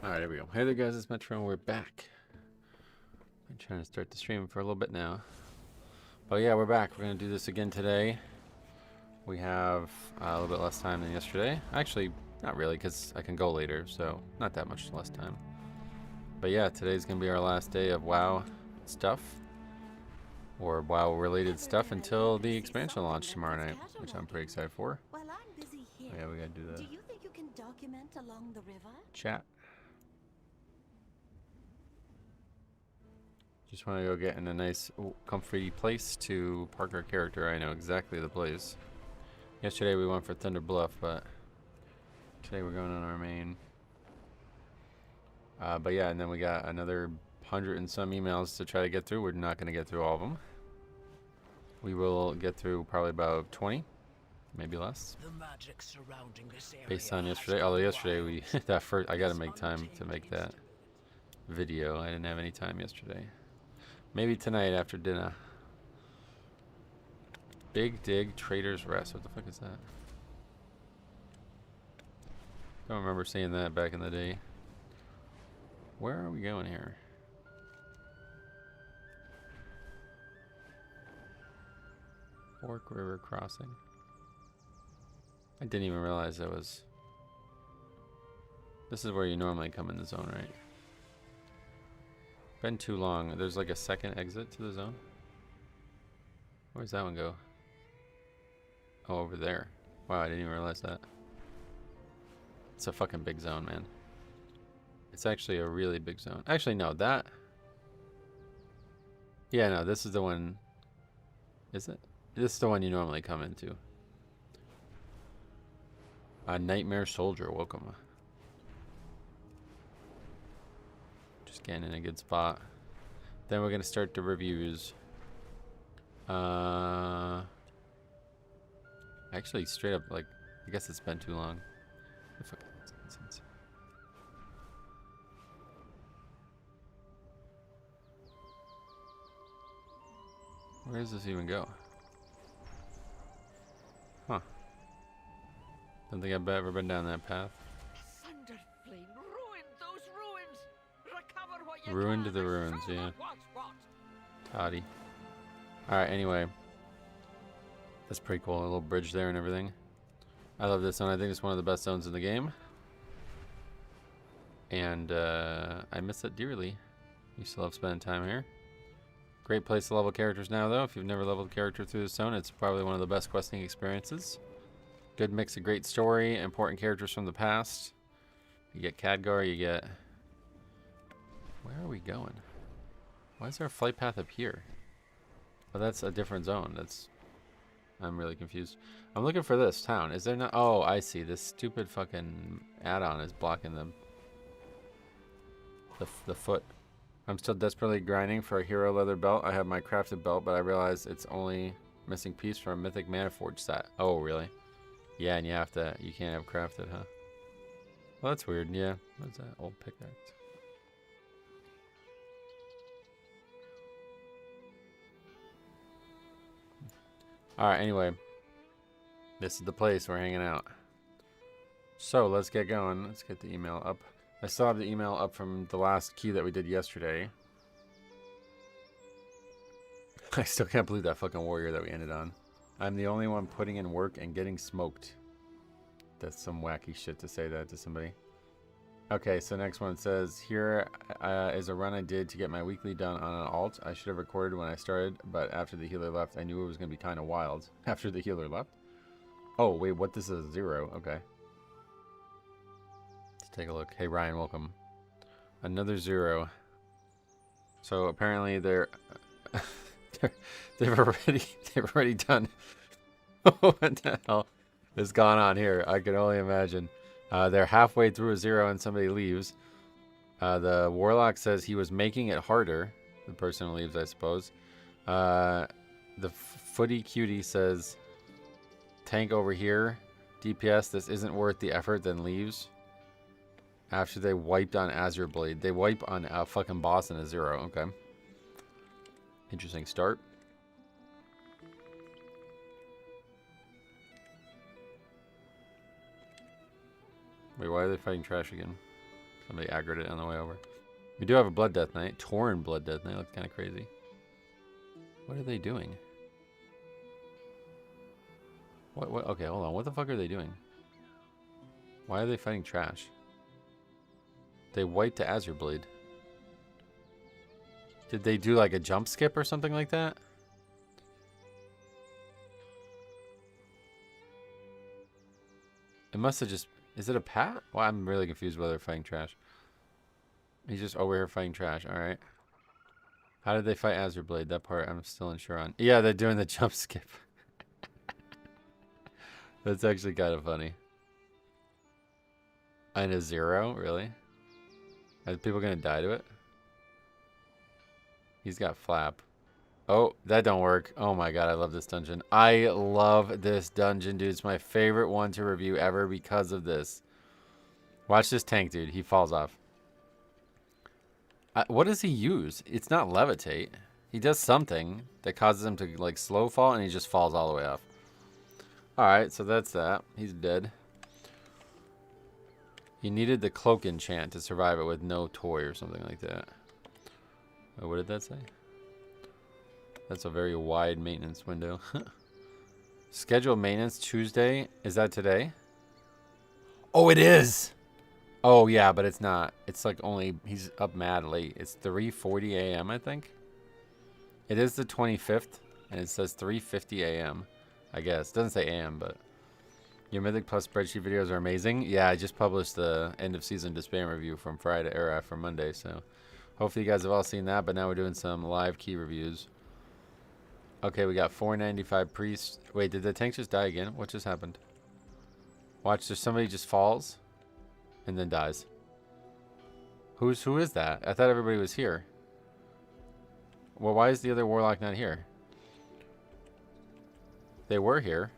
Alright, there we go. Hey there guys, it's Metro and we're back. I'm trying to start the stream for a little bit now. But yeah, we're back. We're going to do this again today. We have a little bit less time than yesterday. Actually, not really, because I can go later, so not that much less time. But yeah, today's going to be our last day of WoW stuff. Or WoW related stuff until the expansion launch tomorrow night, which I'm pretty excited for. While I'm busy here, Yeah, we got to do the do you think you can document along the river? chat. Just want to go get in a nice, comfy place to park our character. I know exactly the place. Yesterday we went for Thunder Bluff, but today we're going on our main. But yeah, and then we got another 100 and some emails to try to get through. We're not going to get through all of them. We will get through probably about 20, maybe less. The magic surrounding this area based on yesterday. Although yesterday we that first, I got to make time to make that video. I didn't have any time yesterday. Maybe tonight after dinner. Big Dig Trader's Rest. What the fuck is that? Don't remember seeing that back in the day. Where are we going here? Fork River Crossing. I didn't even realize that was... This is where you normally come in the zone, right? Been too long. There's like a second exit to the zone. Where's that one go? Oh, over there. Wow, I didn't even realize that. It's a fucking big zone, man. It's actually a really big zone. Actually, no, that... Yeah, no, this is the one... Is it? This is the one you normally come into. Nightmare Soldier, welcome. Just getting in a good spot. Then we're gonna start the reviews. Actually, straight up, like, I guess it's been too long. Where does this even go? Huh. Don't think I've ever been down that path. Thunder flame ruined those ruins. Recover what you Ruined can. the ruins, Show yeah. them what's what. Toddy. Alright, anyway. That's pretty cool. A little bridge there and everything. I love this zone. I think it's one of the best zones in the game. And I miss it dearly. Used to love spending time here. Great place to level characters now, though. If you've never leveled a character through this zone, it's probably one of the best questing experiences. Good mix of great story, important characters from the past. You get Khadgar, you get... Where are we going? Why is there a flight path up here? Oh, that's a different zone. I'm really confused. I'm looking for this town. Is there not... Oh, I see. This stupid fucking add-on is blocking the foot. I'm still desperately grinding for a hero leather belt. I have my crafted belt, but I realize it's only missing piece from a Mythic Maniforge set. Oh, really? Yeah, and you can't have crafted, huh? Well, that's weird, yeah. What's that? Old pickaxe. Alright, anyway. This is the place we're hanging out. So, let's get going. Let's get the email up. I still have the email up from the last key that we did yesterday. I still can't believe that fucking warrior that we ended on. I'm the only one putting in work and getting smoked. That's some wacky shit to say that to somebody. Okay, so next one says, here is a run I did to get my weekly done on an alt. I should have recorded when I started, but after the healer left, I knew it was going to be kind of wild. After the healer left? Oh, wait, what? This is 0. Okay. Let's take a look. Hey, Ryan, welcome. Another 0. So apparently they've already done. What the hell has gone on here? I can only imagine. They're halfway through a 0 and somebody leaves. The warlock says he was making it harder. The person who leaves, I suppose. The footy cutie says, tank over here. DPS, this isn't worth the effort, then leaves. After they wiped on Azure Blade. They wipe on a fucking boss in a 0. Okay. Interesting start. Wait, why are they fighting trash again? Somebody aggroed it on the way over. We do have a Blood Death Knight. Torn Blood Death Knight. Looks kind of crazy. What are they doing? What? Okay, hold on. What the fuck are they doing? Why are they fighting trash? They wiped to Azure Blade. Did they do like a jump skip or something like that? It must have just... Is it a pat? Well, I'm really confused whether they're fighting trash. He's just over here fighting trash. Alright. How did they fight Azure Blade? That part I'm still unsure on. Yeah, they're doing the jump skip. That's actually kind of funny. And a 0? Really? Are people going to die to it? He's got flap. Oh, that don't work. Oh my god, I love this dungeon. I love this dungeon, dude. It's my favorite one to review ever because of this. Watch this tank, dude. He falls off. What does he use? It's not levitate. He does something that causes him to like slow fall, and he just falls all the way off. Alright, so that's that. He's dead. He needed the cloak enchant to survive it with no toy or something like that. Oh, what did that say? That's a very wide maintenance window. Scheduled maintenance Tuesday. Is that today? Oh, it is! Oh, yeah, but it's not. It's like only... He's up mad late. It's 3:40 a.m., I think. It is the 25th, and it says 3:50 a.m. I guess. It doesn't say a.m., but... Your Mythic Plus spreadsheet videos are amazing. Yeah, I just published the end of season Disband review from Friday, or from Monday, so... Hopefully you guys have all seen that, but now we're doing some live key reviews. Okay, we got 495 Priest. Wait, did the tank just die again? What just happened? Watch, there's somebody just falls and then dies. Who is that? I thought everybody was here. Well, why is the other Warlock not here? They were here.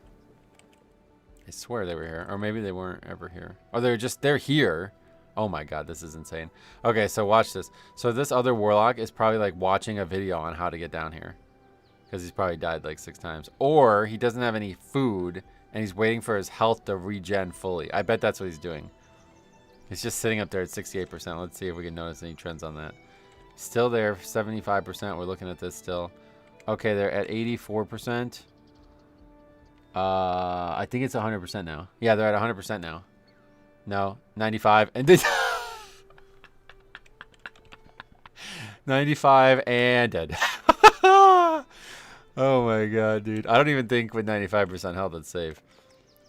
I swear they were here. Or maybe they weren't ever here. Oh, they're here. Oh my god, this is insane. Okay, so watch this. So this other Warlock is probably like watching a video on how to get down here. Because he's probably died like 6 times. Or he doesn't have any food and he's waiting for his health to regen fully. I bet that's what he's doing. He's just sitting up there at 68%. Let's see if we can notice any trends on that. Still there, 75%. We're looking at this still. Okay, they're at 84%. I think it's 100% now. Yeah, they're at 100% now. No, 95. And this 95 and dead. Oh my god, dude. I don't even think with 95% health it's safe.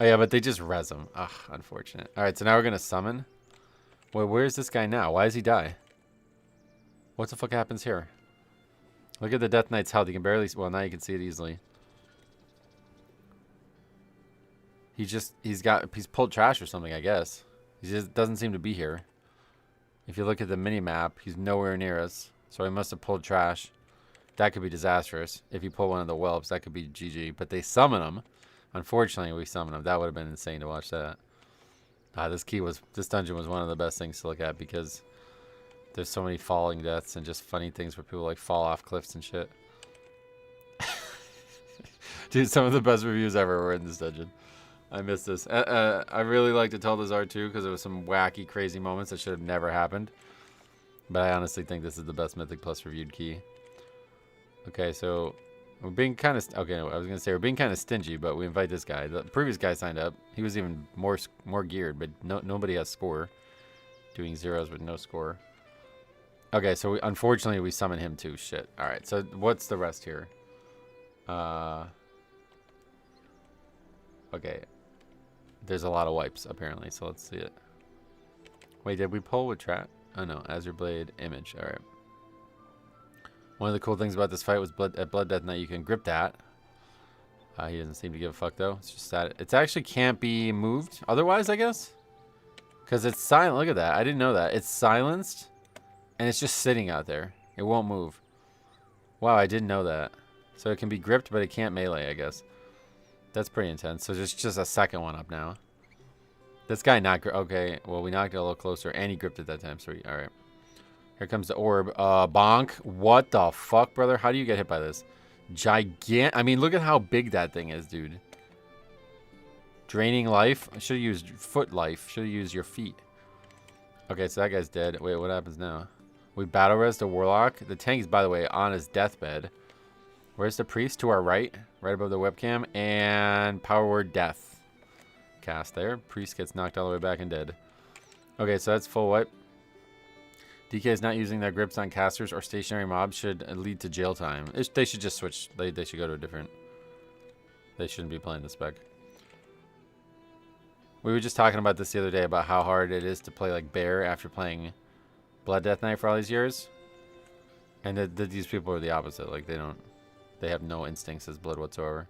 Oh yeah, but they just res him. Ugh, unfortunate. Alright, so now we're going to summon. Wait, where's this guy now? Why does he die? What the fuck happens here? Look at the Death Knight's health. You can barely... Well, now you can see it easily. He's pulled trash or something, I guess. He just doesn't seem to be here. If you look at the mini-map, he's nowhere near us. So he must have pulled trash. That could be disastrous. If you pull one of the whelps, that could be GG. But they summon him. Unfortunately, we summon him. That would have been insane to watch that. This dungeon was one of the best things to look at because there's so many falling deaths and just funny things where people like fall off cliffs and shit. Dude, some of the best reviews ever were in this dungeon. I miss this. I really like to tell this art too because there was some wacky, crazy moments that should have never happened. But I honestly think this is the best Mythic Plus reviewed key. Okay, so we're being kind of... Okay, I was going to say we're being kind of stingy, but we invite this guy. The previous guy signed up. He was even more geared, but nobody has score. Doing zeros with no score. Okay, so unfortunately we summon him too. Shit. Alright, so what's the rest here? Okay. There's a lot of wipes, apparently, so let's see it. Wait, did we pull with Trap? Oh no, Azure Blade image. Alright. One of the cool things about this fight was at Blood Death Knight, you can grip that. He doesn't seem to give a fuck, though. It's just that it actually can't be moved otherwise, I guess. Because it's silent. Look at that. I didn't know that. It's silenced, and it's just sitting out there. It won't move. Wow, I didn't know that. So it can be gripped, but it can't melee, I guess. That's pretty intense. So there's just a second one up now. This guy not... Okay, well, we knocked it a little closer, and he gripped it that time. Sweet. All right. Here comes the orb. Bonk. What the fuck, brother? How do you get hit by this? I mean, look at how big that thing is, dude. Draining life. I should have used foot life. Should have used your feet. Okay, so that guy's dead. Wait, what happens now? We battle res the Warlock. The tank is, by the way, on his deathbed. Where's the priest? To our right. Right above the webcam. And power word death. Cast there. Priest gets knocked all the way back and dead. Okay, so that's full wipe. DK is not using their grips on casters or stationary mobs should lead to jail time. They should just switch. They should go to a different... They shouldn't be playing the spec. We were just talking about this the other day about how hard it is to play like Bear after playing Blood Death Knight for all these years. And these people are the opposite. Like they have no instincts as Blood whatsoever.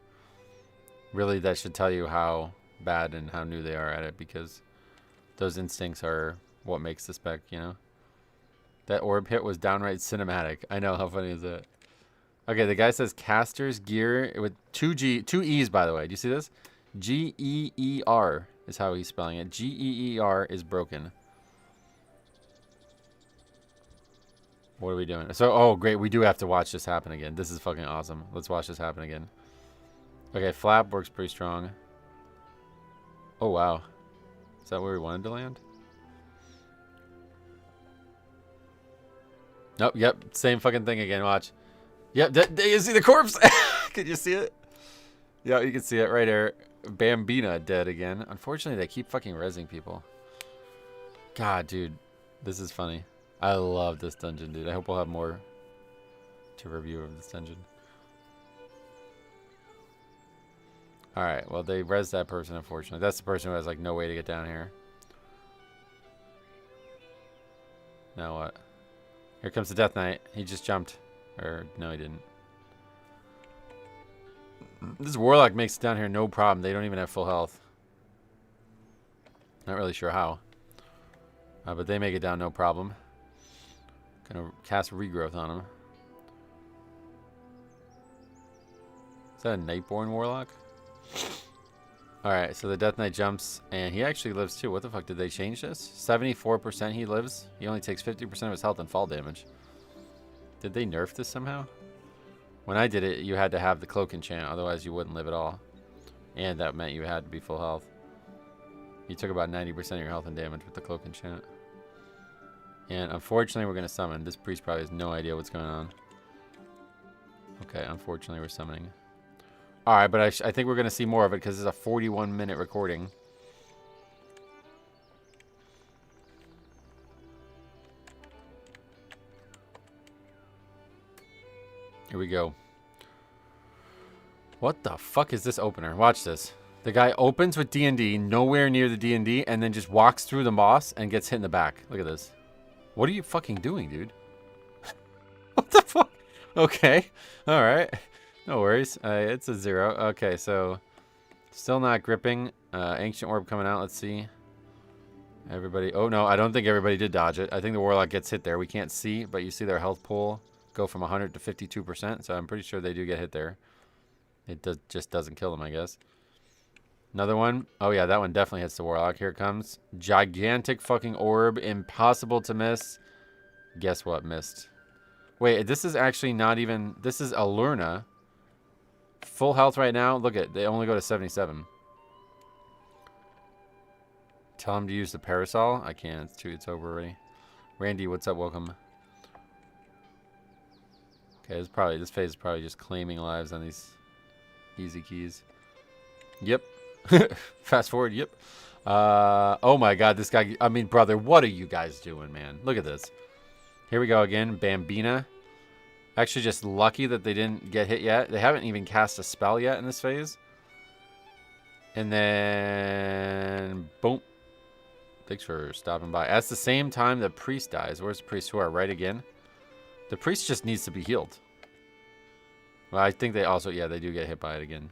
Really, that should tell you how bad and how new they are at it, because those instincts are what makes the spec, you know? That orb hit was downright cinematic. I know, how funny is that? Okay, the guy says casters gear with two E's, by the way. Do you see this? G-E-E-R is how he's spelling it. G-E-E-R is broken. What are we doing? So, oh, great. We do have to watch this happen again. This is fucking awesome. Let's watch this happen again. Okay, flap works pretty strong. Oh, wow. Is that where we wanted to land? Nope, yep. Same fucking thing again. Watch. Yep, you see the corpse? Can you see it? Yeah, you can see it right there. Bambina dead again. Unfortunately, they keep fucking rezzing people. God, dude. This is funny. I love this dungeon, dude. I hope we'll have more to review of this dungeon. Alright, well, they rezzed that person, unfortunately. That's the person who has, like, no way to get down here. Now what? Here comes the Death Knight. He just jumped. Or, no, he didn't. This Warlock makes it down here no problem. They don't even have full health. Not really sure how. But they make it down no problem. Gonna cast Regrowth on him. Is that a Nightborn Warlock? Alright, so the Death Knight jumps, and he actually lives too. What the fuck, did they change this? 74% he lives. He only takes 50% of his health and fall damage. Did they nerf this somehow? When I did it, you had to have the cloak enchant, otherwise you wouldn't live at all. And that meant you had to be full health. You took about 90% of your health and damage with the cloak enchant. And unfortunately, we're going to summon. This priest probably has no idea what's going on. Okay, unfortunately, we're summoning. Alright, but I think we're going to see more of it because it's a 41-minute recording. Here we go. What the fuck is this opener? Watch this. The guy opens with D&D, nowhere near the D&D, and then just walks through the boss and gets hit in the back. Look at this. What are you fucking doing, dude? What the fuck? Okay. Alright. No worries. It's a 0. Okay, so still not gripping. Ancient Orb coming out. Let's see. Everybody. Oh, no. I don't think everybody did dodge it. I think the Warlock gets hit there. We can't see, but you see their health pool go from 100 to 52%. So I'm pretty sure they do get hit there. It just doesn't kill them, I guess. Another one. Oh, yeah. That one definitely hits the Warlock. Here it comes. Gigantic fucking orb. Impossible to miss. Guess what? Missed. Wait, this is actually not even... This is Alurna. Full health right now. Look at, they only go to 77. Tell him to use the parasol. I can't. It's over already. Randy, what's up? Welcome. Okay, this phase is probably just claiming lives on these easy keys. Yep. Fast forward. Yep. Oh my God, this guy. I mean, brother, what are you guys doing, man? Look at this. Here we go again. Bambina. Actually, just lucky that they didn't get hit yet. They haven't even cast a spell yet in this phase. And then, boom. Thanks for stopping by. At the same time, the priest dies. Where's the priest? Who are right again? The priest just needs to be healed. Well, I think they also, yeah, they do get hit by it again.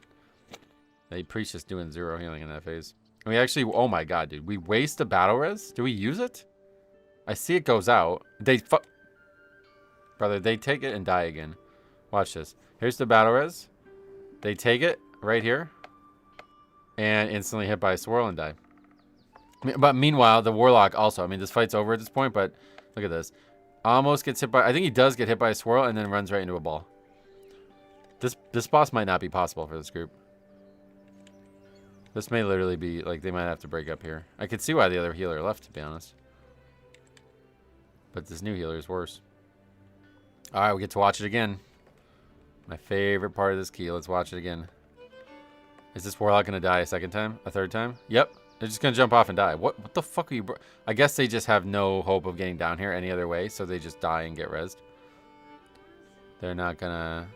The priest just doing 0 healing in that phase. And we actually, oh my God, dude. We waste a battle res? Do we use it? I see it goes out. Brother, they take it and die again. Watch this. Here's the battle res. They take it right here. And instantly hit by a swirl and die. But meanwhile, the Warlock also. I mean, this fight's over at this point, but look at this. Almost gets hit by... I think he does get hit by a swirl and then runs right into a ball. This boss might not be possible for this group. This may literally be... Like, they might have to break up here. I could see why the other healer left, to be honest. But this new healer is worse. Alright, we get to watch it again. My favorite part of this key. Let's watch it again. Is this Warlock going to die a second time? A third time? Yep. They're just going to jump off and die. What the fuck are you... I guess they just have no hope of getting down here any other way, so they just die and get rezzed. They're not going to...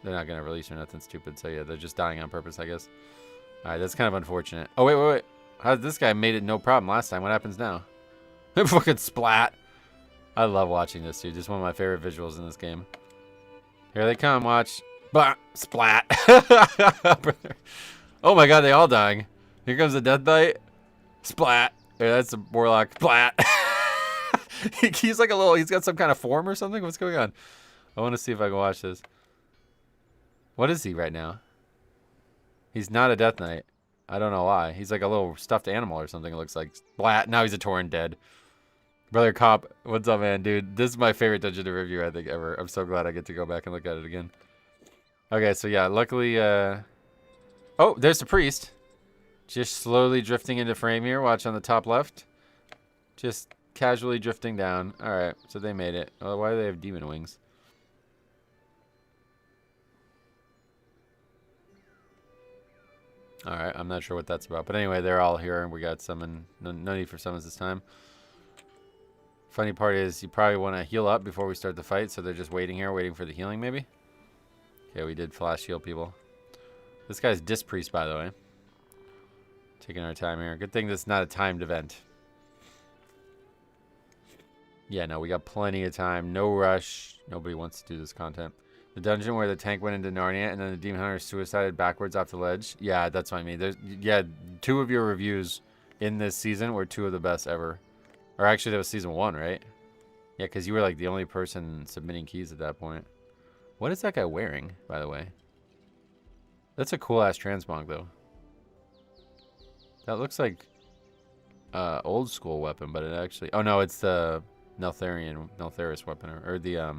They're not going to release or nothing stupid, so yeah, they're just dying on purpose, I guess. Alright, that's kind of unfortunate. Oh, wait. How's this guy made it no problem last time? What happens now? Fucking splat. I love watching this, dude. Just one of my favorite visuals in this game. Here they come, watch. Bah! Splat! Oh my god, they all dying. Here comes the Death Knight. Splat! There, that's a Warlock. Splat! He's like a little... He's got some kind of form or something? What's going on? I want to see if I can watch this. What is he right now? He's not a Death Knight. I don't know why. He's like a little stuffed animal or something, it looks like. Splat! Now he's a Tauren dead. Brother Cop, what's up, man? Dude, this is my favorite dungeon to review, I think, ever. I'm so glad I get to go back and look at it again. Okay, so yeah, luckily, oh, there's the priest. Just slowly drifting into frame here. Watch on the top left. Just casually drifting down. Alright, so they made it. Oh, why do they have demon wings? Alright, I'm not sure what that's about. But anyway, they're all here, and we got summon. No need for summons this time. Funny part is you probably want to heal up before we start the fight, so they're just waiting here, waiting for the healing maybe. Okay, we did flash heal people. This guy's Disc Priest, by the way. Taking our time here. Good thing this is not a timed event. Yeah, no, we got plenty of time. No rush. Nobody wants to do this content. The dungeon where the tank went into Narnia and then the Demon Hunter suicided backwards off the ledge. Yeah, that's what I mean. Yeah, 2 of your reviews in this season were 2 of the best ever. Or actually, that was season 1, right? Yeah, because you were like the only person submitting keys at that point. What is that guy wearing, by the way? That's a cool-ass transmog, though. That looks like old school weapon, but it actually... Oh, no, it's the Neltharis weapon, or the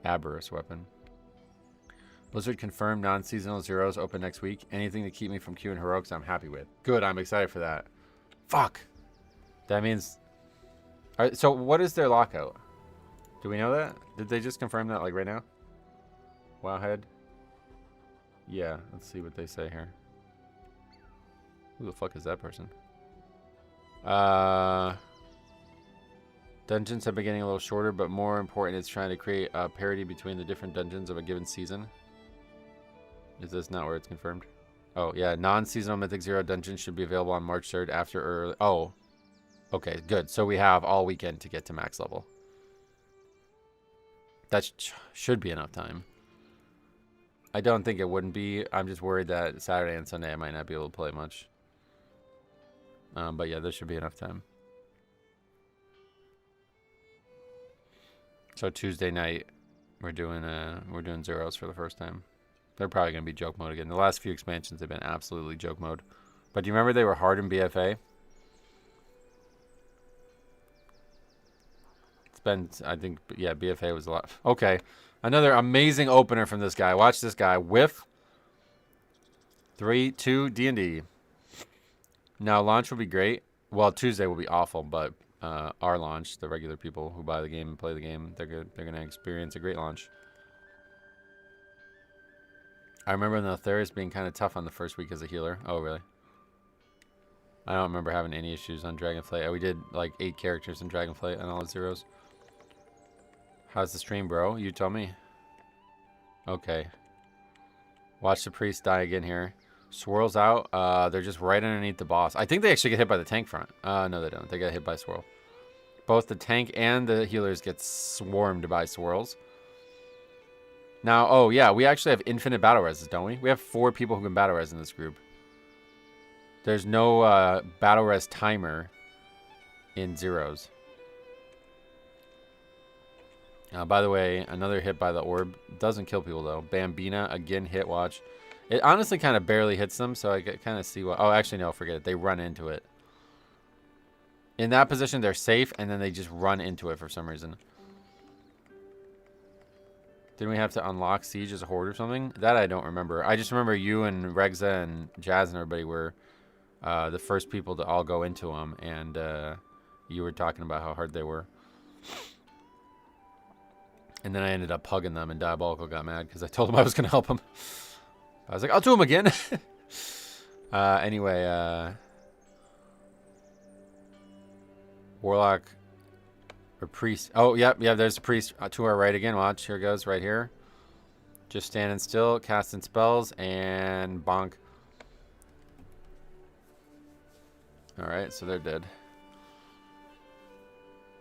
Aberrus weapon. Blizzard confirmed non-seasonal zeros open next week. Anything to keep me from queuing heroics, I'm happy with. Good, I'm excited for that. Fuck! That means... Alright, so what is their lockout? Do we know that? Did they just confirm that, like, right now? Wowhead? Yeah, let's see what they say here. Who the fuck is that person? Dungeons have been getting a little shorter, but more important is trying to create a parity between the different dungeons of a given season. Is this not where it's confirmed? Oh, yeah. Non-seasonal Mythic Zero dungeons should be available on March 3rd after early... Oh. Okay, good. So we have all weekend to get to max level. That should be enough time. I don't think it wouldn't be. I'm just worried that Saturday and Sunday I might not be able to play much. But yeah, there should be enough time. So Tuesday night, we're doing zeros for the first time. They're probably gonna be joke mode again. The last few expansions have been absolutely joke mode. But do you remember they were hard in BFA? It's been, I think, yeah, BFA was a lot. Okay, another amazing opener from this guy. Watch this guy whiff. 3, 2, D&D. Now launch will be great. Well, Tuesday will be awful, but our launch, the regular people who buy the game and play the game, they're good. They're gonna experience a great launch. I remember Neltharis being kind of tough on the first week as a healer. Oh, really? I don't remember having any issues on Dragonflight. We did like 8 characters in Dragonflight and all the zeros. How's the stream, bro? You tell me. Okay. Watch the priest die again here. Swirls out. They're just right underneath the boss. I think they actually get hit by the tank front. No, they don't. They get hit by Swirl. Both the tank and the healers get swarmed by Swirls. Now, oh yeah, we actually have infinite battle reses, don't we? We have 4 people who can battle res in this group. There's no battle res timer in zeros. By the way, another hit by the orb. Doesn't kill people though. Bambina, again hit, watch. It honestly kind of barely hits them, so I kind of see what... Oh, actually, no, forget it. They run into it. In that position, they're safe, and then they just run into it for some reason. Didn't we have to unlock Siege as a horde or something? That I don't remember. I just remember you and Regza and Jazz and everybody were the first people to all go into them. And You were talking about how hard they were. And then I ended up hugging them, and Diabolical got mad because I told him I was going to help him. I was like, I'll do him again. Anyway, Warlock or Priest. Oh, yep, there's a Priest to our right again. Watch, here goes, right here. Just standing still, casting spells, and bonk. Alright, so they're dead.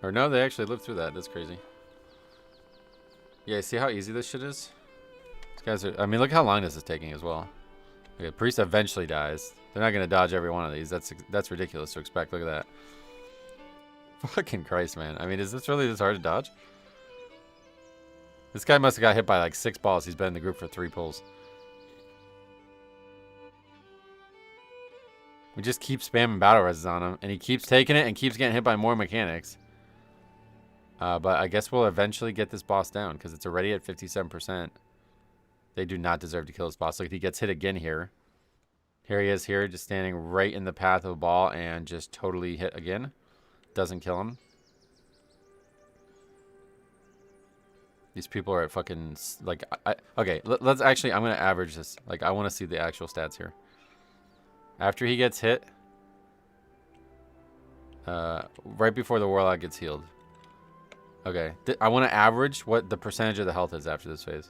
Or no, they actually lived through that. That's crazy. Yeah, see how easy this shit is? These guys are... I mean, look how long this is taking as well. Okay, Priest eventually dies. They're not going to dodge every one of these. That's ridiculous to expect. Look at that. Fucking Christ, man. I mean, is this really this hard to dodge? This guy must have got hit by like 6 balls. He's been in the group for 3 pulls. We just keep spamming battle reses on him, and he keeps taking it and keeps getting hit by more mechanics. But I guess we'll eventually get this boss down because it's already at 57%. They do not deserve to kill this boss. Look, he gets hit again here. Here he is here, just standing right in the path of the ball and just totally hit again. Doesn't kill him. These people are at fucking, like, okay, let's actually, I'm going to average this. Like, I want to see the actual stats here. After he gets hit, right before the Warlock gets healed. Okay, I want to average what the percentage of the health is after this phase.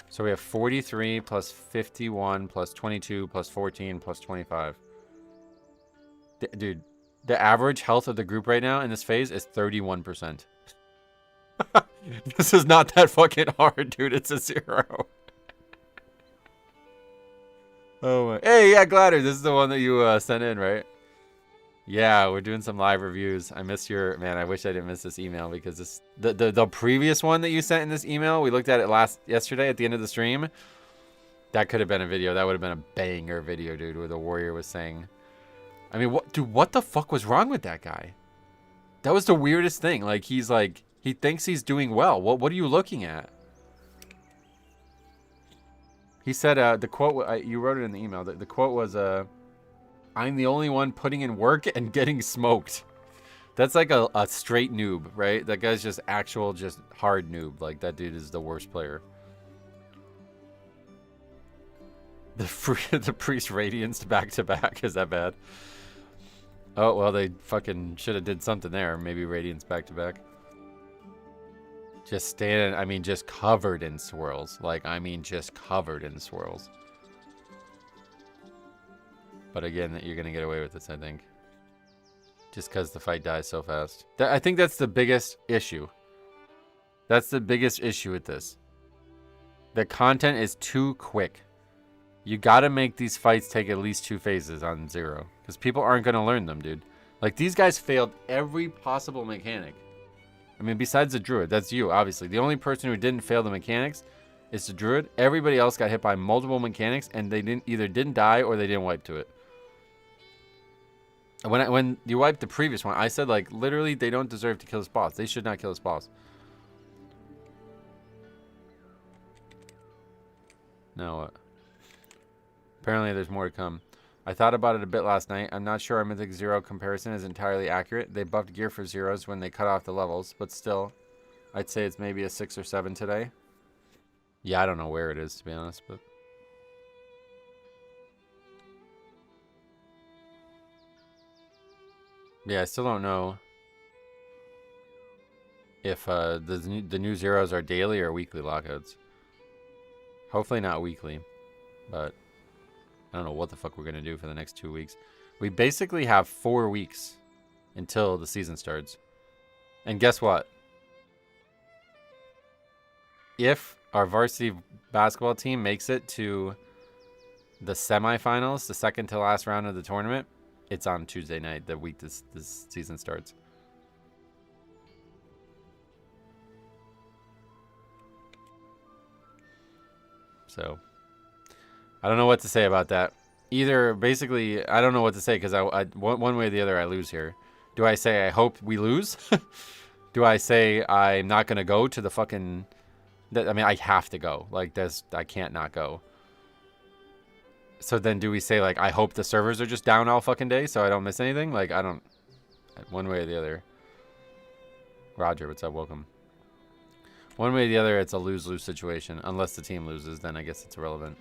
So we have 43 plus 51 plus 22 plus 14 plus 25. Dude, the average health of the group right now in this phase is 31%. This is not that fucking hard, dude. It's a 0. Oh my. Hey, yeah, Gladder. This is the one that you sent in, right? Yeah, we're doing some live reviews. I miss your... Man, I wish I didn't miss this email because this the previous one that you sent in this email, we looked at it yesterday at the end of the stream. That could have been a video. That would have been a banger video, dude, where the warrior was saying... I mean, what the fuck was wrong with that guy? That was the weirdest thing. Like, he's like... He thinks he's doing well. What are you looking at? He said, the quote... you wrote it in the email. The quote was... I'm the only one putting in work and getting smoked. That's like a straight noob, right? That guy's just just hard noob. Like, that dude is the worst player. The Priest Radiance back to back. Is that bad? Oh, well, they fucking should have did something there. Maybe Radiance back to back. Just standing, I mean, just covered in swirls. Like, I mean, just covered in swirls. But again, you're going to get away with this, I think. Just because the fight dies so fast. I think that's the biggest issue. That's the biggest issue with this. The content is too quick. You got to make these fights take at least 2 phases on 0. Because people aren't going to learn them, dude. Like, these guys failed every possible mechanic. I mean, besides the Druid. That's you, obviously. The only person who didn't fail the mechanics is the Druid. Everybody else got hit by multiple mechanics, and they either didn't die or they didn't wipe to it. When you wiped the previous one, I said, like, literally, they don't deserve to kill this boss. They should not kill this boss. Now what? Apparently, there's more to come. I thought about it a bit last night. I'm not sure our Mythic 0 comparison is entirely accurate. They buffed gear for zeros when they cut off the levels, but still, I'd say it's maybe a 6 or 7 today. Yeah, I don't know where it is, to be honest, but... Yeah, I still don't know if the new zeros are daily or weekly lockouts. Hopefully not weekly, but I don't know what the fuck we're going to do for the next 2 weeks. We basically have 4 weeks until the season starts. And guess what? If our varsity basketball team makes it to the semifinals, the second to last round of the tournament, it's on Tuesday night, the week this season starts. So, I don't know what to say about that. Either, basically, I don't know what to say because one way or the other I lose here. Do I say I hope we lose? Do I say I'm not going to go to the fucking... I mean, I have to go. Like, I can't not go. So then do we say, like, I hope the servers are just down all fucking day so I don't miss anything? Like, I don't One way or the other. Roger, what's up? Welcome. One way or the other, it's a lose-lose situation. Unless the team loses, then I guess it's irrelevant.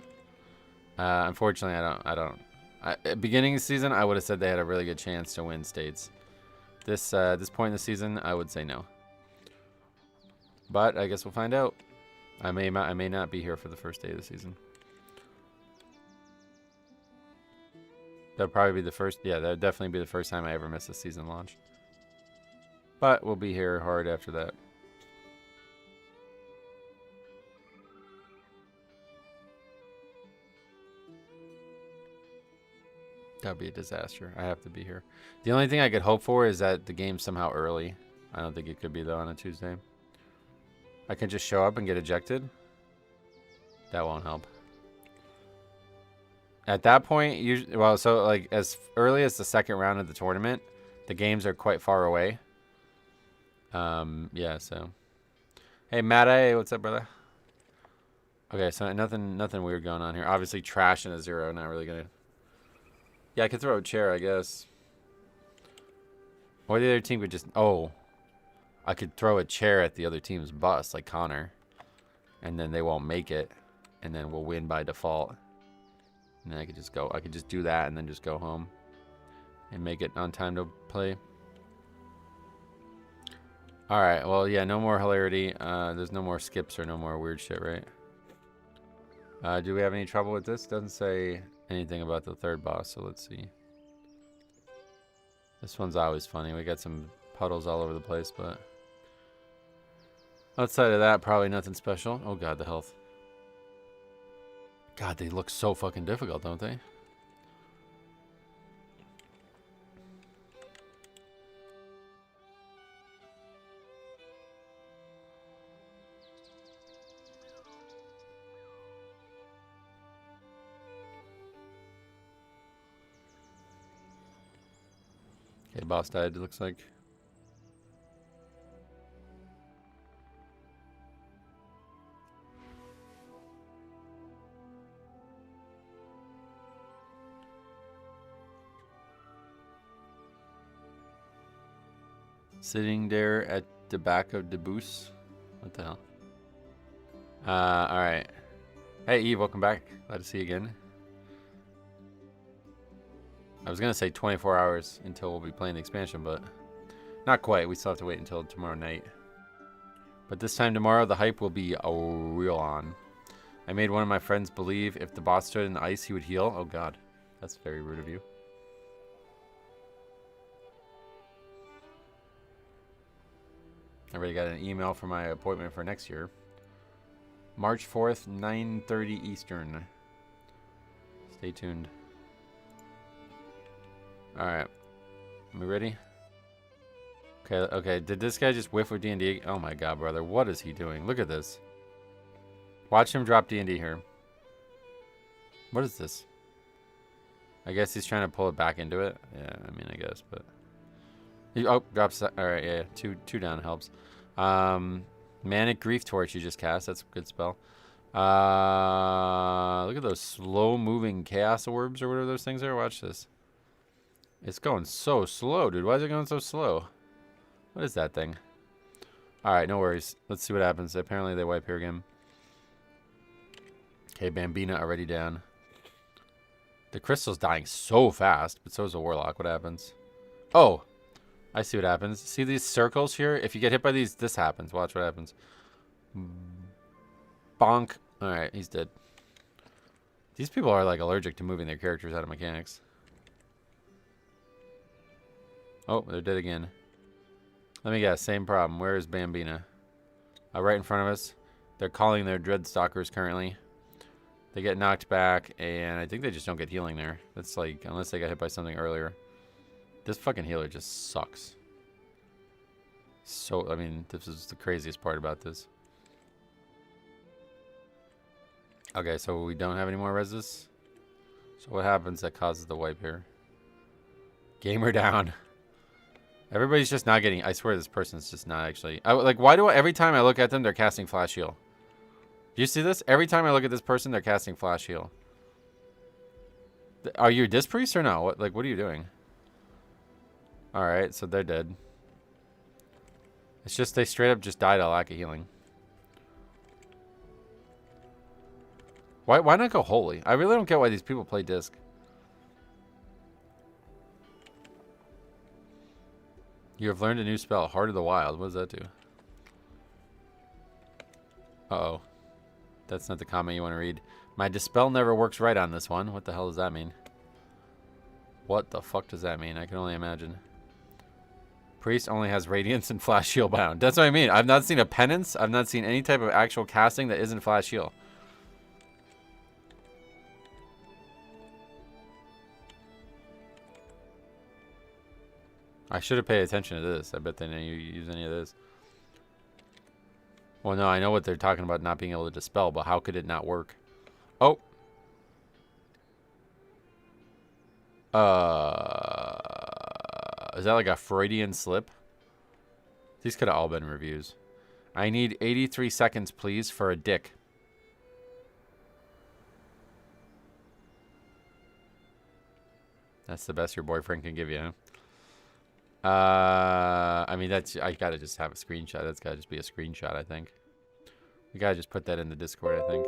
Unfortunately, at beginning of the season, I would have said they had a really good chance to win states. This point in the season, I would say no. But I guess we'll find out. I may not be here for the first day of the season. That'll probably be the first. Yeah, that'll definitely be the first time I ever miss a season launch. But we'll be here hard after that. That'd be a disaster. I have to be here. The only thing I could hope for is that the game's somehow early. I don't think it could be, though, on a Tuesday. I can just show up and get ejected. That won't help. At that point, usually, well, so like as early as the second round of the tournament, the games are quite far away. Yeah, so. Hey, Matt, hey, what's up, brother? Okay, so nothing weird going on here. Obviously, trash and a 0, not really gonna. Yeah, I could throw a chair, I guess. Or the other team could just... Oh. I could throw a chair at the other team's bus, like Connor. And then they won't make it. And then we'll win by default. And then I could just go... I could just do that and then just go home. And make it on time to play. Alright, well, yeah, no more hilarity. There's no more skips or no more weird shit, right? Do we have any trouble with this? Doesn't say... anything about the third boss, so let's see. This one's always funny. We got some puddles all over the place, but outside of that, probably nothing special. Oh god, the health. God, they look so fucking difficult, don't they? Okay, boss died, it looks like. Sitting there at the back of the booth. What the hell? Alright. Hey, Eve, welcome back. Glad to see you again. I was going to say 24 hours until we'll be playing the expansion, but not quite. We still have to wait until tomorrow night. But this time tomorrow, the hype will be real on. I made one of my friends believe if the boss stood in the ice, he would heal. Oh, God. That's very rude of you. I already got an email for my appointment for next year. March 4th, 9:30 Eastern. Stay tuned. Alright. Are we ready? Okay. Did this guy just whiff with D&D? Oh my god, brother. What is he doing? Look at this. Watch him drop D&D here. What is this? I guess he's trying to pull it back into it. Yeah, I mean, I guess, but... Oh, drops... Alright, yeah. Two down helps. Manic Grief Torch you just cast. That's a good spell. Look at those slow-moving Chaos Orbs or whatever those things are. Watch this. It's going so slow, dude. Why is it going so slow? What is that thing? Alright, no worries. Let's see what happens. Apparently they wipe here again. Okay, Bambina already down. The crystal's dying so fast, but so is the Warlock. What happens? Oh! I see what happens. See these circles here? If you get hit by these, this happens. Watch what happens. Bonk. Alright, he's dead. These people are like allergic to moving their characters out of mechanics. Oh, they're dead again. Let me guess. Same problem. Where is Bambina? Right in front of us. They're calling their Dreadstalkers currently. They get knocked back, and I think they just don't get healing there. That's like, unless they got hit by something earlier. This fucking healer just sucks. So, I mean, this is the craziest part about this. Okay, so we don't have any more reses. So what happens that causes the wipe here? Gamer down. Everybody's just not getting... I swear this person's just not actually... like, why do I... Every time I look at them, they're casting Flash Heal. Do you see this? Every time I look at this person, they're casting Flash Heal. Are you a Disc Priest or no? What are you doing? Alright, so they're dead. It's just they straight up just died of lack of healing. Why not go holy? I really don't get why these people play disc. You have learned a new spell, Heart of the Wild. What does that do? Uh-oh. That's not the comment you want to read. My dispel never works right on this one. What the hell does that mean? What the fuck does that mean? I can only imagine. Priest only has Radiance and Flash Shield bound. That's what I mean. I've not seen a Penance. I've not seen any type of actual casting that isn't Flash Shield. I should have paid attention to this. I bet they didn't use any of this. Well, no, I know what they're talking about not being able to dispel, but how could it not work? Oh. Is that like a Freudian slip? These could have all been reviews. I need 83 seconds, please, for a dick. That's the best your boyfriend can give you, huh? I mean, I gotta just have a screenshot. That's gotta just be a screenshot, I think. We gotta just put that in the Discord, I think.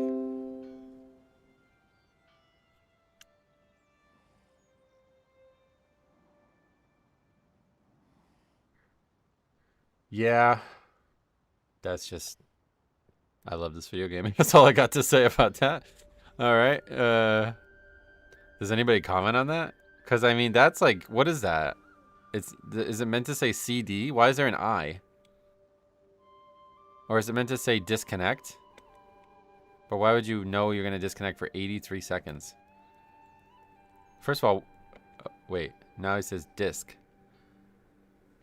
Yeah. That's just... I love this video game. That's all I got to say about that. Alright. Does anybody comment on that? Because, I mean, that's like... What is that? Is it meant to say CD? Why is there an I? Or is it meant to say disconnect? But why would you know you're going to disconnect for 83 seconds? First of all, wait. Now he says disc.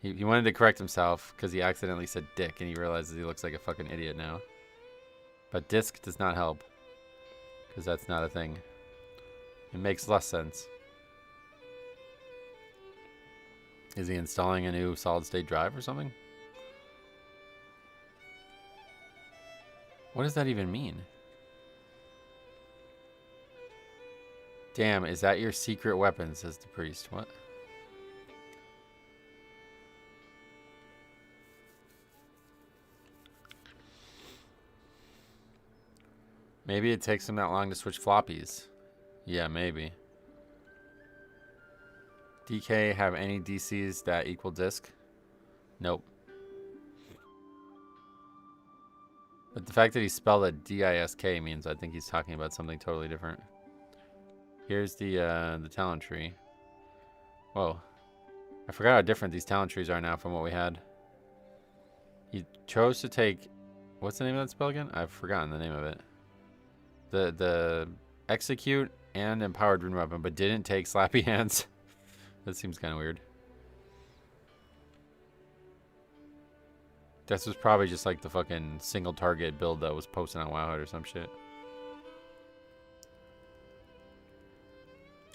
He wanted to correct himself because he accidentally said dick and he realizes he looks like a fucking idiot now. But disc does not help. Because that's not a thing. It makes less sense. Is he installing a new solid state drive or something? What does that even mean? Damn, is that your secret weapon, says the priest. What? Maybe it takes him that long to switch floppies. Yeah, maybe. DK have any DCs that equal disc? Nope. But the fact that he spelled it D-I-S-K means I think he's talking about something totally different. Here's the talent tree. Whoa. I forgot how different these talent trees are now from what we had. He chose to take... What's the name of that spell again? I've forgotten the name of it. The execute and empowered rune weapon, but didn't take slappy hands. That seems kind of weird. This was probably just like the fucking single target build that was posted on Wowhead or some shit.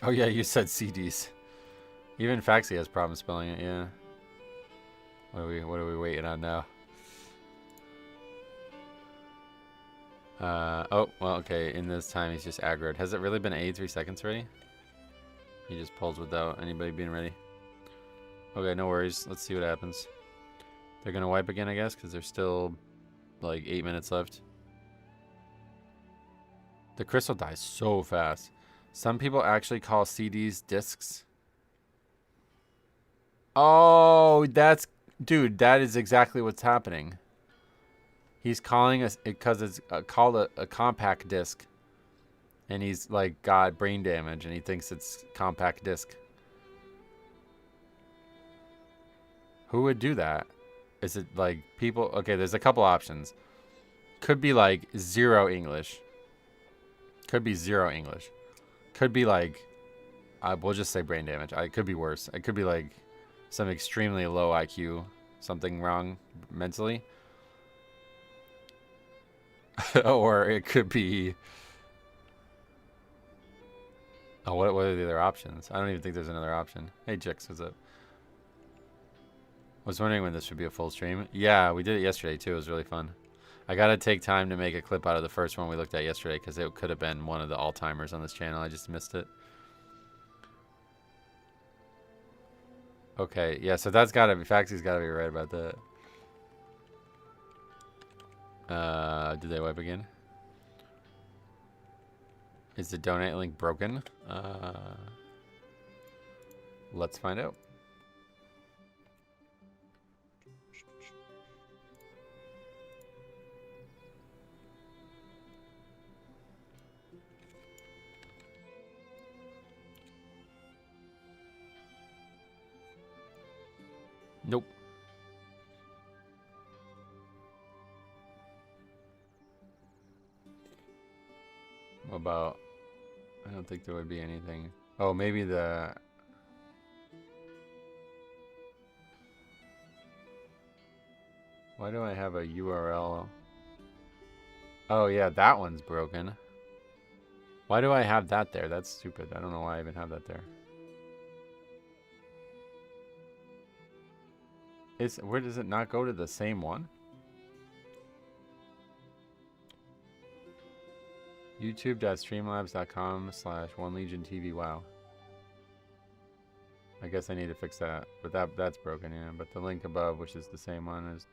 Oh yeah, you said CDs. Even Faxi has problems spelling it, yeah. What are we waiting on now? Oh, well, okay. In this time, he's just aggroed. Has it really been 83 seconds already? He just pulls without anybody being ready. Okay, no worries. Let's see what happens. They're going to wipe again, I guess, because there's still, like, 8 minutes left. The crystal dies so fast. Some people actually call CDs discs. Oh, that's... Dude, that is exactly what's happening. He's calling us because it's called a compact disc. And he's like got brain damage and he thinks it's compact disc. Who would do that? Is it like people? Okay, there's a couple options. Could be like zero English. Could be zero English. Could be like, we'll just say brain damage. It could be worse. It could be like some extremely low IQ, something wrong mentally. Or it could be... Oh, what are the other options? I don't even think there's another option. Hey, Jix, what's up? Was wondering when this would be a full stream. Yeah, we did it yesterday, too. It was really fun. I got to take time to make a clip out of the first one we looked at yesterday because it could have been one of the all-timers on this channel. I just missed it. Okay, yeah, so that's gotta be, Faxy's gotta be right about that. Did they wipe again? Is the donate link broken? Let's find out. Nope. What about, I don't think there would be anything. Oh, maybe the, why do I have a URL? Oh yeah, that one's broken. Why do I have that there? That's stupid. I don't know why I even have that there. Where does it not go to the same one? youtube.streamlabs.com/OneLegionTV. Wow. I guess I need to fix that. But that's broken, yeah. But the link above, which is the same one, is...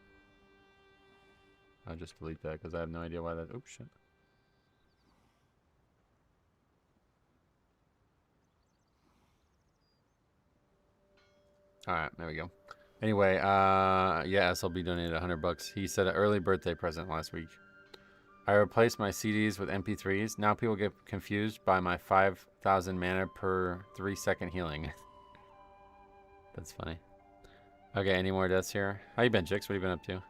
I'll just delete that because I have no idea why that... Oops, shit. Alright, there we go. Anyway, yeah, SLB donated $100. He said an early birthday present last week. I replaced my CDs with MP3s. Now people get confused by my 5,000 mana per 3-second healing. That's funny. Okay, any more deaths here? How you been, Jix? What have you been up to?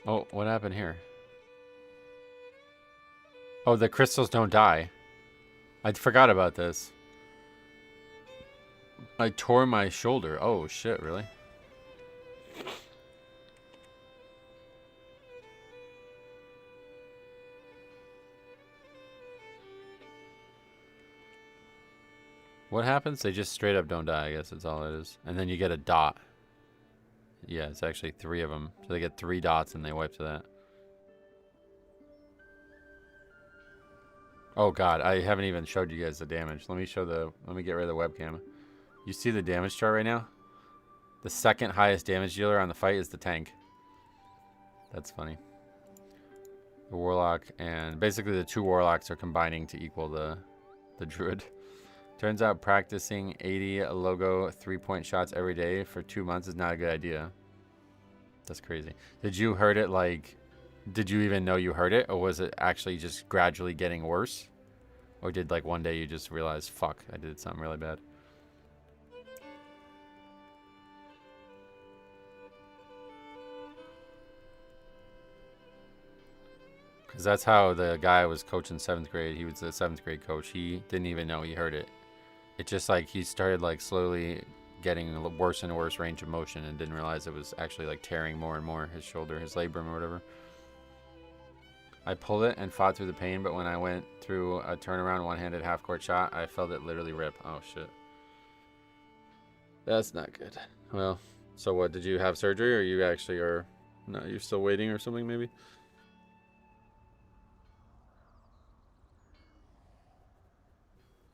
Oh, what happened here? Oh, the crystals don't die. I forgot about this. I tore my shoulder. Oh, shit, really? What happens? They just straight up don't die, I guess that's all it is. And then you get a dot. Yeah, it's actually 3 of them. So they get 3 dots and they wipe to that. Oh god, I haven't even showed you guys the damage. Let me get rid of the webcam. You see the damage chart right now? The second highest damage dealer on the fight is the tank. That's funny. The warlock and basically the 2 warlocks are combining to equal the druid. Turns out practicing 80 logo 3-point shots every day for 2 months is not a good idea. That's crazy. Did you hurt it like... Did you even know you hurt it? Or was it actually just gradually getting worse? Or did like one day you just realize, fuck, I did something really bad? Because that's how the guy I was coaching 7th grade. He was the 7th grade coach. He didn't even know he hurt it. It just like he started like slowly getting worse and worse range of motion and didn't realize it was actually like tearing more and more his shoulder, his labrum or whatever. I pulled it and fought through the pain, but when I went through a turnaround one-handed half-court shot, I felt it literally rip. Oh, shit. That's not good. Well, so what, did you have surgery or you actually are... No, you're still waiting or something maybe?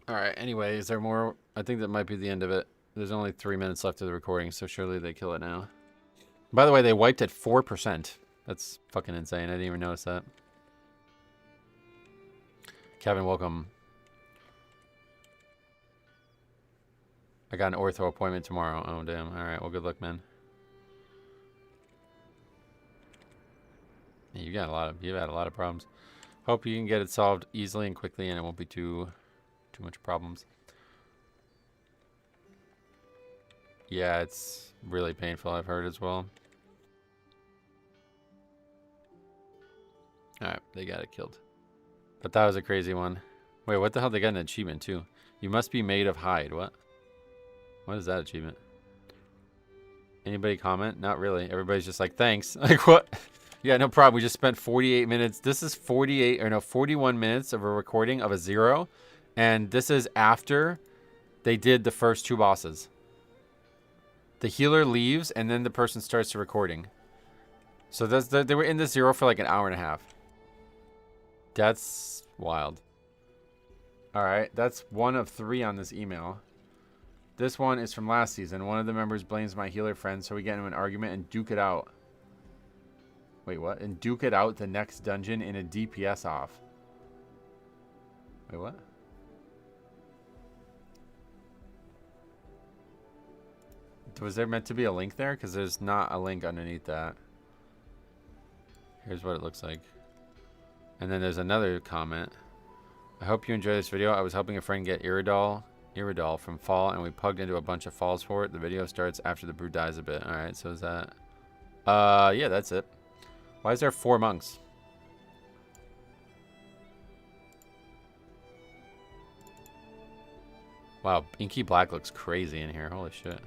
Alright, anyway, is there more? I think that might be the end of it. There's only 3 minutes left of the recording, so surely they kill it now. By the way, they wiped at 4%. That's fucking insane. I didn't even notice that. Kevin, welcome. I got an ortho appointment tomorrow. Oh, damn. Alright, well, good luck, man. Yeah, you've had a lot of problems. Hope you can get it solved easily and quickly, and it won't be too much problems. Yeah, it's really painful, I've heard as well. Alright, they got it killed. But that was a crazy one. Wait, what the hell? They got an achievement too. You must be made of hide. What? What is that achievement? Anybody comment? Not really. Everybody's just like, thanks. Like, what? Yeah, no problem. We just spent 48 minutes. This is 41 minutes of a recording of a 0. And this is after they did the first 2 bosses. The healer leaves and then the person starts the recording. So they were in the 0 for like an hour and a half. That's wild. All right, that's 1 of 3 on this email. This one is from last season. One of the members blames my healer friend, so we get into an argument and duke it out. Wait, what? And duke it out the next dungeon in a DPS off. Wait, what? Was there meant to be a link there? Because there's not a link underneath that. Here's what it looks like. And then there's another comment. I hope you enjoy this video. I was helping a friend get Iridol from Fall, and we plugged into a bunch of falls for it. The video starts after the brew dies a bit. Alright, so is that... yeah, that's it. Why is there 4 monks? Wow, Inky Black looks crazy in here. Holy shit.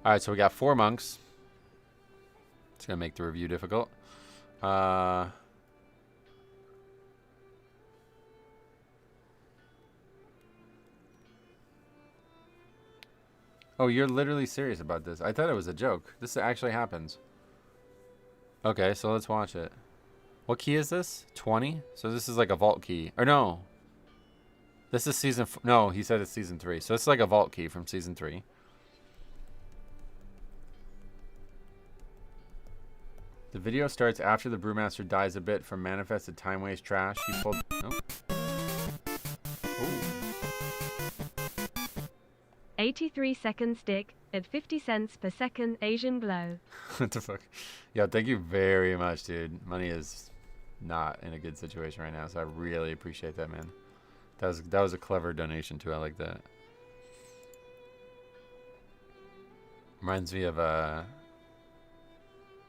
Alright, so we got 4 monks. It's going to make the review difficult. Oh, you're literally serious about this. I thought it was a joke. This actually happens. Okay, so let's watch it. What key is this? 20? So this is like a vault key. Or no. This is season... No, he said it's season 3. So it's like a vault key from season 3. The video starts after the brewmaster dies a bit from manifested time waste trash. He pulled... Oh. Ooh. 83-second stick at 50 cents per second Asian glow. What the fuck? Yo, thank you very much, dude. Money is not in a good situation right now, so I really appreciate that, man. That was a clever donation too. I like that. Reminds me of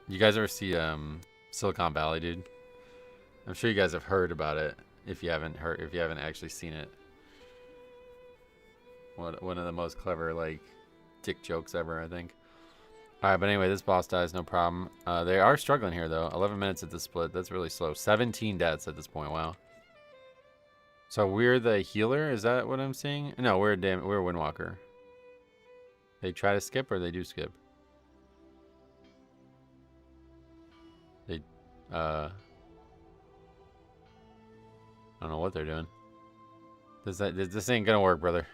you guys ever see Silicon Valley, dude? I'm sure you guys have heard about it. If you haven't actually seen it. One of the most clever like dick jokes ever, I think. All right, but anyway, this boss dies, no problem. They are struggling here though. 11 minutes at the split. That's really slow. 17 deaths at this point. Wow. So we're the healer. Is that what I'm seeing? No, we're Windwalker. They try to skip or they do skip. They I don't know what they're doing. This ain't gonna work, brother.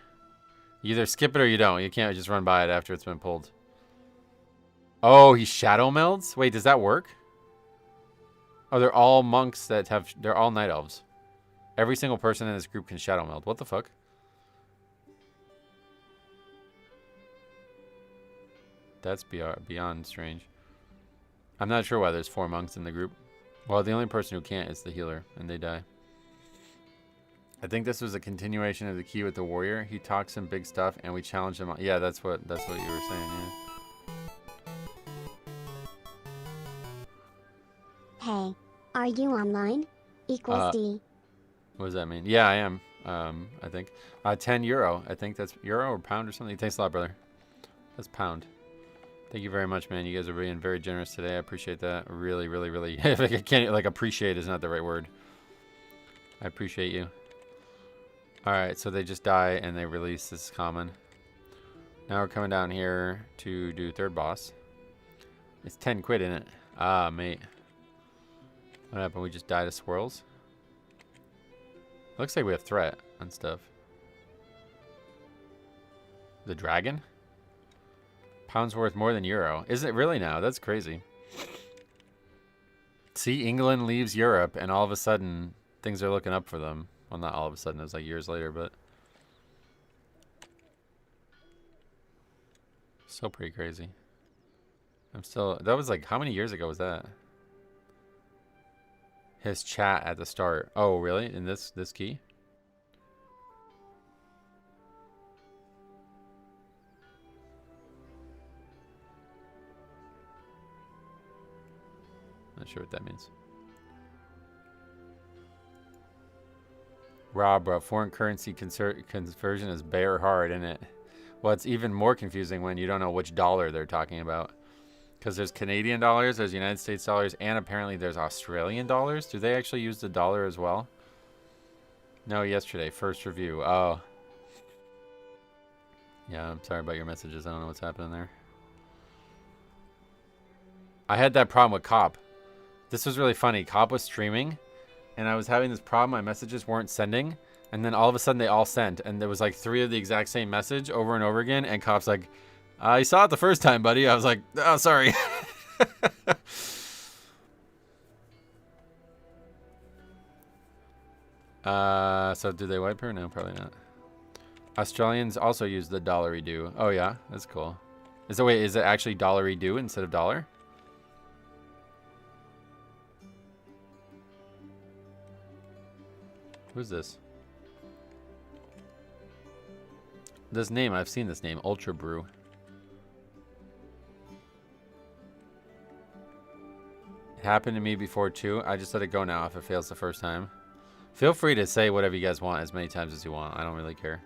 You either skip it or you don't. You can't just run by it after it's been pulled. Oh, he shadow melds? Wait, does that work? Oh, they're all monks that have... They're all night elves. Every single person in this group can shadow meld. What the fuck? That's beyond strange. I'm not sure why there's 4 monks in the group. Well, the only person who can't is the healer, and they die. I think this was a continuation of the key with the warrior. He talks some big stuff, and we challenge him. Yeah, that's what you were saying. Yeah. Hey, are you online? Equals D. What does that mean? Yeah, I am. I think 10 euro. I think that's euro or pound or something. Thanks a lot, brother. That's pound. Thank you very much, man. You guys are being very generous today. I appreciate that. Really, really, really. I can't like appreciate is not the right word. I appreciate you. Alright, so they just die and they release. This is common. Now we're coming down here to do third boss. It's 10 quid in it. Ah, mate. What happened? We just died to swirls? Looks like we have threat and stuff. The dragon? Pound's worth more than euro. Is it really now? That's crazy. See, England leaves Europe and all of a sudden things are looking up for them. Well, not all of a sudden. It was like years later, but... Still pretty crazy. I'm still... That was like... How many years ago was that? His chat at the start. Oh, really? In this key? Not sure what that means. Rob, bro, foreign currency conversion is bare hard, isn't it? Well, it's even more confusing when you don't know which dollar they're talking about. Because there's Canadian dollars, there's United States dollars, and apparently there's Australian dollars. Do they actually use the dollar as well? No, yesterday, first review. Oh. Yeah, I'm sorry about your messages. I don't know what's happening there. I had that problem with Cop. This was really funny. Cop was streaming, and I was having this problem. My messages weren't sending, and then all of a sudden they all sent, and there was like 3 of the exact same message over and over again, and Cop's like, I saw it the first time, buddy. I was like, oh, sorry. So do they wipe her? No, probably not. Australians also use the dollary do. Oh yeah, that's cool. Is it actually dollary do instead of dollar? Who's this? This name, I've seen this name, Ultra Brew. It happened to me before too. I just let it go now if it fails the first time. Feel free to say whatever you guys want as many times as you want. I don't really care.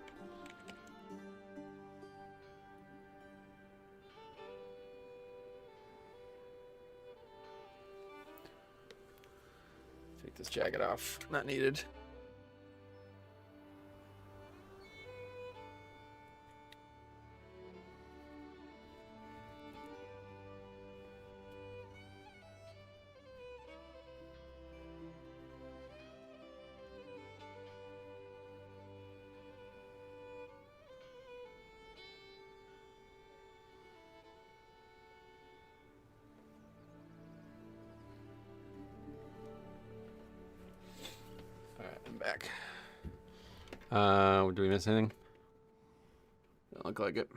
Take this jacket off. Not needed. Back. Do we miss anything? Don't look like it.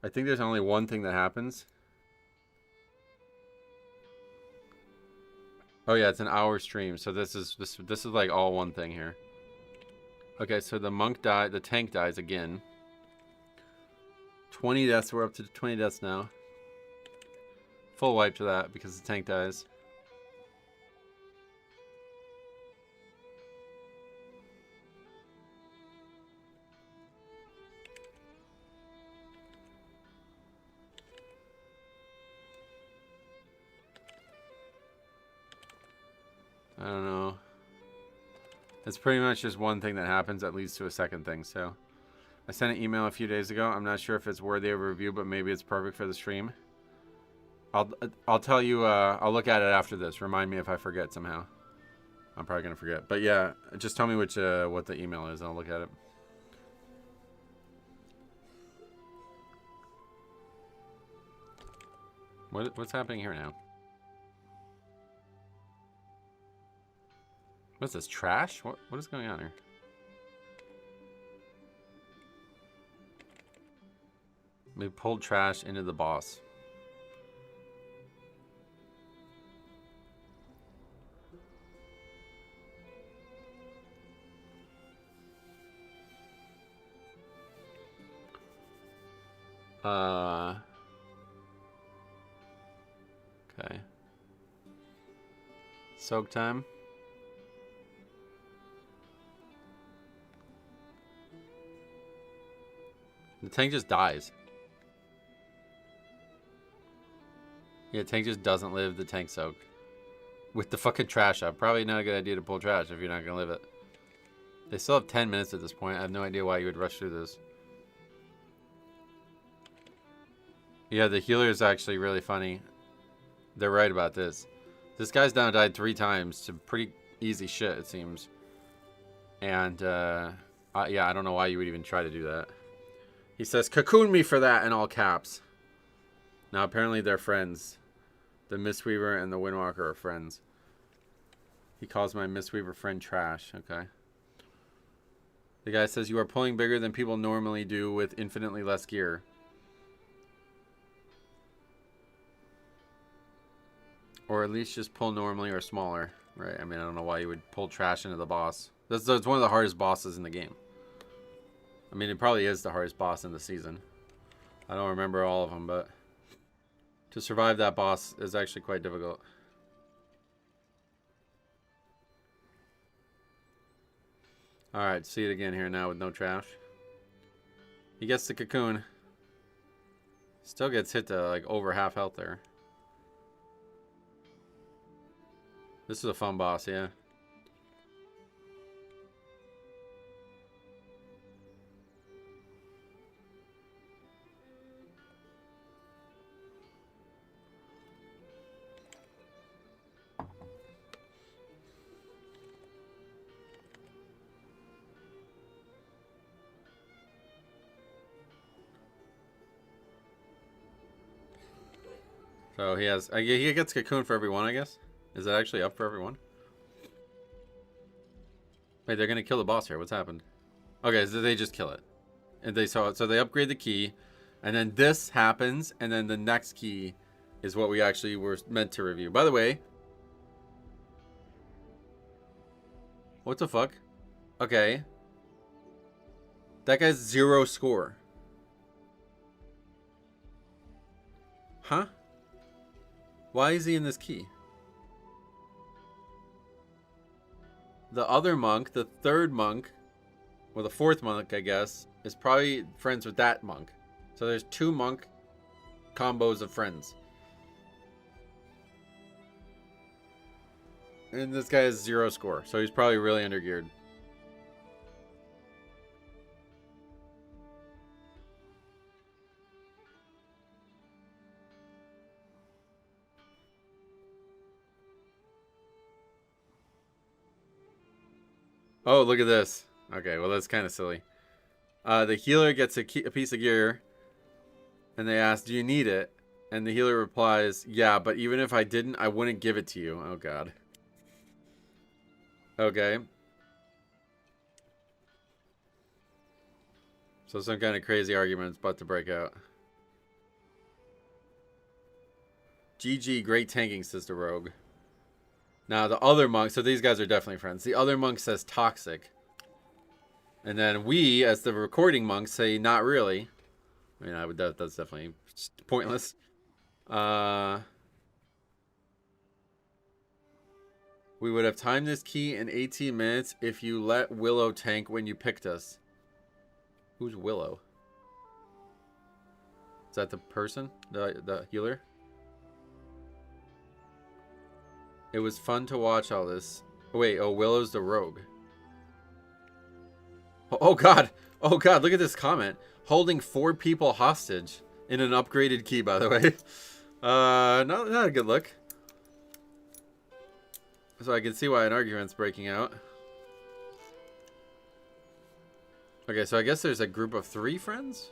I think there's only one thing that happens. Oh yeah, it's an hour stream, so this is like all one thing here. Okay, so the monk died, the tank dies again. 20 deaths, we're up to 20 deaths now. Full wipe to that because the tank dies. I don't know. It's pretty much just one thing that happens that leads to a second thing. So I sent an email a few days ago. I'm not sure if it's worthy of a review, but maybe it's perfect for the stream. I'll tell you, I'll look at it after this. Remind me if I forget somehow. I'm probably going to forget. But yeah, just tell me what the email is and I'll look at it. What's happening here now? What's this, trash? What is going on here? We pulled trash into the boss. Okay. Soak time. The tank just dies. Yeah, tank just doesn't live the tank soak. With the fucking trash up. Probably not a good idea to pull trash if you're not going to live it. They still have 10 minutes at this point. I have no idea why you would rush through this. Yeah, the healer is actually really funny. They're right about this. This guy's now died 3 times to pretty easy shit, it seems. And, yeah, I don't know why you would even try to do that. He says, cocoon me for that in all caps. Now, apparently they're friends. The Mistweaver and the Windwalker are friends. He calls my Mistweaver friend trash. Okay. The guy says, you are pulling bigger than people normally do with infinitely less gear. Or at least just pull normally or smaller. Right, I mean, I don't know why you would pull trash into the boss. It's one of the hardest bosses in the game. I mean, it probably is the hardest boss in the season. I don't remember all of them, but to survive that boss is actually quite difficult. Alright, see it again here now with no trash. He gets the cocoon. Still gets hit to like over half health there. This is a fun boss, yeah. So he has... he gets Cocoon for every one, I guess. Is it actually up for every one? Wait, they're gonna kill the boss here. What's happened? Okay, so they just kill it. And they so they upgrade the key. And then this happens. And then the next key is what we actually were meant to review. By the way... What the fuck? Okay. That guy's 0 score. Huh? Why is he in this key? The other monk, the third monk, or the fourth monk, I guess, is probably friends with that monk. So there's 2 monk combos of friends. And this guy has 0 score, so he's probably really undergeared. Oh, look at this. Okay, well, that's kind of silly. The healer gets a piece of gear, and they ask, do you need it? And the healer replies, yeah, but even if I didn't, I wouldn't give it to you. Oh, God. Okay. So some kind of crazy argument's about to break out. GG, great tanking, says the rogue. Now, the other monk, so these guys are definitely friends. The other monk says toxic. And then we, as the recording monks, say not really. I mean, that's definitely pointless. We would have timed this key in 18 minutes if you let Willow tank when you picked us. Who's Willow? Is that the person? The healer? It was fun to watch all this. Oh, wait, oh, Willow's the rogue. Oh, God. Oh, God, look at this comment. Holding 4 people hostage in an upgraded key, by the way. Not a good look. So I can see why an argument's breaking out. Okay, so I guess there's a group of 3 friends?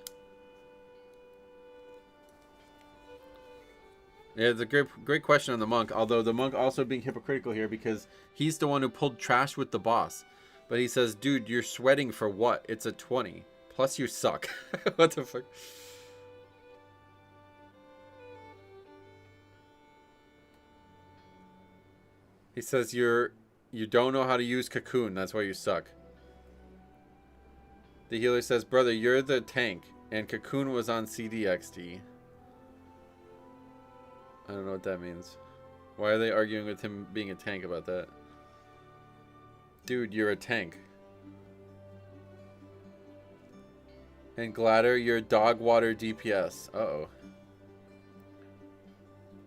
Yeah, it's a great question on the monk, although the monk also being hypocritical here because he's the one who pulled trash with the boss. But he says, dude, you're sweating for what? It's a 20. Plus you suck. What the fuck? He says you don't know how to use Cocoon, that's why you suck. The healer says, brother, you're the tank, and Cocoon was on CDXD. I don't know what that means. Why are they arguing with him being a tank about that? Dude, you're a tank. And Gladder, you're dog water DPS. Uh-oh.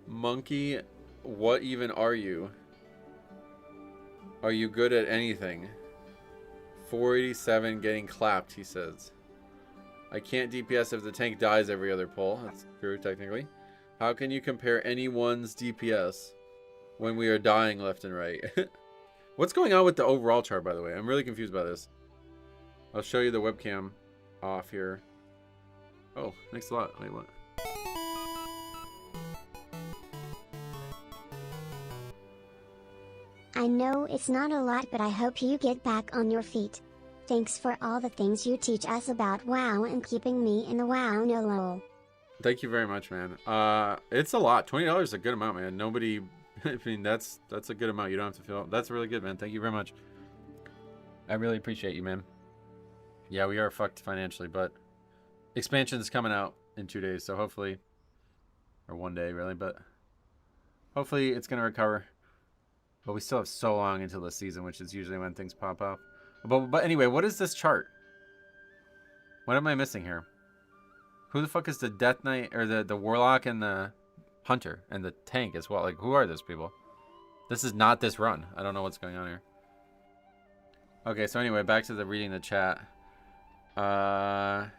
Monkey, what even are you? Are you good at anything? 487 getting clapped, he says. I can't DPS if the tank dies every other pull. That's true, technically. How can you compare anyone's DPS when we are dying left and right? What's going on with the overall chart, by the way? I'm really confused by this. I'll show you the webcam off here. Oh, thanks a lot. Wait, what? I know it's not a lot, but I hope you get back on your feet. Thanks for all the things you teach us about WoW and keeping me in the WoW no lol. Thank you very much, man. It's a lot. $20 is a good amount, man. Nobody, I mean, that's a good amount. You don't have to feel, that's really good, man. Thank you very much. I really appreciate you, man. Yeah, we are fucked financially, but expansion is coming out in 2 days, so hopefully, or 1 day really, but hopefully it's going to recover. But we still have so long until the season, which is usually when things pop up. But anyway, what is this chart? What am I missing here? Who the fuck is the Death Knight, or the Warlock and the Hunter and the tank as well? Like, who are those people? This is not this run. I don't know what's going on here. Okay, so anyway, back to the reading the chat. The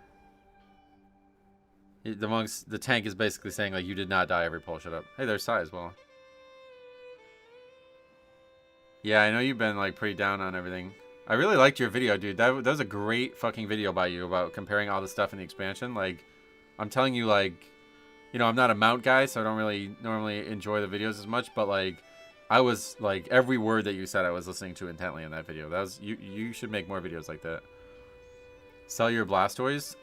tank is basically saying, like, you did not die every pull. Shut up. Hey, there's Sai as well. Yeah, I know you've been, like, pretty down on everything. I really liked your video, dude. That was a great fucking video by you about comparing all the stuff in the expansion. Like, I'm telling you, like, you know, I'm not a mount guy, so I don't really normally enjoy the videos as much. But like, I was like every word that you said, I was listening to intently in that video. That was you should make more videos like that. Sell your Blastoise.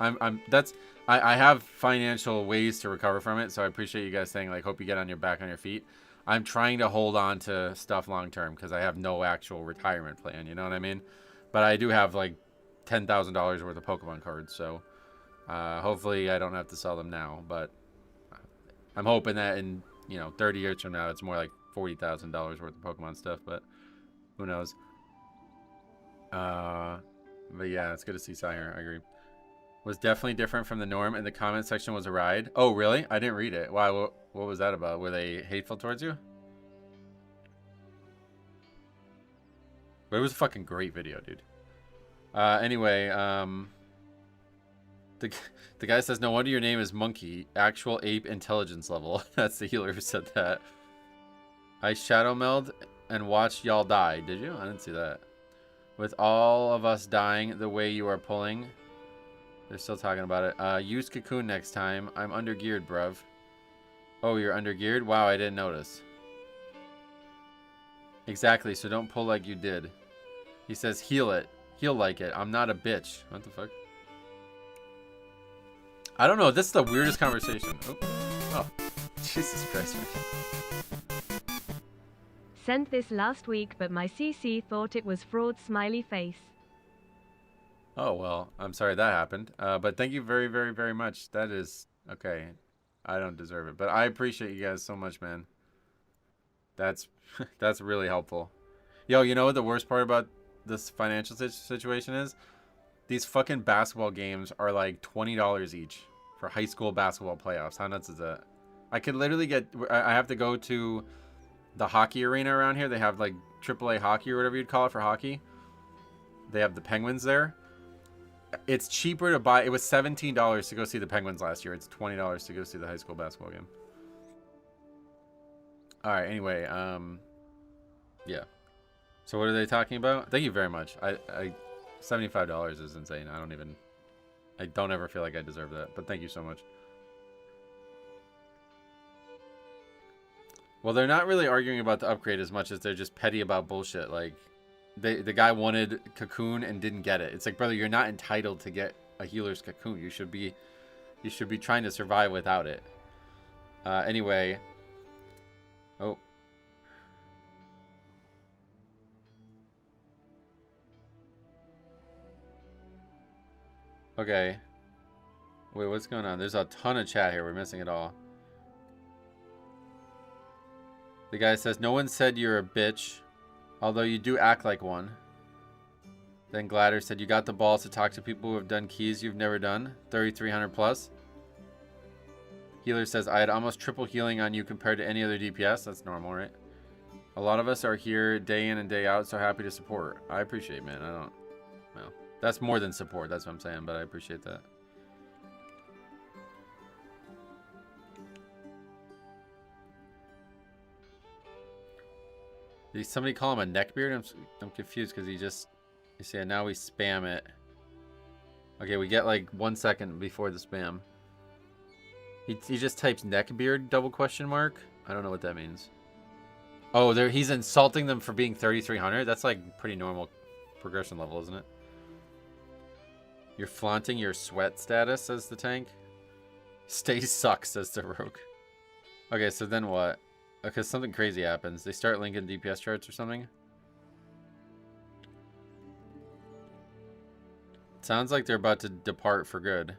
I have financial ways to recover from it, so I appreciate you guys saying like hope you get on your back on your feet. I'm trying to hold on to stuff long term because I have no actual retirement plan. You know what I mean? But I do have like $10,000 worth of Pokemon cards, so hopefully I don't have to sell them now. But I'm hoping that in 30 years from now it's more like $40,000 worth of Pokemon stuff. But who knows? But yeah, it's good to see Sire. I agree. Was definitely different from the norm, and the comment section was a ride. Oh, really? I didn't read it. Why? What was that about? Were they hateful towards you? But it was a fucking great video, dude. Anyway, the guy says, no wonder your name is Monkey. Actual ape intelligence level. That's the healer who said that. I shadow meld and watched y'all die. Did you? I didn't see that. With all of us dying the way you are pulling. They're still talking about it. Use Cocoon next time. I'm undergeared, bruv. Oh, you're undergeared? Wow, I didn't notice. Exactly, so don't pull like you did. He says, heal it. Heal like it. I'm not a bitch. What the fuck? I don't know. This is the weirdest conversation. Oh. Jesus Christ, man. Sent this last week, but my CC thought it was fraud smiley face. Oh, well, I'm sorry that happened. But thank you very, very, very much. That is... Okay. I don't deserve it. But I appreciate you guys so much, man. That's really helpful. Yo, you know what the worst part about this financial situation is? These fucking basketball games are like $20 each for high school basketball playoffs. How nuts is that? I could literally get... I have to go to the hockey arena around here. They have like AAA hockey or whatever you'd call it for hockey. They have the Penguins there. It's cheaper to buy. It was $17 to go see the Penguins last year. It's $20 to go see the high school basketball game. All right. Anyway, yeah. So what are they talking about? Thank you very much. I $75 is insane. I don't ever feel like I deserve that. But thank you so much. Well, they're not really arguing about the upgrade as much as they're just petty about bullshit. Like, the guy wanted Cocoon and didn't get it. It's like, brother, you're not entitled to get a healer's Cocoon. You should be trying to survive without it. Anyway. Oh. Okay. Wait, what's going on? There's a ton of chat here. We're missing it all. The guy says, no one said you're a bitch, although you do act like one. Then Gladder said, you got the balls to talk to people who have done keys you've never done. 3,300 plus. Healer says, I had almost triple healing on you compared to any other DPS. That's normal, right? A lot of us are here day in and day out, so happy to support. I appreciate, man. Well, that's more than support. That's what I'm saying, but I appreciate that. Did somebody call him a neckbeard? I'm confused because you see, now we spam it. Okay, we get like 1 second before the spam. He just types neckbeard double question mark. I don't know what that means. Oh, he's insulting them for being 3,300. That's like pretty normal progression level, isn't it? You're flaunting your sweat status, says the tank. Stay sucks, says the rogue. Okay, so then what? Because something crazy happens. They start linking DPS charts or something. Sounds like they're about to depart for good.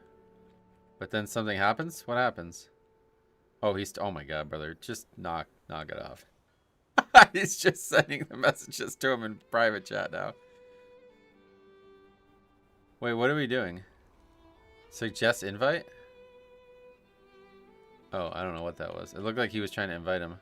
But then something happens? What happens? Oh, oh my god, brother. Just knock it off. He's just sending the messages to him in private chat now. Wait, what are we doing? Suggest invite? Oh, I don't know what that was. It looked like he was trying to invite him.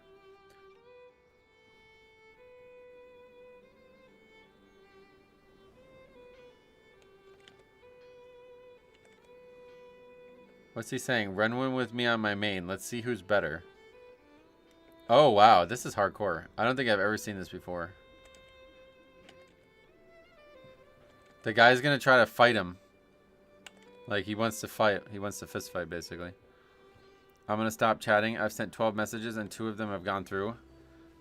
What's he saying? Run one with me on my main. Let's see who's better. Oh, wow. This is hardcore. I don't think I've ever seen this before. The guy's going to try to fight him. Like, he wants to fight. He wants to fist fight, basically. I'm going to stop chatting. I've sent 12 messages and 2 of them have gone through.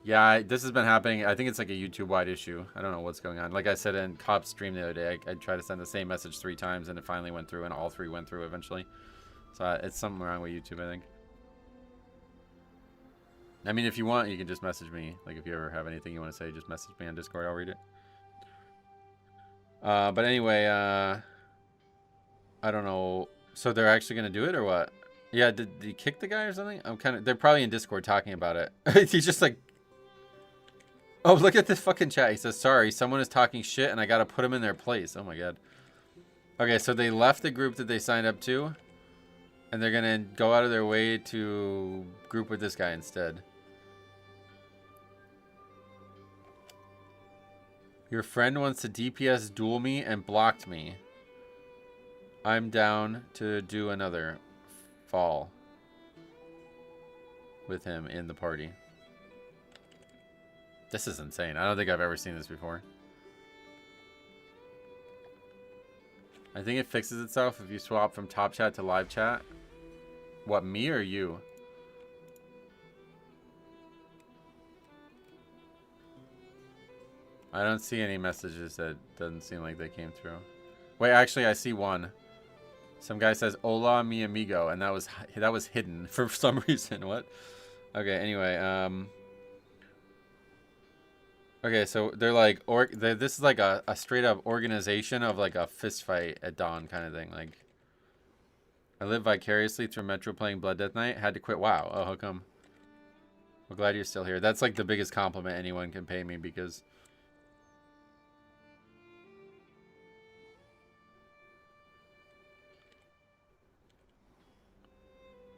Yeah, this has been happening. I think it's like a YouTube-wide issue. I don't know what's going on. Like I said in Cop's stream the other day, I tried to send the same message 3 times and it finally went through and all 3 went through eventually. So it's something wrong with YouTube, I think. I mean, if you want, you can just message me. Like, if you ever have anything you want to say, just message me on Discord. I'll read it. But anyway, I don't know. So they're actually going to do it or what? Yeah, did he kick the guy or something? They're probably in Discord talking about it. He's just like, oh, look at this fucking chat. He says, sorry, someone is talking shit and I got to put them in their place. Oh my God. Okay, so they left the group that they signed up to. And they're going to go out of their way to group with this guy instead. Your friend wants to DPS duel me and blocked me. I'm down to do another fall with him in the party. This is insane. I don't think I've ever seen this before. I think it fixes itself if you swap from top chat to live chat. What, me or you? I don't see any messages that doesn't seem like they came through. Wait, actually, I see one. Some guy says, "Hola, mi amigo," and that was hidden for some reason. What? Okay. Anyway, okay, so they're like, this is like a straight up organization of like a fist fight at dawn kind of thing. Like, I live vicariously through Metro playing Blood Death Knight. Had to quit. Wow. Oh, how come? We're glad you're still here. That's like the biggest compliment anyone can pay me because.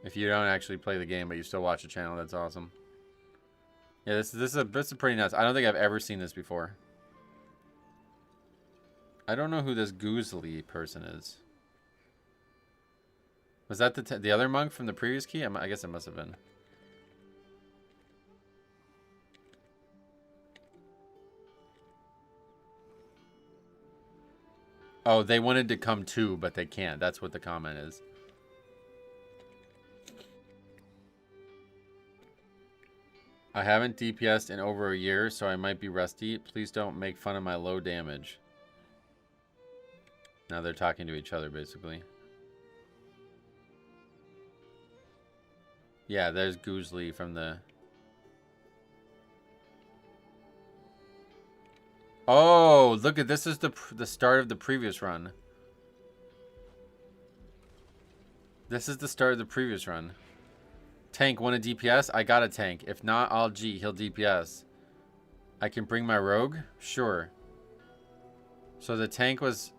If you don't actually play the game, but you still watch the channel, that's awesome. Yeah, this is pretty nuts. I don't think I've ever seen this before. I don't know who this Goozly person is. Was that the other monk from the previous key? I guess it must have been. Oh, they wanted to come too, but they can't. That's what the comment is. I haven't DPS'd in over a year, so I might be rusty. Please don't make fun of my low damage. Now they're talking to each other, basically. Yeah, there's Goozly from the... Oh, look at this is the start of the previous run. This is the start of the previous run. Tank, want a DPS? I got a tank. If not, I'll G. He'll DPS. I can bring my rogue? Sure. So the tank was...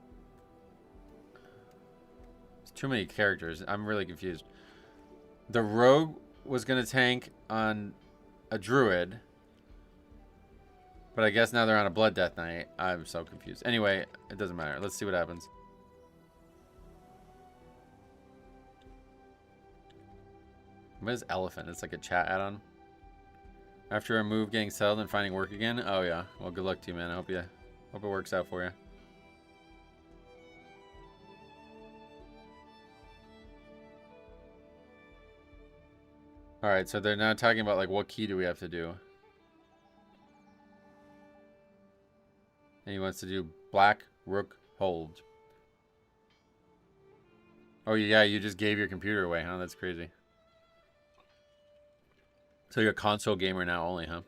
It's too many characters. I'm really confused. The rogue was going to tank on a druid. But I guess now they're on a Blood Death Knight. I'm so confused. Anyway, it doesn't matter. Let's see what happens. What is elephant? It's like a chat add-on. After a move getting settled and finding work again? Oh yeah. Well, good luck to you, man. I hope it works out for you. Alright, so they're now talking about like what key do we have to do. And he wants to do black rook hold. Oh yeah, you just gave your computer away, huh? That's crazy. So you're a console gamer now only, huh?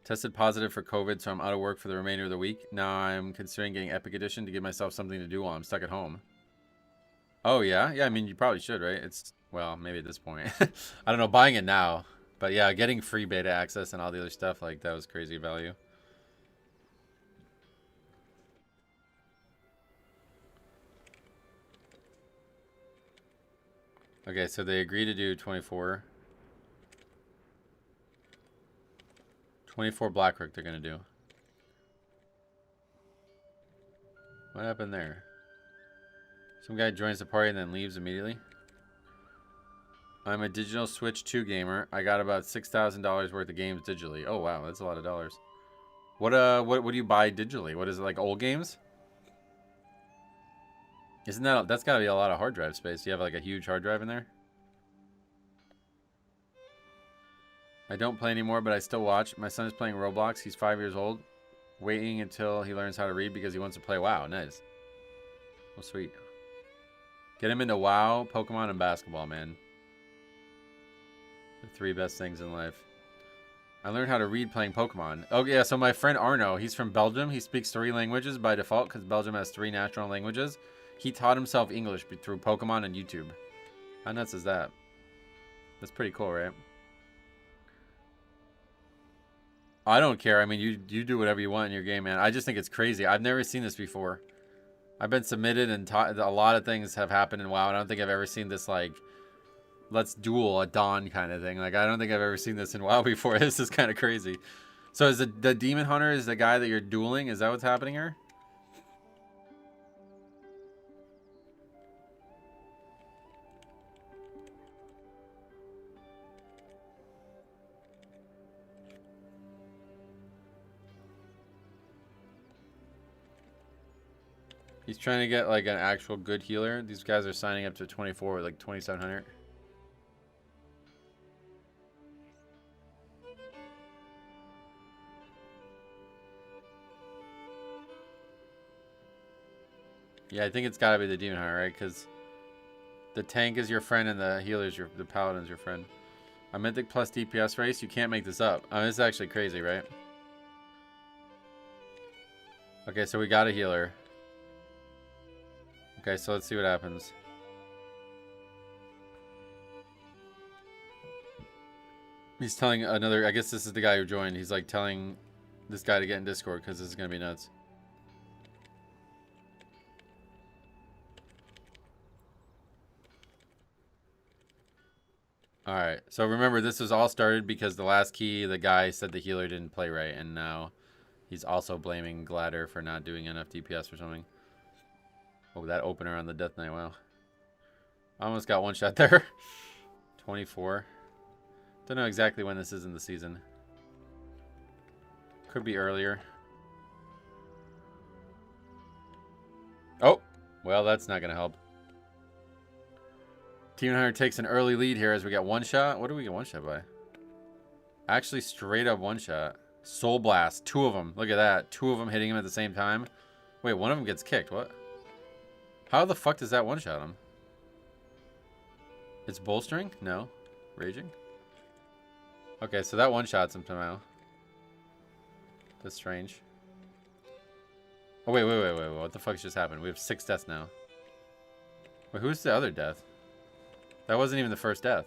Tested positive for COVID, so I'm out of work for the remainder of the week. Now I'm considering getting Epic Edition to give myself something to do while I'm stuck at home. Oh, yeah? Yeah, I mean, you probably should, right? It's, well, maybe at this point. I don't know, buying it now. But yeah, getting free beta access and all the other stuff, like, that was crazy value. Okay, so they agree to do 24. 24 Blackrook they're going to do. What happened there? Some guy joins the party and then leaves immediately. I'm a digital Switch 2 gamer. I got about $6,000 worth of games digitally. Oh wow, that's a lot of dollars. What do you buy digitally? What is it, like old games? Isn't that's got to be a lot of hard drive space. You have like a huge hard drive in there? I don't play anymore, but I still watch. My son is playing Roblox. He's 5 years old. Waiting until he learns how to read because he wants to play WoW. Nice. Well, sweet. Get him into WoW, Pokemon, and basketball, man. The 3 best things in life. I learned how to read playing Pokemon. Oh, yeah, so my friend Arno, he's from Belgium. He speaks 3 languages by default because Belgium has 3 national languages. He taught himself English through Pokemon and YouTube. How nuts is that? That's pretty cool, right? I don't care. I mean, you do whatever you want in your game, man. I just think it's crazy. I've never seen this before. I've been submitted and taught. A lot of things have happened in WoW. I don't think I've ever seen this, like, let's duel a Dawn kind of thing. Like, I don't think I've ever seen this in WoW before. This is kind of crazy. So is the Demon Hunter is the guy that you're dueling? Is that what's happening here? He's trying to get like an actual good healer. These guys are signing up to 24 with like 2,700. Yeah, I think it's gotta be the Demon Hunter, right? Because the tank is your friend and the healer is the paladin's your friend. A Mythic plus DPS race, you can't make this up. I mean, this is actually crazy, right? Okay, so we got a healer. Okay, so let's see what happens. He's telling another, I guess this is the guy who joined. He's like telling this guy to get in Discord because this is going to be nuts. Alright, so remember this was all started because the last key, the guy said the healer didn't play right, and now he's also blaming Gladder for not doing enough DPS or something. Oh, that opener on the Death Knight, wow. I almost got one shot there. 24. Don't know exactly when this is in the season. Could be earlier. Oh, well, that's not going to help. Team Hunter takes an early lead here as we get one shot. What do we get one shot by? Actually, straight up one shot. Soul Blast. 2 of them. Look at that. 2 of them hitting him at the same time. Wait, one of them gets kicked. What? How the fuck does that one shot him? It's bolstering? No. Raging? Okay, so that one shots him somehow. That's strange. Oh, wait. What the fuck just happened? We have 6 deaths now. Wait, who's the other death? That wasn't even the first death.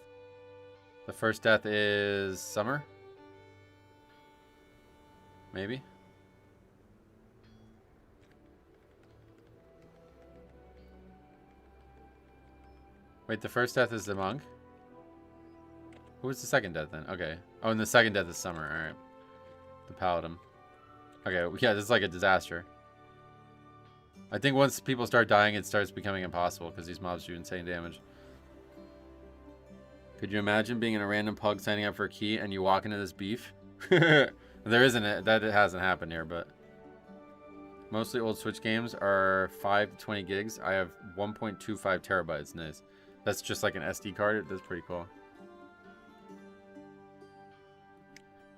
The first death is Summer? Maybe? Wait, the first death is the monk? Who was the second death then? Okay. Oh, and the second death is Summer. Alright. The paladin. Okay, yeah, this is like a disaster. I think once people start dying, it starts becoming impossible because these mobs do insane damage. Could you imagine being in a random pug signing up for a key and you walk into this beef? There isn't it. That hasn't happened here, but mostly old Switch games are 5 to 20 gigs. I have 1.25 terabytes. Nice. That's just like an SD card. That's pretty cool.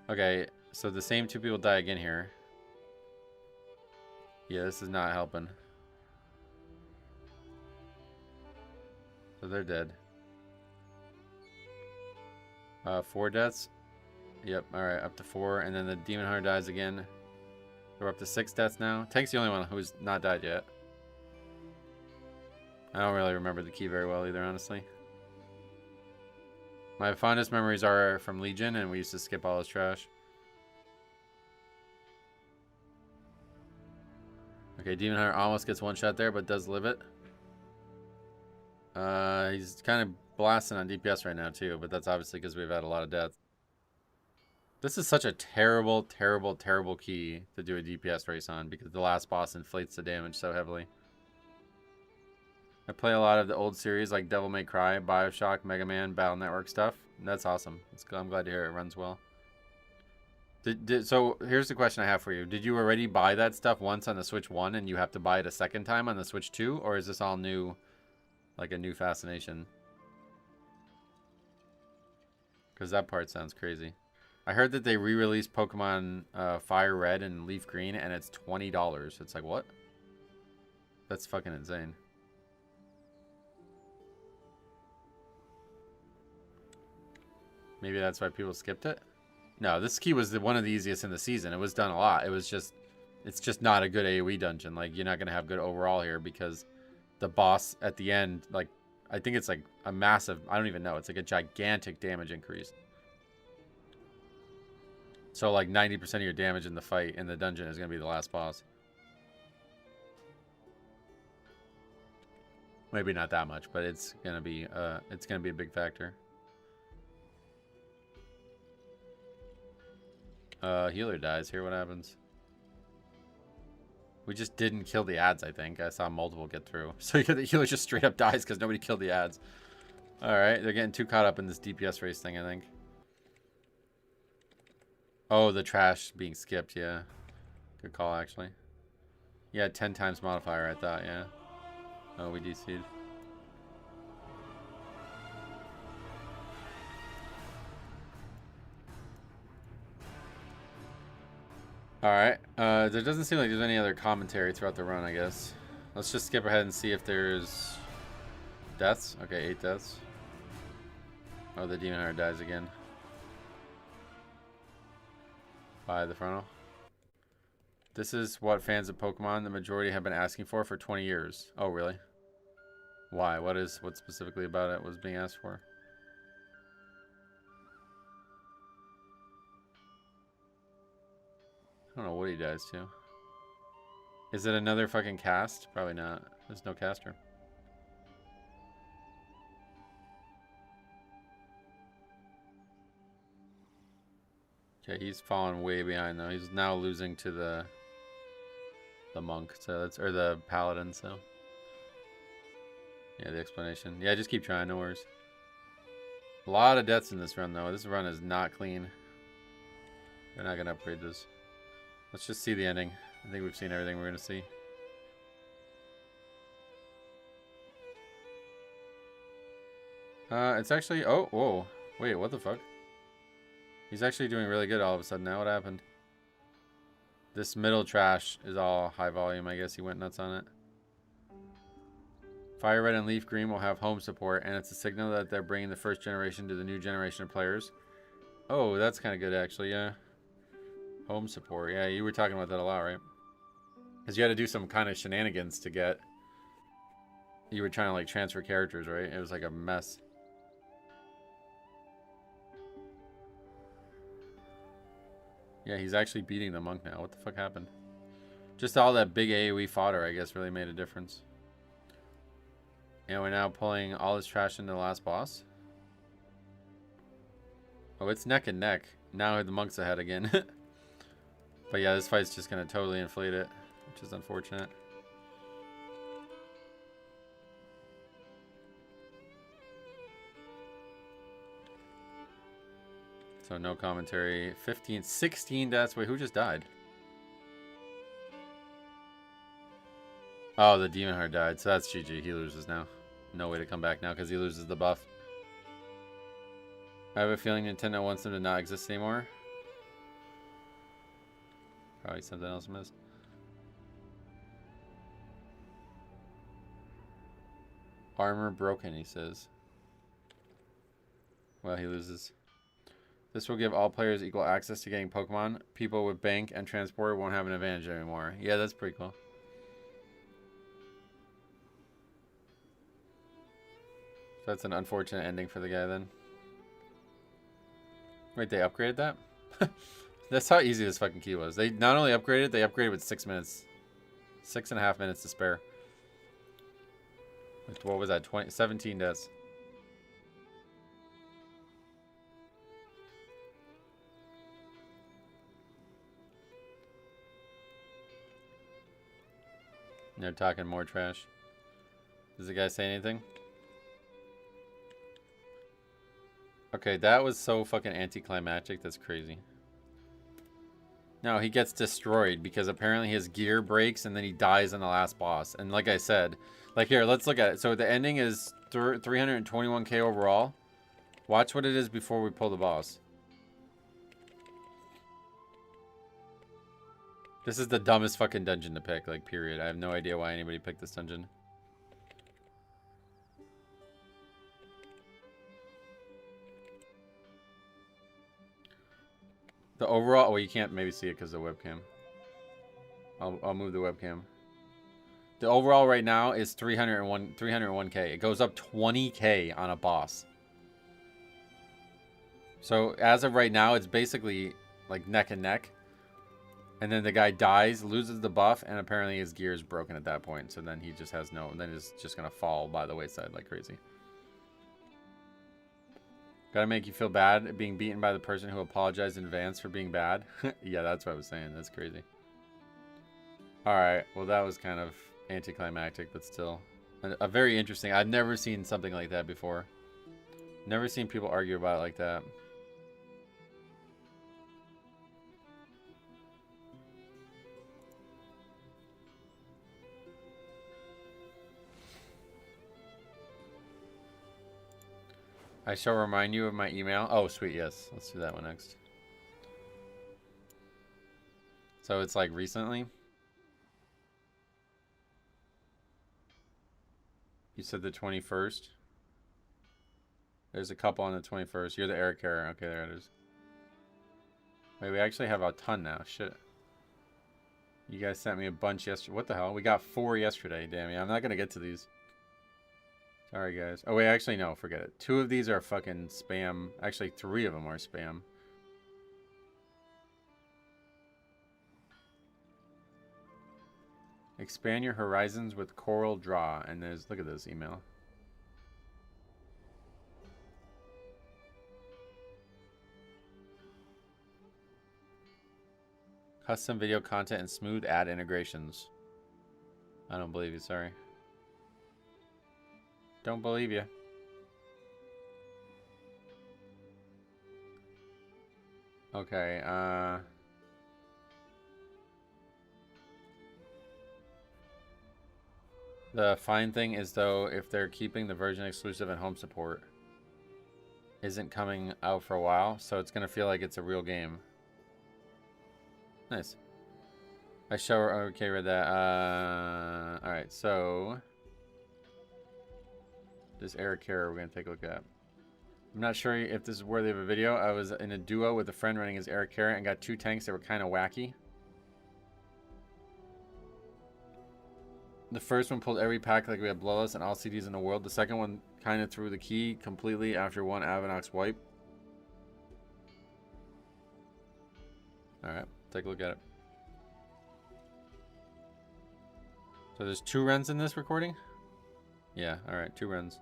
Okay, so the same 2 people die again here. Yeah, this is not helping. So they're dead. 4 deaths. Yep, alright, up to 4. And then the Demon Hunter dies again. We're up to 6 deaths now. Tank's the only one who's not died yet. I don't really remember the key very well either, honestly. My fondest memories are from Legion, and we used to skip all his trash. Okay, Demon Hunter almost gets one shot there, but does live it. He's kind of blasting on DPS right now too, but that's obviously because we've had a lot of deaths. This is such a terrible, terrible, terrible key to do a DPS race on because the last boss inflates the damage so heavily. I play a lot of the old series like Devil May Cry, Bioshock, Mega Man, Battle Network stuff. That's awesome. I'm glad to hear it runs well. So here's the question I have for you. Did you already buy that stuff once on the Switch 1 and you have to buy it a second time on the Switch 2? Or is this all new, like a new fascination? Because that part sounds crazy. I heard that they re-released Pokemon Fire Red and Leaf Green, and it's $20. It's like, what? That's fucking insane. Maybe that's why people skipped it? No, this key was one of the easiest in the season. It was done a lot. It was just... It's just not a good AoE dungeon. Like, you're not going to have good overall here because the boss at the end, like, I think it's like a massive... I don't even know. It's like a gigantic damage increase. So, like, 90% of your damage in the fight in the dungeon is going to be the last boss. Maybe not that much, but it's going to be a big factor. Healer dies here. What happens? We just didn't kill the ads, I think. I saw multiple get through. So the healer just straight up dies because nobody killed the ads. Alright, they're getting too caught up in this DPS race thing, I think. Oh, the trash being skipped, yeah. Good call, actually. Yeah, 10 times modifier, I thought, yeah. Oh, we DC'd. Alright, there doesn't seem like there's any other commentary throughout the run, I guess. Let's just skip ahead and see if there's deaths. Okay, 8 deaths. Oh, the Demon Hunter dies again. By the frontal. This is what fans of Pokemon, the majority, have been asking for 20 years. Oh, really? Why? What specifically about it was being asked for? I don't know what he dies to. Is it another fucking cast? Probably not. There's no caster. Okay, he's fallen way behind though. He's now losing to the monk, so that's, or the paladin, so. Yeah, the explanation. Yeah, just keep trying, no worries. A lot of deaths in this run though. This run is not clean. They're not gonna upgrade this. Let's just see the ending. I think we've seen everything we're going to see. It's actually... Oh, whoa. Wait, what the fuck? He's actually doing really good all of a sudden now. What happened? This middle trash is all high volume. I guess he went nuts on it. Fire Red and Leaf Green will have home support, and it's a signal that they're bringing the first generation to the new generation of players. Oh, that's kind of good, actually, yeah. Home support. Yeah, you were talking about that a lot, right? Because you had to do some kind of shenanigans to get... You were trying to, like, transfer characters, right? It was like a mess. Yeah, he's actually beating the monk now. What the fuck happened? Just all that big AoE fodder, I guess, really made a difference. And we're now pulling all this trash into the last boss. Oh, it's neck and neck. Now the monk's ahead again. But yeah, this fight's just going to totally inflate it, which is unfortunate. So no commentary. 16 deaths. Wait, who just died? Oh, the Demon Heart died. So that's GG. He loses now. No way to come back now because he loses the buff. I have a feeling Nintendo wants him to not exist anymore. Probably something else missed. Armor broken, he says. Well, he loses. This will give all players equal access to getting Pokemon. People with bank and transport won't have an advantage anymore. Yeah, that's pretty cool. So that's an unfortunate ending for the guy then. Wait, they upgraded that? That's how easy this fucking key was. They not only upgraded, they upgraded with 6 minutes. 6.5 minutes to spare. What was that? 17 deaths. They're talking more trash. Does the guy say anything? Okay, that was so fucking anticlimactic. That's crazy. No, he gets destroyed because apparently his gear breaks and then he dies on the last boss. And like I said, like here, let's look at it. So the ending is 321k overall. Watch what it is before we pull the boss. This is the dumbest fucking dungeon to pick, like, period. I have no idea why anybody picked this dungeon. The overall... well, you can't maybe see it because of the webcam. I'll move the webcam. The overall right now is 301k. It goes up 20k on a boss. So as of right now, it's basically like neck and neck. And then the guy dies, loses the buff, and apparently his gear is broken at that point. So then he just has no... then he's just going to fall by the wayside like crazy. Gotta make you feel bad being beaten by the person who apologized in advance for being bad. Yeah, that's what I was saying. That's crazy. Alright, well that was kind of anticlimactic, but still. A very interesting... I've never seen something like that before. Never seen people argue about it like that. I shall remind you of my email. Oh, sweet, yes. Let's do that one next. So it's like recently? You said the 21st? There's a couple on the 21st. You're the Eric Carrier. Okay, there it is. Wait, we actually have a ton now. Shit. You guys sent me a bunch yesterday. What the hell? We got 4 yesterday. Damn it. I'm not going to get to these. Sorry, guys. Oh, wait, actually, no. Forget it. 2 of these are fucking spam. Actually, 3 of them are spam. Expand your horizons with Coral Draw. And there's... look at this email. Custom video content and smooth ad integrations. I don't believe you, sorry. Don't believe you. Okay, the fine thing is, though, if they're keeping the version exclusive and home support isn't coming out for a while, so it's going to feel like it's a real game. Nice. I show her. Okay, read that. Alright, so this Eric Carrier we're going to take a look at. I'm not sure if this is worthy of a video. I was in a duo with a friend running as Eric Carrier and got 2 tanks that were kind of wacky. The first one pulled every pack like we had Bloodlust and all CDs in the world. The second one kind of threw the key completely after one Avanox wipe. Alright, take a look at it. So there's 2 runs in this recording? Yeah, alright, 2 runs.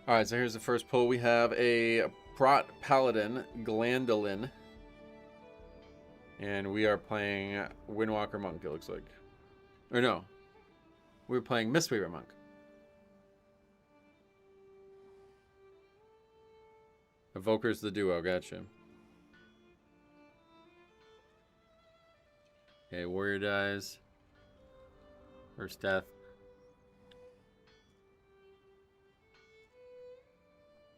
Alright, so here's the first pull. We have a Prot Paladin Glandolin. And we are playing Windwalker Monk, it looks like. Or no. We're playing Mistweaver Monk. Evoker's the duo, gotcha. Okay, Warrior dies. First death.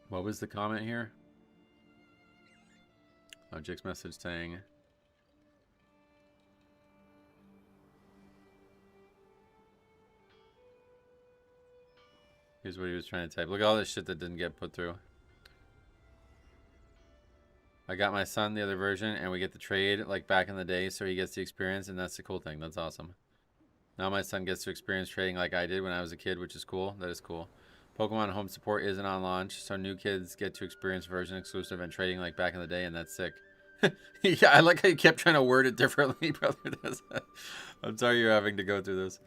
What was the comment here? Oh, Jake's message saying... here's what he was trying to type. Look at all this shit that didn't get put through. I got my son the other version, and we get the trade like back in the day, so he gets the experience, and that's the cool thing. That's awesome. Now my son gets to experience trading like I did when I was a kid, which is cool. That is cool. Pokemon home support isn't on launch, so new kids get to experience version exclusive and trading like back in the day, and that's sick. Yeah, I like how you kept trying to word it differently, brother. I'm sorry you're having to go through this.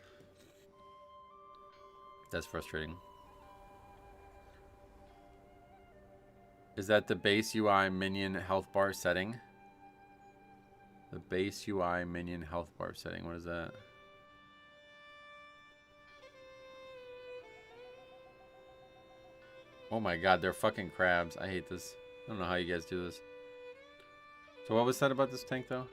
That's frustrating. Is that the base UI minion health bar setting? The base UI minion health bar setting. What is that? Oh my god, they're fucking crabs. I hate this. I don't know how you guys do this. So what was said about this tank, though?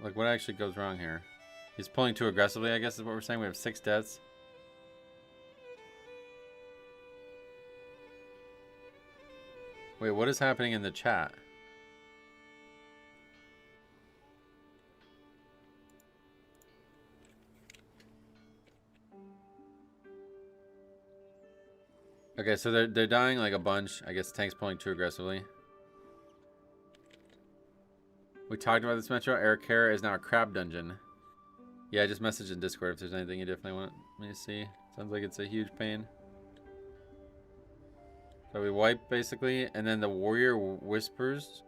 Like, what actually goes wrong here? He's pulling too aggressively, I guess is what we're saying. We have 6 deaths. Wait, what is happening in the chat? Okay, so they're dying like a bunch. I guess tank's pulling too aggressively. We talked about this metro. Eric Kara is now a crab dungeon. Yeah, just message in Discord if there's anything you definitely want me to see. Sounds like it's a huge pain. So we wipe basically, and then the warrior whispers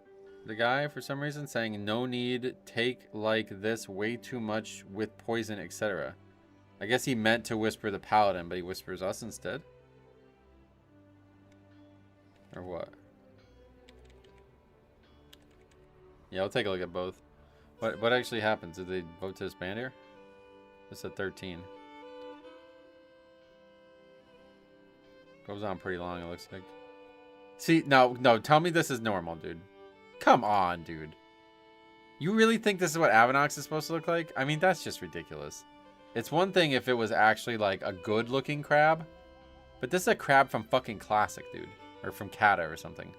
the guy for some reason saying no need, take like this way too much with poison, etc. I guess he meant to whisper the paladin, but he whispers us instead. Or what? Yeah, I'll take a look at both. What actually happens? Did they vote to disband here? It's at 13. Goes on pretty long, it looks like. See, no, tell me this is normal, dude. Come on, dude. You really think this is what Avanox is supposed to look like? I mean, that's just ridiculous. It's one thing if it was actually, like, a good-looking crab. But this is a crab from fucking Classic, dude. Or from Kata or something.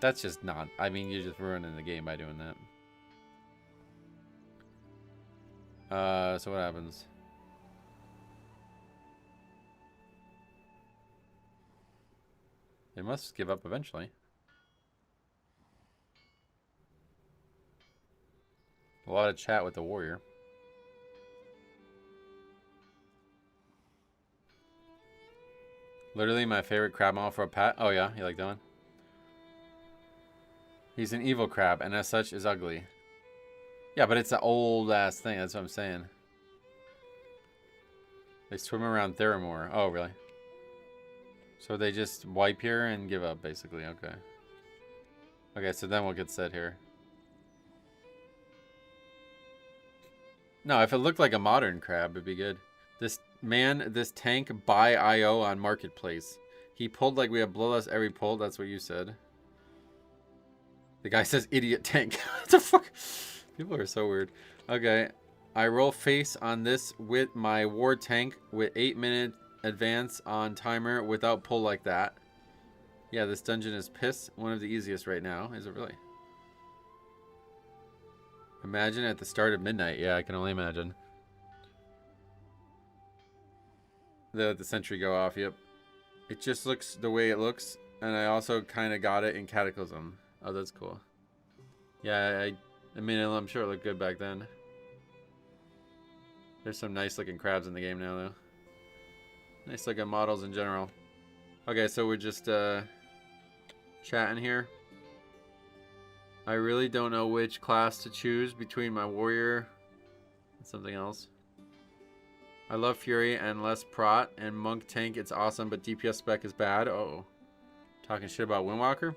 That's just not... I mean, you're just ruining the game by doing that. So what happens? They must give up eventually. A lot of chat with the warrior. Literally my favorite crab model for a pet. Oh yeah, you like that one? He's an evil crab, and as such is ugly. Yeah, but it's an old ass thing, that's what I'm saying. They swim around Theramore. Oh, really? So they just wipe here and give up, basically. Okay. Okay, so then what gets said here? No, if it looked like a modern crab, it'd be good. This tank buy IO on Marketplace. He pulled like we have bloodlust every pull. That's what you said. The guy says idiot tank. What the fuck? People are so weird. Okay. I roll face on this with my war tank with 8-minute advance on timer without pull like that. Yeah, this dungeon is piss. One of the easiest right now. Is it really? Imagine at the start of midnight. Yeah, I can only imagine. The sentry go off. Yep. It just looks the way it looks. And I also kind of got it in Cataclysm. Oh, that's cool. Yeah, I mean, I'm sure it looked good back then. There's some nice looking crabs in the game now, though. Nice looking models in general. Okay, so we're just chatting here. I really don't know which class to choose between my warrior and something else. I love Fury and less Prot and Monk Tank. It's awesome, but DPS spec is bad. Uh-oh. Talking shit about Windwalker?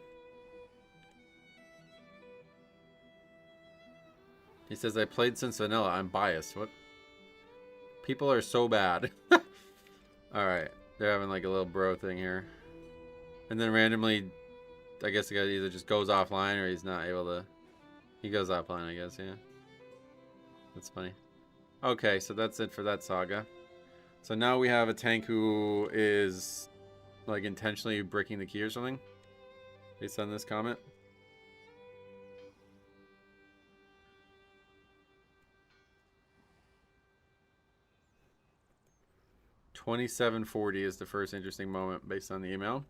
He says, I played since vanilla. I'm biased. What? People are so bad. Alright. They're having like a little bro thing here. And then randomly, I guess the guy either just goes offline or he's not able to... He goes offline, I guess, yeah. That's funny. Okay, so that's it for that saga. So now we have a tank who is like intentionally breaking the key or something. Based on this comment. $27.40 is the first interesting moment based on the email.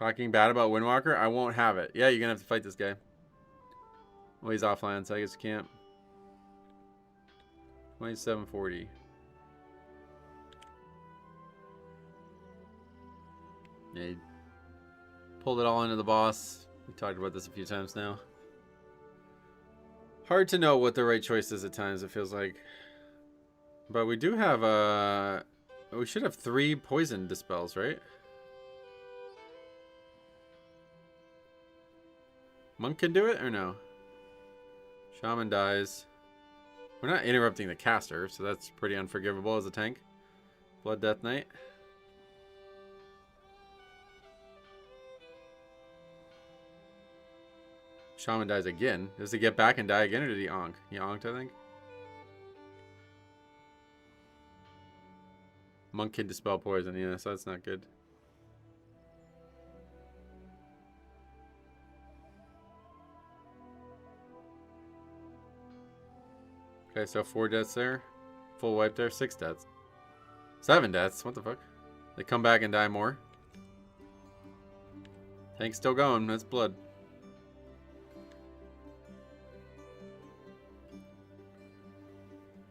Talking bad about Windwalker? I won't have it. Yeah, you're gonna have to fight this guy. Well, he's offline, so I guess you can't. $27.40. Yeah, he pulled it all into the boss. We talked about this a few times now. Hard to know what the right choice is at times, it feels like. But we do have we should have 3 poison dispels, right? Monk can do it or no? Shaman dies. We're not interrupting the caster, so that's pretty unforgivable as a tank. Blood Death Knight. Shaman dies again. Does he get back and die again, or did he onk? He onked, I think. Monk can dispel poison, yeah, so that's not good. Okay, so 4 deaths there. Full wipe there. 6 deaths. 7 deaths. What the fuck? They come back and die more. Tank's still going. That's blood.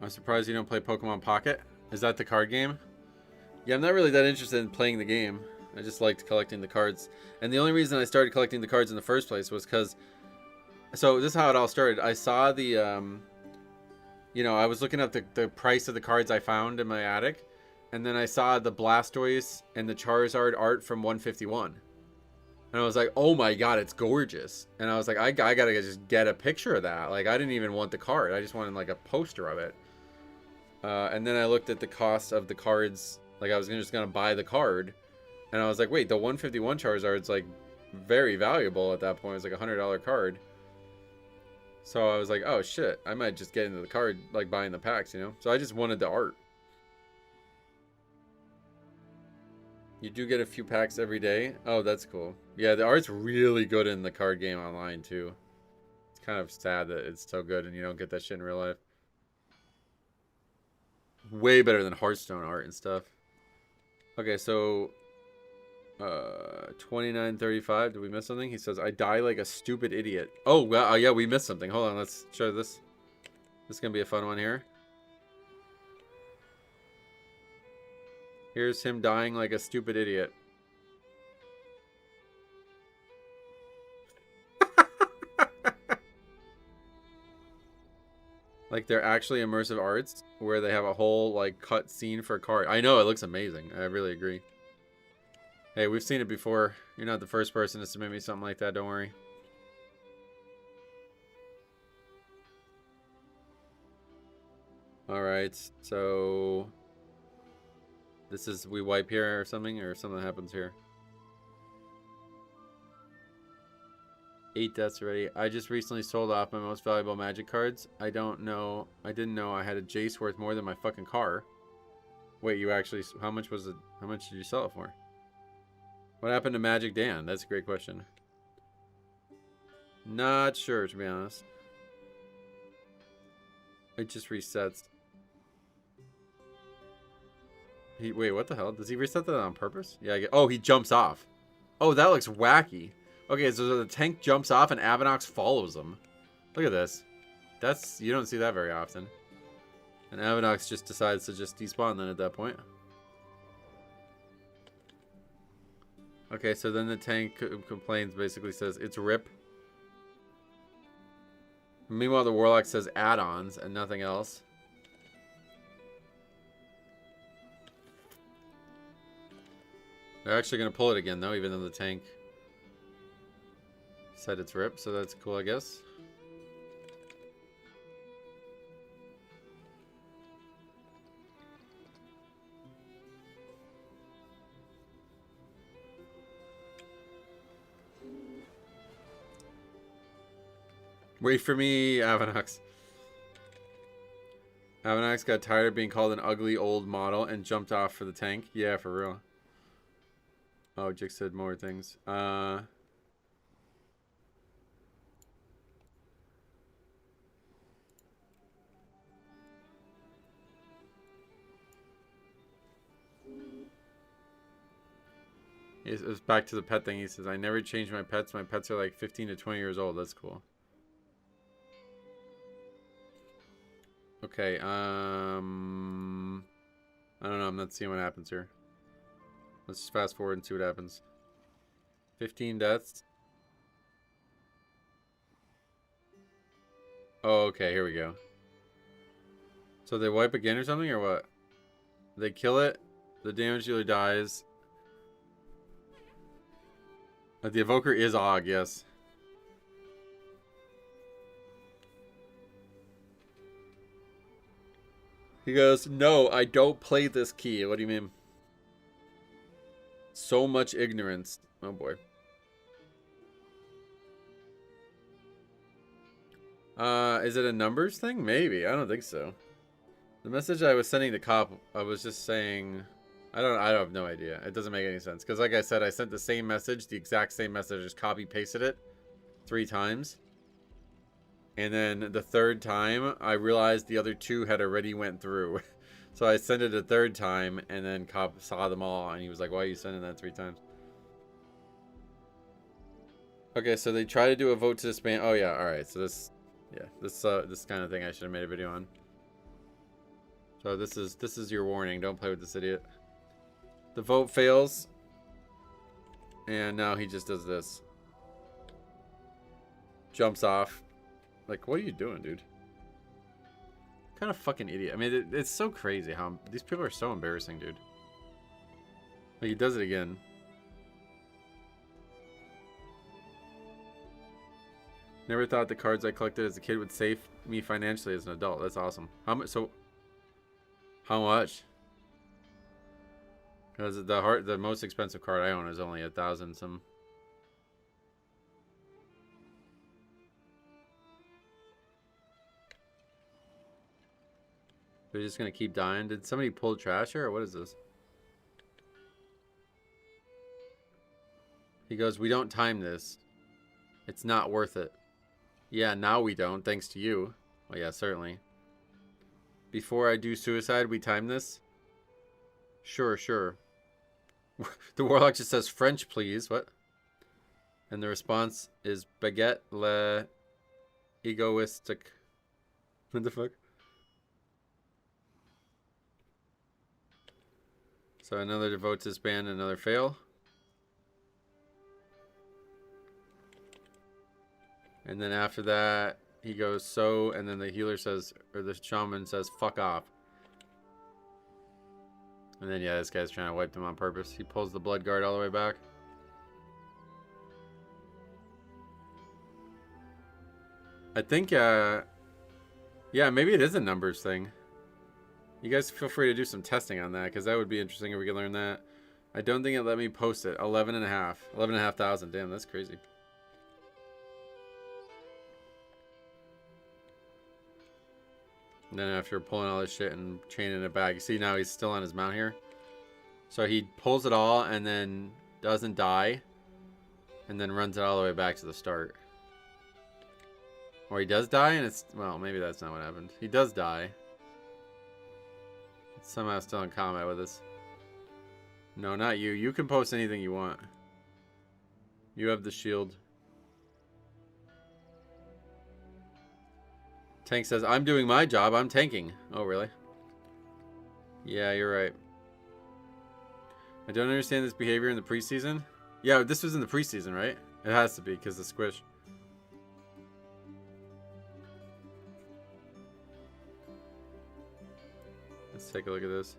I'm surprised you don't play Pokemon Pocket. Is that the card game? Yeah, I'm not really that interested in playing the game. I just liked collecting the cards. And the only reason I started collecting the cards in the first place was because... So this is how it all started. I saw the... You know, I was looking up the price of the cards I found in my attic. And then I saw the Blastoise and the Charizard art from 151. And I was like, oh my god, it's gorgeous. And I was like, I gotta just get a picture of that. Like, I didn't even want the card. I just wanted, like, a poster of it. And then I looked at the cost of the cards. Like, I was just gonna buy the card. And I was like, wait, the 151 Charizard's, like, very valuable at that point. It was like a $100 card. So I was like, oh shit, I might just get into the card, like buying the packs, you know? So I just wanted the art. You do get a few packs every day. Oh, that's cool. Yeah, the art's really good in the card game online too. It's kind of sad that it's so good and you don't get that shit in real life. Way better than Hearthstone art and stuff. Okay, so 29:35. Did we miss something? He says, I die like a stupid idiot. Oh, well, yeah, we missed something. Hold on, let's show this. This is gonna be a fun one here. Here's him dying like a stupid idiot. Like, they're actually immersive arts where they have a whole, like, cut scene for a card. I know, it looks amazing. I really agree. Hey, we've seen it before. You're not the first person to submit me something like that, don't worry. Alright, so... This is, we wipe here or something happens here. 8 deaths already. I just recently sold off my most valuable Magic cards. I didn't know I had a Jace worth more than my fucking car. Wait, you actually, how much was it? How much did you sell it for? What happened to Magic Dan? That's a great question. Not sure, to be honest. It just resets. Wait, what the hell? Does he reset that on purpose? Yeah, oh, he jumps off. Oh, that looks wacky. Okay, so the tank jumps off and Avanox follows him. Look at this. You don't see that very often. And Avanox just decides to just despawn then at that point. Okay, so then the tank complains, basically says, it's RIP. Meanwhile, the Warlock says add-ons and nothing else. They're actually going to pull it again, though, even though the tank said it's RIP, so that's cool, I guess. Wait for me, Avanox. Avanox got tired of being called an ugly old model and jumped off for the tank. Yeah, for real. Oh, Jix said more things. It's back to the pet thing. He says, I never change my pets. My pets are like 15 to 20 years old. That's cool. Okay, I don't know. I'm not seeing what happens here. Let's just fast forward and see what happens. 15 deaths. Oh, okay, here we go. So they wipe again or something, or what? They kill it. The damage dealer dies. The evoker is Og, yes. He goes, no, I don't play this key. What do you mean? So much ignorance. Oh boy. Is it a numbers thing? Maybe. I don't think so. The message I was sending to Cop, I was just saying, I have no idea. It doesn't make any sense. Because like I said, I sent the same message, the exact same message, just copy pasted it 3 times. And then the 3rd time, I realized the other 2 had already went through. So I sent it a 3rd time, and then Cop saw them all, and he was like, why are you sending that 3 times? Okay, so they try to do a vote to disband. Oh yeah, alright, so this, yeah, this kind of thing I should have made a video on. So this is your warning. Don't play with this idiot. The vote fails. And now he just does this. Jumps off. Like, what are you doing, dude? What kind of fucking idiot. I mean, it's so crazy how these people are so embarrassing, dude. Like, he does it again. Never thought the cards I collected as a kid would save me financially as an adult. That's awesome. How much? So, how much? Because the most expensive card I own is only 1,000 some. They're just gonna keep dying. Did somebody pull trash here, or what is this? He goes, we don't time this. It's not worth it. Yeah, now we don't, thanks to you. Well, yeah, certainly. Before I do suicide, we time this? Sure, sure. The Warlock just says, French, please. What? And the response is, baguette le egoistic. What the fuck? So another to vote to disband, another fail. And then after that, he goes, so, and then the healer says, or the shaman says, fuck off. And then, yeah, this guy's trying to wipe them on purpose. He pulls the blood guard all the way back. I think, yeah, maybe it is a numbers thing. You guys feel free to do some testing on that, because that would be interesting if we could learn that. I don't think it let me post it. 11,500. Damn, that's crazy. And then after pulling all this shit and chaining it back, you see now he's still on his mount here. So he pulls it all and then doesn't die. And then runs it all the way back to the start. Or he does die and it's... Well, maybe that's not what happened. He does die. It's somehow still in combat with us. No, not you. You can post anything you want. You have the shield. Tank says, I'm doing my job. I'm tanking. Oh, really? Yeah, you're right. I don't understand this behavior in the preseason. Yeah, this was in the preseason, right? It has to be because of Squish. Let's take a look at this.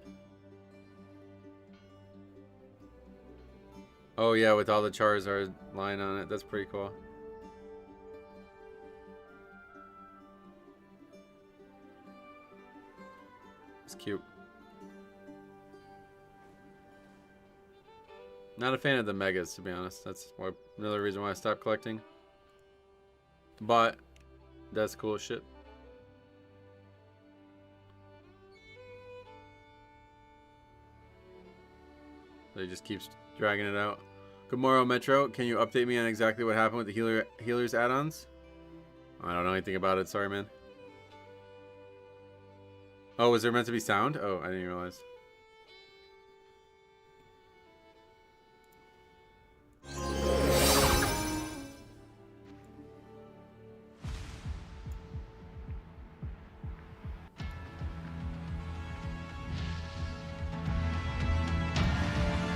Oh, yeah, with all the Charizard line on it. That's pretty cool. It's cute. Not a fan of the megas, to be honest. That's another reason why I stopped collecting. But that's cool as shit. So he just keeps dragging it out. Good morrow, Metro. Can you update me on exactly what happened with the healers add-ons? I don't know anything about it. Sorry, man. Oh, was there meant to be sound? Oh, I didn't realize.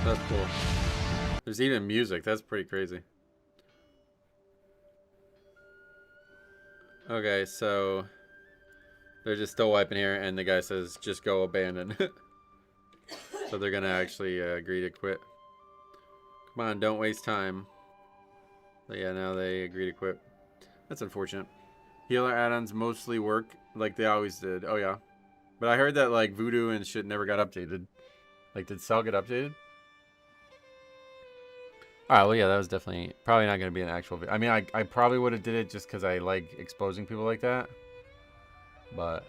That's cool. There's even music. That's pretty crazy. Okay, so they're just still wiping here, and the guy says, just go abandon. So they're going to actually agree to quit. Come on, don't waste time. But yeah, now they agree to quit. That's unfortunate. Healer add-ons mostly work like they always did. Oh, yeah. But I heard that, like, Voodoo and shit never got updated. Like, did Cell get updated? All right, well, yeah, that was definitely probably not going to be an actual video. I mean, I probably would have did it just because I like exposing people like that. But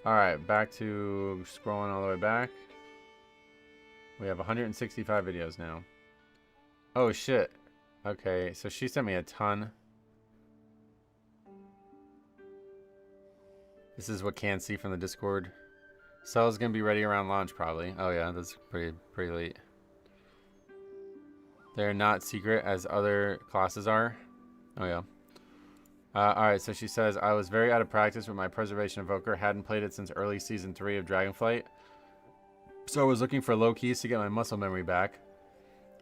all right, back to scrolling all the way back. We have 165 videos now. Oh, shit. Okay, so she sent me a ton. This is what can't see from the Discord. Cell's gonna be ready around launch probably. Oh yeah, that's pretty late. They're not secret as other classes are. Oh yeah. Alright, so she says, I was very out of practice with my Preservation Evoker. Hadn't played it since early Season 3 of Dragonflight. So I was looking for low keys to get my muscle memory back.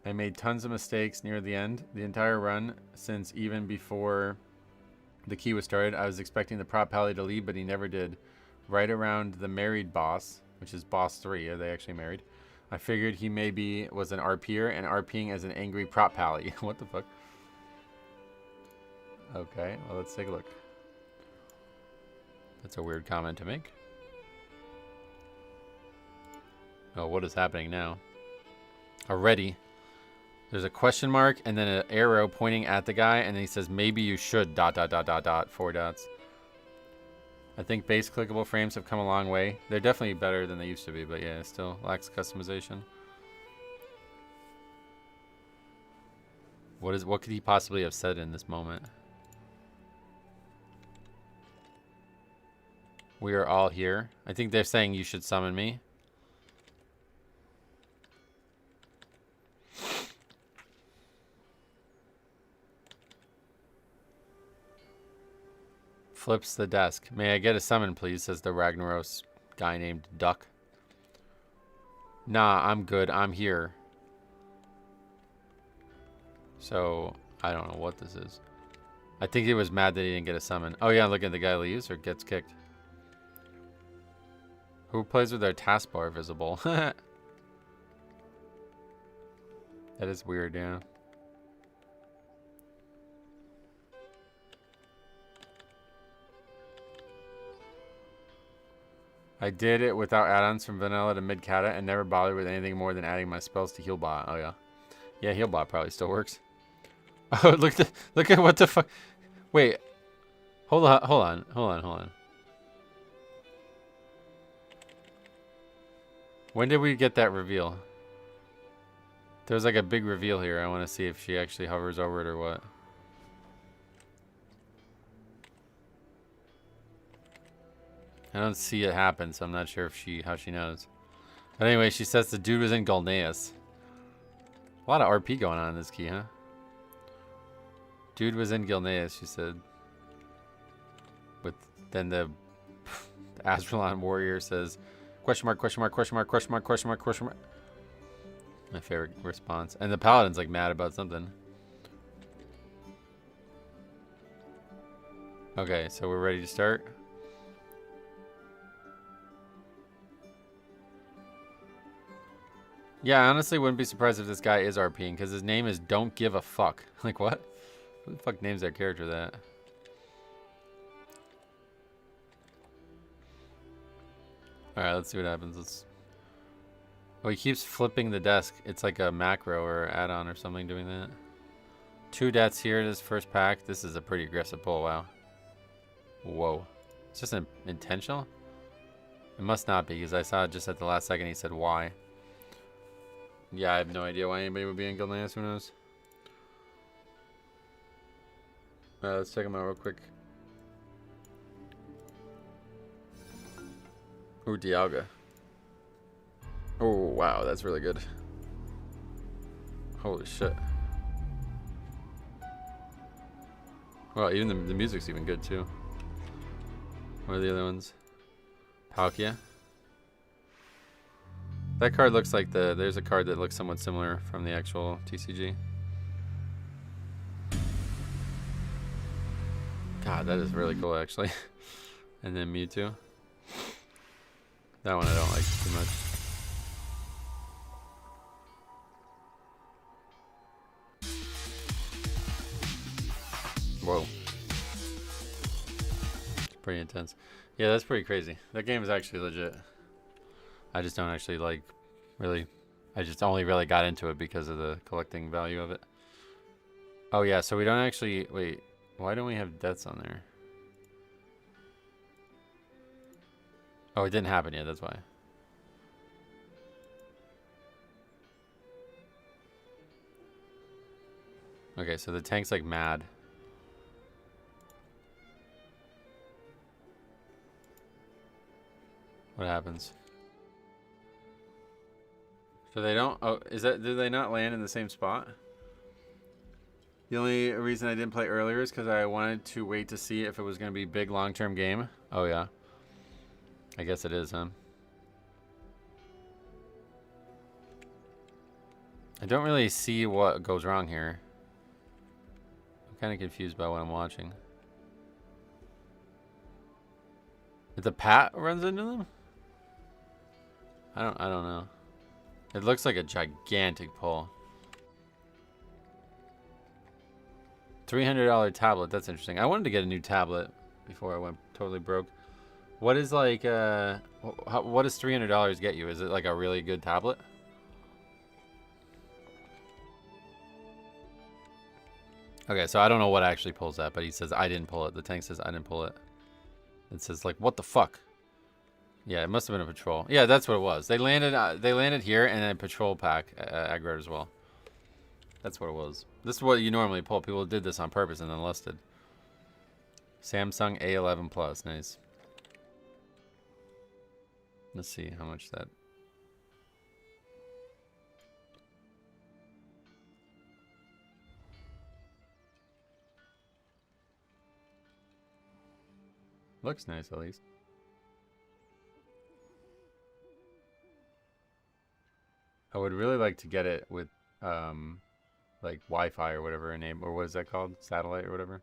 I made tons of mistakes near the end. The entire run, since even before the key was started, I was expecting the prop pally to lead, but he never did. Right around the married boss, which is boss 3, are they actually married? I figured he maybe was an RPer and RPing as an angry prop pally. What the fuck? Okay, well, let's take a look. That's a weird comment to make. Oh, what is happening now? Already. There's a question mark and then an arrow pointing at the guy, and then he says, maybe you should ... 4 dots. I think base clickable frames have come a long way. They're definitely better than they used to be, but yeah, it still lacks customization. What could he possibly have said in this moment? We are all here. I think they're saying you should summon me. Flips the desk. May I get a summon, please? Says the Ragnaros guy named Duck. Nah, I'm good. I'm here. So, I don't know what this is. I think he was mad that he didn't get a summon. Oh yeah, look at the guy leaves or gets kicked. Who plays with their taskbar visible? That is weird, yeah. I did it without add-ons from vanilla to mid-cata and never bothered with anything more than adding my spells to Healbot. Oh yeah. Yeah, Healbot probably still works. Oh, look at what the fuck. Wait. Hold on. When did we get that reveal? There was like a big reveal here. I want to see if she actually hovers over it or what. I don't see it happen, so I'm not sure if how she knows. But anyway, she says the dude was in Golneus. A lot of RP going on in this key, huh? Dude was in Gilneas, she said. With then the Astralon warrior says question mark, question mark, question mark, question mark, question mark, question mark. My favorite response. And the paladin's like mad about something. Okay, so we're ready to start. Yeah, I honestly wouldn't be surprised if this guy is RPing, because his name is Don't Give a Fuck. Like, what? Who the fuck names their character that? Alright, let's see what happens. Oh, he keeps flipping the desk. It's like a macro or add-on or something doing that. 2 deaths here in this first pack. This is a pretty aggressive pull, wow. Whoa. It's just intentional? It must not be, because I saw it just at the last second he said why. Yeah, I have no idea why anybody would be in Gilneas, who knows? Alright, let's check him out real quick. Ooh, Dialga. Oh, wow, that's really good. Holy shit. Well, even the music's even good, too. What are the other ones? Palkia. That card looks like there's a card that looks somewhat similar from the actual TCG. God, that is really cool, actually. And then Mewtwo. That one I don't like too much. Whoa. Pretty intense. Yeah, that's pretty crazy. That game is actually legit. I just don't actually like really. I just only really got into it because of the collecting value of it. Oh yeah, so we don't actually wait. Why don't we have deaths on there? Oh, it didn't happen yet. That's why. Okay, so the tank's like mad. What happens? So they don't. Oh, do they not land in the same spot? The only reason I didn't play earlier is because I wanted to wait to see if it was going to be a big long-term game. Oh yeah. I guess it is, huh? I don't really see what goes wrong here. I'm kind of confused by what I'm watching. If the Pat runs into them? I don't know. It looks like a gigantic pull. $300 tablet. That's interesting. I wanted to get a new tablet before I went totally broke. What is like what does $300 get you? Is it like a really good tablet? Okay, so I don't know what actually pulls that, but he says I didn't pull it. The tank says I didn't pull it. It says like what the fuck? Yeah, it must have been a patrol. Yeah, that's what it was. They landed here and then a patrol pack aggroed as well. That's what it was. This is what you normally pull. People did this on purpose and then lusted. Samsung A11 Plus, nice. Let's see how much that. Looks nice at least. I would really like to get it with like Wi-Fi or whatever or what is that called? Satellite or whatever.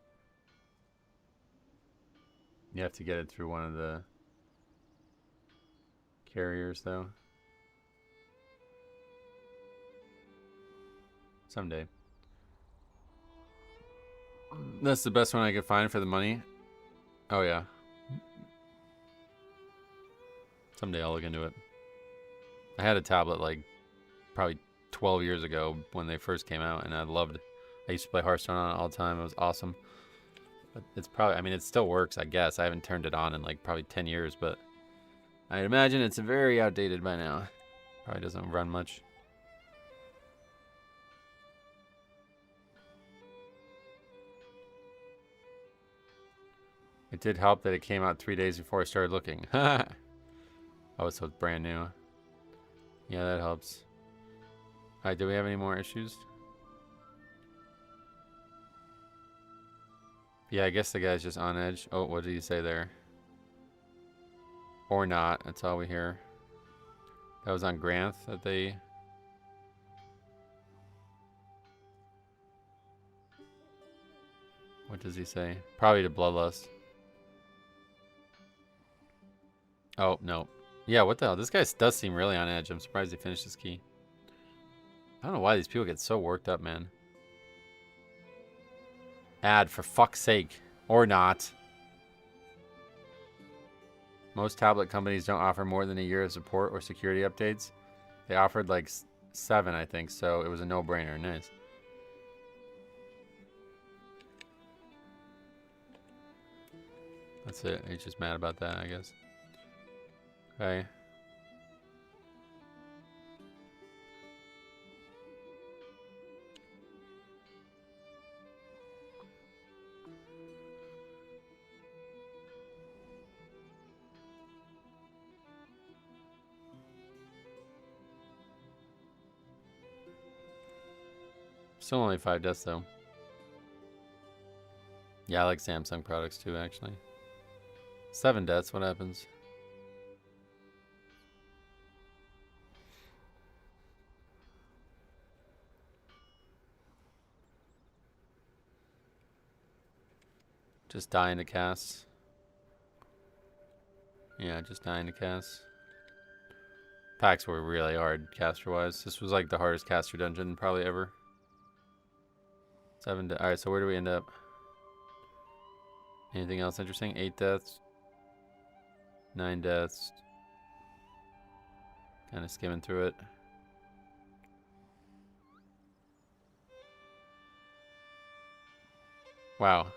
You have to get it through one of the carriers though. Someday. That's the best one I could find for the money. Oh yeah. Someday I'll look into it. I had a tablet like probably 12 years ago when they first came out, and I used to play Hearthstone on it all the time. It was awesome. But it's probably, I mean, it still works, I guess. I haven't turned it on in like probably 10 years, but I imagine it's very outdated by now. Probably doesn't run much. It did help that it came out 3 days before I started looking. Oh, so it's brand new. Yeah, that helps. Alright, do we have any more issues? Yeah, I guess the guy's just on edge. Oh, what did he say there? Or not, that's all we hear. That was on Granth that they... What does he say? Probably to Bloodlust. Oh, no. Yeah, what the hell? This guy does seem really on edge. I'm surprised he finished his key. I don't know why these people get so worked up, man. Ad, for fuck's sake. Or not. Most tablet companies don't offer more than a year of support or security updates. They offered like 7, I think, so it was a no-brainer. Nice. That's it. He's just mad about that, I guess. Okay. Still only 5 deaths though. Yeah, I like Samsung products too, actually. 7 deaths, what happens? Just dying to cast. Yeah, just dying to cast. Packs were really hard caster-wise. This was like the hardest caster dungeon probably ever. 7 Alright, so where do we end up? Anything else interesting? 8 deaths. 9 deaths. Kind of skimming through it. Wow.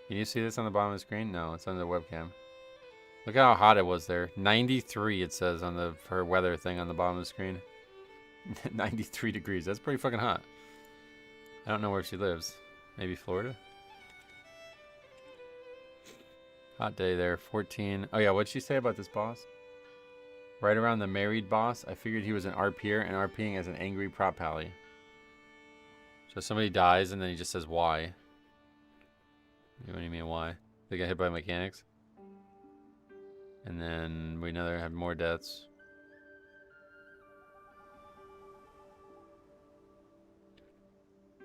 Can you see this on the bottom of the screen? No, it's on the webcam. Look how hot it was there. 93 it says on the her weather thing on the bottom of the screen. 93 degrees. That's pretty fucking hot. I don't know where she lives. Maybe Florida? Hot day there. 14. Oh yeah, what'd she say about this boss? Right around the married boss, I figured he was an RPer and RPing as an angry prop pally. So somebody dies and then he just says why. What do you mean why? They got hit by mechanics. And then we know they have more deaths.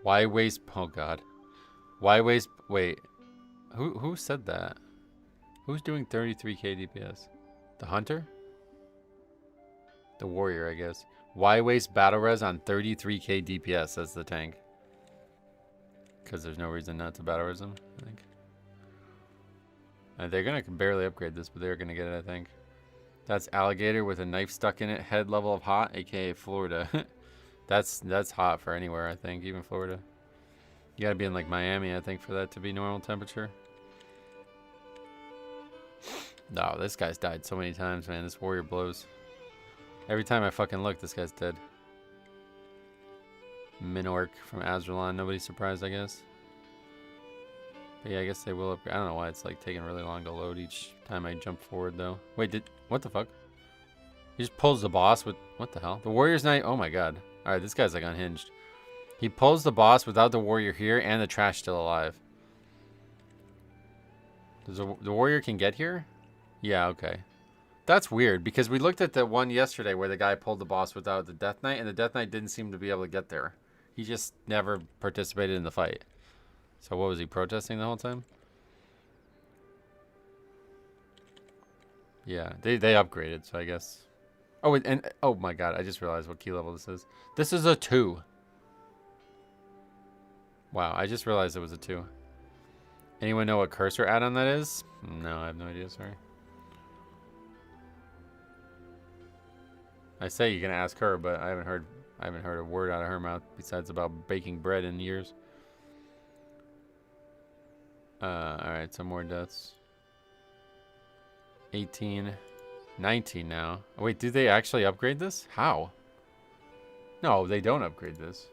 Why waste? Oh god. Why waste? Wait. Who said that? Who's doing 33k DPS? The hunter? The warrior, I guess. Why waste battle res on 33k DPS? Says the tank. Because there's no reason not to battle res them, I think. They're gonna barely upgrade this, but they're gonna get it, I think. That's alligator with a knife stuck in it. Head level of hot, aka Florida. That's hot for anywhere, I think, even Florida. You gotta be in like Miami, I think, for that to be normal temperature. No, this guy's died so many times, man. This warrior blows. Every time I fucking look, this guy's dead. Minorc from Azralan. Nobody's surprised, I guess. But yeah, I guess they will upgrade. I don't know why it's like taking really long to load each time I jump forward, though. Wait, what the fuck? He just pulls the boss with, what the hell? The warrior's knight, oh my god. Alright, this guy's like unhinged. He pulls the boss without the warrior here and the trash still alive. Does the warrior can get here? Yeah, okay. That's weird, because we looked at the one yesterday where the guy pulled the boss without the Death Knight, and the Death Knight didn't seem to be able to get there. He just never participated in the fight. So what was he protesting the whole time? Yeah, they upgraded, so I guess. Oh, and oh my god, I just realized what key level this is. This is a 2. Wow, I just realized it was a 2. Anyone know what cursor add-on that is? No, I have no idea, sorry. I say you're gonna ask her, but I haven't heard a word out of her mouth besides about baking bread in years. Alright, some more deaths. 18. 19 now. Oh, wait, do they actually upgrade this? How? No, they don't upgrade this.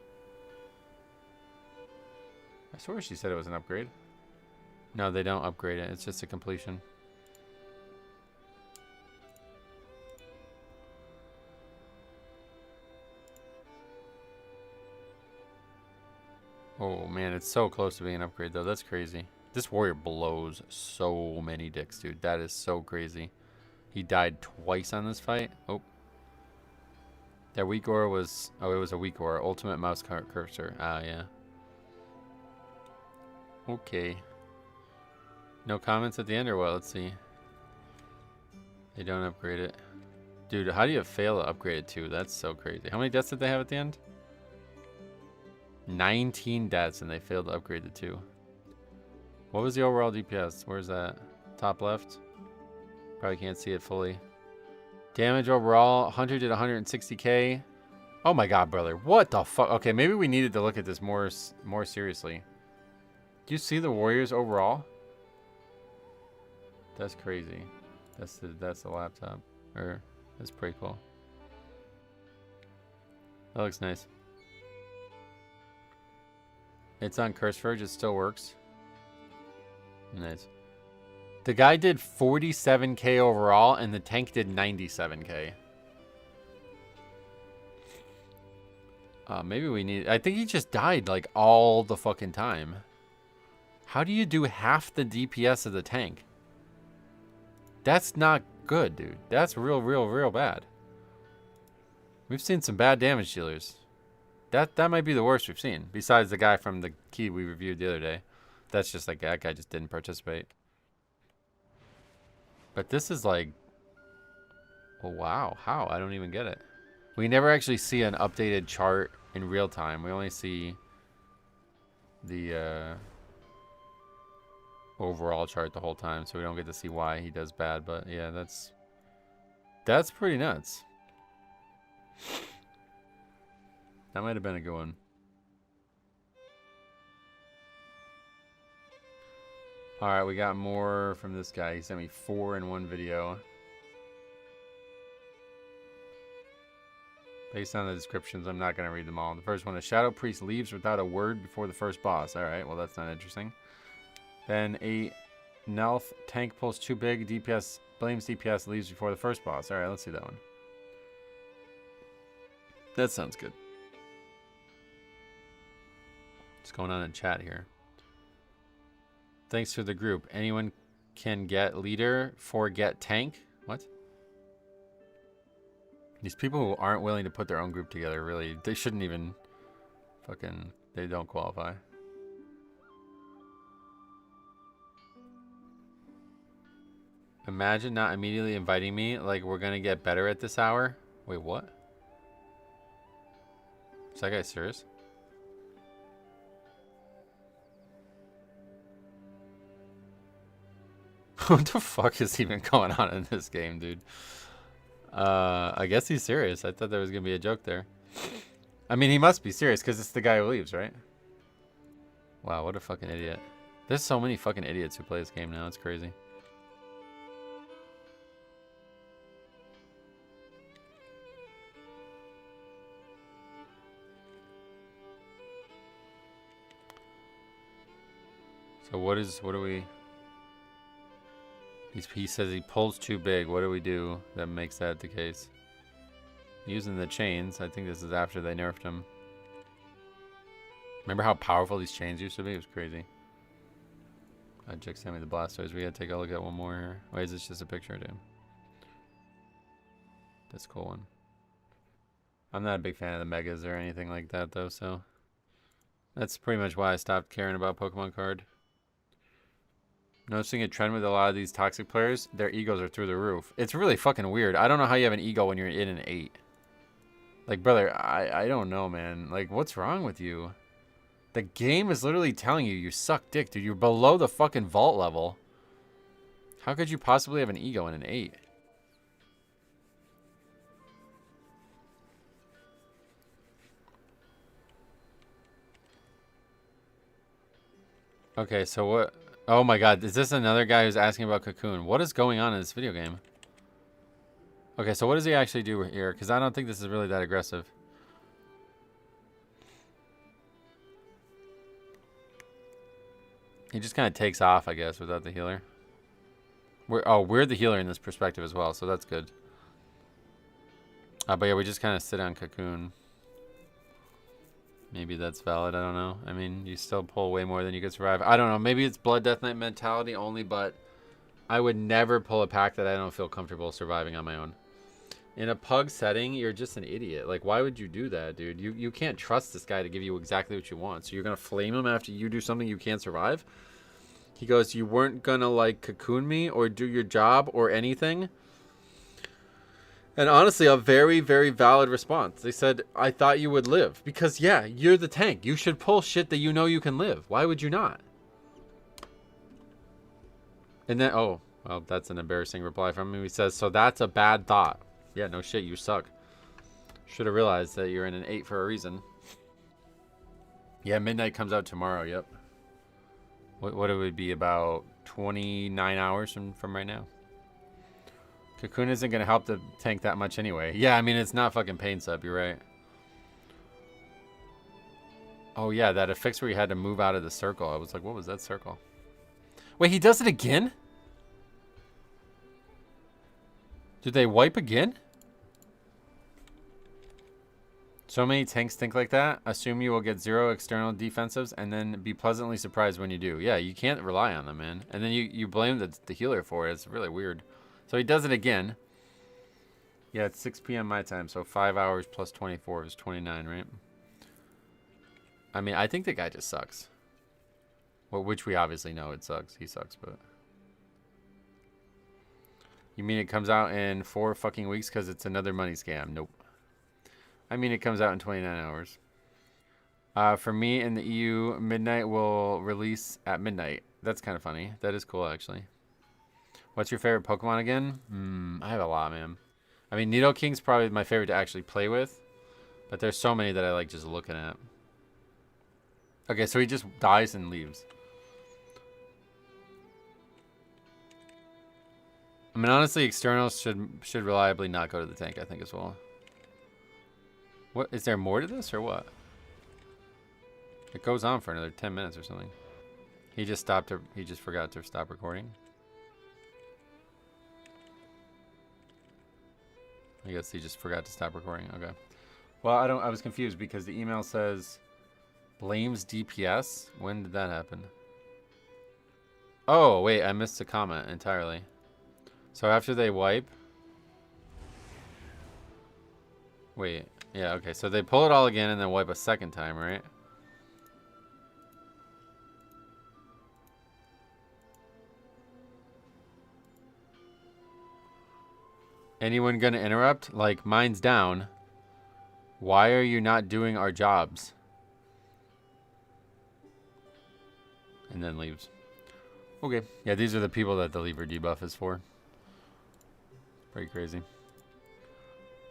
I swear she said it was an upgrade. No, they don't upgrade it. It's just a completion. Oh, man, it's so close to being an upgrade, though. That's crazy. This warrior blows so many dicks, dude. That is so crazy. He died twice on this fight. Oh. That weak aura was... Oh, it was a weak aura. Ultimate mouse cursor. Ah, yeah. Okay. No comments at the end or what? Let's see. They don't upgrade it. Dude, how do you fail to upgrade it too? That's so crazy. How many deaths did they have at the end? 19 deaths and they failed to upgrade the 2. What was the overall DPS? Where's that? Top left? Probably can't see it fully. Damage overall, 100 did 160k. Oh my god, brother. What the fuck? Okay, maybe we needed to look at this more seriously. Do you see the warriors overall? That's crazy. That's the laptop. Or that's pretty cool. That looks nice. It's on Curse Verge, it still works. Nice. The guy did 47k overall, and the tank did 97k. Maybe we need... I think he just died, like, all the fucking time. How do you do half the DPS of the tank? That's not good, dude. That's real bad. We've seen some bad damage dealers. That might be the worst we've seen. Besides the guy from the key we reviewed the other day. That's just like, that guy just didn't participate. But this is like... Oh, wow. How? I don't even get it. We never actually see an updated chart in real time. We only see the... overall chart the whole time, so we don't get to see why he does bad. But yeah, that's pretty nuts. That might have been a good one. All right, we got more from this guy. He sent me 4 in one video. Based on the descriptions, I'm not going to read them all. The first one, a Shadow Priest leaves without a word before the first boss. All right, well, that's not interesting. Then a Nelth tank pulls too big. DPS blames DPS, leaves before the first boss. All right, let's see that one. That sounds good. What's going on in chat here? Thanks to the group. Anyone can get leader for get tank? What? These people who aren't willing to put their own group together, really, they shouldn't even fucking, they don't qualify. Imagine not immediately inviting me, like we're gonna get better at this hour. Wait, what? Is that guy serious? What the fuck is even going on in this game, dude? I guess he's serious. I thought there was gonna be a joke there. I mean, he must be serious because it's the guy who leaves, right? Wow, what a fucking idiot. There's so many fucking idiots who play this game now. It's crazy. So what do we... He says he pulls too big. What do we do that makes that the case? Using the chains. I think this is after they nerfed him. Remember how powerful these chains used to be? It was crazy. Jick sent me the Blastoise. We gotta take a look at one more here. Wait, is this just a picture, dude? That's a cool one. I'm not a big fan of the Megas or anything like that, though, so... That's pretty much why I stopped caring about Pokemon card. Noticing a trend with a lot of these toxic players, their egos are through the roof. It's really fucking weird. I don't know how you have an ego when you're in an 8. Like, brother, I don't know, man. Like, what's wrong with you? The game is literally telling you you suck dick, dude. You're below the fucking vault level. How could you possibly have an ego in an 8? Okay, so what... Oh my god, is this another guy who's asking about Cocoon? What is going on in this video game? Okay, so what does he actually do here? Because I don't think this is really that aggressive. He just kind of takes off, I guess, without the healer. We're the healer in this perspective as well, so that's good. But yeah, we just kind of sit on Cocoon. Maybe that's valid. I don't know. I mean, you still pull way more than you could survive. I don't know. Maybe it's Blood Death Knight mentality only, but I would never pull a pack that I don't feel comfortable surviving on my own. In a pug setting, you're just an idiot. Like, why would you do that, dude? You can't trust this guy to give you exactly what you want. So you're going to flame him after you do something you can't survive? He goes, you weren't going to, like, cocoon me or do your job or anything? And honestly, a very, very valid response. They said, I thought you would live. Because, yeah, you're the tank. You should pull shit that you know you can live. Why would you not? And then, oh, well, that's an embarrassing reply from him. He says, so that's a bad thought. Yeah, no shit, you suck. Should have realized that you're in an 8 for a reason. Yeah, Midnight comes out tomorrow, yep. What would it be, about 29 hours from right now? Cocoon isn't going to help the tank that much anyway. Yeah, I mean, it's not fucking pain sub, you're right. Oh, yeah, that affix where you had to move out of the circle. I was like, what was that circle? Wait, he does it again? Did they wipe again? So many tanks think like that. Assume you will get 0 external defensives and then be pleasantly surprised when you do. Yeah, you can't rely on them, man. And then you blame the healer for it. It's really weird. So he does it again. Yeah, it's 6 p.m. my time, so 5 hours plus 24 is 29, right? I mean, I think the guy just sucks. Well, which we obviously know it sucks. He sucks, but... You mean it comes out in 4 fucking weeks because it's another money scam? Nope. I mean it comes out in 29 hours. For me in the EU, Midnight will release at midnight. That's kind of funny. That is cool, actually. What's your favorite Pokemon again? I have a lot, man. I mean, Nidoking's probably my favorite to actually play with. But there's so many that I like just looking at. Okay, so he just dies and leaves. I mean, honestly, externals should reliably not go to the tank, I think, as well. What? Is there more to this, or what? It goes on for another 10 minutes or something. He just stopped. He just forgot to stop recording. I guess he just forgot to stop recording. Okay. Well, I was confused because the email says blames DPS. When did that happen? Oh, wait, I missed a comment entirely. So after they wipe. Wait. Yeah, okay. So they pull it all again and then wipe a second time, right? Anyone gonna interrupt? Like, mine's down. Why are you not doing our jobs? And then leaves. Okay. Yeah, these are the people that the lever debuff is for. Pretty crazy.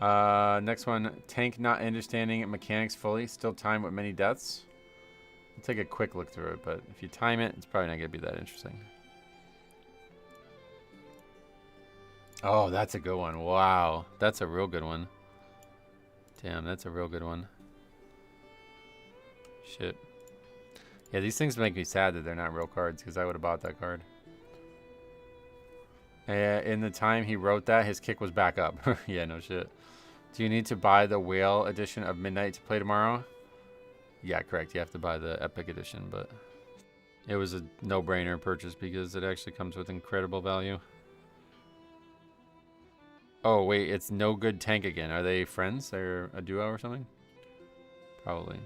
Next one. Tank not understanding mechanics fully. Still time with many deaths. I'll take a quick look through it, but if you time it, it's probably not going to be that interesting. Oh, that's a good one. Wow. That's a real good one. Damn, that's a real good one. Shit. Yeah, these things make me sad that they're not real cards, because I would have bought that card. In the time he wrote that, his kick was back up. Yeah, no shit. Do you need to buy the whale edition of Midnight to play tomorrow? Yeah, correct. You have to buy the epic edition, but it was a no-brainer purchase because it actually comes with incredible value. Oh, wait, it's No Good Tank again. Are they friends? They're a duo or something? Probably.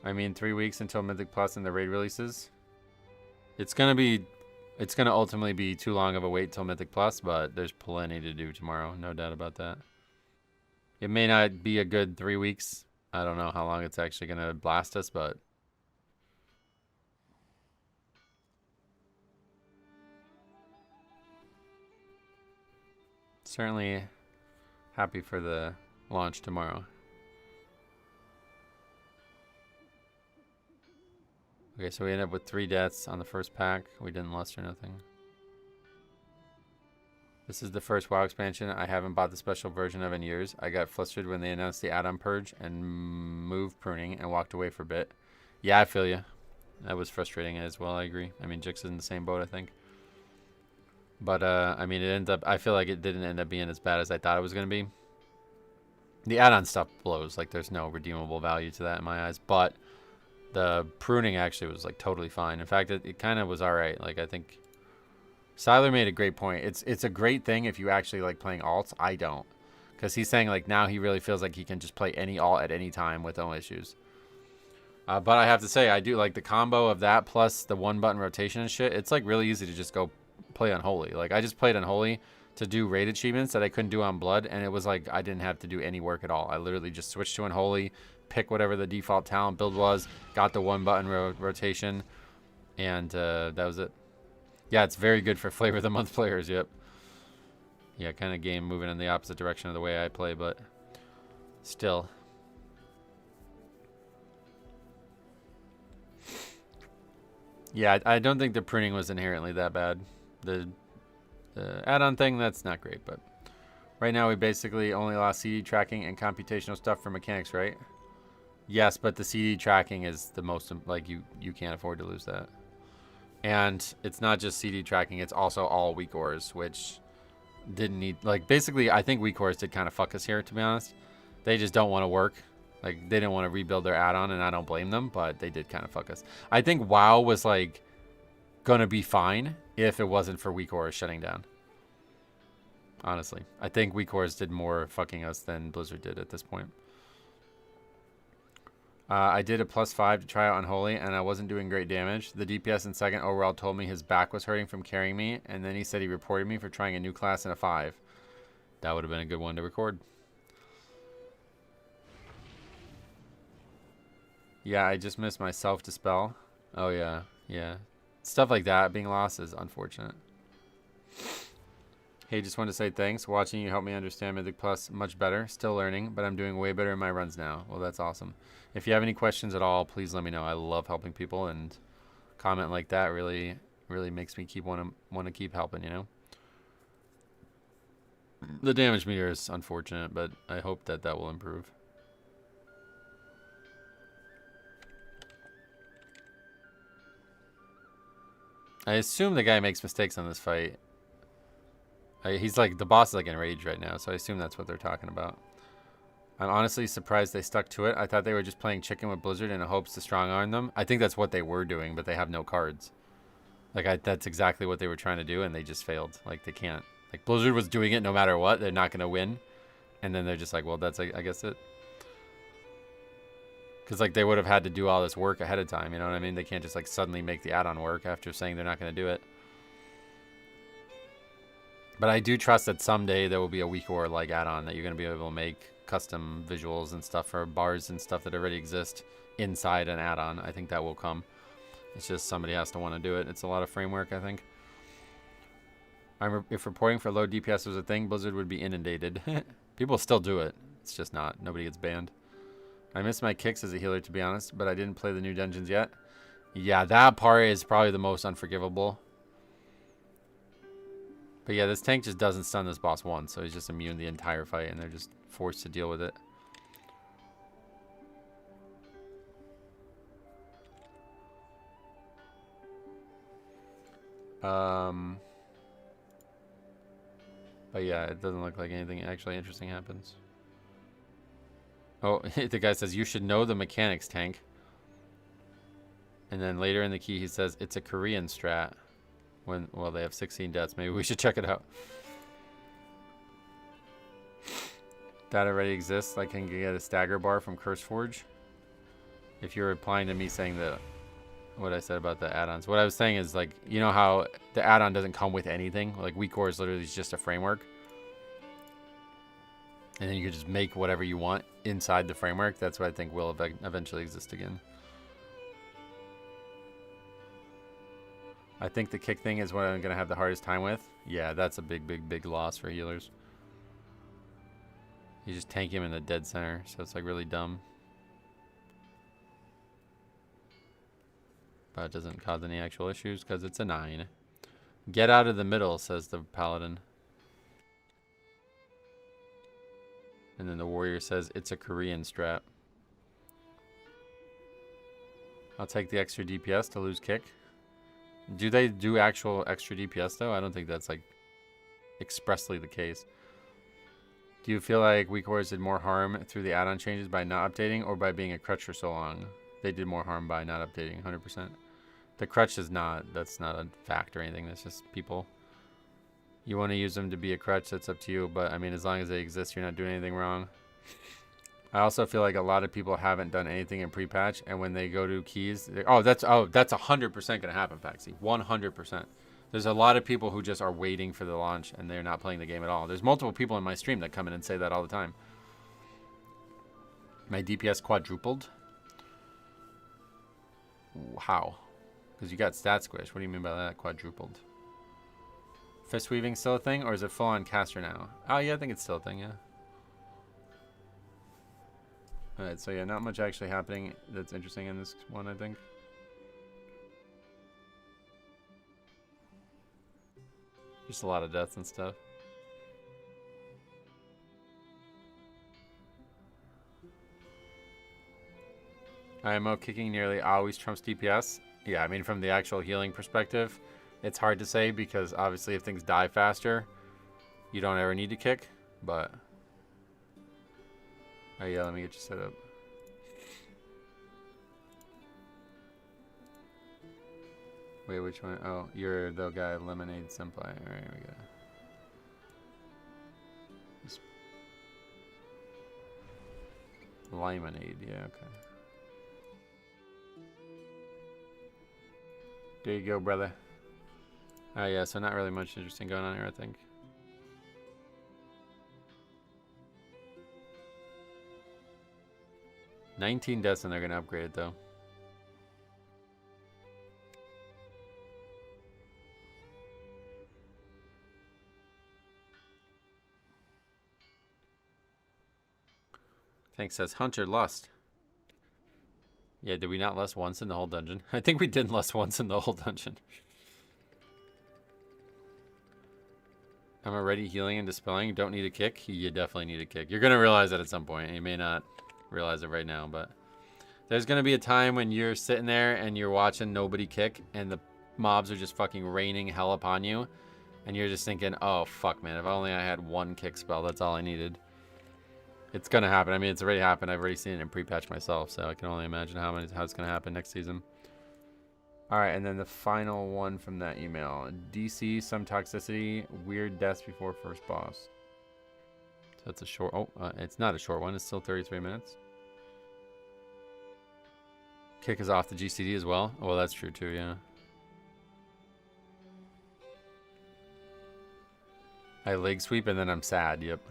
I mean, 3 weeks until Mythic Plus and the raid releases. It's gonna ultimately be too long of a wait till Mythic Plus, but there's plenty to do tomorrow. No doubt about that. It may not be a good 3 weeks. I don't know how long it's actually gonna blast us, but certainly happy for the launch tomorrow. Okay, so we ended up with 3 deaths on the first pack. We didn't luster nothing. This is the first WoW expansion I haven't bought the special version of in years. I got flustered when they announced the add-on purge and move pruning and walked away for a bit. Yeah, I feel you. That was frustrating as well, I agree. I mean, Jix is in the same boat, I think. But, I mean, I feel like it didn't end up being as bad as I thought it was going to be. The add-on stuff blows. Like, there's no redeemable value to that in my eyes. But the pruning actually was, like, totally fine. In fact, it kind of was all right. Like, I think Siler made a great point. It's a great thing if you actually like playing alts. I don't. Because he's saying, like, now he really feels like he can just play any alt at any time with no issues. But I have to say, I do like the combo of that plus the 1-button rotation and shit. It's, like, really easy to just go play Unholy. Like, I just played Unholy to do raid achievements that I couldn't do on Blood, and it was like I didn't have to do any work at all. I literally just switched to Unholy, pick whatever the default talent build was, got the 1-button rotation, and that was it. Yeah, it's very good for Flavor of the Month players, yep. Yeah, kind of game moving in the opposite direction of the way I play, but still. Yeah, I don't think the printing was inherently that bad. The add-on thing, that's not great, but right now we basically only lost CD tracking and computational stuff for mechanics, right? Yes, but the CD tracking is the most, like, you can't afford to lose that. And it's not just CD tracking, it's also all weak ores, which didn't need, like, basically I think weak ores did kind of fuck us here, to be honest. They just don't want to work. Like, they didn't want to rebuild their add-on, and I don't blame them, but they did kind of fuck us. I think WoW was, like, gonna be fine if it wasn't for weak ores shutting down. Honestly. I think weak ores did more fucking us than Blizzard did at this point. I did a +5 to try out Unholy, and I wasn't doing great damage. The DPS in second overall told me his back was hurting from carrying me, and then he said he reported me for trying a new class in a 5. That would have been a good one to record. Yeah, I just missed my self-dispel. Oh yeah, yeah. Stuff like that being lost is unfortunate. Hey, just wanted to say thanks. Watching you helped me understand Mythic Plus much better. Still learning, but I'm doing way better in my runs now. Well, that's awesome. If you have any questions at all, please let me know. I love helping people, and comment like that really makes me want to keep helping, you know? The damage meter is unfortunate, but I hope that will improve. I assume the guy makes mistakes on this fight. He's like, the boss is like enraged right now, so I assume that's what they're talking about. I'm honestly surprised they stuck to it. I thought they were just playing chicken with Blizzard in hopes to strong arm them. I think that's what they were doing, but they have no cards. Like, that's exactly what they were trying to do, and they just failed. Like, they can't. Like, Blizzard was doing it no matter what. They're not going to win. And then they're just like, well, that's, I guess, it. Because, like, they would have had to do all this work ahead of time. You know what I mean? They can't just, like, suddenly make the add-on work after saying they're not going to do it. But I do trust that someday there will be a week or like add-on that you're going to be able to make custom visuals and stuff for bars and stuff that already exist inside an add-on. I think that will come. It's just somebody has to want to do it. It's a lot of framework, I think. If reporting for low DPS was a thing, Blizzard would be inundated. People still do it. It's just not. Nobody gets banned. I miss my kicks as a healer, to be honest, but I didn't play the new dungeons yet. Yeah, that part is probably the most unforgivable. But yeah, this tank just doesn't stun this boss once, so he's just immune the entire fight, and they're just forced to deal with it. But yeah, it doesn't look like anything actually interesting happens. Oh, the guy says, you should know the mechanics, tank. And then later in the key, he says, it's a Korean strat. Well, they have 16 deaths. Maybe we should check it out. That already exists. I can get a stagger bar from CurseForge. If you're replying to me saying that, what I said about the add-ons. What I was saying is, like, you know how the add-on doesn't come with anything? Like, WeakCore is literally just a framework. And then you can just make whatever you want inside the framework. That's what I think will eventually exist again. I think the kick thing is what I'm going to have the hardest time with. Yeah, that's a big loss for healers. You just tank him in the dead center, so it's like really dumb. But it doesn't cause any actual issues because it's a 9. Get out of the middle, says the paladin. And then the warrior says it's a Korean strat. I'll take the extra DPS to lose kick. Do they do actual extra DPS though? I don't think that's like expressly the case. Do you feel like WeakCores did more harm through the add-on changes by not updating or by being a crutch for so long? They did more harm by not updating, 100%. The crutch is not, that's not a fact or anything. That's just people. You want to use them to be a crutch, that's up to you. But I mean, as long as they exist, you're not doing anything wrong. I also feel like a lot of people haven't done anything in pre-patch, and when they go to keys, that's 100% going to happen, Paxi. 100%. There's a lot of people who just are waiting for the launch, and they're not playing the game at all. There's multiple people in my stream that come in and say that all the time. My DPS quadrupled? How? Because you got stat squish. What do you mean by that, quadrupled? Fist weaving still a thing, or is it full-on caster now? Oh, yeah, I think it's still a thing, yeah. Alright, so yeah, not much actually happening that's interesting in this one, I think. Just a lot of deaths and stuff. IMO kicking nearly always trumps DPS. Yeah, I mean, from the actual healing perspective, it's hard to say because obviously if things die faster, you don't ever need to kick, but... Oh yeah, let me get you set up. Wait, which one? Oh, you're the guy, Lemonade Senpai. Alright, we go. Lemonade, yeah, okay. There you go, brother. Oh yeah, so not really much interesting going on here, I think. $19 deaths and they're gonna upgrade it though. Tank says, Hunter, lust. Yeah, did we not lust once in the whole dungeon? I think we did lust once in the whole dungeon. I'm already healing and dispelling. Don't need a kick? You definitely need a kick. You're going to realize that at some point. You may not realize it right now, but there's going to be a time when you're sitting there and you're watching nobody kick and the mobs are just fucking raining hell upon you. And you're just thinking, oh, fuck, man. If only I had one kick spell. That's all I needed. It's going to happen. I mean, it's already happened. I've already seen it in pre-patch myself, so I can only imagine how it's going to happen next season. All right, and then the final one from that email. DC, some toxicity, weird deaths before first boss. So that's a short... Oh, it's not a short one. It's still 33 minutes. Kick is off the GCD as well. Oh, well, that's true too, yeah. I leg sweep and then I'm sad, yep.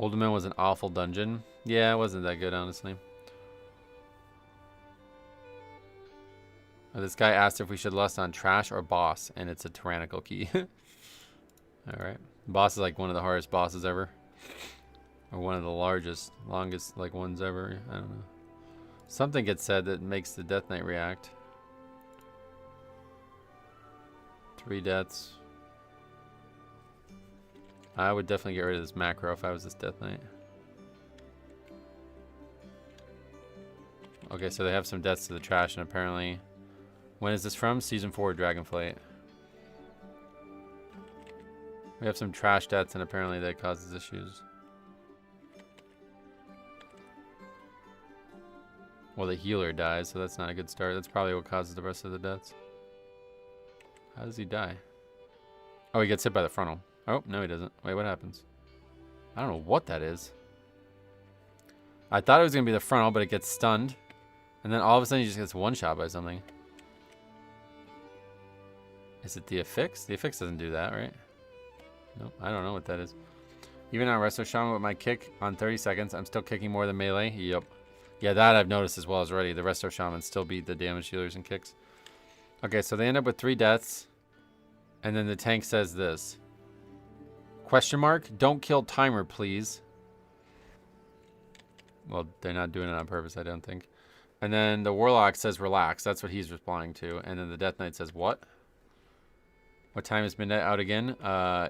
Ultimate was an awful dungeon. Yeah, it wasn't that good, honestly. This guy asked if we should lust on trash or boss, and it's a tyrannical key. Alright. Boss is like one of the hardest bosses ever. Or one of the longest like ones ever. I don't know. Something gets said that makes the Death Knight react. 3 deaths. I would definitely get rid of this macro if I was this Death Knight. Okay, so they have some deaths to the trash, and apparently... When is this from? Season 4, Dragonflight. We have some trash deaths, and apparently that causes issues. Well, the healer dies, so that's not a good start. That's probably what causes the rest of the deaths. How does he die? Oh, he gets hit by the frontal. Oh, no he doesn't. Wait, what happens? I don't know what that is. I thought it was going to be the frontal, but it gets stunned. And then all of a sudden he just gets one-shot by something. Is it the affix? The affix doesn't do that, right? Nope, I don't know what that is. Even on Resto Shaman with my kick on 30 seconds, I'm still kicking more than melee. Yep. Yeah, that I've noticed as well as already. The Resto Shamans still beat the damage healers and kicks. Okay, so they end up with 3 deaths. And then the tank says this. Question mark? Don't kill timer, please. Well, they're not doing it on purpose, I don't think. And then the Warlock says relax. That's what he's replying to. And then the Death Knight says what? What time is midnight out again?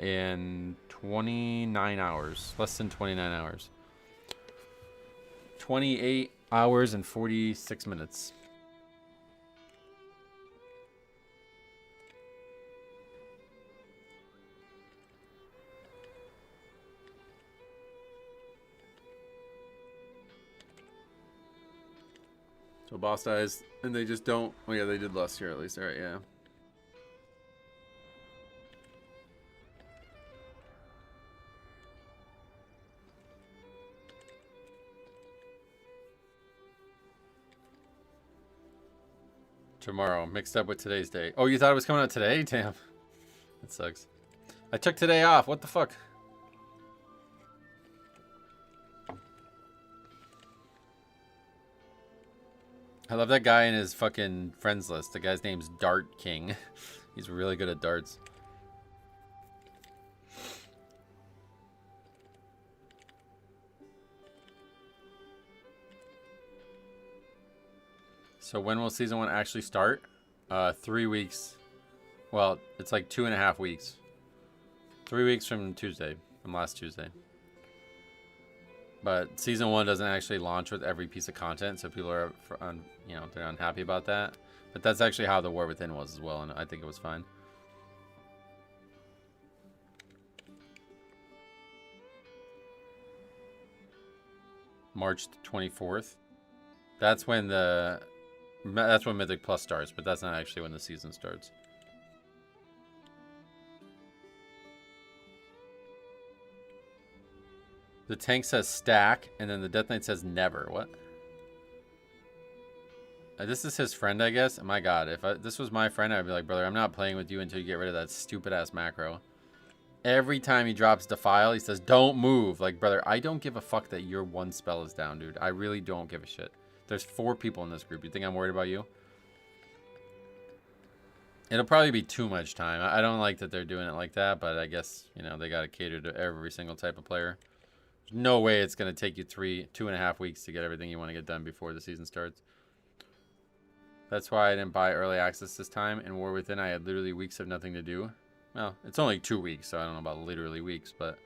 In 29 hours. Less than 29 hours. 28 hours and 46 minutes. So boss dies, and they just don't... Oh yeah, they did lust here at least. Alright, yeah. Tomorrow, mixed up with today's day. Oh, you thought it was coming out today? Damn. That sucks. I took today off. What the fuck? I love that guy in his fucking friends list. The guy's name's Dart King. He's really good at darts. So when will season 1 actually start? 3 weeks. Well, it's like 2.5 weeks. 3 weeks from Tuesday, from last Tuesday. But season 1 doesn't actually launch with every piece of content, so people are, you know, they're unhappy about that. But that's actually how the War Within was as well, and I think it was fine. March 24th. That's when Mythic Plus starts, but that's not actually when the season starts. The tank says stack, and then the Death Knight says never. What? This is his friend, I guess. My God, if this was my friend, I'd be like, brother, I'm not playing with you until you get rid of that stupid-ass macro. Every time he drops Defile, he says, don't move. Like, brother, I don't give a fuck that your one spell is down, dude. I really don't give a shit. There's 4 people in this group. You think I'm worried about you? It'll probably be too much time. I don't like that they're doing it like that, but I guess, you know, they got to cater to every single type of player. There's no way it's going to take you 2.5 weeks to get everything you want to get done before the season starts. That's why I didn't buy early access this time. In War Within, I had literally weeks of nothing to do. Well, it's only 2 weeks, so I don't know about literally weeks, but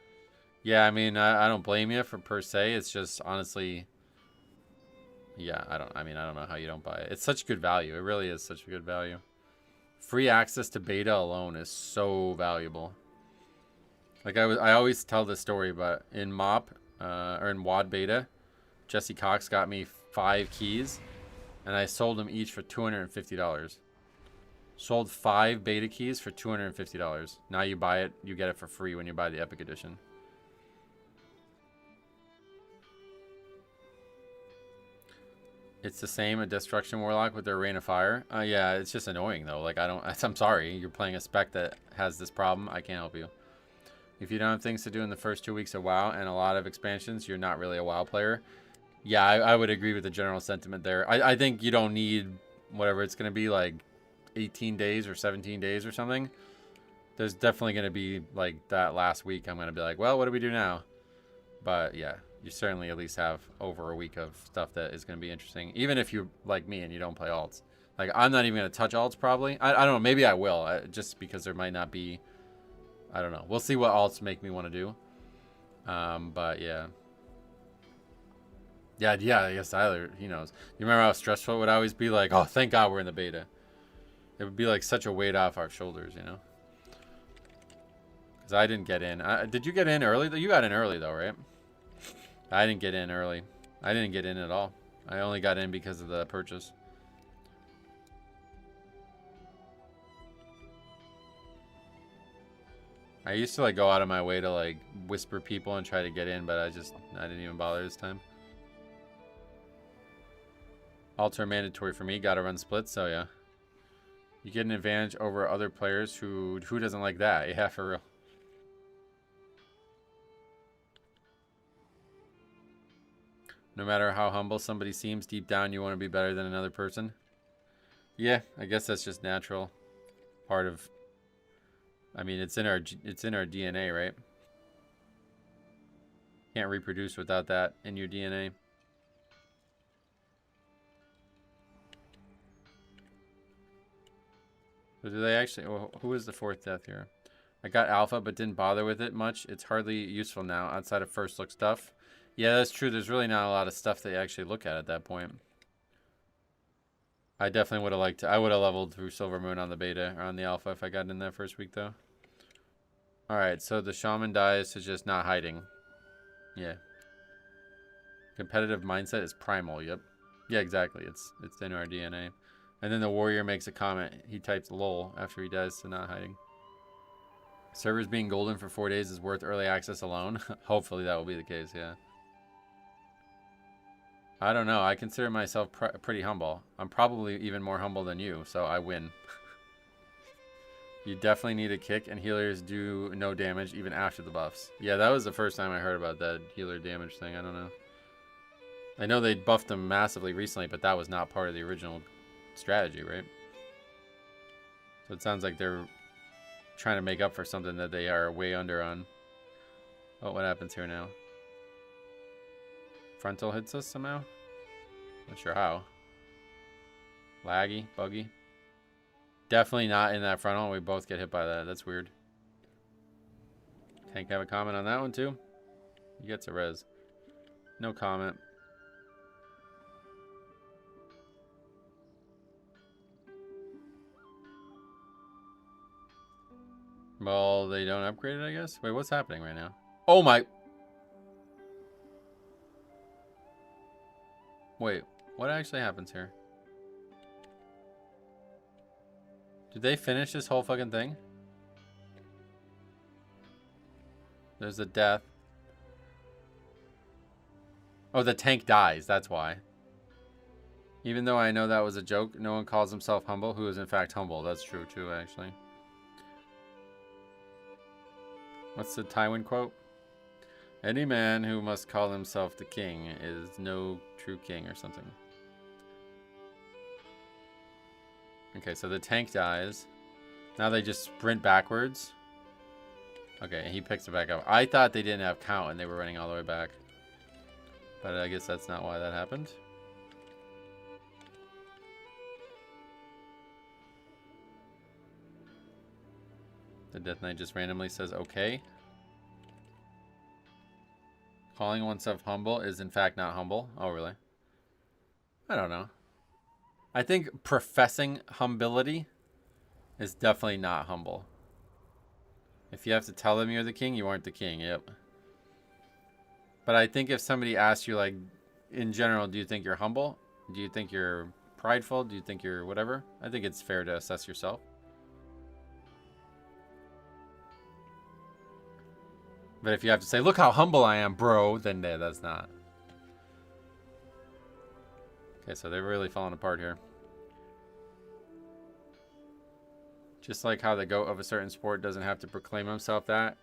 yeah, I mean, I don't blame you for per se. It's just honestly, yeah, I don't know how you don't buy it. It's such good value. It really is such a good value. Free access to beta alone is so valuable. Like I always tell this story, but in MOP or in WAD beta, Jesse Cox got me 5 keys, and I sold them each for $250. Sold 5 beta keys for $250. Now you buy it, you get it for free when you buy the Epic Edition. It's the same at Destruction Warlock with their Rain of Fire. Yeah, it's just annoying though. Like I'm sorry, you're playing a spec that has this problem. I can't help you. If you don't have things to do in the first 2 weeks of WoW and a lot of expansions, you're not really a WoW player. Yeah, I would agree with the general sentiment there. I think you don't need whatever it's going to be, like 18 days or 17 days or something. There's definitely going to be like that last week. I'm going to be like, well, what do we do now? But yeah, you certainly at least have over a week of stuff that is going to be interesting. Even if you're like me and you don't play alts. Like, I'm not even going to touch alts probably. I don't know. Maybe I will. Just because there might not be... I don't know. We'll see what alts make me want to do. But yeah. Yeah, I guess Tyler, he knows. You remember how stressful it would always be? Like, oh, thank God we're in the beta. It would be like such a weight off our shoulders, you know? Because I didn't get in. Did you get in early? You got in early, though, right? I didn't get in early. I didn't get in at all. I only got in because of the purchase. I used to like go out of my way to like whisper people and try to get in, but I didn't even bother this time. Alter mandatory for me. Gotta run splits, so yeah. You get an advantage over other players who doesn't like that? Yeah, for real. No matter how humble somebody seems, deep down you want to be better than another person. Yeah, I guess that's just natural. Part of... I mean, it's in our DNA, right? Can't reproduce without that in your DNA. So do they actually... Oh, who is the 4th death here? I got alpha, but didn't bother with it much. It's hardly useful now, outside of first look stuff. Yeah, that's true. There's really not a lot of stuff that you actually look at that point. I definitely would have liked to... I would have leveled through Silver Moon on the beta, or on the alpha, if I got in that first week, though. Alright, so the shaman dies to just not hiding. Yeah. Competitive mindset is primal, yep. Yeah, exactly. It's in our DNA. And then the warrior makes a comment. He types lol after he dies to not hiding. Servers being golden for 4 days is worth early access alone. Hopefully that will be the case, yeah. I don't know. I consider myself pretty humble. I'm probably even more humble than you, so I win. You definitely need a kick, and healers do no damage even after the buffs. Yeah, that was the first time I heard about that healer damage thing. I don't know. I know they buffed them massively recently, but that was not part of the original strategy, right? So it sounds like they're trying to make up for something that they are way under on. Oh, what happens here now? Frontal hits us somehow? Not sure how. Laggy, buggy. Definitely not in that frontal. We both get hit by that. That's weird. Tank have a comment on that one too? He gets a res. No comment. Well, they don't upgrade it, I guess? Wait, what's happening right now? Oh my... Wait, what actually happens here? Did they finish this whole fucking thing? There's a death. Oh, the tank dies, that's why. Even though I know that was a joke, no one calls himself humble, who is in fact humble. That's true too, actually. What's the Tywin quote? Any man who must call himself the king is no true king or something. Okay, so the tank dies. Now they just sprint backwards. Okay, he picks it back up. I thought they didn't have count and they were running all the way back. But I guess that's not why that happened. The Death Knight just randomly says, okay. Calling oneself humble is in fact not humble. Oh, really? I don't know. I think professing humility is definitely not humble. If you have to tell them you're the king, you aren't the king. Yep. But I think if somebody asks you, like, in general, do you think you're humble? Do you think you're prideful? Do you think you're whatever? I think it's fair to assess yourself. But if you have to say, look how humble I am, bro, then that's not. Okay, so they're really falling apart here. Just like how the GOAT of a certain sport doesn't have to proclaim himself that,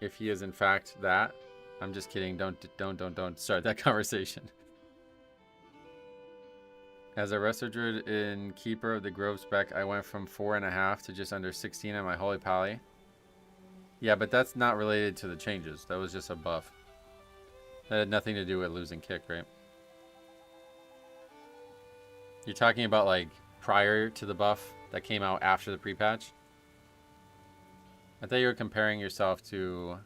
if he is in fact that. I'm just kidding. Don't start that conversation. As a Wrestler Druid and Keeper of the Grove spec, I went from 4.5 to just under 16 on my Holy Pally. Yeah, but that's not related to the changes. That was just a buff. That had nothing to do with losing kick, right? You're talking about like prior to the buff that came out after the pre-patch? I thought you were comparing yourself to...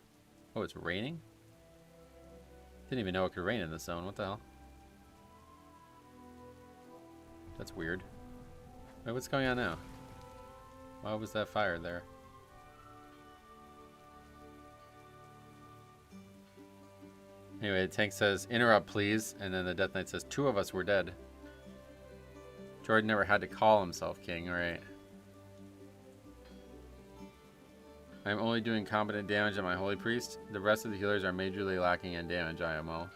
Oh, it's raining? Didn't even know it could rain in this zone. What the hell? That's weird. Wait, what's going on now? Why was that fire there? Anyway, the tank says, interrupt please, and then the Death Knight says, 2 of us were dead. Jordan never had to call himself king, alright. I'm only doing competent damage on my Holy Priest. The rest of the healers are majorly lacking in damage, IMO.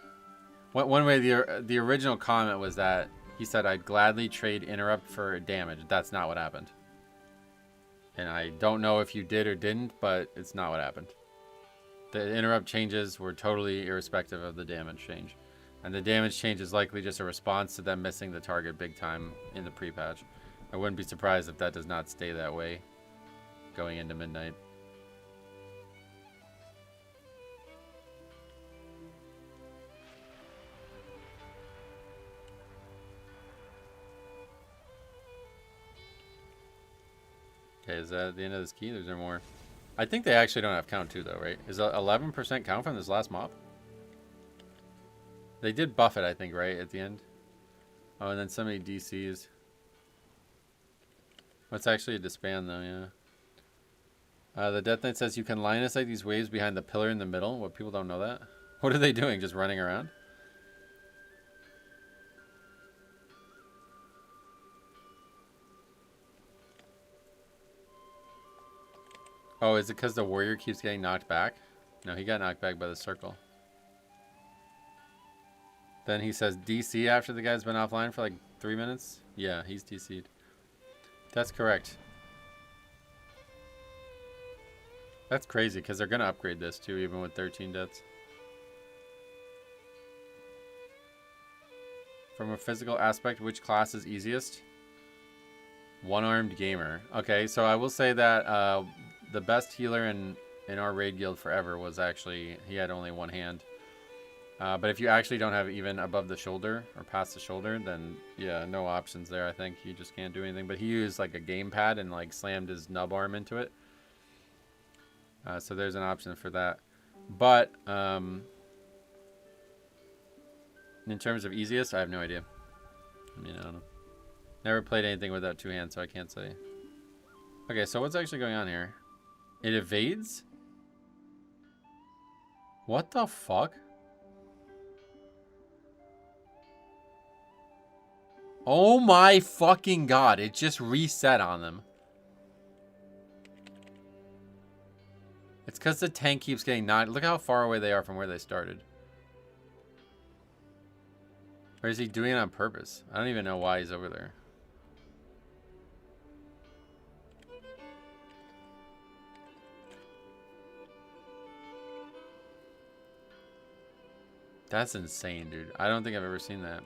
One way, the original comment was that he said, I'd gladly trade interrupt for damage. That's not what happened. And I don't know if you did or didn't, but it's not what happened. The interrupt changes were totally irrespective of the damage change. And the damage change is likely just a response to them missing the target big time in the pre-patch. I wouldn't be surprised if that does not stay that way going into midnight. Okay, is that the end of this key? There's no more. I think they actually don't have count too, though, right? Is 11% count from this last mob? They did buff it, I think, right, at the end? Oh, and then so many DCs. What's actually a disband, though, yeah. The Death Knight says you can line of sight these waves behind the pillar in the middle. What, people don't know that? What are they doing? Just running around? Oh, is it because the warrior keeps getting knocked back? No, he got knocked back by the circle. Then he says DC after the guy's been offline for like 3 minutes? Yeah, he's DC'd. That's correct. That's crazy because they're going to upgrade this too, even with 13 deaths. From a physical aspect, which class is easiest? One-armed gamer. Okay, so I will say that the best healer in our raid guild forever was actually, he had only one hand. But if you actually don't have even above the shoulder or past the shoulder, then yeah, no options there. I think you just can't do anything. But he used like a gamepad and like slammed his nub arm into it. So there's an option for that. But in terms of easiest, I have no idea. I mean, I don't know. Never played anything without 2 hands, so I can't say. Okay, so what's actually going on here? It evades? What the fuck? Oh my fucking god, it just reset on them. It's because the tank keeps getting knocked. Look how far away they are from where they started. Or is he doing it on purpose? I don't even know why he's over there. That's insane, dude. I don't think I've ever seen that.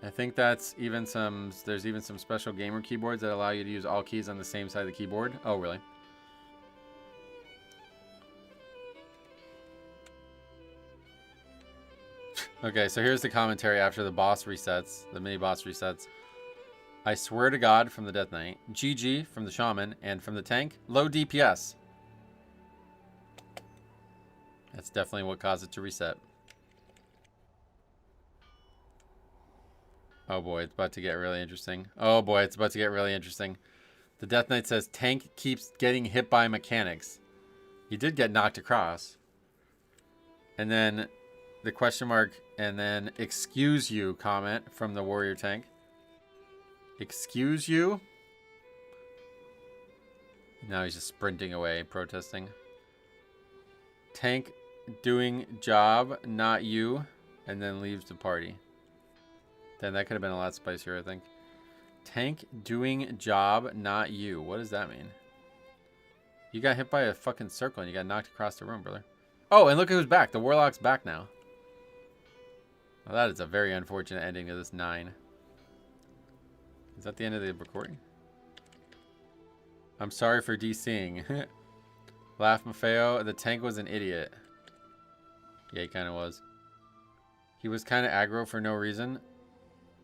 I think that's even some... There's even some special gamer keyboards that allow you to use all keys on the same side of the keyboard. Oh, really? Okay, so here's the commentary after the boss resets, the mini boss resets. I swear to God from the Death Knight, GG from the Shaman, and from the tank, low DPS. That's definitely what caused it to reset. Oh boy, it's about to get really interesting. Oh boy, it's about to get really interesting. The Death Knight says, tank keeps getting hit by mechanics. He did get knocked across. And then the question mark, and then excuse you comment from the warrior tank. Excuse you? Now he's just sprinting away, protesting. Tank doing job, not you. And then leaves the party. Then that could have been a lot spicier, I think. Tank doing job, not you. What does that mean? You got hit by a fucking circle and you got knocked across the room, brother. Oh, and look who's back. The Warlock's back now. Well, that is a very unfortunate ending to this 9. Is that the end of the recording? I'm sorry for DCing. Laugh Maffeo. The tank was an idiot. Yeah, he kind of was. He was kind of aggro for no reason.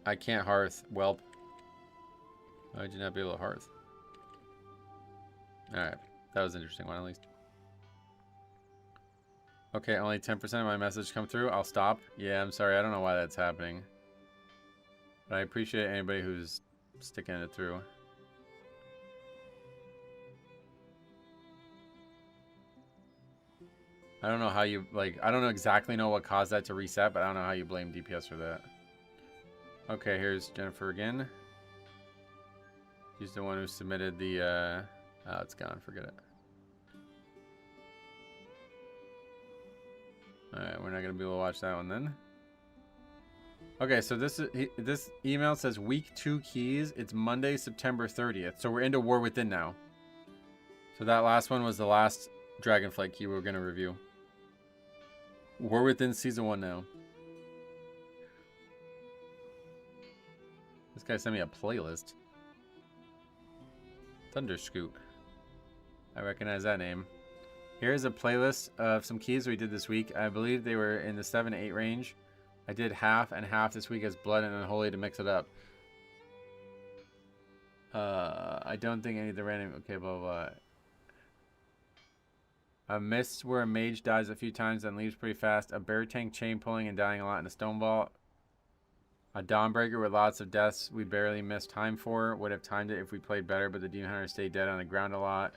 I can't hearth. Welp. Why would you not be able to hearth? Alright. That was an interesting one, at least. Okay, only 10% of my message come through. I'll stop. Yeah, I'm sorry. I don't know why that's happening. But I appreciate anybody who's sticking it through. I don't know how you, like, I don't know exactly know what caused that to reset, but I don't know how you blame DPS for that. Okay, here's Jennifer again. She's the one who submitted the, oh, it's gone. Forget it. Alright, we're not going to be able to watch that one then. Okay, so this email says week 2 keys. It's Monday, September 30th. So we're into War Within now. So that last one was the last Dragonflight key we were going to review. War Within Season 1 now. This guy sent me a playlist. Thunderscoot. I recognize that name. Here's a playlist of some keys we did this week. I believe they were in the 7-8 range. I did half and half this week as Blood and Unholy to mix it up. I don't think any of the random... Okay, blah, blah, blah. A mist where a mage dies a few times and leaves pretty fast. A bear tank chain pulling and dying a lot in a stone ball. A Dawnbreaker with lots of deaths we barely missed time for. Would have timed it if we played better, but the Demon Hunter stayed dead on the ground a lot.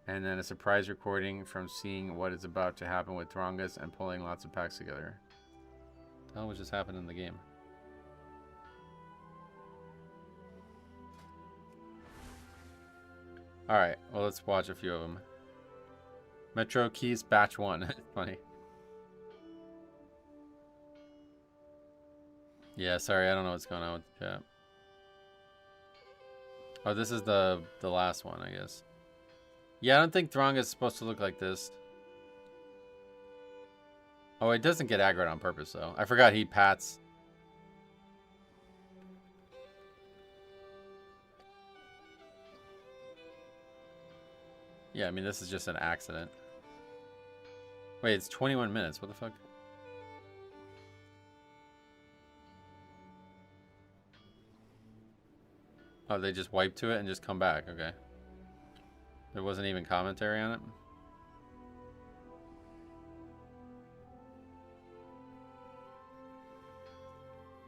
And then a surprise recording from seeing what is about to happen with Throngus and pulling lots of packs together. Tell me what just happened in the game. Alright, well let's watch a few of them. Metro Keys Batch 1. Funny. Yeah, sorry, I don't know what's going on with the chat. Oh, this is the last one, I guess. Yeah, I don't think Throng is supposed to look like this. Oh, it doesn't get aggroed on purpose, though. I forgot he pats. Yeah, I mean, this is just an accident. Wait, it's 21 minutes. What the fuck? Oh, they just wipe to it and just come back. Okay. There wasn't even commentary on it.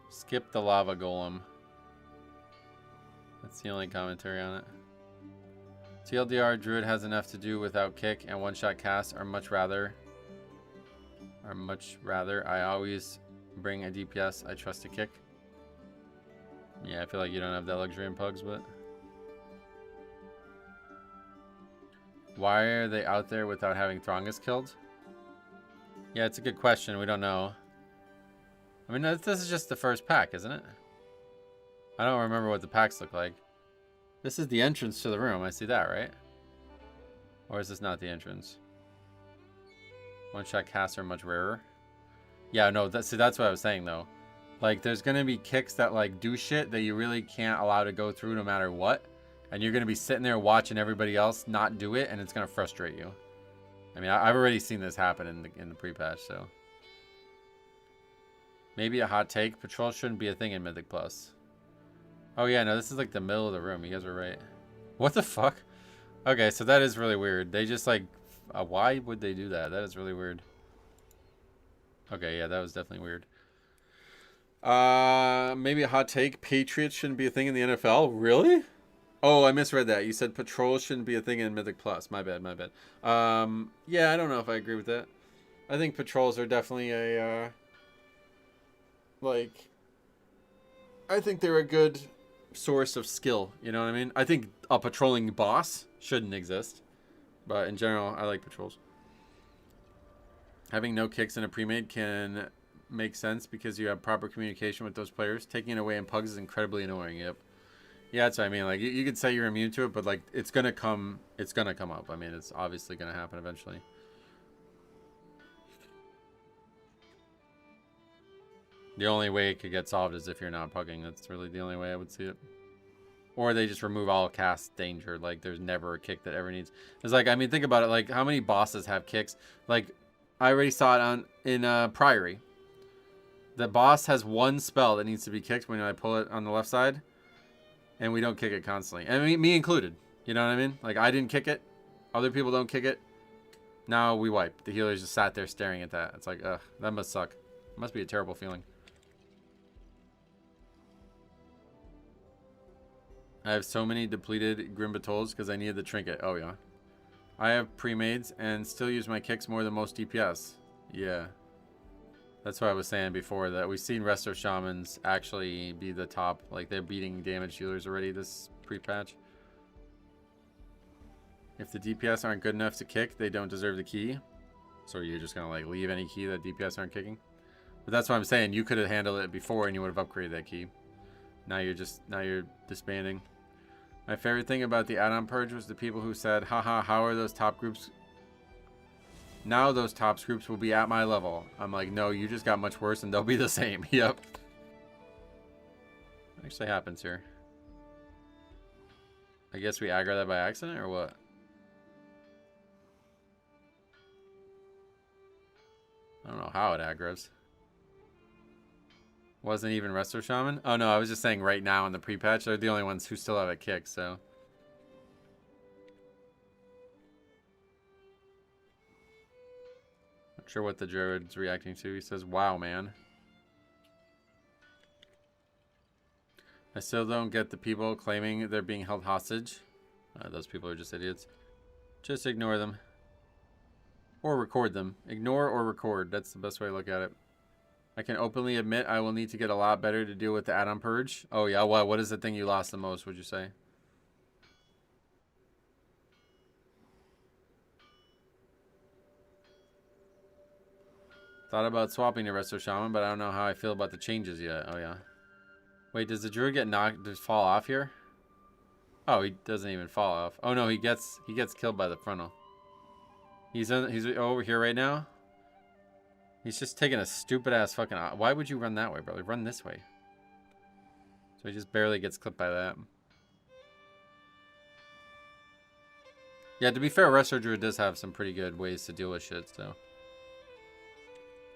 Skip the lava golem. That's the only commentary on it. TLDR, Druid has enough to do without kick, and one-shot casts are much rather. I always bring a DPS. I trust a kick. Yeah, I feel like you don't have that luxury in Pugs, but... Why are they out there without having Throngus killed? Yeah, it's a good question. We don't know. I mean, this is just the first pack, isn't it? I don't remember what the packs look like. This is the entrance to the room. I see that, right? Or is this not the entrance? One-shot casts are much rarer. Yeah, no, see, that's what I was saying, though. Like, there's going to be kicks that, like, do shit that you really can't allow to go through no matter what. And you're going to be sitting there watching everybody else not do it, and it's going to frustrate you. I mean, I've already seen this happen in the pre-patch, so. Maybe a hot take. Patrol shouldn't be a thing in Mythic Plus. Oh yeah, no, this is like the middle of the room. You guys are right. What the fuck? Okay, so that is really weird. They just like... why would they do that? That is really weird. Okay, yeah, that was definitely weird. Maybe a hot take. Patriots shouldn't be a thing in the NFL. Really? Oh, I misread that. You said patrols shouldn't be a thing in Mythic Plus. My bad, my bad. Yeah, I don't know if I agree with that. I think patrols are definitely a, like... I think they're a good source of skill. You know what I mean? I think a patrolling boss shouldn't exist. But in general, I like patrols. Having no kicks in a pre-made can make sense because you have proper communication with those players. Taking it away in pugs is incredibly annoying. Yep. Yeah, that's what I mean. Like, you could say you're immune to it, but like it's gonna come up. I mean, it's obviously gonna happen eventually. The only way it could get solved is if you're not pugging. That's really the only way I would see it. Or they just remove all cast danger. Like, there's never a kick that ever needs. It's like, I mean, think about it. Like, how many bosses have kicks? Like, I already saw it in Priory. The boss has one spell that needs to be kicked when I pull it on the left side. And we don't kick it constantly. And me included. You know what I mean? Like, I didn't kick it. Other people don't kick it. Now we wipe. The healers just sat there staring at that. It's like, ugh, that must suck. It must be a terrible feeling. I have so many depleted Grimbatols because I needed the trinket. Oh, yeah. I have pre-mades and still use my kicks more than most DPS. Yeah. That's what I was saying before, that we've seen Resto Shamans actually be the top. Like, they're beating damage dealers already this pre-patch. If the DPS aren't good enough to kick, they don't deserve the key. So you're just going to, like, leave any key that DPS aren't kicking? But that's what I'm saying. You could have handled it before and you would have upgraded that key. Now you're disbanding. My favorite thing about the add-on purge was the people who said, haha, how are those top groups? Now those tops groups will be at my level. I'm like, no, you just got much worse and they'll be the same. Yep. Actually happens here. I guess we aggro that by accident or what? I don't know how it aggroes. Wasn't even Resto Shaman? Oh no, I was just saying right now in the pre-patch, they're the only ones who still have a kick, so. Not sure what the Druid's reacting to. He says, wow, man. I still don't get the people claiming they're being held hostage. Those people are just idiots. Just ignore them. Or record them. Ignore or record. That's the best way to look at it. I can openly admit I will need to get a lot better to deal with the add-on purge. Oh yeah, what is the thing you lost the most, would you say? Thought about swapping to Resto Shaman, but I don't know how I feel about the changes yet. Oh yeah. Wait, does the Druid get knocked, does fall off here? Oh, he doesn't even fall off. Oh no, he gets killed by the frontal. He's over here right now. He's just taking a stupid ass fucking... Why would you run that way, brother? Run this way. So he just barely gets clipped by that. Yeah, to be fair, Resto Druid does have some pretty good ways to deal with shit, so...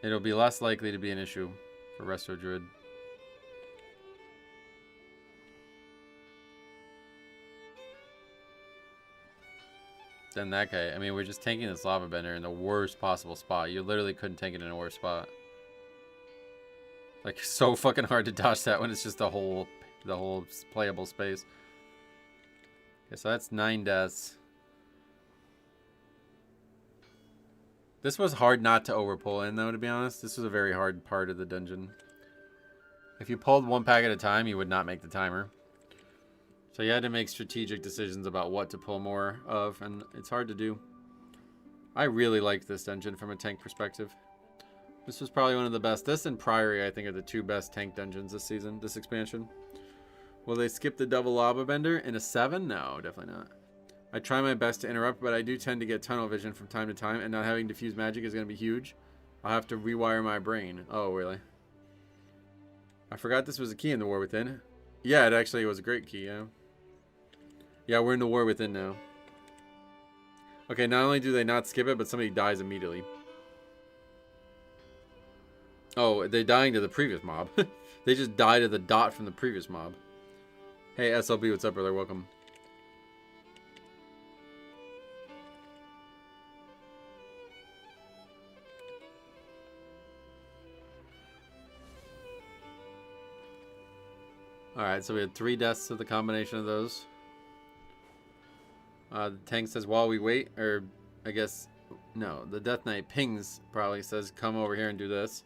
It'll be less likely to be an issue for Resto Druid. Then that guy, I mean, we're just tanking this lava bender in the worst possible spot. You literally couldn't tank it in a worse spot. Like, so fucking hard to dodge that when it's just the whole playable space. Okay, so that's 9 deaths. This was hard not to overpull in, though, to be honest. This was a very hard part of the dungeon. If you pulled one pack at a time, you would not make the timer. So you had to make strategic decisions about what to pull more of, and it's hard to do. I really liked this dungeon from a tank perspective. This was probably one of the best. This and Priory, I think, are the 2 best tank dungeons this season, this expansion. Will they skip the double lava bender in a 7? No, definitely not. I try my best to interrupt, but I do tend to get tunnel vision from time to time, and not having diffuse magic is going to be huge. I'll have to rewire my brain. Oh, really? I forgot this was a key in the War Within. Yeah, it actually was a great key, yeah. Yeah, we're in the War Within now. Okay, not only do they not skip it, but somebody dies immediately. Oh, they're dying to the previous mob. They just die to the dot from the previous mob. Hey, SLB, what's up, brother? Welcome. Alright, so we had 3 deaths to the combination of those. The tank says, while we wait, or I guess, no, the Death Knight pings probably says, come over here and do this.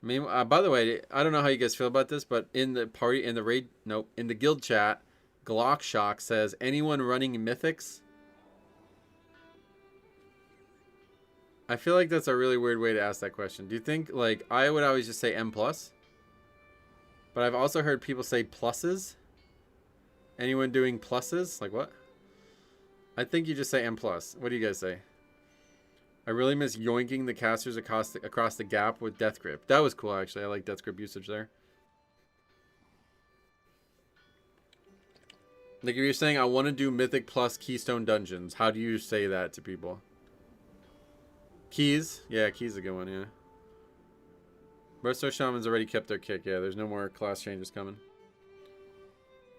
I mean, by the way, I don't know how you guys feel about this, but in the party, in the raid, nope, in the guild chat, Glockshock says, anyone running Mythics? I feel like that's a really weird way to ask that question. Do you think, like, I would always just say M+? But I've also heard people say pluses. Anyone doing pluses? Like what? I think you just say M+. What do you guys say? I really miss yoinking the casters across the gap with Death Grip. That was cool, actually. I like Death Grip usage there. Like, if you're saying, I want to do Mythic plus Keystone Dungeons, how do you say that to people? Keys? Yeah, Keys is a good one, yeah. Bursto Shaman's already kept their kick. Yeah, there's no more class changes coming.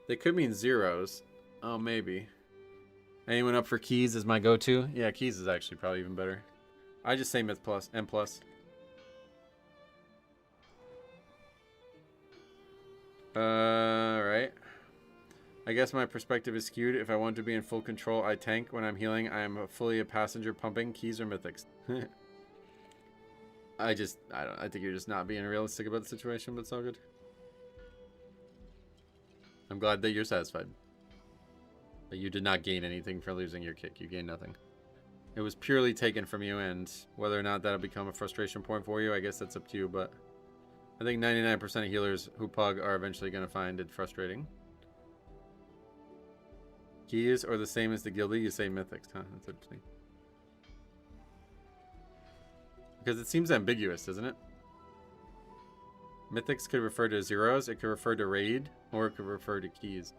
They could mean zeros. Oh, maybe. Anyone up for Keys as my go-to? Yeah, Keys is actually probably even better. I just say Myth plus, M plus. Right. I guess my perspective is skewed. If I want to be in full control, I tank. When I'm healing, I am fully a passenger pumping. Keys or Mythics. I think you're just not being realistic about the situation, but it's all good. I'm glad that you're satisfied. But you did not gain anything for losing your kick. You gained nothing. It was purely taken from you, and whether or not that'll become a frustration point for you, I guess that's up to you, but I think 99% of healers who pug are eventually going to find it frustrating. Keys or the same as the guildie, you say Mythics, huh? That's interesting. Because it seems ambiguous, doesn't it? Mythics could refer to zeros, it could refer to raid, or it could refer to keys.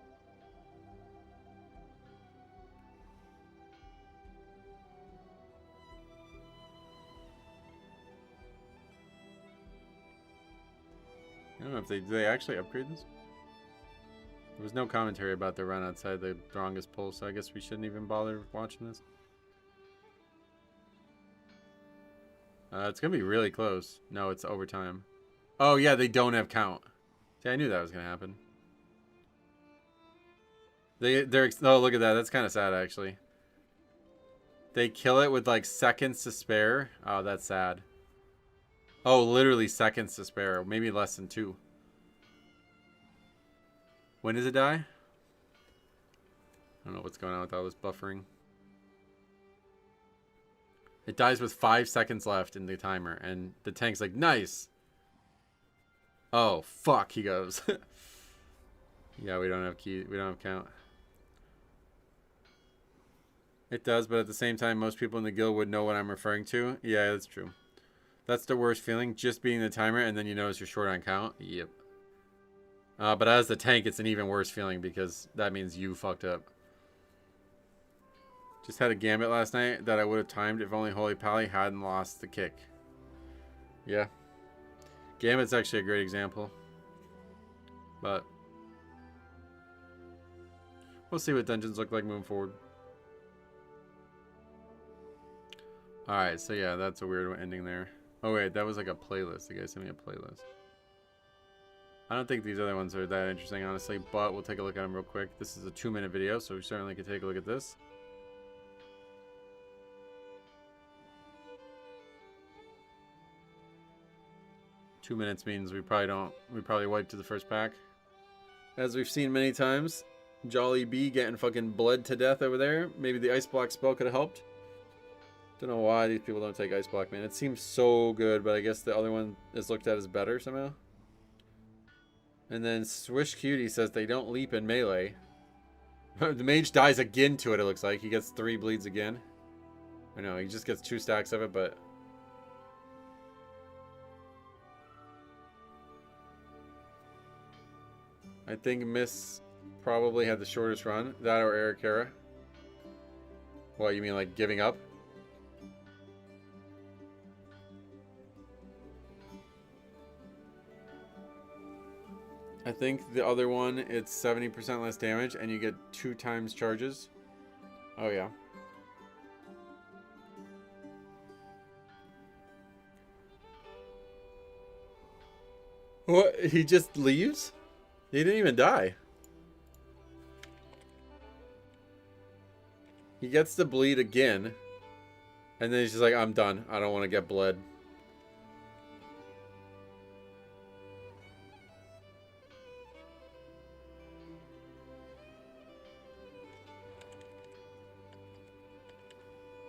I don't know if do they actually upgrade this? There was no commentary about the run outside the strongest pull, so I guess we shouldn't even bother watching this. It's gonna be really close. No, it's overtime. Oh yeah, they don't have count. See, I knew that was gonna happen. Oh, look at that. That's kind of sad, actually. They kill it with like seconds to spare. Oh, that's sad. Oh, literally seconds to spare. Maybe less than 2. When does it die? I don't know what's going on with all this buffering. It dies with 5 seconds left in the timer, and the tank's like, nice. Oh, fuck, he goes. Yeah, we don't have key. We don't have count. It does, but at the same time, most people in the guild would know what I'm referring to. Yeah, that's true. That's the worst feeling, just being the timer, and then you notice you're short on count. Yep. But as the tank, it's an even worse feeling, because that means you fucked up. Just had a gambit last night that I would have timed if only Holy Pally hadn't lost the kick. Yeah. Gambit's actually a great example. But we'll see what dungeons look like moving forward. Alright, so yeah, that's a weird ending there. Oh wait, that was like a playlist. The guy sent me a playlist. I don't think these other ones are that interesting, honestly, but we'll take a look at them real quick. This is a 2-minute video, so we certainly could take a look at this. Two minutes means we probably wiped to the first pack. As we've seen many times, Jolly B getting fucking bled to death over there. Maybe the ice block spell could have helped. Don't know why these people don't take ice block, man. It seems so good, but I guess the other one is looked at as better somehow. And then Swish Cutie says they don't leap in melee. The mage dies again to it, it looks like. He gets 3 bleeds again. I know, he just gets 2 stacks of it, but I think Miss probably had the shortest run. That or Eric Hera. What, you mean like giving up? I think the other one, it's 70% less damage, and you get 2 times charges. Oh, yeah. What? He just leaves? He didn't even die. He gets to bleed again. And then he's just like, I'm done. I don't want to get bled.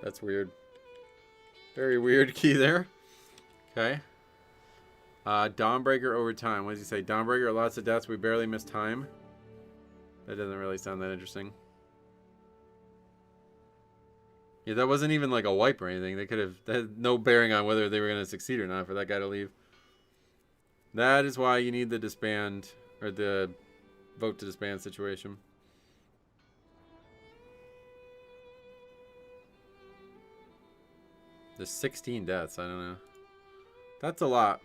That's weird. Very weird key there. Okay. Dawnbreaker over time. What does he say? Dawnbreaker, lots of deaths. We barely miss time. That doesn't really sound that interesting. Yeah, that wasn't even like a wipe or anything. They could have... That had no bearing on whether they were going to succeed or not for that guy to leave. That is why you need the disband... Or the vote to disband situation. There's 16 deaths. I don't know. That's a lot.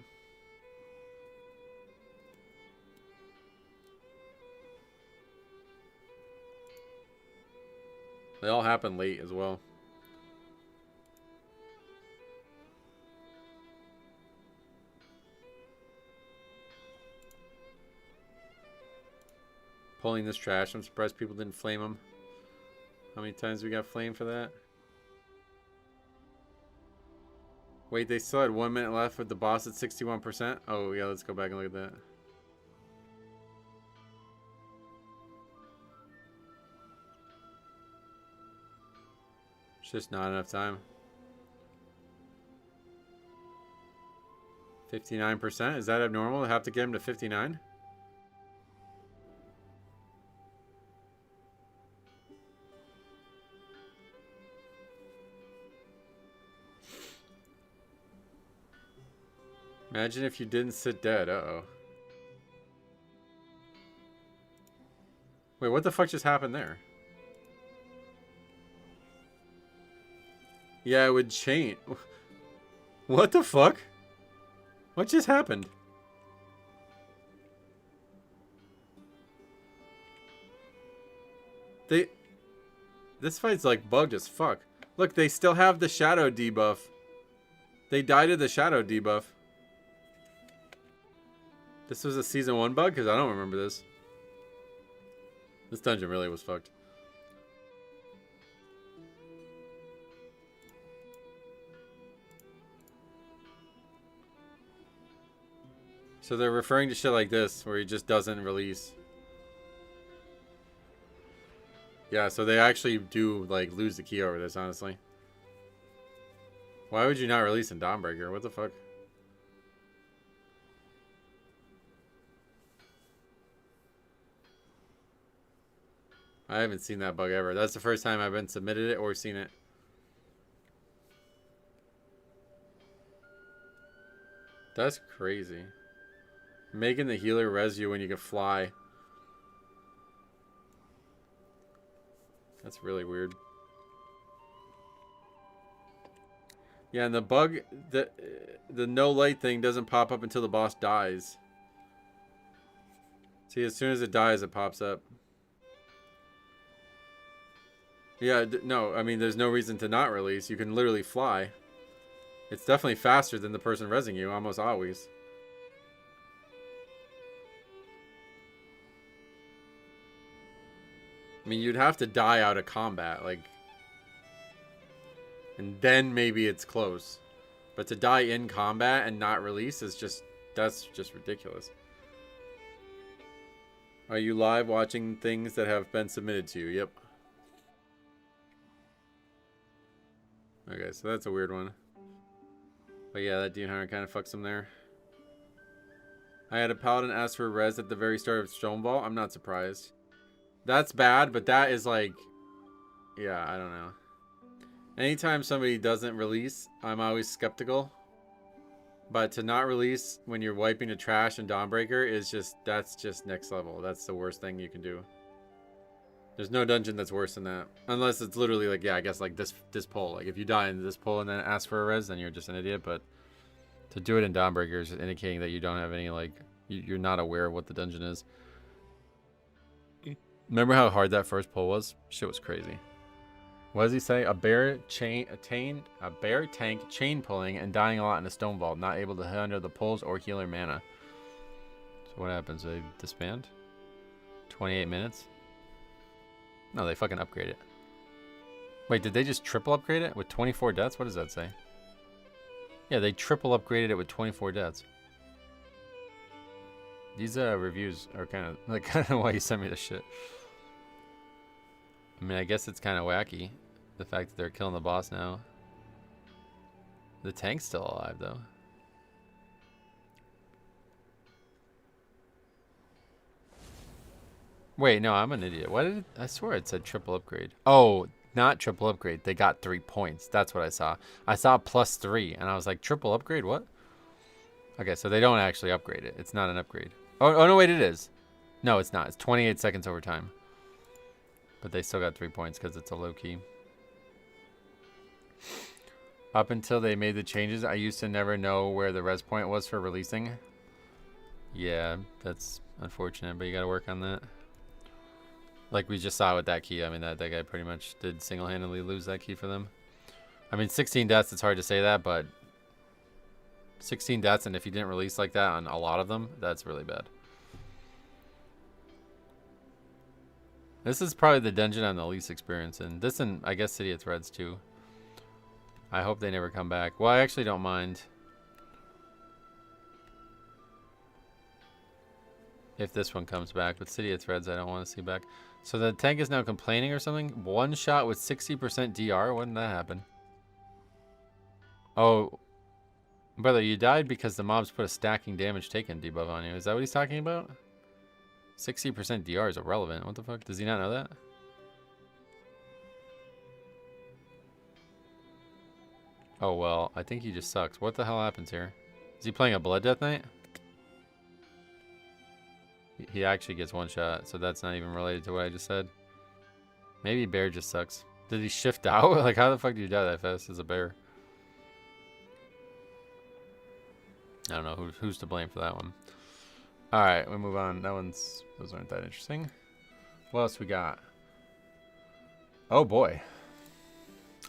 They all happen late as well. Pulling this trash. I'm surprised people didn't flame him. How many times we got flamed for that? Wait, they still had 1 minute left with the boss at 61%? Oh, yeah, let's go back and look at that. It's just not enough time. 59%? Is that abnormal to have to get him to 59? Imagine if you didn't sit dead. Uh-oh. Wait, what the fuck just happened there? Yeah, it would change. What the fuck? What just happened? This fight's like bugged as fuck. Look, they still have the shadow debuff. They died of the shadow debuff. This was a season 1 bug? Because I don't remember this. This dungeon really was fucked. So they're referring to shit like this, where he just doesn't release. Yeah, so they actually do, like, lose the key over this, honestly. Why would you not release in Dawnbreaker? What the fuck? I haven't seen that bug ever. That's the first time I've been submitted it or seen it. That's crazy. Making the healer res you when you can fly. That's really weird. Yeah, and the bug, the no light thing doesn't pop up until the boss dies. See, as soon as it dies, it pops up. Yeah, no, I mean, there's no reason to not release. You can literally fly. It's definitely faster than the person resing you, almost always. I mean, you'd have to die out of combat, like... And then maybe it's close. But to die in combat and not release is just... That's just ridiculous. Are you live watching things that have been submitted to you? Yep. Okay, so that's a weird one. But yeah, that Demon Hunter kind of fucks him there. I had a paladin ask for res at the very start of Stonewall. I'm not surprised. That's bad, but that is like... Yeah, I don't know. Anytime somebody doesn't release, I'm always skeptical. But to not release when you're wiping the trash in Dawnbreaker is just... That's just next level. That's the worst thing you can do. There's no dungeon that's worse than that. Unless it's literally like, yeah, I guess like this pull. Like if you die in this pull and then ask for a res, then you're just an idiot. But to do it in Dawnbreaker is just indicating that you don't have any like You're not aware of what the dungeon is. Remember how hard that first pull was? Shit was crazy. What does he say? A bear tank chain pulling and dying a lot in a stone vault, not able to handle the pulls or healer mana. So what happens? They disband? 28 minutes? No, they fucking upgrade it. Wait, did they just triple upgrade it with 24 deaths? What does that say? Yeah, they triple upgraded it with 24 deaths. These reviews are kind of like why you sent me this shit. I mean, I guess it's kind of wacky, the fact that they're killing the boss now. The tank's still alive though. Wait, no, I'm an idiot. What did it, I swear it said triple upgrade. Oh, not triple upgrade. They got 3 points. That's what I saw. I saw +3, and I was like, triple upgrade? What? Okay, so they don't actually upgrade it. It's not an upgrade. Oh no, wait, it is. No, it's not. It's 28 seconds over time. But they still got 3 points because it's a low key. Up until they made the changes, I used to never know where the res point was for releasing. Yeah, that's unfortunate, but you got to work on that. Like we just saw with that key. I mean, that guy pretty much did single-handedly lose that key for them. I mean, 16 deaths, it's hard to say that, but 16 deaths, and if you didn't release like that on a lot of them, that's really bad. This is probably the dungeon I'm the least experienced in. This and, I guess, City of Threads, too. I hope they never come back. Well, I actually don't mind if this one comes back, but City of Threads I don't want to see back. So the tank is now complaining or something? One shot with 60% DR? When did that happen? Oh, brother, you died because the mobs put a stacking damage taken debuff on you. Is that what he's talking about? 60% DR is irrelevant. What the fuck? Does he not know that? Oh, well, I think he just sucks. What the hell happens here? Is he playing a Blood Death Knight? He actually gets one shot, so that's not even related to what I just said. Maybe Bear just sucks. Did he shift out? Like, how the fuck do you die that fast as a bear? I don't know who's to blame for that one. Alright, we move on. Those aren't that interesting. What else we got? Oh boy.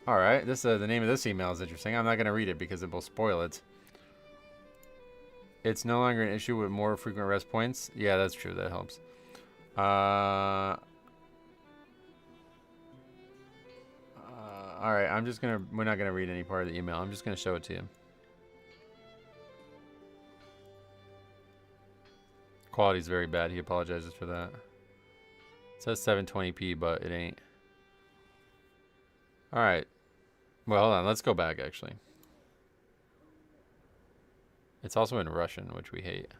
Alright, the name of this email is interesting. I'm not going to read it because it will spoil it. It's no longer an issue with more frequent rest points. Yeah, that's true. That helps. Alright, we're not gonna read any part of the email. I'm just gonna show it to you. Quality's very bad. He apologizes for that. It says 720p, but it ain't. Alright. Well, hold on. Let's go back, actually. It's also in Russian, which we hate.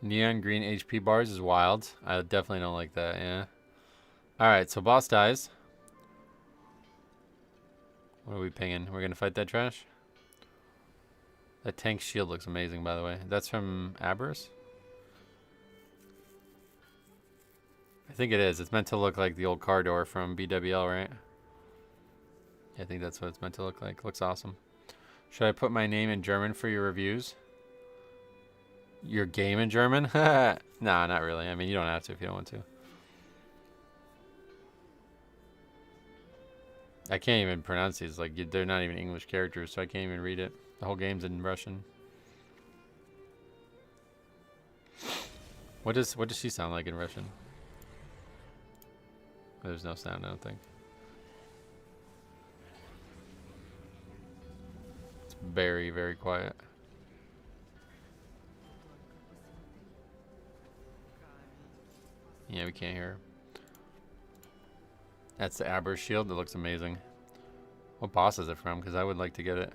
Neon green HP bars is wild. I definitely don't like that, yeah. Alright, so boss dies. What are we pinging? We're gonna fight that trash? That tank shield looks amazing, by the way. That's from Aberrus? I think it is. It's meant to look like the old car door from BWL, right? Yeah, I think that's what it's meant to look like. Looks awesome. Should I put my name in German for your reviews? Your game in German? Nah, not really. I mean, you don't have to if you don't want to. I can't even pronounce these. Like, they're not even English characters, so I can't even read it. The whole game's in Russian. What does she sound like in Russian? There's no sound, I don't think. It's very, very quiet. Yeah, we can't hear her. That's the Aber shield. It looks amazing. What boss is it from? Because I would like to get it.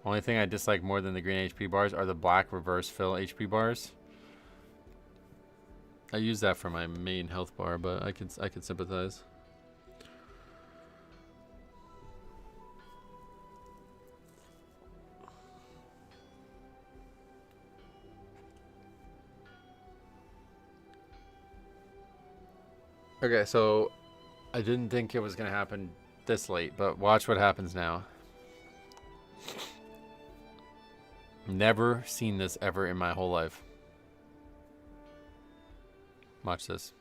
Only thing I dislike more than the green HP bars are the black reverse fill HP bars. I use that for my main health bar, but I could sympathize. Okay, so I didn't think it was going to happen this late, but watch what happens now. Never seen this ever in my whole life. Watch this.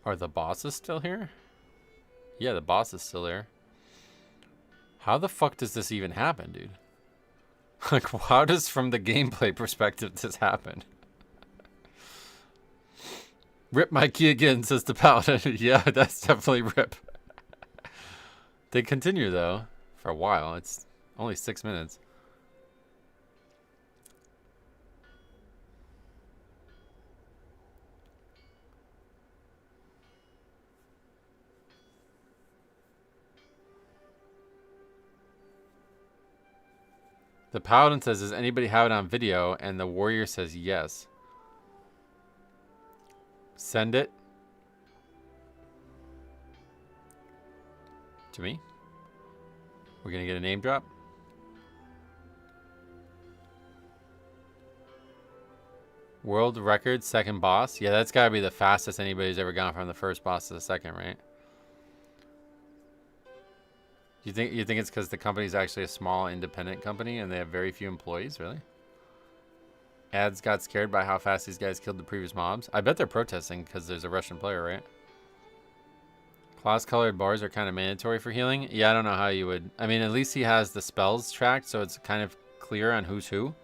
Are the bosses still here? Yeah, the boss is still there. How the fuck does this even happen, dude? Like, how does, from the gameplay perspective, this happen? Rip my key again, says the paladin. Yeah, that's definitely rip. They continue, though, for a while. It's only 6 minutes. The paladin says, does anybody have it on video? And the warrior says yes. Send it to me. We're going to get a name drop. World record, second boss. Yeah, that's got to be the fastest anybody's ever gone from the first boss to the second, right? You think it's because the company's actually a small independent company and they have very few employees, really? Ads got scared by how fast these guys killed the previous mobs. I bet they're protesting because there's a Russian player, right? Class-colored bars are kind of mandatory for healing. Yeah, I don't know how you would... I mean, at least he has the spells tracked, so it's kind of clear on who's who.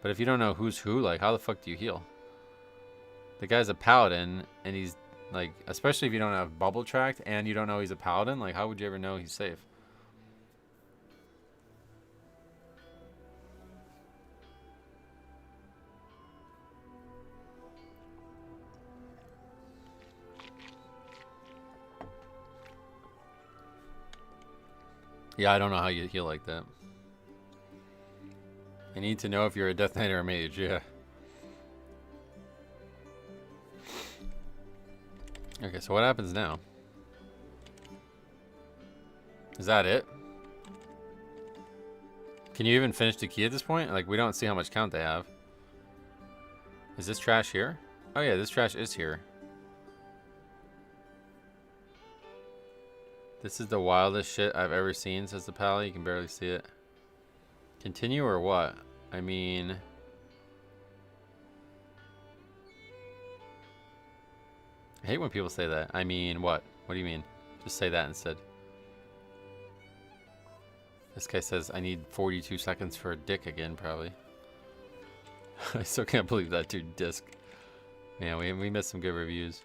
But if you don't know who's who, like, how the fuck do you heal? The guy's a paladin, and he's, like... Especially if you don't have bubble tracked and you don't know he's a paladin, like, how would you ever know he's safe? Yeah, I don't know how you heal like that. I need to know if you're a Death Knight or a mage, yeah. Okay, so what happens now? Is that it? Can you even finish the key at this point? Like, we don't see how much count they have. Is this trash here? Oh yeah, this trash is here. This is the wildest shit I've ever seen, says the pally. You can barely see it. Continue or what? I mean... I hate when people say that. I mean, what? What do you mean? Just say that instead. This guy says, I need 42 seconds for a dick again, probably. I still can't believe that dude disc. Man, we missed some good reviews.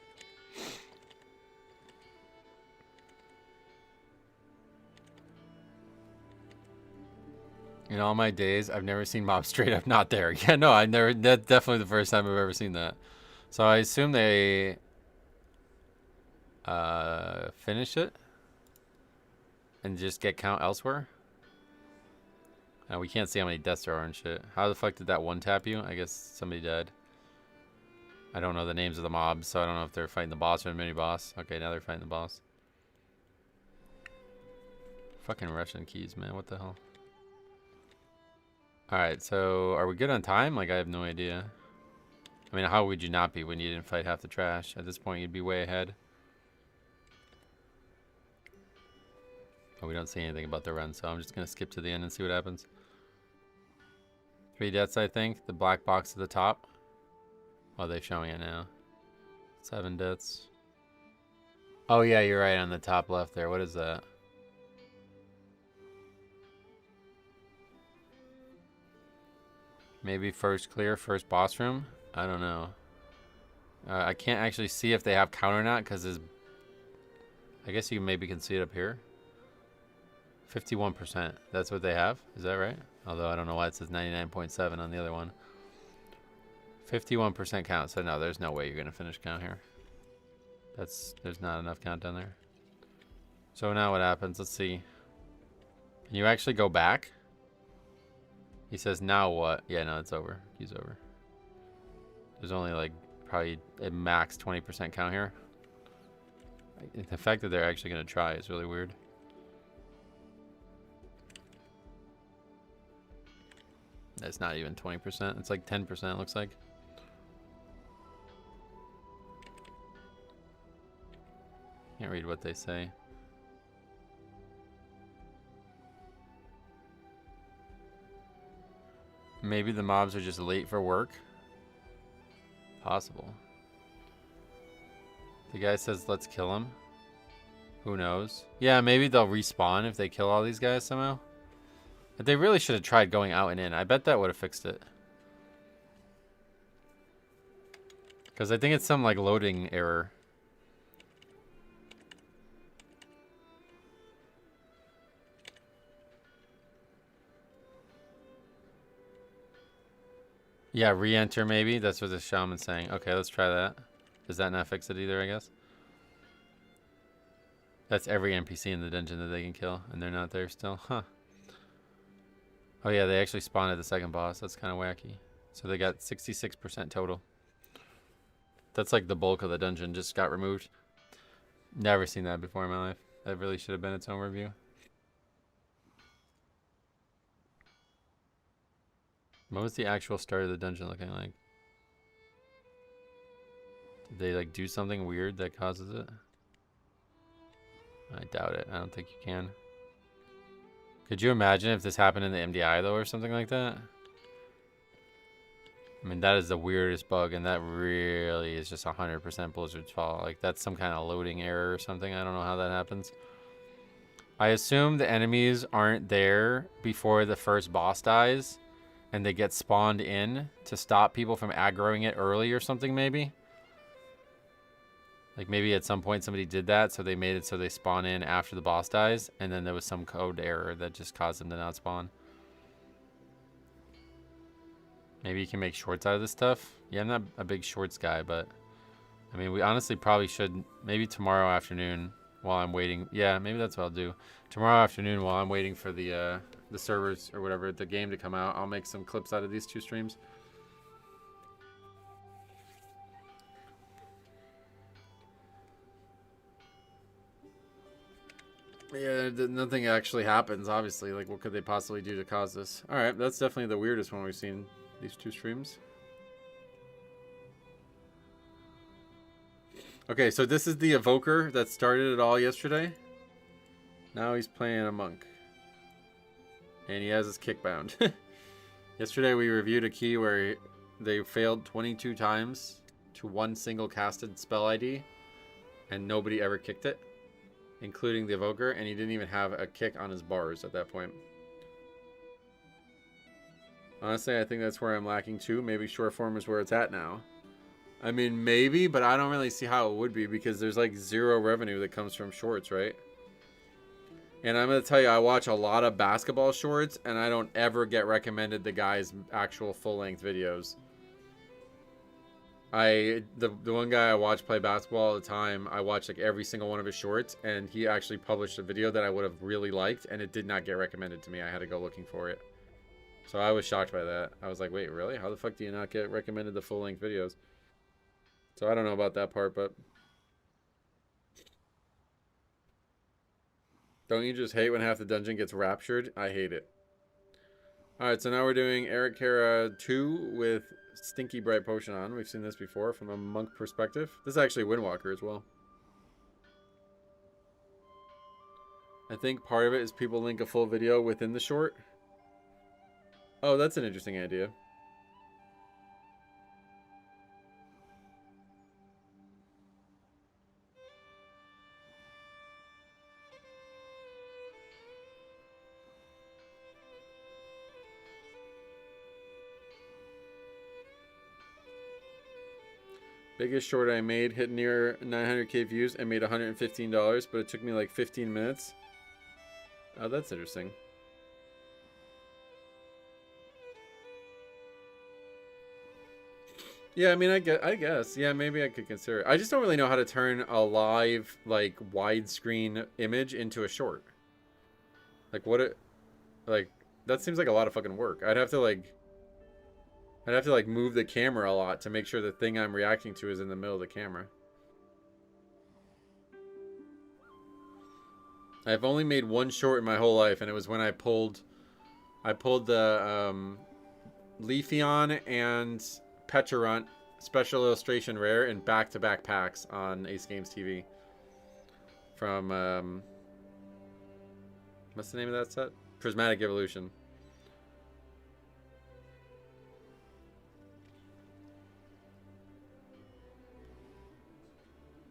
In all my days, I've never seen mobs straight up not there. Yeah, no, I never. That's definitely the first time I've ever seen that. So I assume they finish it and just get count elsewhere. We can't see how many deaths there are and shit. How the fuck did that one tap you? I guess somebody died. I don't know the names of the mobs, so I don't know if they're fighting the boss or the mini boss. Okay, now they're fighting the boss. Fucking Russian keys, man. What the hell? Alright, so are we good on time? Like, I have no idea. I mean, how would you not be when you didn't fight half the trash? At this point, you'd be way ahead. Oh, we don't see anything about the run, so I'm just going to skip to the end and see what happens. 3 deaths, I think. The black box at the top. Oh, they're showing it now. 7 deaths. Oh, yeah, you're right on the top left there. What is that? Maybe first clear, first boss room? I don't know. I can't actually see if they have count or not because I guess you maybe can see it up here. 51%. That's what they have? Is that right? Although I don't know why it says 99.7 on the other one. 51% count. So no, there's no way you're going to finish count here. There's not enough count down there. So now what happens? Let's see. Can you actually go back? He says, now what? Yeah, no, it's over. He's over. There's only like probably a max 20% count here. The fact that they're actually going to try is really weird. That's not even 20%. It's like 10%, looks like. Can't read what they say. Maybe the mobs are just late for work. Possible. The guy says, let's kill him. Who knows? Yeah, maybe they'll respawn if they kill all these guys somehow. But they really should have tried going out and in. I bet that would have fixed it. Because I think it's some like loading error. Yeah, re-enter maybe. That's what the shaman's saying. Okay, let's try that. Does that not fix it either, I guess? That's every NPC in the dungeon that they can kill, and they're not there still. Huh. Oh yeah, they actually spawned at the second boss. That's kind of wacky. So they got 66% total. That's like the bulk of the dungeon just got removed. Never seen that before in my life. That really should have been its own review. What was the actual start of the dungeon looking like? Did they like do something weird that causes it? I doubt it. I don't think you can. Could you imagine if this happened in the MDI though or something like that? I mean, that is the weirdest bug, and that really is just 100% Blizzard's fault. Like, that's some kind of loading error or something. I don't know how that happens. I assume the enemies aren't there before the first boss dies, and they get spawned in to stop people from aggroing it early or something, maybe. Like, maybe at some point somebody did that, so they made it so they spawn in after the boss dies, and then there was some code error that just caused them to not spawn. Maybe you can make shorts out of this stuff. Yeah, I'm not a big shorts guy, but I mean, we honestly probably should. Maybe tomorrow afternoon while I'm waiting. Yeah, maybe that's what I'll do. Tomorrow afternoon while I'm waiting for the servers or whatever, the game to come out, I'll make some clips out of these two streams. Yeah, nothing actually happens, obviously. Like, what could they possibly do to cause this? All right, that's definitely the weirdest one we've seen these two streams. Okay, so this is the evoker that started it all yesterday. Now he's playing a monk. And he has his kickbound. Yesterday we reviewed a key where they failed 22 times to one single casted spell ID. And nobody ever kicked it, including the evoker. And he didn't even have a kick on his bars at that point. Honestly, I think that's where I'm lacking too. Maybe short form is where it's at now. I mean, maybe, but I don't really see how it would be because there's like zero revenue that comes from shorts, right? And I'm going to tell you, I watch a lot of basketball shorts and I don't ever get recommended the guy's actual full-length videos. The one guy I watch play basketball all the time, I watch like every single one of his shorts, and he actually published a video that I would have really liked, and it did not get recommended to me. I had to go looking for it. So I was shocked by that. I was like, wait, really? How the fuck do you not get recommended the full-length videos? So I don't know about that part, but... Don't you just hate when half the dungeon gets raptured? I hate it. Alright, so now we're doing Eric Kara 2 with Stinky Bright Potion on. We've seen this before from a monk perspective. This is actually Windwalker as well. I think part of it is people link a full video within the short. Oh, that's an interesting idea. Biggest short I made hit near 900k views and made $115, but it took me like 15 minutes. Oh, that's interesting. Yeah, I mean, I guess. Yeah, maybe I could consider it. I just don't really know how to turn a live, like, widescreen image into a short. Like, that seems like a lot of fucking work. I'd have to, like... I'd have to like move the camera a lot to make sure the thing I'm reacting to is in the middle of the camera. I've only made one short in my whole life, and it was when I pulled the Leafeon and Pecharunt special illustration rare in back-to-back packs on Ace Games TV. From what's the name of that set? Prismatic Evolution.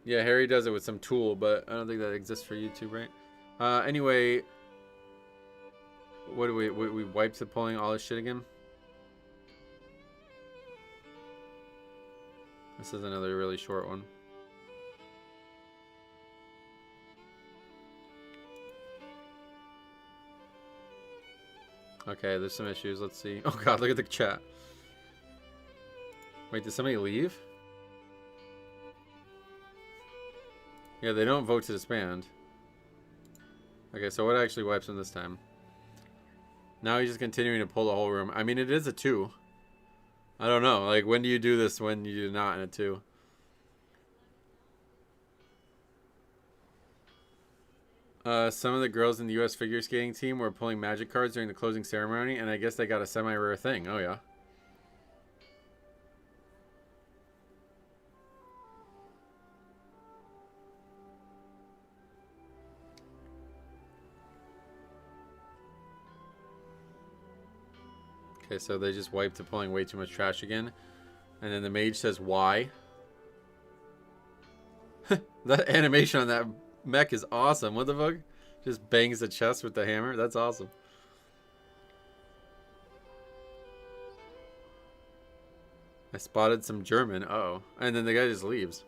Yeah, Harry does it with some tool, but I don't think that exists for YouTube, right? Anyway, what do we wiped the pulling all this shit again? This is another really short one. Okay, there's some issues. Let's see. Oh god, look at the chat. Wait, did somebody leave? Yeah, they don't vote to disband. Okay, so what actually wipes him this time? Now he's just continuing to pull the whole room. I mean, it is a 2. I don't know. Like, when do you do this when you do not in a 2? Some of the girls in the U.S. figure skating team were pulling magic cards during the closing ceremony, and I guess they got a semi-rare thing. Oh, yeah. Okay, so they just wiped to pulling way too much trash again. And then the mage says, why? That animation on that mech is awesome. What the fuck? Just bangs the chest with the hammer. That's awesome. I spotted some German. Uh-oh. And then the guy just leaves.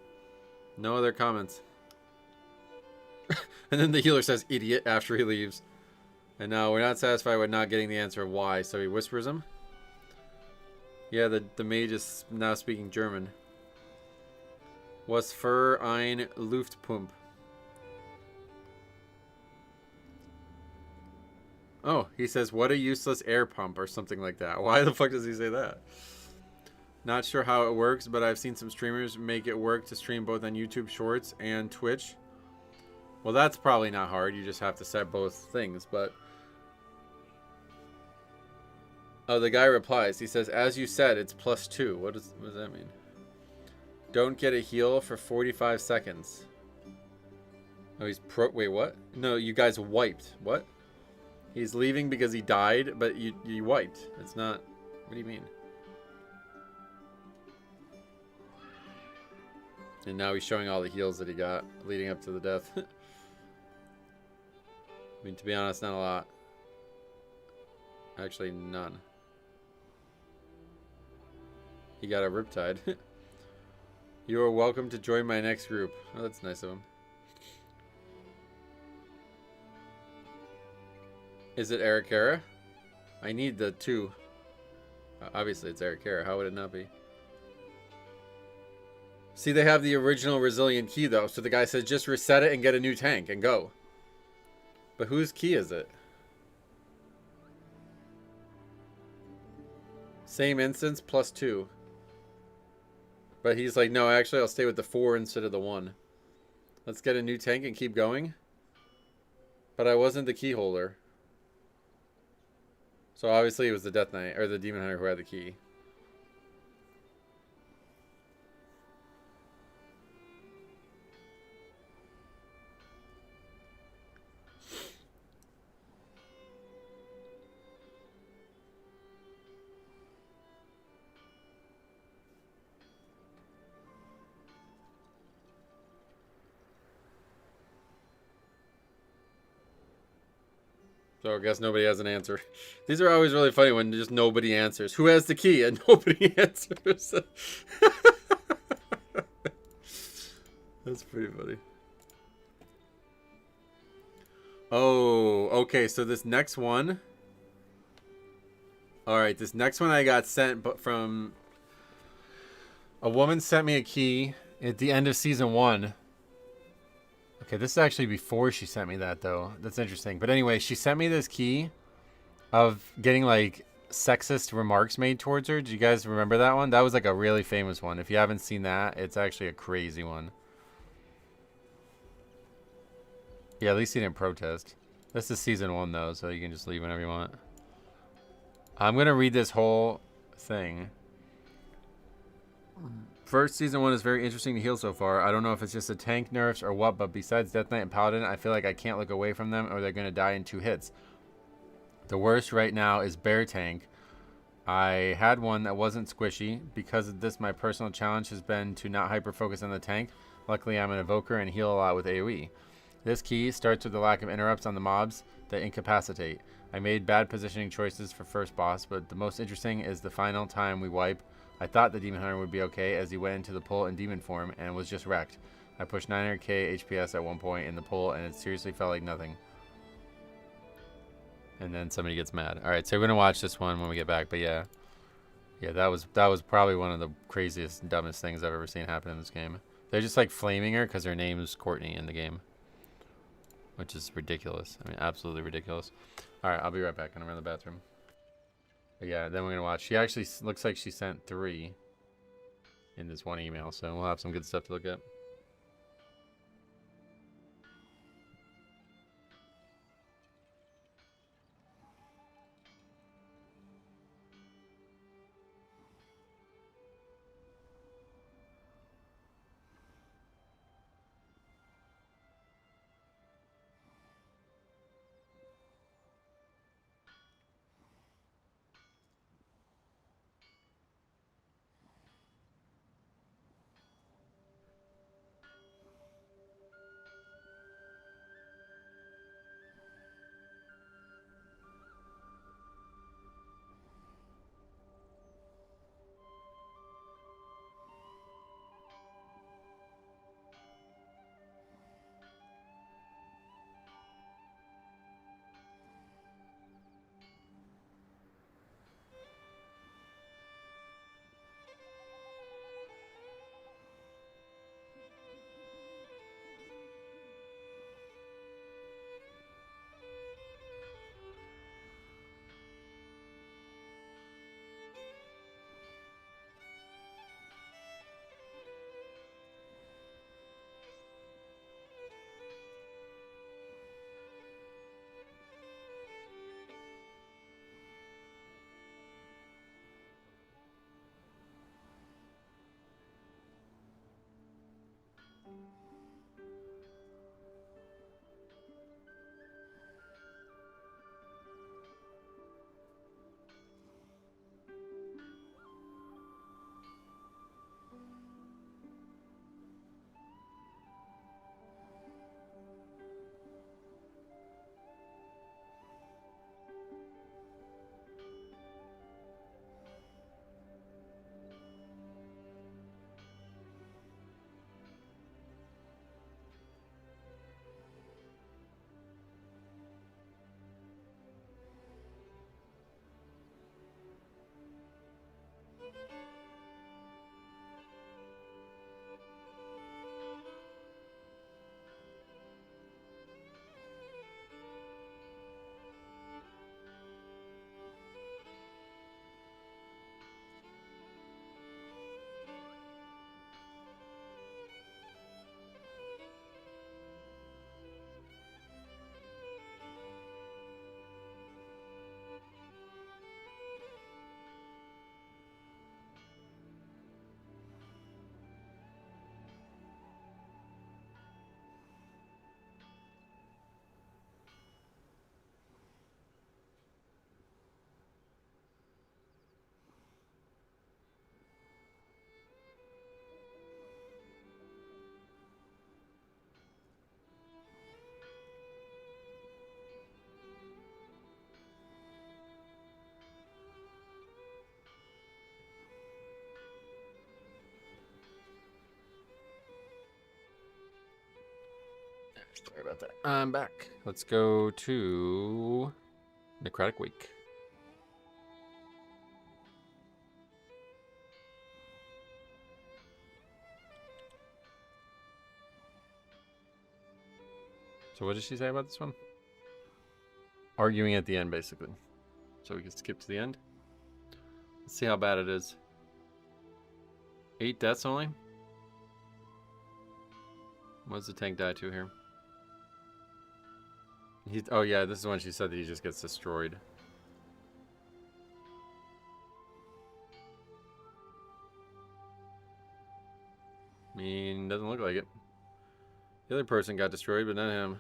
No other comments. And then the healer says, idiot, after he leaves. And now we're not satisfied with not getting the answer of why, so he whispers him. Yeah, the mage is now speaking German. Was für ein Luftpump? Oh, he says, what a useless air pump, or something like that. Why the fuck does he say that? Not sure how it works, but I've seen some streamers make it work to stream both on YouTube Shorts and Twitch. Well, that's probably not hard. You just have to set both things, but... Oh, the guy replies. He says, as you said, it's +2. What does that mean? Don't get a heal for 45 seconds. Oh, he's wait, what? No, you guys wiped. What? He's leaving because he died, but you wiped. It's not... What do you mean? And now he's showing all the heals that he got leading up to the death. I mean, to be honest, not a lot. Actually, none. He got a riptide. You are welcome to join my next group. Oh, that's nice of him. Is it Eric Era? I need the 2. Obviously, it's Eric Era. How would it not be? See, they have the original resilient key, though. So the guy says, just reset it and get a new tank and go. But whose key is it? Same instance, +2. But he's like, no, actually, I'll stay with the 4 instead of the 1. Let's get a new tank and keep going. But I wasn't the key holder. So obviously it was the Death Knight, or the Demon Hunter who had the key. So I guess nobody has an answer. These are always really funny when just nobody answers. Who has the key? And nobody answers. That's pretty funny. Oh, okay. So this next one. All right, this next one I got sent, but from a woman sent me a key at the end of season 1. Okay, this is actually before she sent me that, though. That's interesting. But anyway, she sent me this key of getting, like, sexist remarks made towards her. Do you guys remember that one? That was like a really famous one. If you haven't seen that, it's actually a crazy one. Yeah, at least he didn't protest. This is season 1 though, so you can just leave whenever you want. I'm gonna read this whole thing. First, season 1 is very interesting to heal so far. I don't know if it's just the tank nerfs or what, but besides Death Knight and Paladin, I feel like I can't look away from them or they're gonna die in 2 hits. The worst right now is Bear Tank. I had one that wasn't squishy. Because of this, my personal challenge has been to not hyper-focus on the tank. Luckily, I'm an evoker and heal a lot with AoE. This key starts with the lack of interrupts on the mobs that incapacitate. I made bad positioning choices for first boss, but the most interesting is the final time we wipe. I thought the Demon Hunter would be okay as he went into the pull in demon form and was just wrecked. I pushed 900k HPS at one point in the pull and it seriously felt like nothing. And then somebody gets mad. Alright, so we're gonna watch this one when we get back, but yeah. Yeah, that was probably one of the craziest, dumbest things I've ever seen happen in this game. They're just like flaming her because her name is Courtney in the game. Which is ridiculous. I mean, absolutely ridiculous. Alright, I'll be right back. I'm gonna run to the bathroom. But yeah, then we're gonna watch. She actually looks like she sent 3 in this one email, so we'll have some good stuff to look at. Sorry about that. I'm back. Let's go to Necrotic Week. So what did she say about this one? Arguing at the end, basically. So we can skip to the end. Let's see how bad it is. 8 deaths only? What does the tank die to here? Oh yeah, this is when she said that he just gets destroyed. I mean, doesn't look like it. The other person got destroyed, but not him.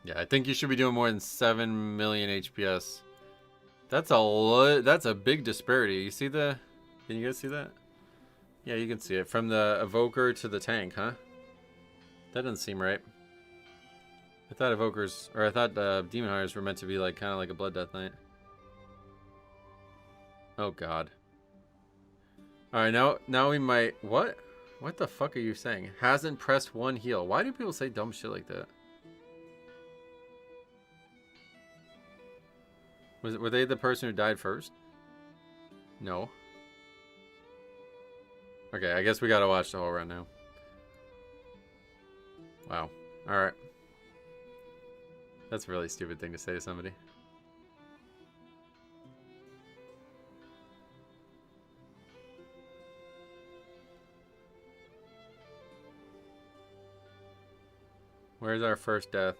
Yeah, I think you should be doing more than 7 million HPS. That's a big disparity. You see the... Can you guys see that? Yeah, you can see it. From the Evoker to the tank, huh? That doesn't seem right. I thought Evokers... Or I thought Demon Hunters were meant to be like kind of like a Blood Death Knight. Oh, God. Alright, now we might... What? What the fuck are you saying? Hasn't pressed 1 heal. Why do people say dumb shit like that? Were they the person who died first? No. Okay, I guess we gotta watch the whole run now. Wow. Alright. That's a really stupid thing to say to somebody. Where's our first death?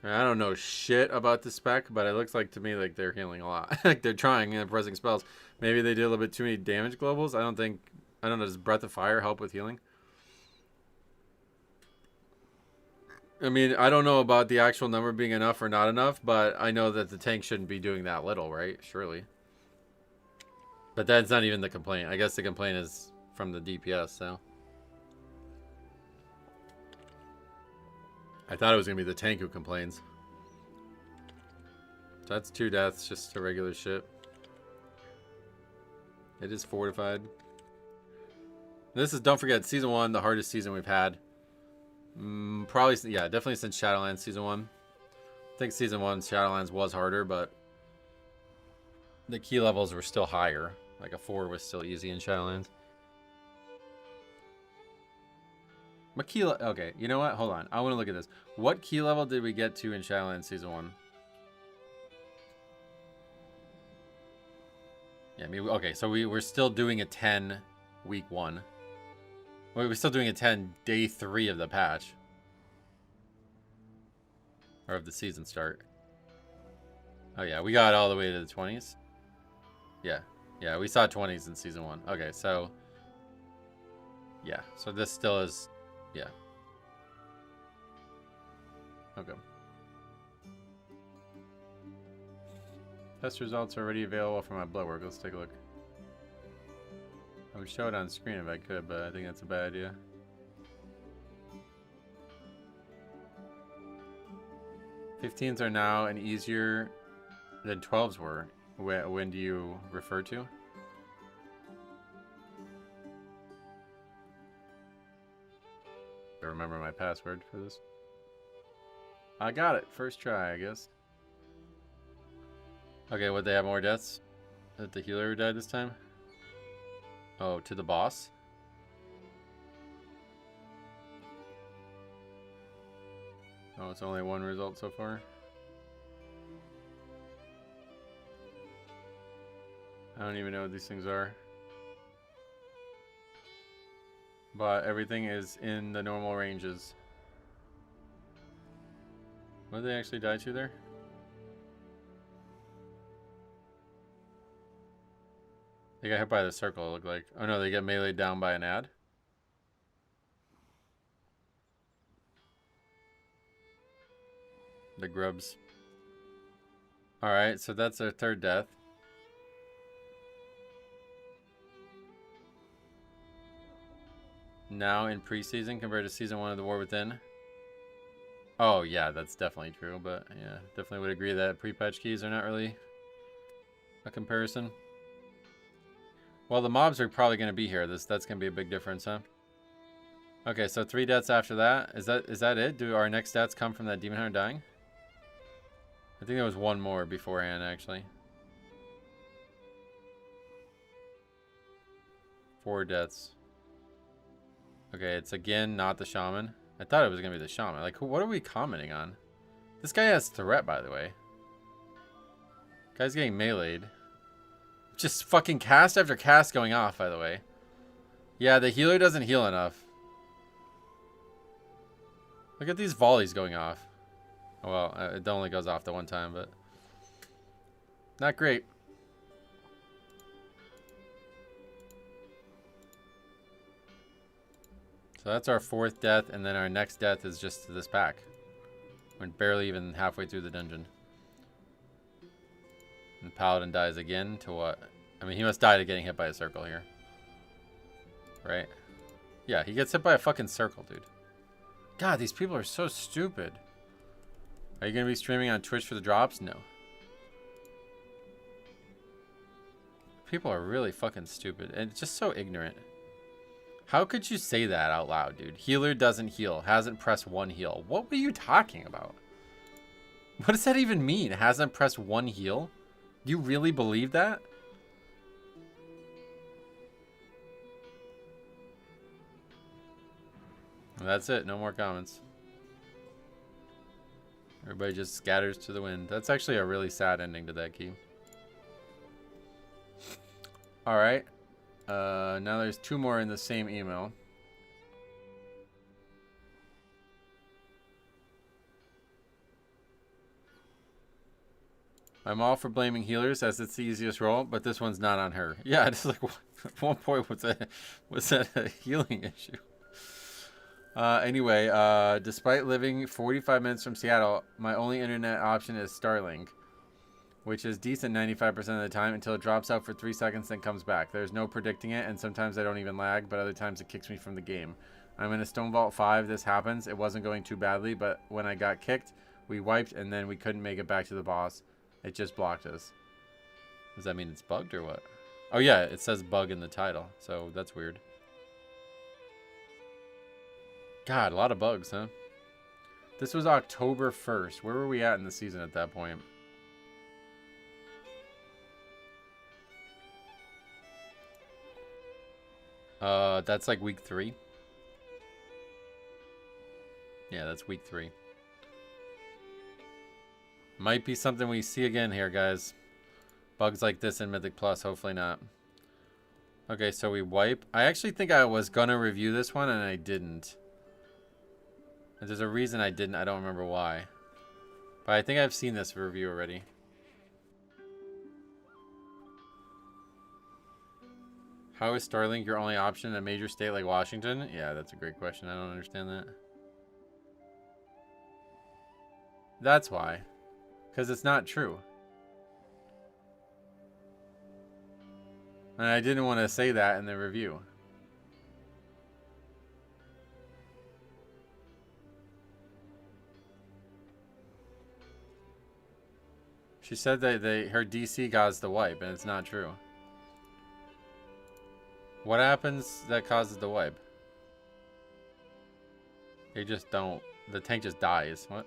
I don't know shit about the spec, but it looks like to me like they're healing a lot. Like they're trying and pressing spells. Maybe they did a little bit too many damage globals. I don't know, does Breath of Fire help with healing? I mean, I don't know about the actual number being enough or not enough, but I know that the tank shouldn't be doing that little, right? Surely. But that's not even the complaint. I guess the complaint is from the DPS, so. I thought it was going to be the tank who complains. So that's 2 deaths, just a regular ship. It is fortified. This is, don't forget, Season 1, the hardest season we've had. Probably, yeah, definitely since Shadowlands Season 1. I think Season 1, Shadowlands was harder, but the key levels were still higher. Like a 4 was still easy in Shadowlands. What key okay, you know what? Hold on. I want to look at this. What key level did we get to in Shadowlands Season 1? Yeah, I mean, okay, so we're still doing a 10 week 1. Wait, we're still doing a 10 day 3 of the patch. Or of the season start. Oh yeah, we got all the way to the 20s. Yeah. Yeah, we saw 20s in Season 1. Okay, so... Yeah, so this still is... Yeah. Okay. Test results are already available for my blood work. Let's take a look. I would show it on screen if I could, but I think that's a bad idea. '15s are now an easier than 12s were. When do you refer to? I remember my password for this. I got it. First try, I guess. Okay, would they have more deaths? That the healer died this time? Oh, to the boss? Oh, it's only 1 result so far. I don't even know what these things are. But everything is in the normal ranges. What did they actually die to there? They got hit by the circle, it looked like. Oh no, they get meleeed down by an ad. The grubs. Alright, so that's their 3rd death. Now in preseason compared to Season 1 of The War Within. Oh yeah, that's definitely true, but yeah, definitely would agree that pre-patch keys are not really a comparison. Well, the mobs are probably going to be here. That's going to be a big difference, huh? Okay, so 3 deaths after that. Is that it? Do our next deaths come from that Demon Hunter dying? I think there was 1 more beforehand, actually. 4 deaths. Okay, it's again not the shaman. I thought it was going to be the shaman. Like, what are we commenting on? This guy has threat, by the way. Guy's getting meleeed. Just fucking cast after cast going off, by the way. Yeah, the healer doesn't heal enough. Look at these volleys going off. Well, it only goes off the one time, but not great. So that's our 4th death, and then our next death is just to this pack. We're barely even halfway through the dungeon. And Paladin dies again to what? I mean, he must die to getting hit by a circle here. Right? Yeah, he gets hit by a fucking circle, dude. God, these people are so stupid. Are you going to be streaming on Twitch for the drops? No. People are really fucking stupid and just so ignorant. How could you say that out loud, dude? Healer doesn't heal. Hasn't pressed 1 heal. What were you talking about? What does that even mean? Hasn't pressed 1 heal? Do you really believe that? That's it. No more comments. Everybody just scatters to the wind. That's actually a really sad ending to that key. Alright. Now there's 2 more in the same email. I'm all for blaming healers as it's the easiest role, but this one's not on her. Yeah, it's like at one point was that a healing issue? Anyway, despite living 45 minutes from Seattle, my only internet option is Starlink, which is decent 95% of the time until it drops out for 3 seconds then comes back. There's no predicting it, and sometimes I don't even lag, but other times it kicks me from the game. I'm in a Stone Vault 5. This happens. It wasn't going too badly, but when I got kicked, we wiped, and then we couldn't make it back to the boss. It just blocked us. Does that mean it's bugged or what? Oh yeah, it says bug in the title, so that's weird. God, a lot of bugs, huh? This was October 1st. Where were we at in the season at that point? That's like week 3. Yeah, that's week 3. Might be something we see again here, guys. Bugs like this in Mythic Plus, hopefully not. Okay, so we wipe. I actually think I was gonna review this one and I didn't. And there's a reason I didn't. I don't remember why. But I think I've seen this review already. How is Starlink your only option in a major state like Washington? Yeah, that's a great question. I don't understand that. That's why. Because it's not true. And I didn't want to say that in the review. She said that her DC caused the wipe, and it's not true. What happens that causes the wipe? They just don't. The tank just dies. What?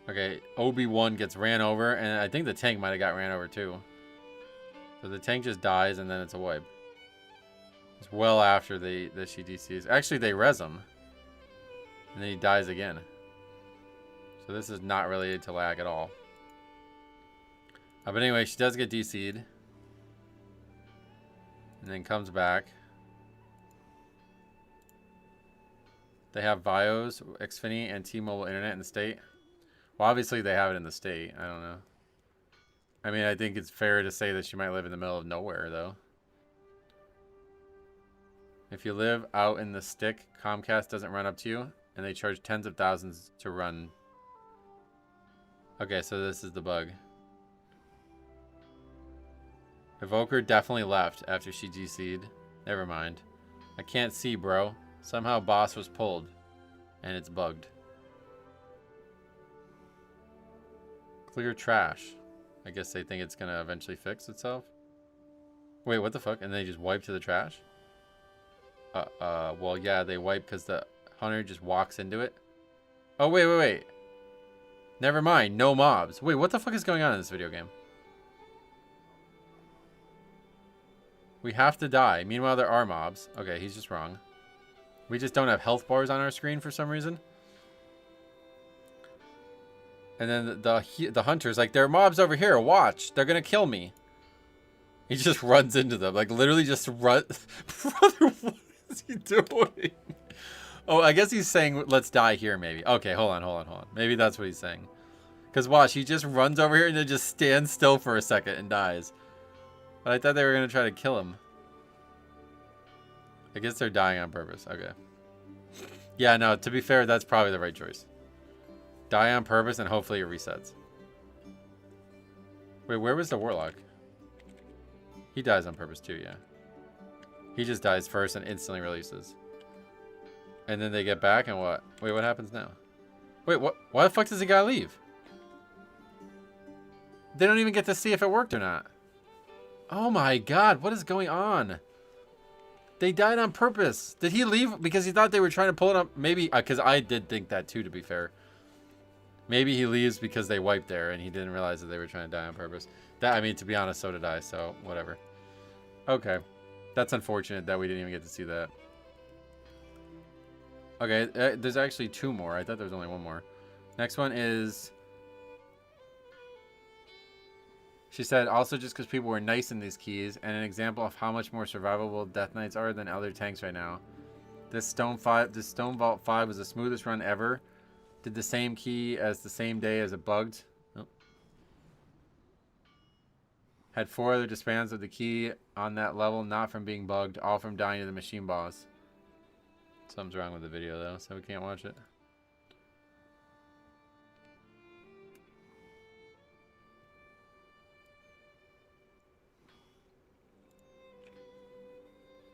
Okay, OB1 gets ran over, and I think the tank might have got ran over too. So the tank just dies, and then it's a wipe. It's well after she DCs. Actually, they res him. And then he dies again. So this is not related to lag at all. But anyway, she does get DC'd. And then comes back. They have Vios, Xfinity, and T-Mobile Internet in the state. Well, obviously they have it in the state. I don't know. I mean, I think it's fair to say that she might live in the middle of nowhere, though. If you live out in the stick, Comcast doesn't run up to you, and they charge tens of thousands to run. Okay, so this is the bug. Evoker definitely left after she DC'd. Never mind. I can't see, bro. Somehow boss was pulled, and it's bugged. Clear trash. I guess they think it's gonna eventually fix itself. Wait, what the fuck? And they just wipe to the trash? Well, yeah, they wipe because the hunter just walks into it. Oh, wait. Never mind, no mobs. Wait, what the fuck is going on in this video game? We have to die. Meanwhile, there are mobs. Okay, he's just wrong. We just don't have health bars on our screen for some reason. And then the hunter's like, there are mobs over here. Watch. They're going to kill me. He just runs into them. Like, literally just run. Brother, what is he doing? Oh, I guess he's saying, let's die here, maybe. Okay, hold on. Maybe that's what he's saying. Because watch, he just runs over here and then just stands still for a second and dies. But I thought they were going to try to kill him. I guess they're dying on purpose. Okay. Yeah, no, to be fair, that's probably the right choice. Die on purpose and hopefully it resets. Wait, where was the warlock? He dies on purpose too, yeah. He just dies first and instantly releases. And then they get back and what? Wait, what happens now? Wait, what? Why the fuck does the guy leave? They don't even get to see if it worked or not. Oh my god, what is going on? They died on purpose. Did he leave because he thought they were trying to pull it up? Maybe, because I did think that too, to be fair. Maybe he leaves because they wiped there and he didn't realize that they were trying to die on purpose. That, I mean, to be honest, so did I, so whatever. Okay. That's unfortunate that we didn't even get to see that. Okay, there's actually 2 more. I thought there was only 1 more. Next one is... She said, also just because people were nice in these keys, and an example of how much more survivable Death Knights are than other tanks right now. This Stone Vault 5 was the smoothest run ever. Did the same key as the same day as it bugged. Oh. Had 4 other disbands of the key on that level, not from being bugged, all from dying to the machine boss. Something's wrong with the video though, so we can't watch it.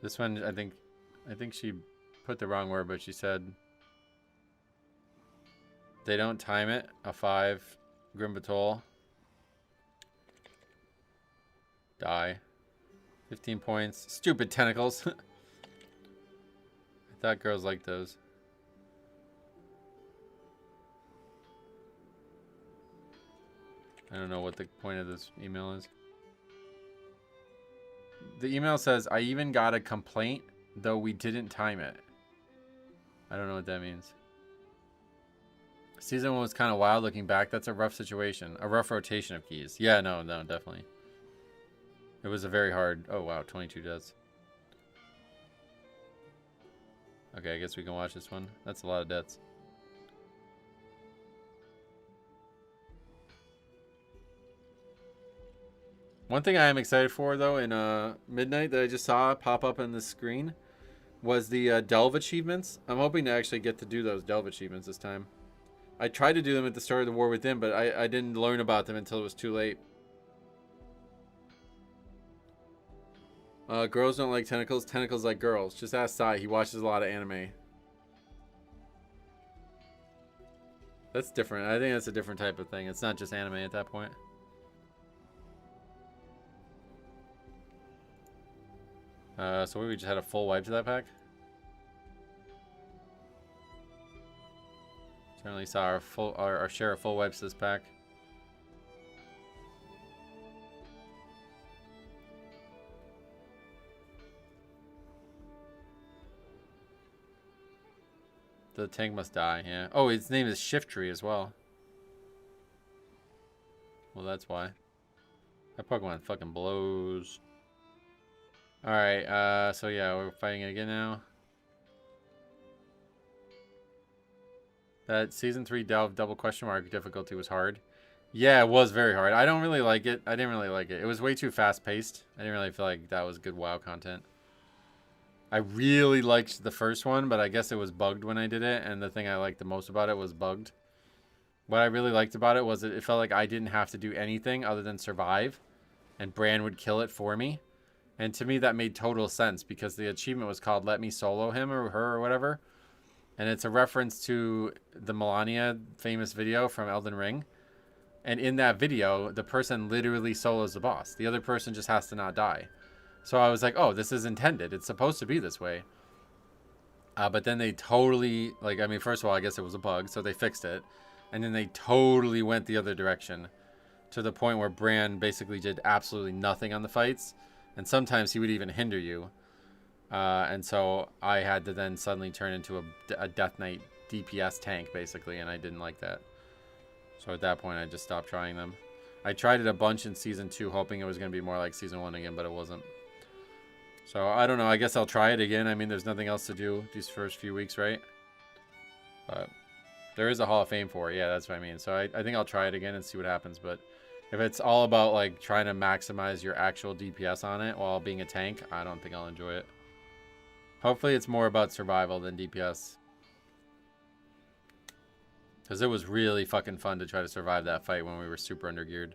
This one, I think she put the wrong word, but she said they don't time it. A 5 Grimbatol. Die. 15 points. Stupid tentacles. I thought girls liked those. I don't know what the point of this email is. The email says, I even got a complaint, though we didn't time it. I don't know what that means. Season 1 was kind of wild looking back. That's a rough situation. A rough rotation of keys. Yeah, no, definitely. It was a very hard... Oh, wow, 22 deaths. Okay, I guess we can watch this one. That's a lot of deaths. One thing I am excited for, though, in Midnight that I just saw pop up on the screen was the Delve achievements. I'm hoping to actually get to do those Delve achievements this time. I tried to do them at the start of the War Within, but I didn't learn about them until it was too late. Girls don't like tentacles. Tentacles like girls. Just ask Sai. He watches a lot of anime. That's different. I think that's a different type of thing. It's not just anime at that point. So we just had a full wipe to that pack. Certainly saw our share of full wipes this pack. The tank must die, yeah. Oh, its name is Shift Tree as well. Well, that's why. That Pokemon fucking blows. Alright, so yeah, we're fighting it again now. That Season 3 Delve double question mark difficulty was hard. Yeah, it was very hard. I don't really like it. I didn't really like it. It was way too fast-paced. I didn't really feel like that was good WoW content. I really liked the first one, but I guess it was bugged when I did it, and the thing I liked the most about it was bugged. What I really liked about it was it felt like I didn't have to do anything other than survive, and Bran would kill it for me. And to me, that made total sense, because the achievement was called Let Me Solo Him or Her or whatever. And it's a reference to the Melania famous video from Elden Ring. And in that video, the person literally solos the boss. The other person just has to not die. So I was like, oh, this is intended. It's supposed to be this way. But then they totally, like, I mean, first of all, I guess it was a bug, so they fixed it. And then they totally went the other direction, to the point where Bran basically did absolutely nothing on the fights. And sometimes he would even hinder you. And so I had to then suddenly turn into a Death Knight DPS tank, basically, and I didn't like that. So at that point, I just stopped trying them. I tried it a bunch in Season 2, hoping it was going to be more like Season 1 again, but it wasn't. So I don't know. I guess I'll try it again. I mean, there's nothing else to do these first few weeks, right? But there is a Hall of Fame for it. Yeah, that's what I mean. So I think I'll try it again and see what happens. But if it's all about like trying to maximize your actual DPS on it while being a tank, I don't think I'll enjoy it. Hopefully it's more about survival than DPS. Because it was really fucking fun to try to survive that fight when we were super undergeared.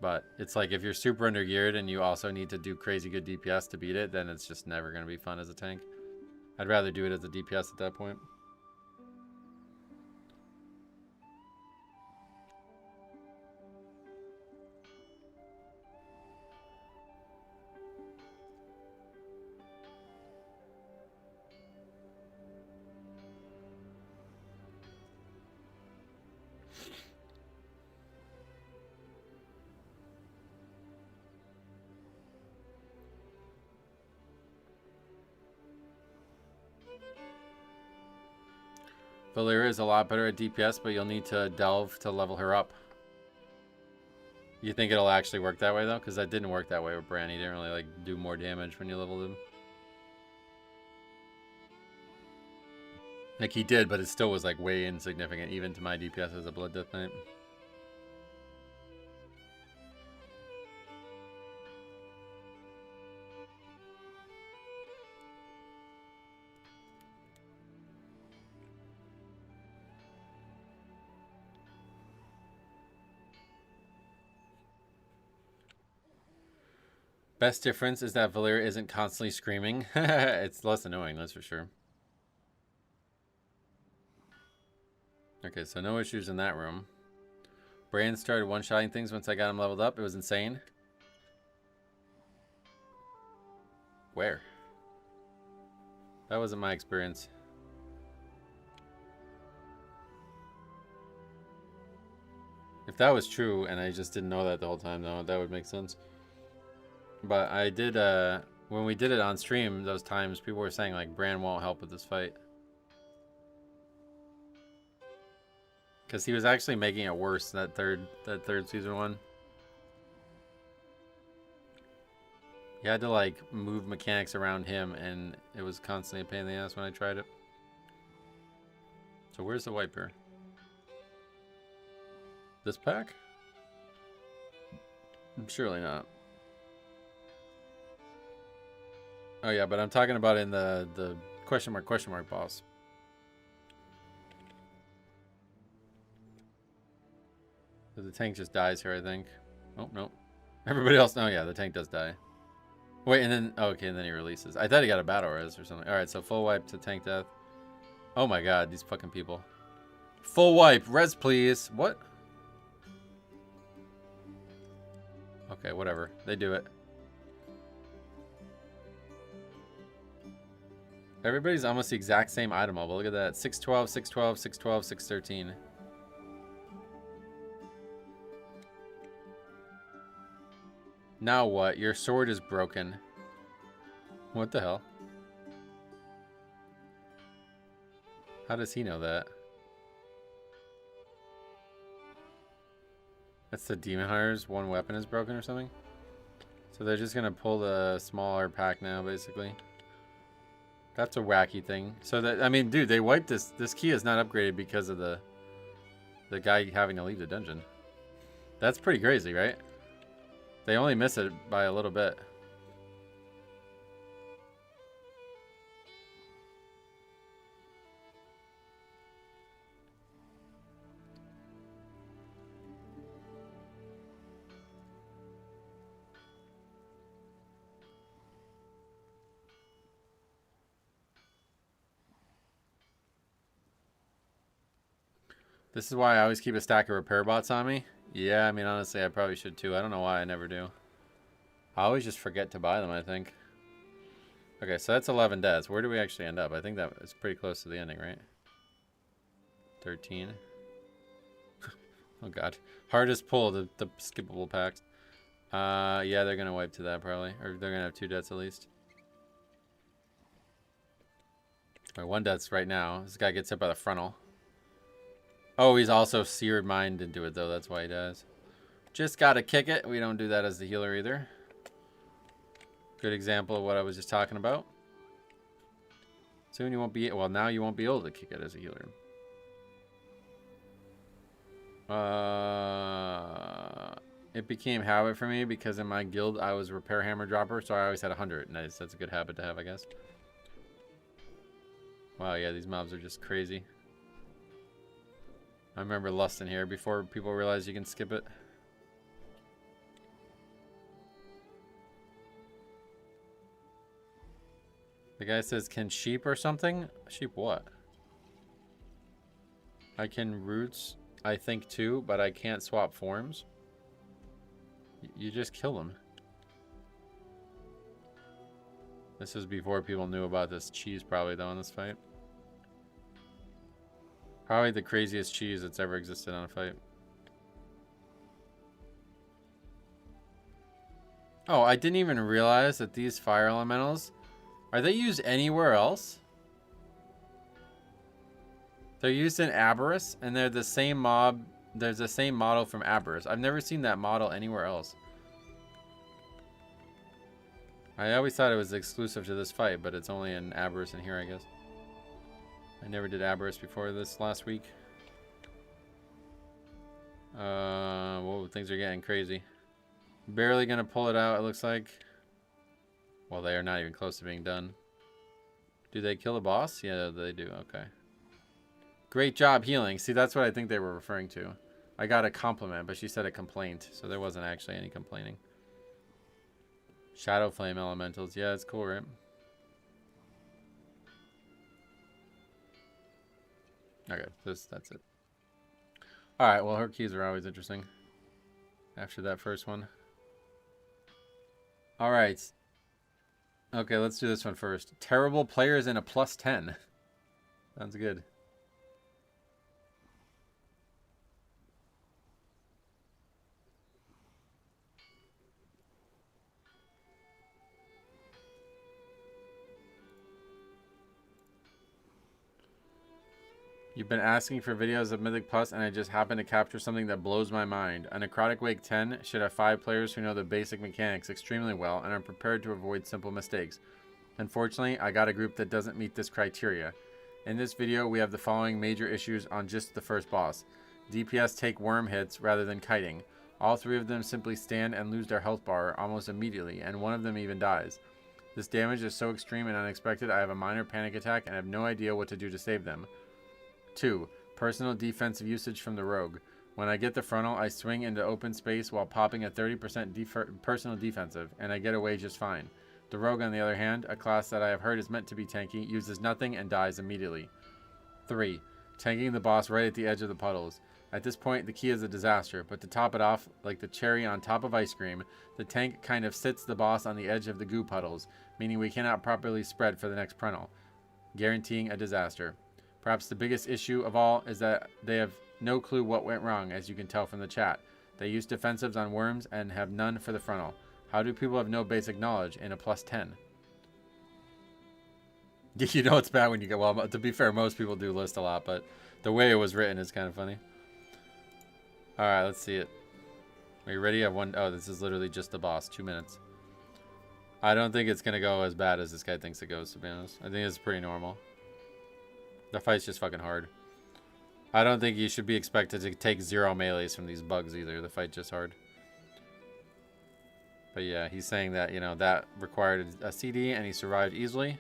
But it's like if you're super undergeared and you also need to do crazy good DPS to beat it, then it's just never going to be fun as a tank. I'd rather do it as a DPS at that point. Valyria is a lot better at DPS, but you'll need to delve to level her up. You think it'll actually work that way, though? Because that didn't work that way with Bran. He didn't really, like, do more damage when you leveled him. Like, he did, but it still was, like, way insignificant, even to my DPS as a Blood Death Knight. Best difference is that Valyria isn't constantly screaming. It's less annoying, that's for sure. Okay, so no issues in that room. Bran started one-shotting things once I got him leveled up. It was insane. Where? That wasn't my experience. If that was true and I just didn't know that the whole time, though, that would make sense. But I did, when we did it on stream, those times, people were saying, like, Bran won't help with this fight. Because he was actually making it worse, that third season one. You had to, like, move mechanics around him, and it was constantly a pain in the ass when I tried it. So where's the wiper? This pack? Surely not. Oh yeah, but I'm talking about in the question mark boss. So the tank just dies here, I think. Oh, no. Everybody else, oh yeah, the tank does die. Wait, and then, oh, okay, and then he releases. I thought he got a battle res or something. Alright, so full wipe to tank death. Oh my god, these fucking people. Full wipe, res please. What? Okay, whatever. They do it. Everybody's almost the exact same item level. Look at that. 612, 612, 612, 613. Now what? Your sword is broken. What the hell? How does he know that? That's the Demon Hunter's one weapon is broken or something? So they're just gonna pull the smaller pack now, basically. That's a wacky thing. So that, I mean, dude, they wiped this. This key is not upgraded because of the guy having to leave the dungeon. That's pretty crazy, right? They only miss it by a little bit. This is why I always keep a stack of repair bots on me. Yeah, I mean, honestly, I probably should too. I don't know why I never do. I always just forget to buy them, I think. Okay, so that's 11 deaths. Where do we actually end up? I think that is pretty close to the ending, right? 13. Oh, God. Hardest pull, the skippable packs. Yeah, they're going to wipe to that, probably. Or they're going to have 2 deaths at least. Right, 1 death's right now. This guy gets hit by the frontal. Oh, he's also seared mind into it, though. That's why he dies. Just gotta kick it. We don't do that as the healer either. Good example of what I was just talking about. Soon you won't be... Well, now you won't be able to kick it as a healer. It became habit for me because in my guild I was repair hammer dropper, so I always had 100. Nice, that's a good habit to have, I guess. Wow, yeah, these mobs are just crazy. I remember lusting here before people realize you can skip it. The guy says, can sheep or something? Sheep what? I can roots, I think too, but I can't swap forms. You just kill them. This is before people knew about this cheese probably though in this fight. Probably the craziest cheese that's ever existed on a fight. Oh, I didn't even realize that these fire elementals, are they used anywhere else? They're used in Aberrus, and they're the same mob. There's the same model from Aberrus. I've never seen that model anywhere else. I always thought it was exclusive to this fight, but it's only in Aberrus and here, I guess. I never did Aberrus before this last week. Whoa, things are getting crazy. Barely gonna pull it out, it looks like. Well, they are not even close to being done. Do they kill the boss? Yeah, they do. Okay. Great job healing. See, that's what I think they were referring to. I got a compliment, but she said a complaint, so there wasn't actually any complaining. Shadow Flame Elementals. Yeah, it's cool, right? Okay, that's it. Alright, well, her keys are always interesting. After that first one. Alright. Okay, let's do this one first. Terrible players in a +10. Sounds good. You've been asking for videos of Mythic Plus, and I just happened to capture something that blows my mind. A Necrotic Wake 10 should have 5 players who know the basic mechanics extremely well and are prepared to avoid simple mistakes. Unfortunately, I got a group that doesn't meet this criteria. In this video, we have the following major issues on just the first boss. DPS take worm hits rather than kiting. All 3 of them simply stand and lose their health bar almost immediately, and one of them even dies. This damage is so extreme and unexpected, I have a minor panic attack and have no idea what to do to save them. 2. Personal defensive usage from the rogue. When I get the frontal, I swing into open space while popping a 30% personal defensive, and I get away just fine. The rogue, on the other hand, a class that I have heard is meant to be tanky, uses nothing and dies immediately. 3. Tanking the boss right at the edge of the puddles. At this point, the key is a disaster, but to top it off, like the cherry on top of ice cream, the tank kind of sits the boss on the edge of the goo puddles, meaning we cannot properly spread for the next frontal, guaranteeing a disaster. Perhaps the biggest issue of all is that they have no clue what went wrong, as you can tell from the chat. They use defensives on worms and have none for the frontal. How do people have no basic knowledge in a +10? You know it's bad when you get... Well, to be fair, most people do list a lot, but the way it was written is kind of funny. Alright, let's see it. Are you ready? I have one... Oh, this is literally just the boss. 2 minutes. I don't think it's going to go as bad as this guy thinks it goes, to be honest. I think it's pretty normal. The fight's just fucking hard. I don't think you should be expected to take 0 melees from these bugs either. The fight's just hard. But yeah, he's saying that, you know, that required a CD and he survived easily.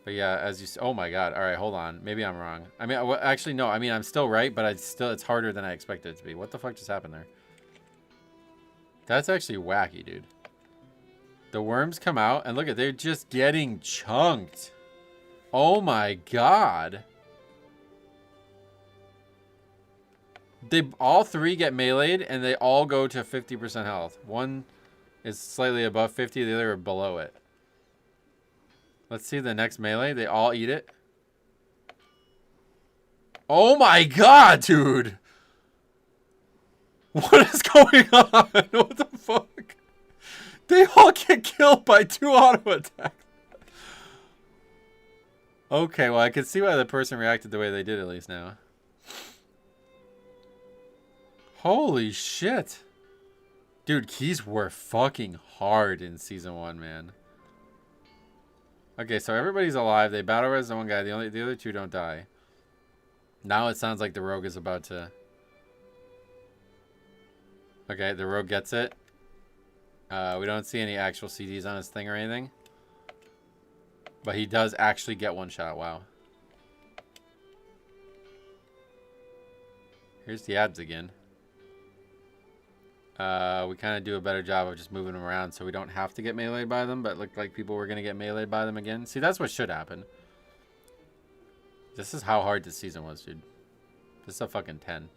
But yeah, as you... Oh my god. Alright, hold on. Maybe I'm wrong. I mean, well, actually, no. I mean, I'm still right, but it's harder than I expected it to be. What the fuck just happened there? That's actually wacky, dude. The worms come out, and look at... They're just getting chunked. Oh my god. They all 3 get meleeed and they all go to 50% health. One is slightly above 50, the other are below it. Let's see the next melee. They all eat it. Oh my god, dude. What is going on? What the fuck? They all get killed by 2 auto attacks. Okay, well, I can see why the person reacted the way they did at least now. Holy shit. Dude, keys were fucking hard in season 1, man. Okay, so everybody's alive. They battle res the one guy. The other two don't die. Now it sounds like the rogue is about to... Okay, the rogue gets it. We don't see any actual CDs on his thing or anything. But he does actually get one shot. Wow. Here's the ads again. We kind of do a better job of just moving them around so we don't have to get meleeed by them, but it looked like people were going to get meleeed by them again. See, that's what should happen. This is how hard this season was, dude. This is a fucking 10.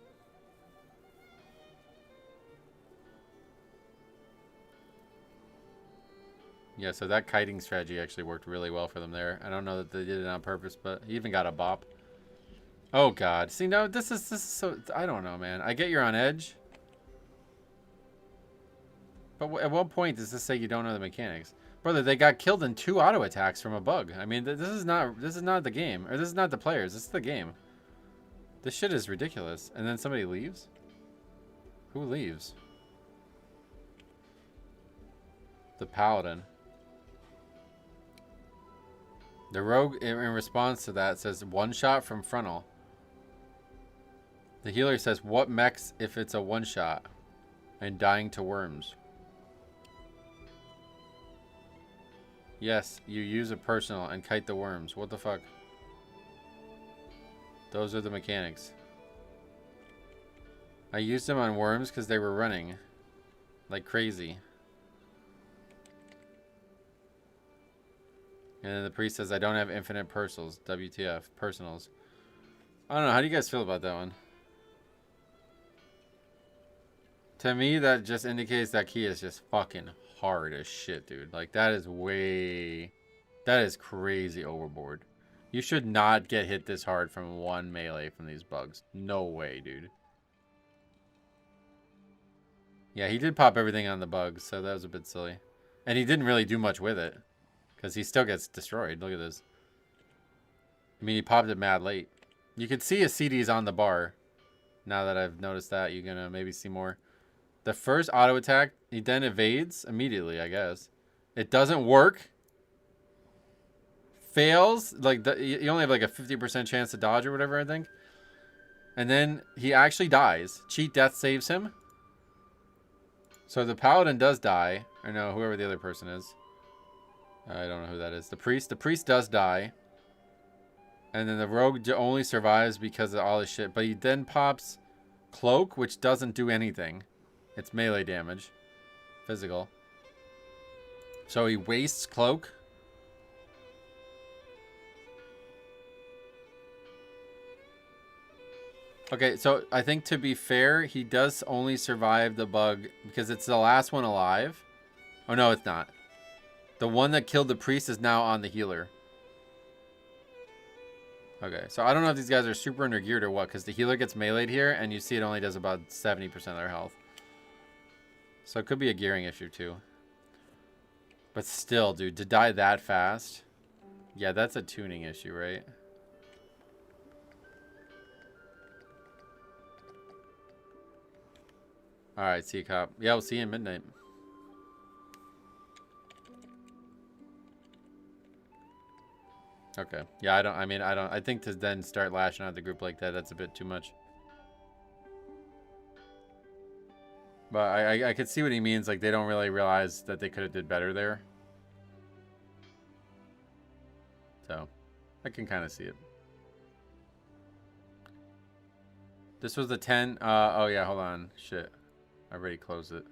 Yeah, so that kiting strategy actually worked really well for them there. I don't know that they did it on purpose, but he even got a bop. Oh, God. See, no, this is so... I don't know, man. I get you're on edge. But at what point does this say you don't know the mechanics? Brother, they got killed in 2 auto attacks from a bug. I mean, this is not the game. Or this is not the players. This is the game. This shit is ridiculous. And then somebody leaves? Who leaves? The paladin. The rogue, in response to that, says, one shot from frontal. The healer says, what mechs if it's a one shot? And dying to worms. Yes, you use a personal and kite the worms. What the fuck? Those are the mechanics. I used them on worms because they were running like crazy. And then the priest says, I don't have infinite personals. WTF. Personals. I don't know. How do you guys feel about that one? To me, that just indicates that key is just fucking hard as shit, dude. Like, that is way... That is crazy overboard. You should not get hit this hard from one melee from these bugs. No way, dude. Yeah, he did pop everything on the bugs, so that was a bit silly. And he didn't really do much with it. Because he still gets destroyed. Look at this. I mean, he popped it mad late. You could see his CDs on the bar. Now that I've noticed that, you're going to maybe see more. The first auto attack, he then evades immediately, I guess. It doesn't work. Fails. Like, you only have like a 50% chance to dodge or whatever, I think. And then he actually dies. Cheat death saves him. So the paladin does die. Or no, whoever the other person is. I don't know who that is. The priest does die. And then the rogue only survives because of all this shit. But he then pops cloak, which doesn't do anything. It's melee damage. Physical. So he wastes cloak. Okay, so I think to be fair, he does only survive the bug because it's the last one alive. Oh, no, it's not. The one that killed the priest is now on the healer. Okay, so I don't know if these guys are super under-geared or what, because the healer gets meleeed here, and you see it only does about 70% of their health. So it could be a gearing issue, too. But still, dude, to die that fast... Yeah, that's a tuning issue, right? Alright, see you, cop. Yeah, we'll see you at midnight. Okay. Yeah, I think to then start lashing out the group like that, that's a bit too much. But I could see what he means. Like, they don't really realize that they could have did better there. So, I can kind of see it. This was the 10. Oh, yeah, hold on. Shit. I already closed it.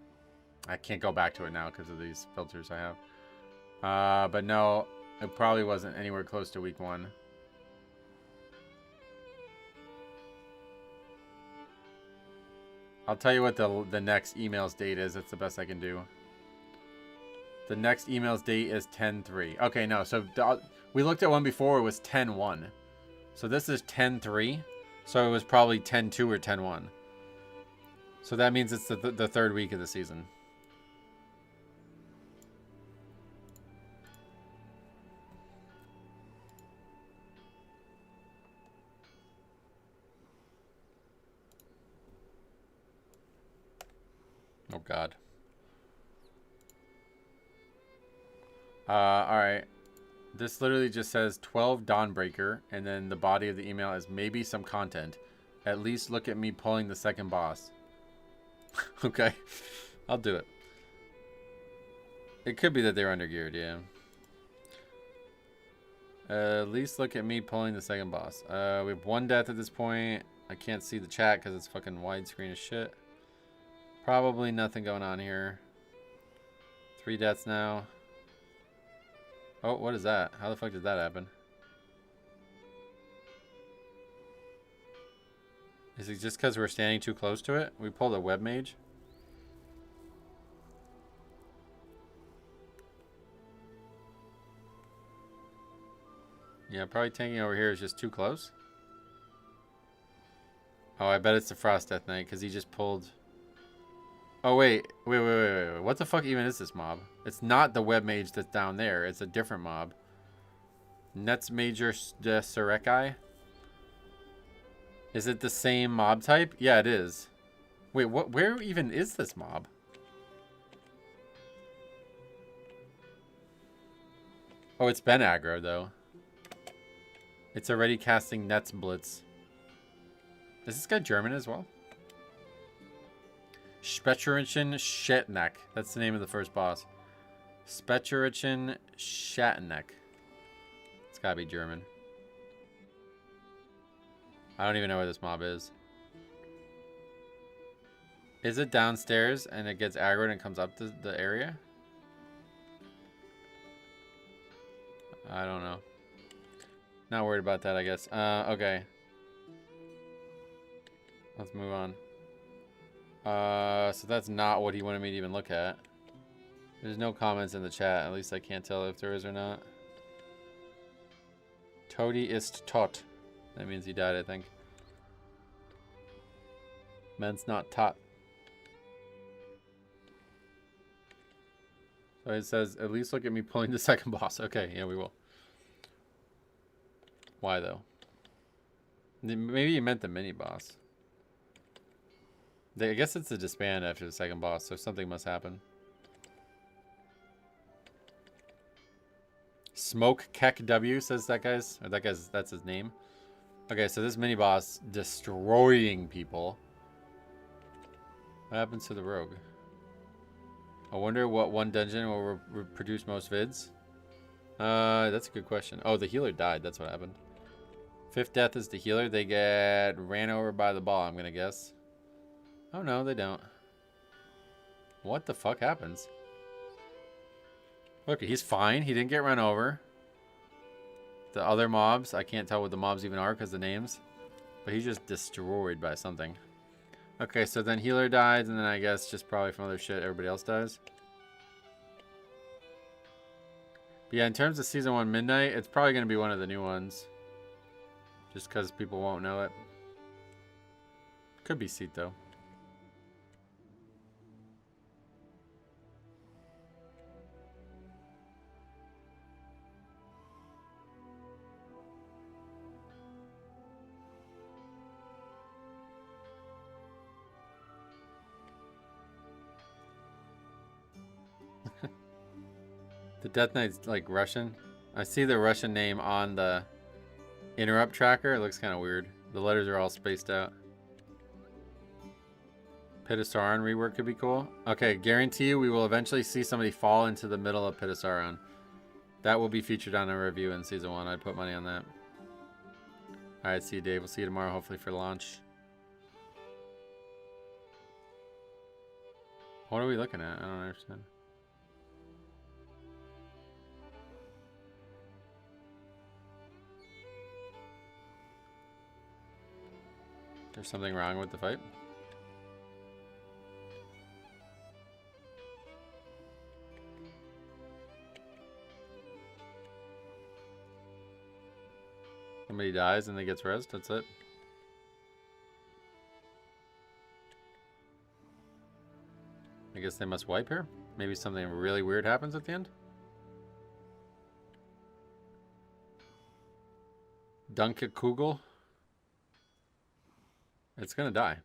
I can't go back to it now because of these filters I have. But no, it probably wasn't anywhere close to week 1. I'll tell you what the next email's date is. That's the best I can do. The next email's date is 10/3. Okay, no. So we looked at one before. It was 10/1. So this is 10/3. So it was probably 10/2 or 10/1. So that means it's the third week of the season. God. Alright. This literally just says 12 Dawnbreaker, and then the body of the email is maybe some content. At least look at me pulling the second boss. Okay. I'll do it. It could be that they're undergeared, yeah. At least look at me pulling the second boss. We have 1 death at this point. I can't see the chat because it's fucking widescreen as shit. Probably nothing going on here. 3 deaths now. Oh, what is that? How the fuck did that happen? Is it just because we're standing too close to it? We pulled a web mage? Yeah, probably tanking over here is just too close. Oh, I bet it's the Frost Death Knight because he just pulled... Oh, wait. Wait. What the fuck even is this mob? It's not the web mage that's down there. It's a different mob. Nets Major de Surekai? Is it the same mob type? Yeah, it is. Wait, what? Where even is this mob? Oh, it's been aggro, though. It's already casting Nets Blitz. Is this guy German as well? Spetcherischen Shatneck. That's the name of the first boss. Spetcherischen Shatneck. It's gotta be German. I don't even know where this mob is. Is it downstairs and it gets aggroed and comes up the area? I don't know. Not worried about that, I guess. Okay. Let's move on. So that's not what he wanted me to even look at. There's no comments in the chat. At least I can't tell if there is or not. Toady ist tot. That means he died, I think. Man's not tot. So it says, at least look at me pulling the second boss. Okay, yeah, we will. Why, though? Maybe you meant the mini-boss. I guess it's a disband after the second boss, so something must happen. Smoke Keck W says that guy's, or that guy's, that's his name. Okay, so this mini-boss destroying people. What happens to the rogue? I wonder what one dungeon will produce most vids. That's a good question. Oh, the healer died. That's what happened. 5th death is the healer. They get ran over by the ball, I'm gonna guess. Oh no, they don't. What the fuck happens? Look, he's fine. He didn't get run over. The other mobs, I can't tell what the mobs even are because the names. But he's just destroyed by something. Okay, so then healer dies, and then I guess just probably from other shit, everybody else dies. But yeah, in terms of Season 1 Midnight, it's probably going to be one of the new ones. Just because people won't know it. Could be Seat, though. The Death Knight's like Russian. I see the Russian name on the interrupt tracker. It looks kind of weird. The letters are all spaced out. Pittosaran rework could be cool. Okay, guarantee you we will eventually see somebody fall into the middle of Pittosaran. That will be featured on a review in Season 1. I'd put money on that. Alright, see you, Dave. We'll see you tomorrow, hopefully, for launch. What are we looking at? I don't understand. There's something wrong with the fight. Somebody dies and they gets rezzed, that's it. I guess they must wipe here. Maybe something really weird happens at the end. Dunke Kugel. It's gonna die.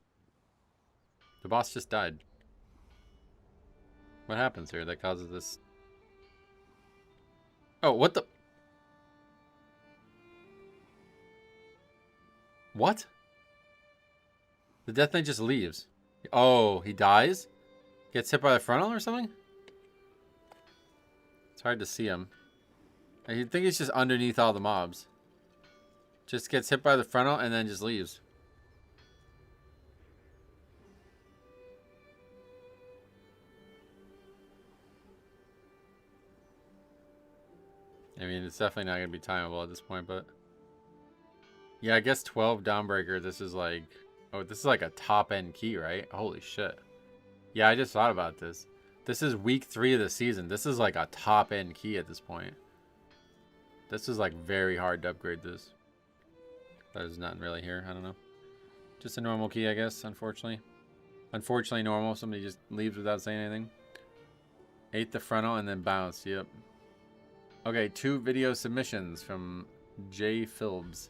The boss just died. What happens here that causes this? Oh, what the? What? The Death Knight just leaves. Oh, he dies? Gets hit by the frontal or something? It's hard to see him. I think he's just underneath all the mobs. Just gets hit by the frontal and then just leaves. I mean, it's definitely not going to be timeable at this point, but... Yeah, I guess 12 Dawnbreaker, this is like... Oh, this is like a top-end key, right? Holy shit. Yeah, I just thought about this. This is week 3 of the season. This is like a top-end key at this point. This is like very hard to upgrade this. There's nothing really here. I don't know. Just a normal key, I guess, unfortunately. Unfortunately normal. Somebody just leaves without saying anything. 8 the frontal and then bounce. Yep. Okay, 2 video submissions from J. Philbs.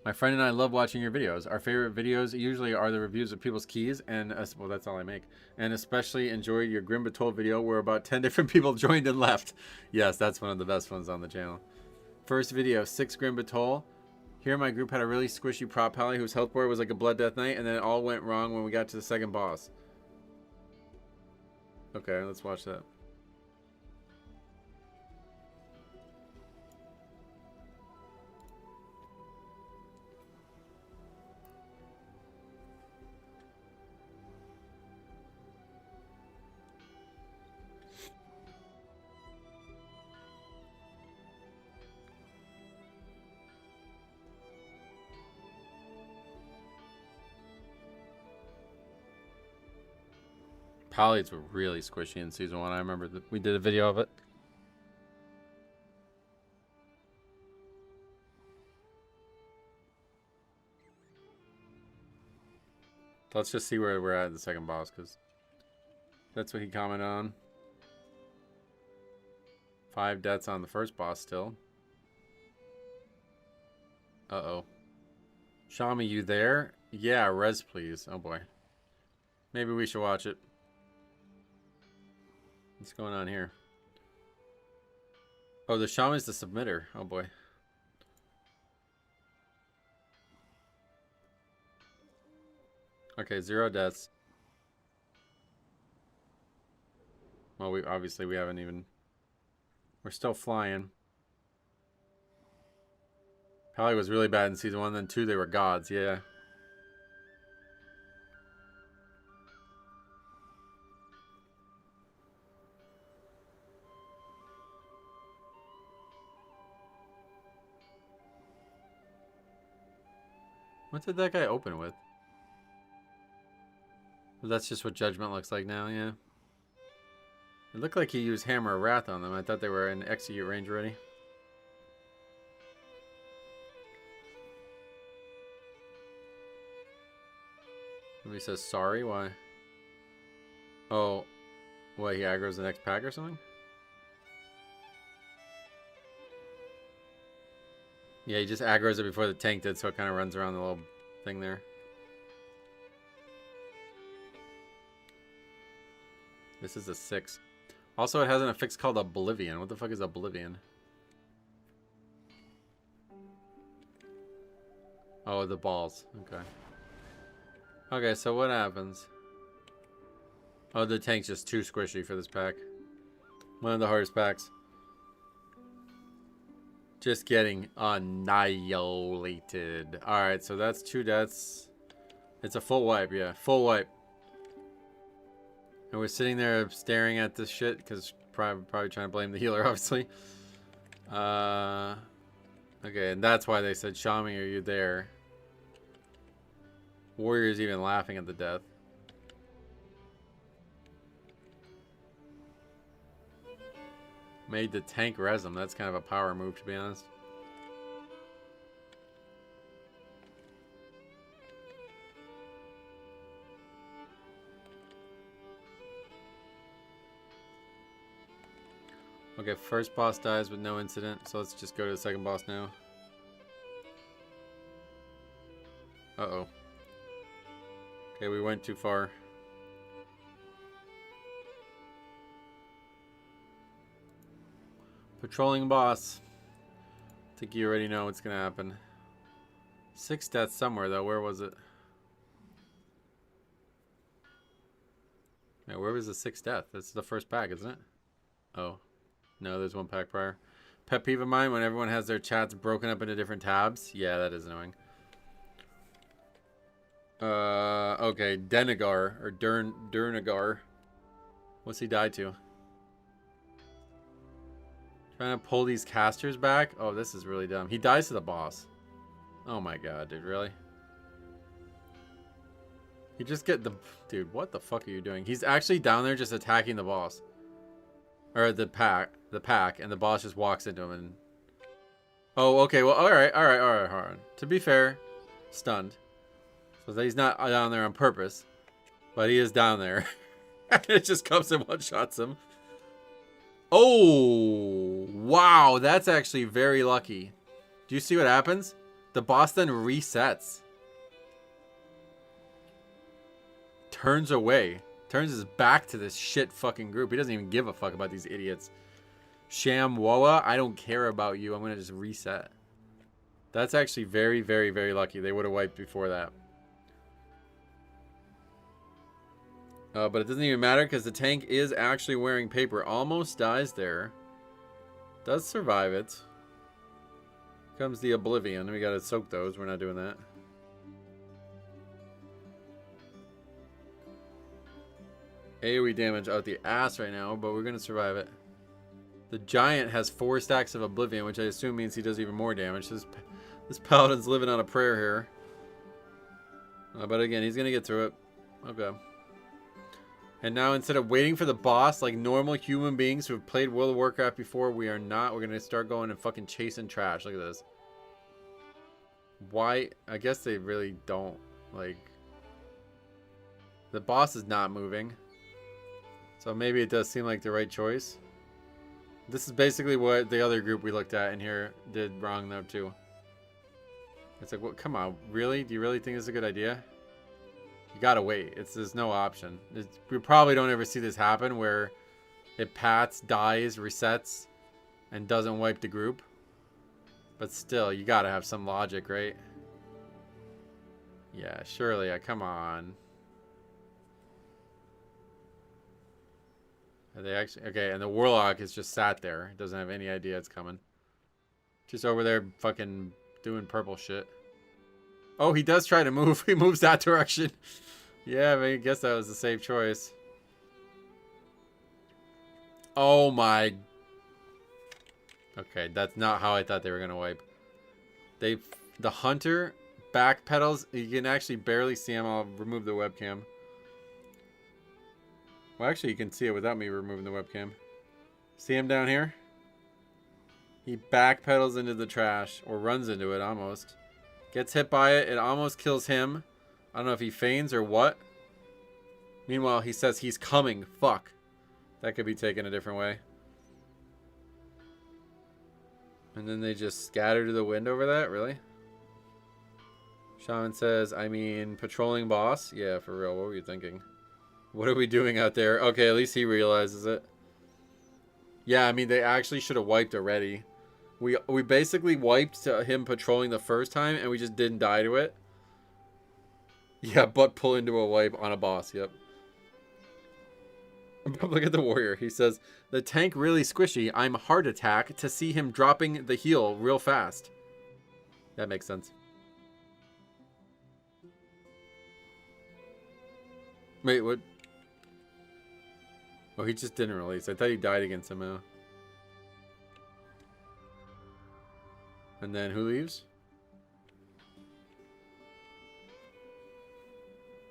My friend and I love watching your videos. Our favorite videos usually are the reviews of people's keys, and well, that's all I make. And especially enjoyed your Grim Batol video where about 10 different people joined and left. Yes, that's one of the best ones on the channel. First video, 6 Grim Batol. Here my group had a really squishy prop pally whose health board was like a Blood Death Knight, and then it all went wrong when we got to the second boss. Okay, let's watch that. Pallies were really squishy in season 1. I remember that we did a video of it. Let's just see where we're at the second boss, because that's what he commented on. 5 deaths on the first boss still. Uh-oh. Shami, you there? Yeah, res please. Oh boy. Maybe we should watch it. What's going on here? Oh, the Shaman's the submitter. Oh boy. Okay, 0 deaths. Well, we haven't even... We're still flying. Pally was really bad in season 1, then 2 they were gods, yeah. What did that guy open with? Well, that's just what Judgment looks like now, yeah. It looked like he used Hammer of Wrath on them. I thought they were in execute range already. Somebody says sorry, why? Oh, what, he aggroes the next pack or something? Yeah, he just aggroes it before the tank did, so it kind of runs around the little thing there. This is a 6. Also, it has an affix called Oblivion. What the fuck is Oblivion? Oh, the balls. Okay. Okay, so what happens? Oh, the tank's just too squishy for this pack. One of the hardest packs. Just getting annihilated. Alright, so that's 2 deaths. It's a full wipe, yeah. Full wipe. And we're sitting there staring at this shit, because probably trying to blame the healer, obviously. Okay, and that's why they said, Shami, are you there? Warrior's even laughing at the death. Made the tank res him. That's kind of a power move, to be honest. Okay, first boss dies with no incident, so let's just go to the second boss now. Uh-oh. Okay, we went too far. Patrolling boss. I think you already know what's gonna happen. 6 deaths somewhere though. Where was it? Yeah, where was the 6th death? That's the first pack, isn't it? Oh. No, there's one pack prior. Pet peeve of mine when everyone has their chats broken up into different tabs. Yeah, that is annoying. Okay, Denegar or Durnagar. What's he died to? Trying to pull these casters back? Oh, this is really dumb. He dies to the boss. Oh my god, dude, really? You just get the... Dude, what the fuck are you doing? He's actually down there just attacking the boss. Or the pack, and the boss just walks into him and... Oh, okay, well, alright. To be fair, stunned. So he's not down there on purpose. But he is down there. It just comes and one-shots him. Oh, wow, that's actually very lucky. Do you see what happens? The boss then resets. Turns away. Turns his back to this shit fucking group. He doesn't even give a fuck about these idiots. Sham Woa, I don't care about you. I'm going to just reset. That's actually very, very, very lucky. They would have wiped before that. But it doesn't even matter because the tank is actually wearing paper. Almost dies there. Does survive it. Comes the Oblivion. We gotta soak those. We're not doing that. AoE damage out the ass right now, but we're gonna survive it. The Giant has 4 stacks of Oblivion, which I assume means he does even more damage. This Paladin's living on a prayer here. But again, he's gonna get through it. Okay. And now instead of waiting for the boss like normal human beings who have played World of Warcraft before, we are not. We're going to start going and fucking chasing trash. Look at this. Why? I guess they really don't. Like, the boss is not moving. So maybe it does seem like the right choice. This is basically what the other group we looked at in here did wrong though too. It's like, what? Come on. Really? Do you really think this is a good idea? You gotta wait. There's no option. We probably don't ever see this happen where it pats, dies, resets, and doesn't wipe the group. But still, you gotta have some logic, right? Yeah, surely. Come on. Are they actually... Okay, and the Warlock is just sat there. Doesn't have any idea it's coming. Just over there fucking doing purple shit. Oh, he does try to move. He moves that direction. Yeah, I mean, I guess that was the safe choice. Oh my... Okay, that's not how I thought they were going to wipe. The Hunter backpedals. You can actually barely see him. I'll remove the webcam. Well, actually, you can see it without me removing the webcam. See him down here? He backpedals into the trash. Or runs into it, almost. Gets hit by it. It almost kills him. I don't know if he feigns or what. Meanwhile, he says he's coming. Fuck. That could be taken a different way. And then they just scatter to the wind over that? Really? Shaman says, I mean, patrolling boss? Yeah, for real. What were you thinking? What are we doing out there? Okay, at least he realizes it. Yeah, I mean, they actually should have wiped already. We basically wiped him patrolling the first time, and we just didn't die to it. Yeah, butt pull into a wipe on a boss, yep. Look at the warrior. He says, the tank really squishy. I'm heart attack to see him dropping the heal real fast. That makes sense. Wait, what? Oh, he just didn't release. I thought he died again somehow. And then who leaves?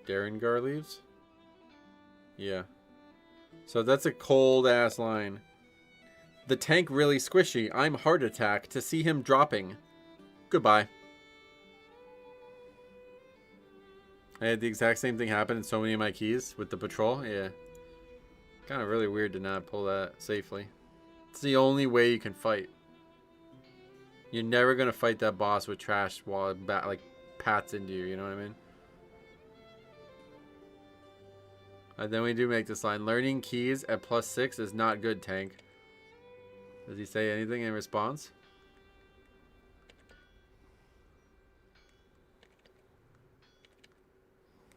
Darengar leaves? Yeah. So that's a cold ass line. The tank really squishy. I'm heart attack to see him dropping. Goodbye. I had the exact same thing happen in so many of my keys with the patrol. Yeah. Kind of really weird to not pull that safely. It's the only way you can fight. You're never going to fight that boss with trash while it like pats into you, you know what I mean? And then we do make this line. Learning keys at +6 is not good, tank. Does he say anything in response?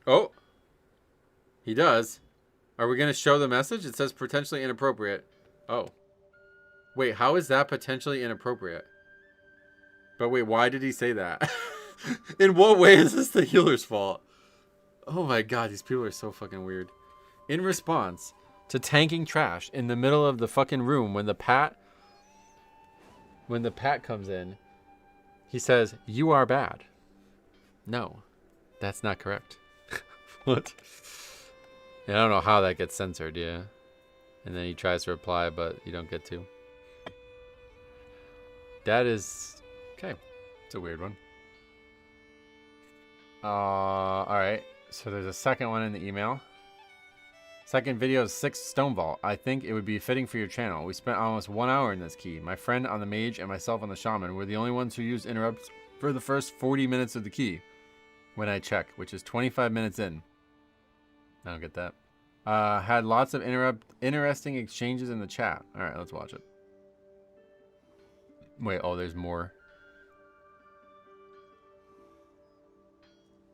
Oh, he does. Are we going to show the message? It says potentially inappropriate. Oh. Wait, how is that potentially inappropriate? But wait, why did he say that? In what way is this the healer's fault? Oh my god, these people are so fucking weird. In response to tanking trash in the middle of the fucking room when the pat comes in, he says, "You are bad." No, that's not correct. What? And I don't know how that gets censored, yeah. And then he tries to reply, but you don't get to. That is... okay. It's a weird one. Alright. So there's a second one in the email. Second video is 6 Stone Vault. I think it would be fitting for your channel. We spent almost 1 hour in this key. My friend on the mage and myself on the shaman were the only ones who used interrupts for the first 40 minutes of the key. When I check, which is 25 minutes in. I don't get that. Had lots of interesting exchanges in the chat. Alright, let's watch it. Wait, oh, there's more.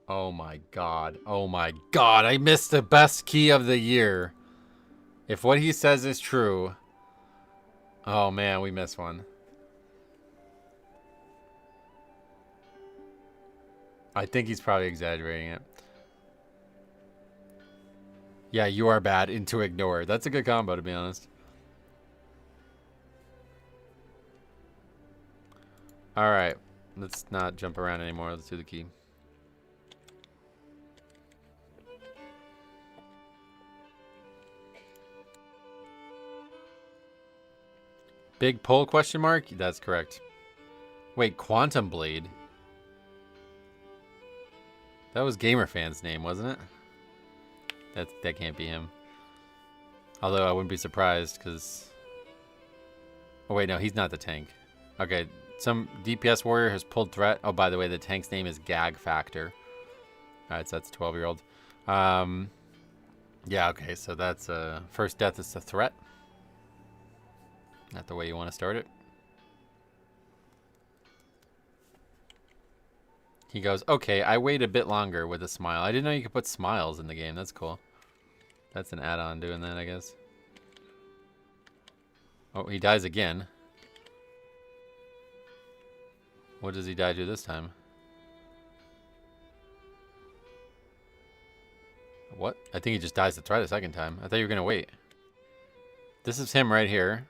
Oh my god. Oh my god, I missed the best key of the year. If what he says is true. Oh man, we missed one. I think he's probably exaggerating it. Yeah, you are bad into ignore. That's a good combo, to be honest. Alright. Let's not jump around anymore. Let's do the key. Big pull question mark? That's correct. Wait, Quantum Blade? That was GamerFan's name, wasn't it? That can't be him. Although I wouldn't be surprised because... oh wait, no, he's not the tank. Okay, some DPS warrior has pulled threat. Oh, by the way, the tank's name is Gag Factor. Alright, so that's a 12-year-old. Yeah, okay, so that's first death is a threat. Not the way you want to start it. He goes, okay, I wait a bit longer with a smile. I didn't know you could put smiles in the game. That's cool. That's an add-on doing that, I guess. Oh, he dies again. What does he die to this time? What? I think he just dies to threat a second time. I thought you were going to wait. This is him right here.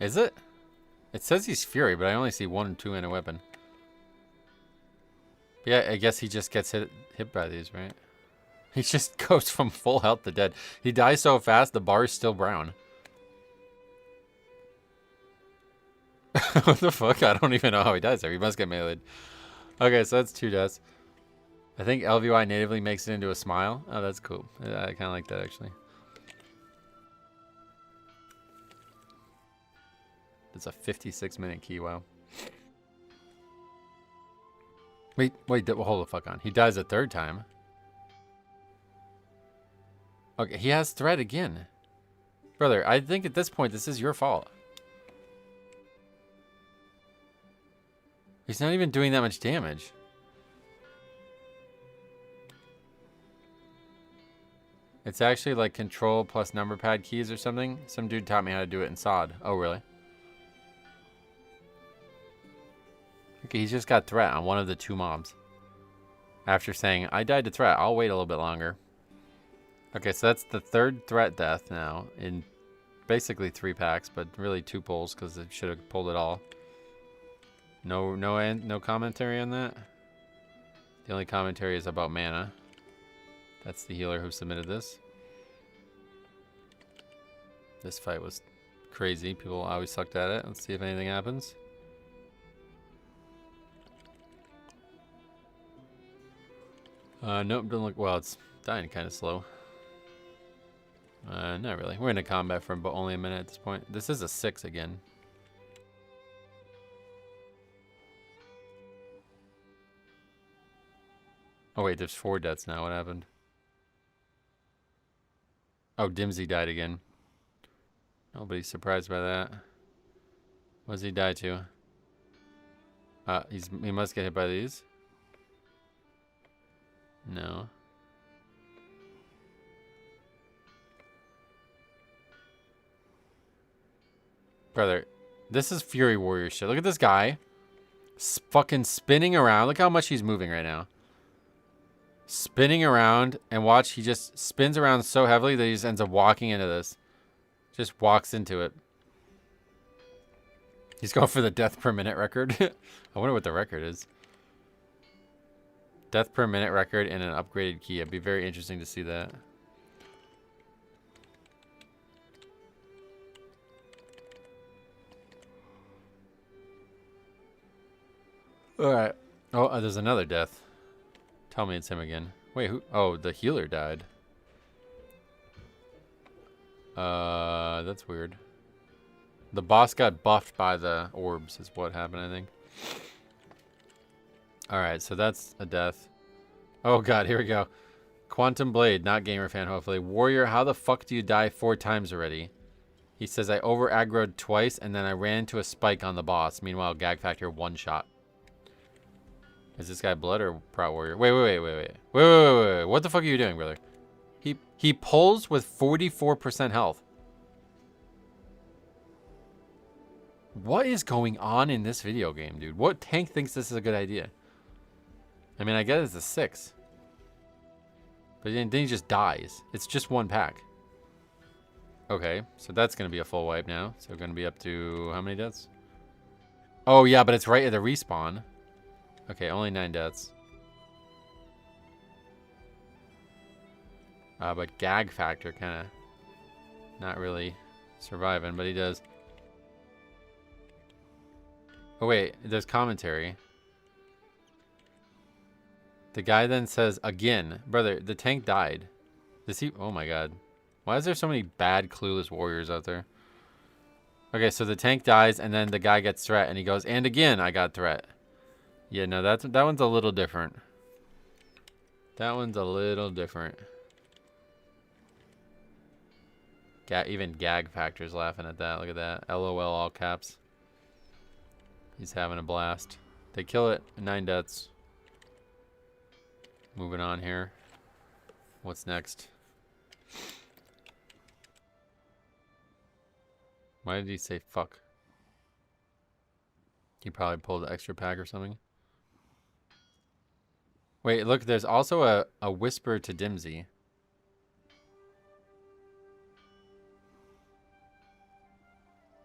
Is it? It says he's Fury, but I only see 1 and 2 in a weapon. Yeah, I guess he just gets hit by these, right? He just goes from full health to dead. He dies so fast, the bar is still brown. What the fuck? I don't even know how he dies there. He must get meleeed. Okay, so that's 2 deaths. I think LVY natively makes it into a smile. Oh, that's cool. Yeah, I kind of like that, actually. It's a 56-minute key, wow. Wait, hold the fuck on. He dies a 3rd time. Okay, he has threat again. Brother, I think at this point, this is your fault. He's not even doing that much damage. It's actually like control plus number pad keys or something. Some dude taught me how to do it in SOD. Oh, really? Okay, he's just got threat on one of the 2 mobs. After saying, I died to threat, I'll wait a little bit longer. Okay, so that's the 3rd threat death now in basically 3 packs, but really 2 pulls because it should have pulled it all. No commentary on that. The only commentary is about mana. That's the healer who submitted this. This fight was crazy. People always sucked at it. Let's see if anything happens. Nope, doesn't look... well, it's dying kind of slow. Not really. We're in a combat for but only a minute at this point. This is a 6 again. Oh wait, there's 4 deaths now. What happened? Oh, Dimsy died again. Nobody's surprised by that. What does he die to? He must get hit by these. No. Brother, this is Fury Warrior shit. Look at this guy. Fucking spinning around. Look how much he's moving right now. Spinning around, and watch, he just spins around so heavily that he just ends up walking into this. Just walks into it. He's going for the death per minute record. I wonder what the record is. Death per minute record in an upgraded key. It'd be very interesting to see that. Alright. Oh, there's another death. Tell me it's him again. Wait, who? Oh, the healer died. That's weird. The boss got buffed by the orbs is what happened, I think. Alright, so that's a death. Oh god, here we go. Quantum Blade, not gamer fan, hopefully. Warrior, how the fuck do you die 4 times already? He says, I over aggroed twice, and then I ran into a spike on the boss. Meanwhile, Gag Factor one shot. Is this guy Blood or Proud Warrior? Wait. What the fuck are you doing, brother? He pulls with 44% health. What is going on in this video game, dude? What tank thinks this is a good idea? I mean, I guess it's a 6. But then he just dies. It's just one pack. Okay, so that's going to be a full wipe now. So we're going to be up to how many deaths? Oh, yeah, but it's right at the respawn. Okay, only 9 deaths. But Gag Factor kind of not really surviving, but he does. Oh, wait, there's commentary. The guy then says, again, brother, the tank died. Does he? Oh my god. Why is there so many bad, clueless warriors out there? Okay, so the tank dies, and then the guy gets threat, and he goes, and again, I got threat. Yeah, no, that one's a little different. That one's a little different. Even Gag Factor's laughing at that. Look at that. LOL, all caps. He's having a blast. They kill it. 9 deaths. Moving on here. What's next? Why did he say fuck? He probably pulled an extra pack or something. Wait, look, there's also a whisper to Dimsy.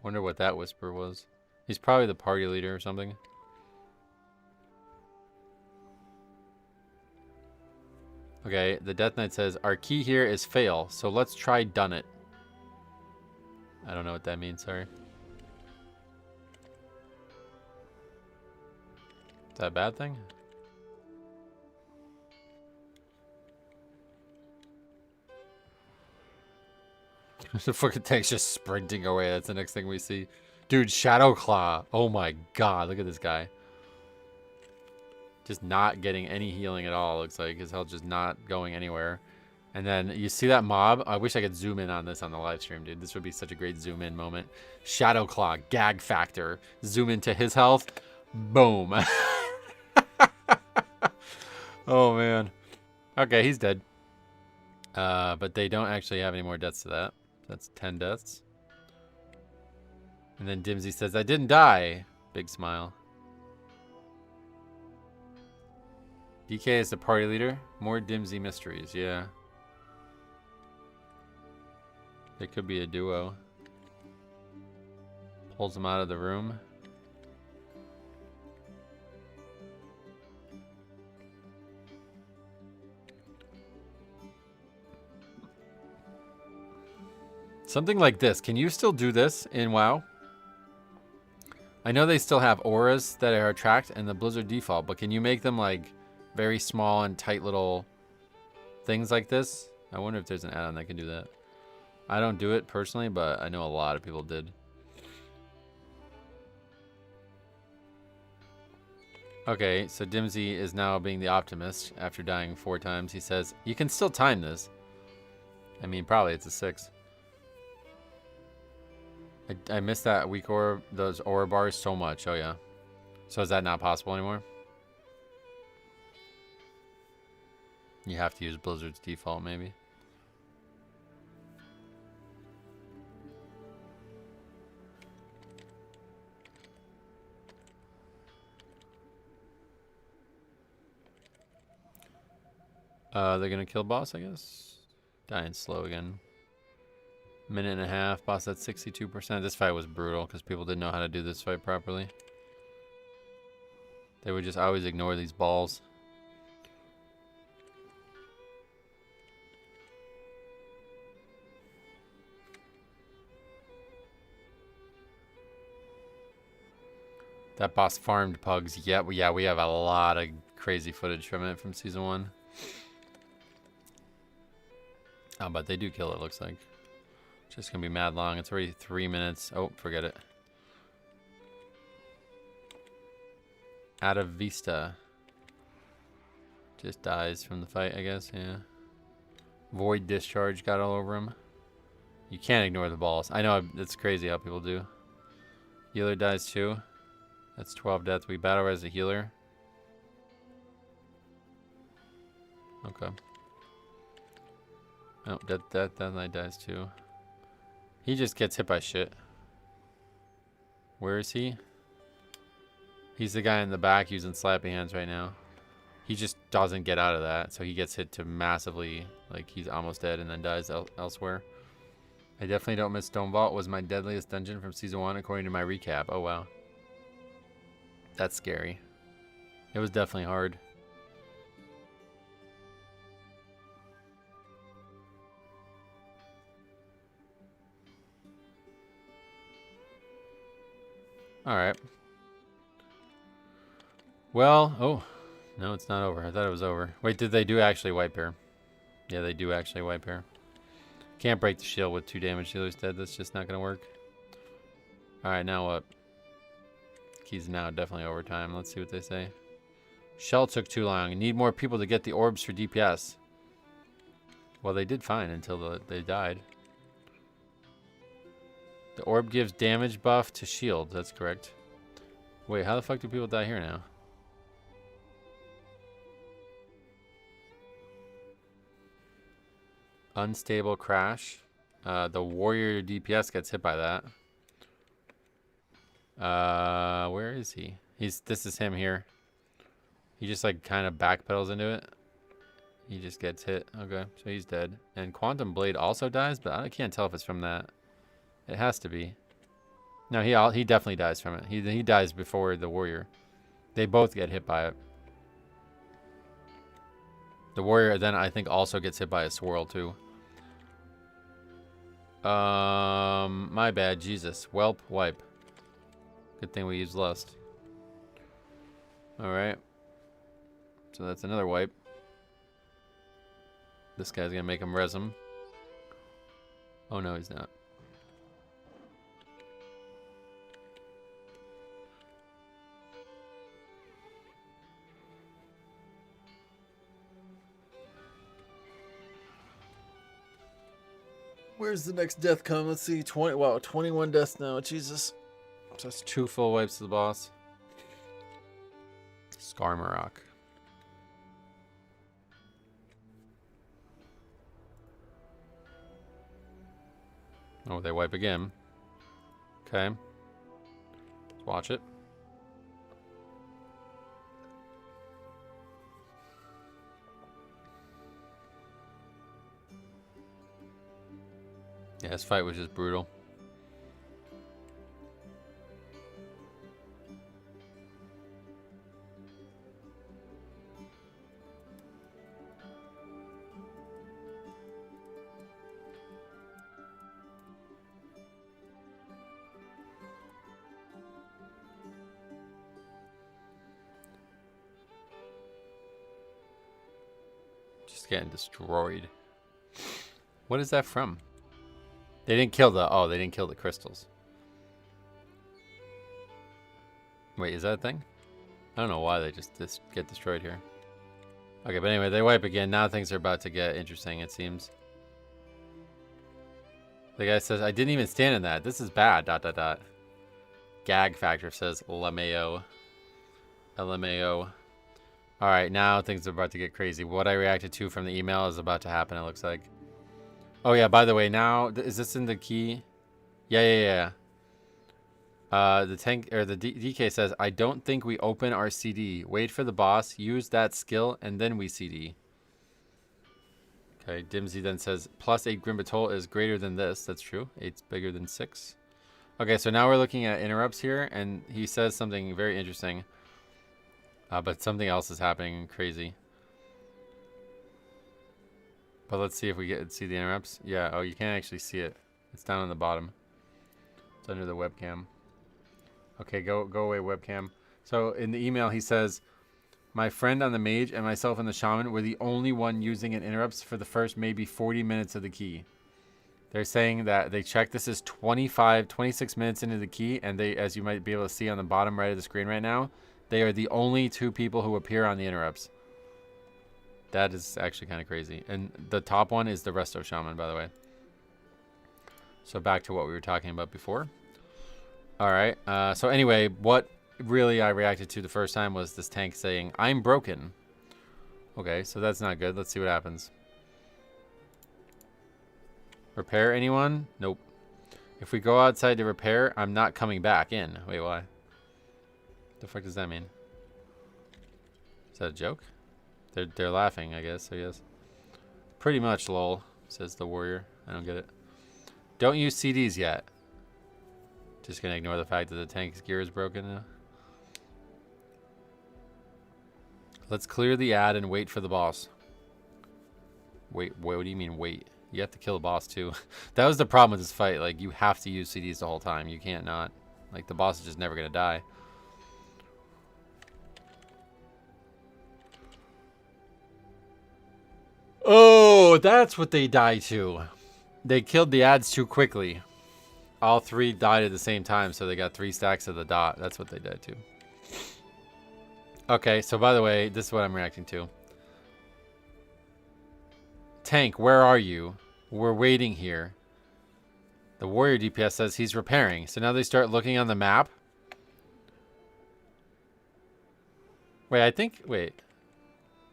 Wonder what that whisper was. He's probably the party leader or something. Okay, the Death Knight says, our key here is fail, so let's try done it. I don't know what that means, sorry. Is that a bad thing? The fucking tank's just sprinting away. That's the next thing we see. Dude, Shadow Claw. Oh my god, look at this guy. Just not getting any healing at all, looks like. His health just not going anywhere. And then you see that mob? I wish I could zoom in on this on the live stream, dude. This would be such a great zoom in moment. Shadow Claw, Gag Factor. Zoom into his health. Boom. Oh, man. Okay, he's dead. But they don't actually have any more deaths to that. That's 10 deaths. And then Dimsy says, I didn't die. Big smile. DK is the party leader. More Dimsy mysteries, yeah. It could be a duo. Pulls him out of the room. Something like this. Can you still do this in WoW? I know they still have auras that are attract and the Blizzard default, but can you make them like very small and tight little things like this? I wonder if there's an add-on that can do that. I don't do it personally, but I know a lot of people did. Okay, so Dimsy is now being the optimist after dying 4 times. He says, you can still time this. I mean, probably it's a 6. I missed that weak orb, those aura bars so much. Oh yeah. So is that not possible anymore? You have to use Blizzard's default, maybe. They're gonna kill boss, I guess. Dying slow again. Minute and a half. Boss at 62%. This fight was brutal because people didn't know how to do this fight properly. They would just always ignore these balls. That boss farmed pugs. Yeah, we have a lot of crazy footage from it from season 1. Oh, but they do kill it, looks like. Just gonna be mad long. It's already 3 minutes. Oh, forget it. Out of Vista. Just dies from the fight, I guess, yeah. Void Discharge got all over him. You can't ignore the balls. I know, it's crazy how people do. Healer dies too. That's 12 deaths. We battle as a healer. Okay. Oh, that knight dies too. He just gets hit by shit. Where is he? He's the guy in the back using slappy hands right now. He just doesn't get out of that, so he gets hit to massively, like he's almost dead and then dies elsewhere. I definitely don't miss Stone Vault. Was my deadliest dungeon from season 1 according to my recap. Oh wow. That's scary. It was definitely hard. Alright. Well, oh, no, it's not over. I thought it was over. Wait, did they do actually wipe here? Yeah, they do actually wipe here. Can't break the shield with 2 damage dealers dead. That's just not going to work. Alright, now what? Key's now definitely overtime. Let's see what they say. Shell took too long. Need more people to get the orbs for DPS. Well, they did fine until they died. The orb gives damage buff to shield. That's correct. Wait, how the fuck do people die here now? Unstable crash. The warrior DPS gets hit by that. Where is he? This is him here. He just like kind of backpedals into it. He just gets hit. Okay, so he's dead. And Quantum Blade also dies, but I can't tell if it's from that. It has to be. No, he definitely dies from it. He dies before the warrior. They both get hit by it. The warrior then I think also gets hit by a swirl too. My bad. Jesus. Welp wipe. Good thing we used Lust. Alright. So that's another wipe. This guy's gonna make him res him. Oh no, he's not. Where's the next death come? Let's see. 21 deaths now. Jesus. So that's 2 full wipes to the boss. Skarmarok. Oh, they wipe again. Okay. Let's watch it. Yeah, this fight was just brutal. Just getting destroyed. What is that from? They didn't kill they didn't kill the crystals. Wait, is that a thing? I don't know why they just get destroyed here. Okay, but anyway, they wipe again. Now things are about to get interesting, it seems. The guy says, I didn't even stand in that. This is bad, ... Gag factor, says LMAO. LMAO. Alright, now things are about to get crazy. What I reacted to from the email is about to happen, it looks like. Oh yeah, by the way, now, is this in the key? Yeah. The tank, or the DK says, I don't think we open our CD. Wait for the boss, use that skill, and then we CD. Okay, Dimsy then says, plus 8 Grimbatol is greater than this. That's true. 8's bigger than 6. Okay, so now we're looking at interrupts here, and he says something very interesting. But something else is happening crazy. But let's see if we see the interrupts. Yeah, oh, you can't actually see it. It's down on the bottom. It's under the webcam. Okay, go away, webcam. So in the email, he says, my friend on the mage and myself and the shaman were the only one using an interrupts for the first maybe 40 minutes of the key. They're saying that they checked this is 26 minutes into the key, and they, as you might be able to see on the bottom right of the screen right now, they are the only 2 people who appear on the interrupts. That is actually kind of crazy. And the top one is the Resto Shaman, by the way. So back to what we were talking about before. All right. So anyway, what really I reacted to the first time was this tank saying, I'm broken. Okay, so that's not good. Let's see what happens. Repair anyone? Nope. If we go outside to repair, I'm not coming back in. Wait, why? The fuck does that mean? Is that a joke? They're laughing, I guess. Pretty much, lol, says the warrior. I don't get it. Don't use CDs yet. Just gonna ignore the fact that the tank's gear is broken now. Let's clear the ad and wait for the boss. Wait, what do you mean wait? You have to kill the boss too. That was the problem with this fight. Like, you have to use CDs the whole time. You can't not. Like, the boss is just never gonna die. Oh, that's what they die to. They killed the ads too quickly. All 3 died at the same time, so they got 3 stacks of the dot. That's what they died to. Okay, so by the way, this is what I'm reacting to. Tank, where are you? We're waiting here. The warrior DPS says he's repairing. So now they start looking on the map. Wait.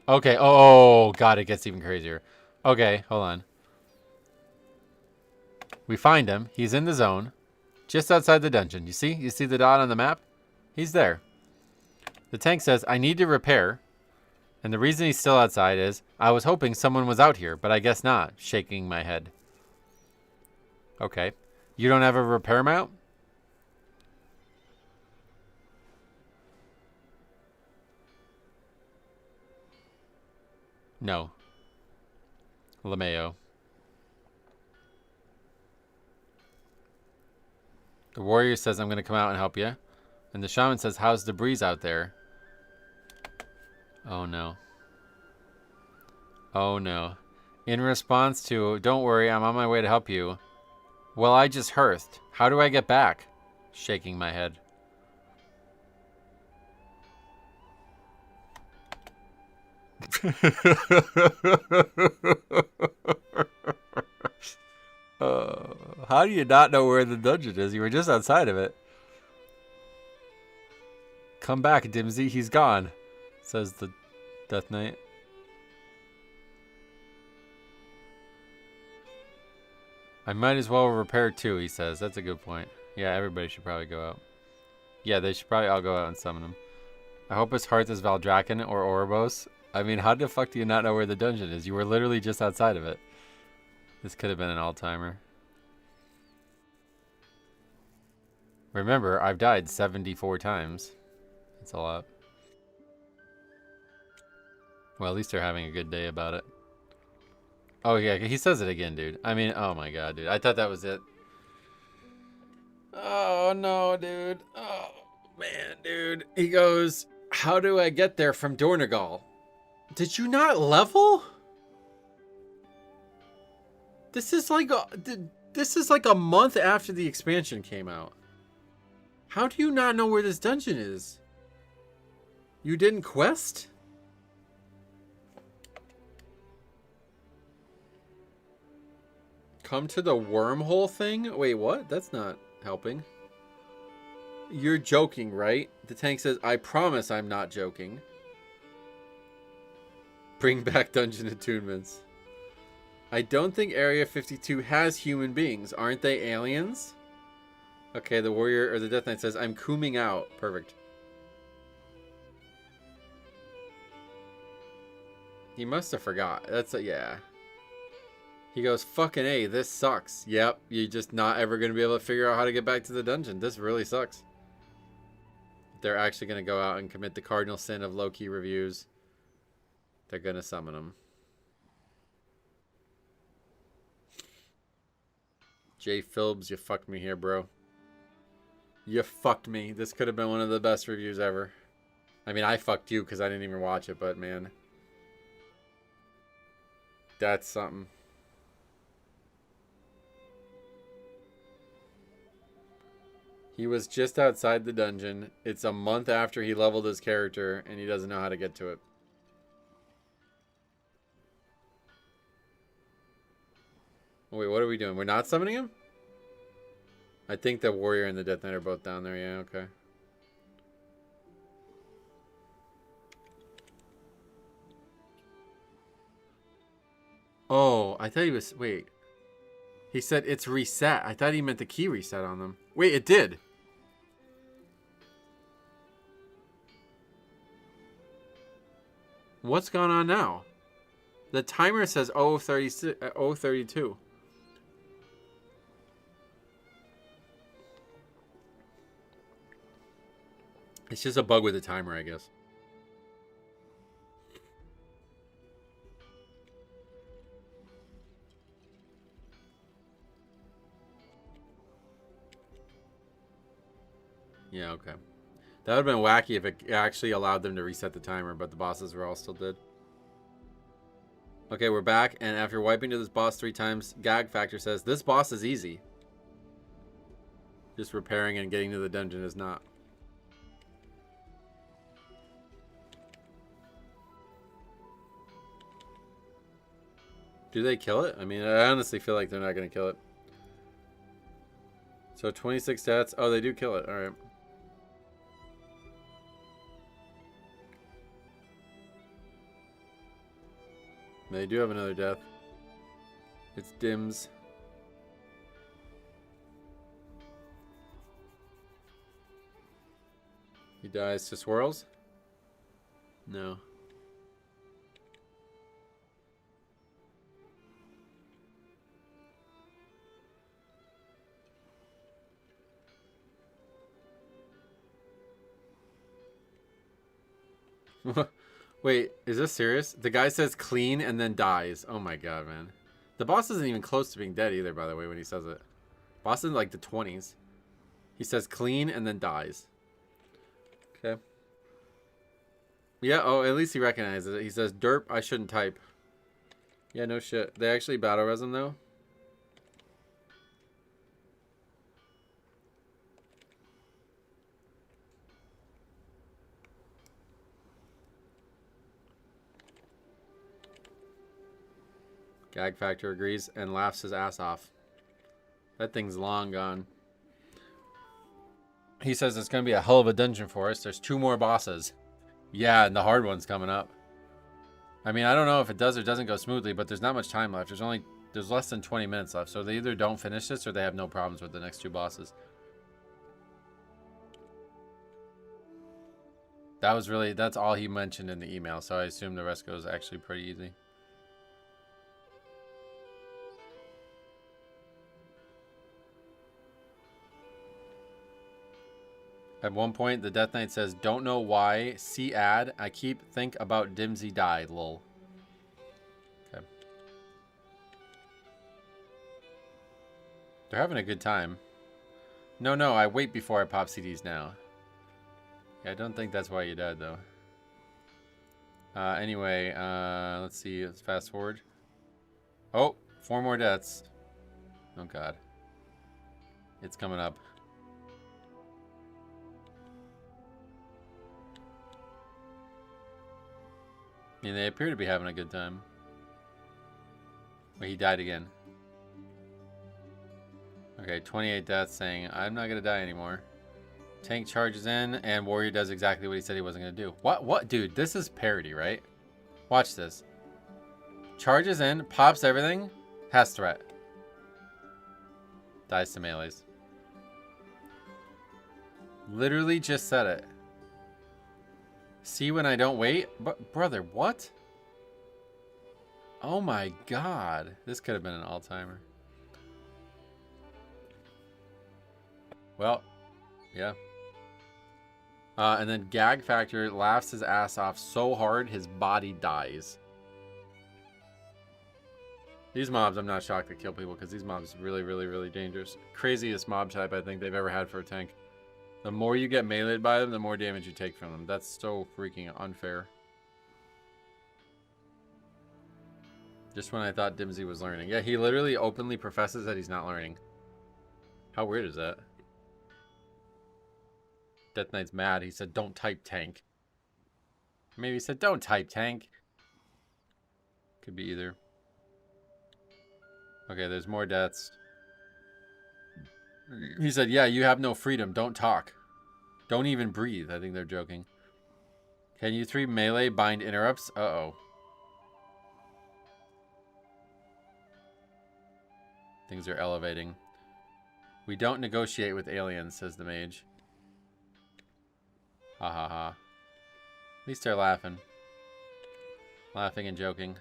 Okay, oh god, it gets even crazier. Okay, hold on. We find him. He's in the zone. Just outside the dungeon. You see? You see the dot on the map? He's there. The tank says, I need to repair. And the reason he's still outside is, I was hoping someone was out here, but I guess not. Shaking my head. Okay. You don't have a repair mount? No. LeMayo. The warrior says, I'm going to come out and help you. And the shaman says, how's the breeze out there? Oh no. Oh no. In response to, don't worry, I'm on my way to help you. Well, I just hearthed. How do I get back? Shaking my head. How do you not know where the dungeon is? You were just outside of it. Come back, Dimsy. He's gone, says the Death Knight. I might as well repair too, he says. That's a good point. Yeah, everybody should probably go out. Yeah, they should probably all go out and summon him. I hope his heart is Valdraken or Oribos. I mean, how the fuck do you not know where the dungeon is? You were literally just outside of it. This could have been an all-timer. Remember, I've died 74 times. That's a lot. Well, at least they're having a good day about it. Oh, yeah, he says it again, dude. I mean, oh my god, dude. I thought that was it. Oh, no, dude. Oh, man, dude. He goes, how do I get there from Dornegal? Did you not level? This is like a month after the expansion came out. How do you not know where this dungeon is? You didn't quest? Come to the wormhole thing? Wait, what? That's not helping. You're joking, right? The tank says, I promise I'm not joking. Bring back dungeon attunements. I don't think Area 52 has human beings. Aren't they aliens? Okay, the warrior or the Death Knight says, I'm cooming out. Perfect. He must have forgot. That's a, yeah. He goes, fucking A, this sucks. Yep, you're just not ever going to be able to figure out how to get back to the dungeon. This really sucks. They're actually going to go out and commit the cardinal sin of low-key reviews. They're going to summon him. Jay Philbs, you fucked me here, bro. You fucked me. This could have been one of the best reviews ever. I mean, I fucked you because I didn't even watch it, but man. That's something. He was just outside the dungeon. It's a month after he leveled his character, and he doesn't know how to get to it. Oh, wait, what are we doing? We're not summoning him? I think the warrior and the Death Knight are both down there. Yeah, okay. Oh, I thought he was... Wait. He said it's reset. I thought he meant the key reset on them. Wait, it did. What's going on now? The timer says 032. It's just a bug with the timer, I guess. Yeah, okay. That would have been wacky if it actually allowed them to reset the timer, but the bosses were all still dead. Okay, we're back, and after wiping to this boss 3 times, Gag Factor says, this boss is easy. Just repairing and getting to the dungeon is not. Do they kill it? I mean, I honestly feel like they're not going to kill it. So 26 stats. Oh, they do kill it. All right. They do have another death. It's Dims. He dies to swirls? No. Wait, is this serious? The guy says clean and then dies. Oh my god, man. The boss isn't even close to being dead either, by the way, when he says it. Boss is in like the 20s. He says clean and then dies. Okay. Yeah, oh, at least he recognizes it. He says, derp, I shouldn't type. Yeah, no shit. They actually battle res him, though? Gag Factor agrees and laughs his ass off. That thing's long gone. He says it's going to be a hell of a dungeon for us. There's 2 more bosses. Yeah, and the hard one's coming up. I mean, I don't know if it does or doesn't go smoothly, but there's not much time left. There's less than 20 minutes left. So they either don't finish this or they have no problems with the next 2 bosses. That's all he mentioned in the email. So I assume the rest goes actually pretty easy. At one point, the Death Knight says, don't know why, see ad, I think about Dimsy die, lol. Okay. They're having a good time. No, I wait before I pop CDs now. Yeah, I don't think that's why you died, though. Anyway, let's see, let's fast forward. Oh, 4 more deaths. Oh, God. It's coming up. I mean, they appear to be having a good time. Wait, he died again. Okay, 28 deaths saying, I'm not going to die anymore. Tank charges in, and Warrior does exactly what he said he wasn't going to do. What? Dude, this is parody, right? Watch this. Charges in, pops everything, has threat. Dies to melees. Literally just said it. See when I don't wait? Brother, what? Oh my god. This could have been an all-timer. Well, yeah. And then Gag Factor laughs his ass off so hard his body dies. These mobs, I'm not shocked to kill people because these mobs are really, really, really dangerous. Craziest mob type I think they've ever had for a tank. The more you get meleeed by them, the more damage you take from them. That's so freaking unfair. Just when I thought Dimsy was learning. Yeah, he literally openly professes that he's not learning. How weird is that? Death Knight's mad. He said, don't type tank. Maybe he said, don't type tank. Could be either. Okay, there's more deaths. He said, yeah, you have no freedom. Don't talk. Don't even breathe. I think they're joking. Can you 3 melee bind interrupts? Uh-oh. Things are elevating. We don't negotiate with aliens, says the mage. Ha ha ha. At least they're laughing. Laughing and joking.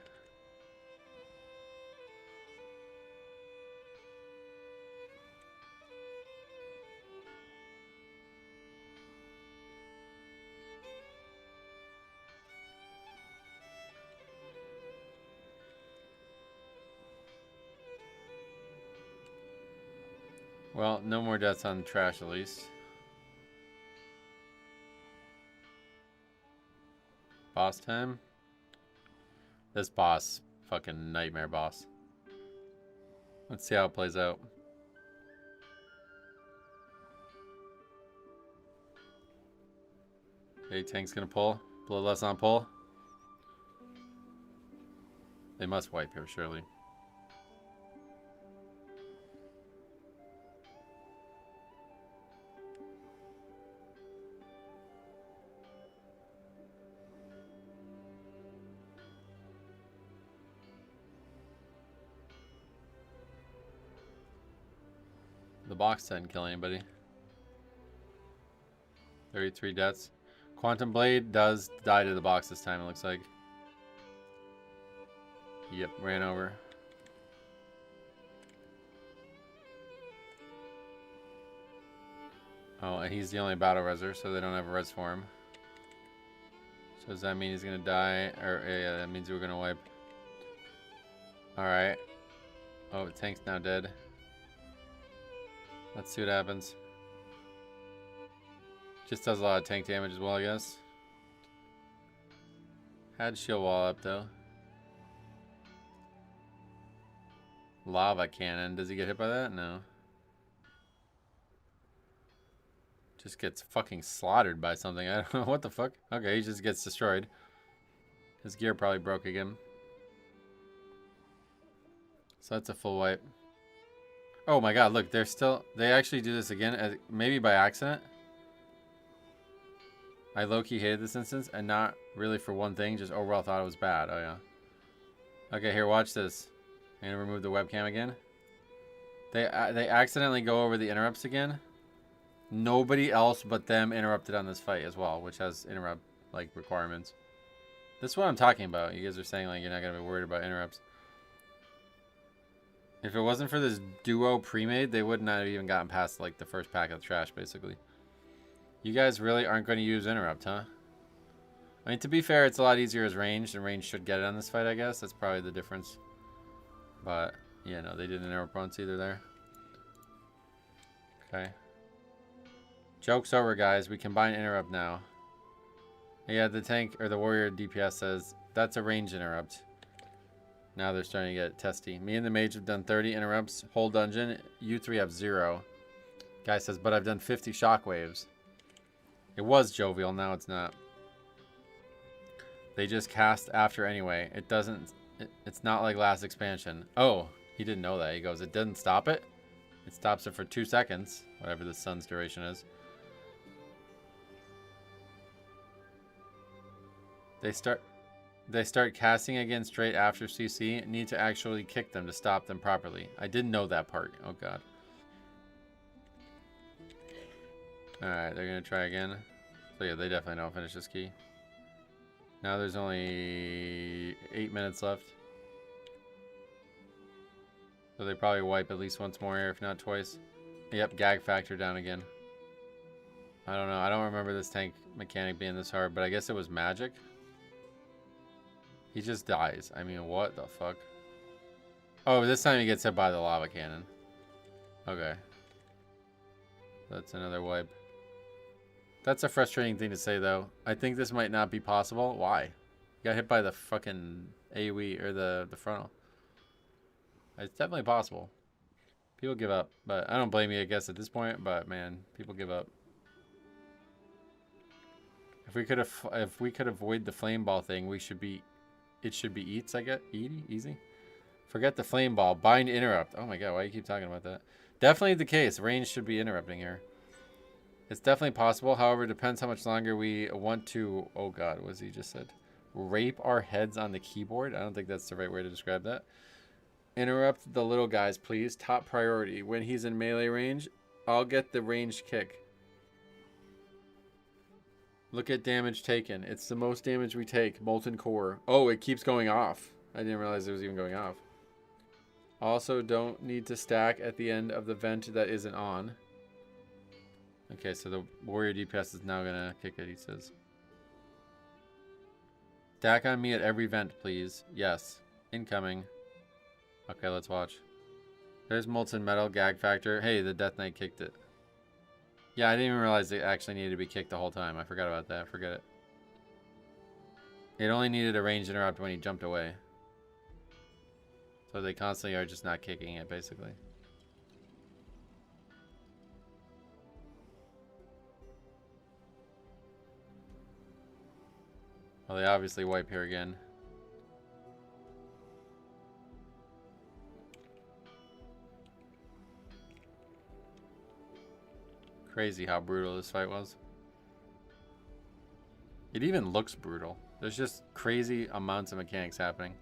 Well, no more deaths on trash at least. Boss time? This boss, fucking nightmare boss. Let's see how it plays out. Okay, tank's gonna pull. Bloodlust on pull. They must wipe here, surely. The box didn't kill anybody. 33 deaths. Quantum Blade does die to the box this time, it looks like. Yep, ran over. Oh, and he's the only battle reser, so they don't have a res for him. So does that mean he's gonna die? Or yeah, that means we're gonna wipe. Alright. Oh, the tank's now dead. Let's see what happens. Just does a lot of tank damage as well, I guess. Had shield wall up though. Lava cannon. Does he get hit by that? No. Just gets fucking slaughtered by something. I don't know what the fuck. Okay, he just gets destroyed. His gear probably broke again. So that's a full wipe. Oh my god, look, they're still... They actually do this again, maybe by accident. I low-key hated this instance, and not really for one thing, just overall thought it was bad. Oh yeah. Okay, here, watch this. I'm gonna remove the webcam again. They accidentally go over the interrupts again. Nobody else but them interrupted on this fight as well, which has interrupt, like, requirements. This is what I'm talking about. You guys are saying, like, you're not gonna be worried about interrupts. If it wasn't for this duo pre-made, they would not have even gotten past, like, the first pack of trash, basically. You guys really aren't going to use interrupt, huh? I mean, to be fair, it's a lot easier as ranged, and range should get it on this fight, I guess. That's probably the difference. But, yeah, no, they didn't interrupt once either there. Okay. Joke's over, guys. We combine interrupt now. Yeah, the tank, or the warrior DPS says, that's a range interrupt. Now they're starting to get testy. Me and the mage have done 30 interrupts. Whole dungeon. You 3 have 0. Guy says, but I've done 50 shockwaves. It was jovial. Now it's not. They just cast after anyway. It doesn't... It's not like last expansion. Oh, he didn't know that. He goes, it didn't stop it? It stops it for 2 seconds, whatever the sun's duration is. They start casting again straight after CC. Need to actually kick them to stop them properly. I didn't know that part. Oh god. Alright, they're gonna try again. So yeah, they definitely don't finish this key. Now there's only 8 minutes left. So they probably wipe at least once more here, if not twice. Yep, gag factor down again. I don't know. I don't remember this tank mechanic being this hard, but I guess it was magic. He just dies. I mean, what the fuck? Oh, this time he gets hit by the lava cannon. Okay. That's another wipe. That's a frustrating thing to say, though. I think this might not be possible. Why? You got hit by the fucking AoE, or the frontal. It's definitely possible. People give up, but I don't blame you, I guess, at this point. But man, people give up. If we could avoid the flame ball thing, we should be. It should be eats. I get easy. Forget the flame ball. Bind interrupt. Oh my god, why do you keep talking about that? Definitely the case. Range should be interrupting here. It's definitely possible. However, it depends how much longer we want to. Oh god, what was he just said? Rape our heads on the keyboard. I don't think that's the right way to describe that. Interrupt the little guys, please. Top priority. When he's in melee range, I'll get the ranged kick. Look at damage taken. It's the most damage we take. Molten core. Oh, it keeps going off. I didn't realize it was even going off. Also, don't need to stack at the end of the vent that isn't on. Okay, so the warrior DPS is now going to kick it, he says. Stack on me at every vent, please. Yes. Incoming. Okay, let's watch. There's molten metal, gag factor. Hey, the Death Knight kicked it. Yeah, I didn't even realize it actually needed to be kicked the whole time. I forgot about that. Forget it. It only needed a range interrupt when he jumped away. So they constantly are just not kicking it, basically. Well, they obviously wipe here again. Crazy how brutal this fight was. It even looks brutal. There's just crazy amounts of mechanics happening.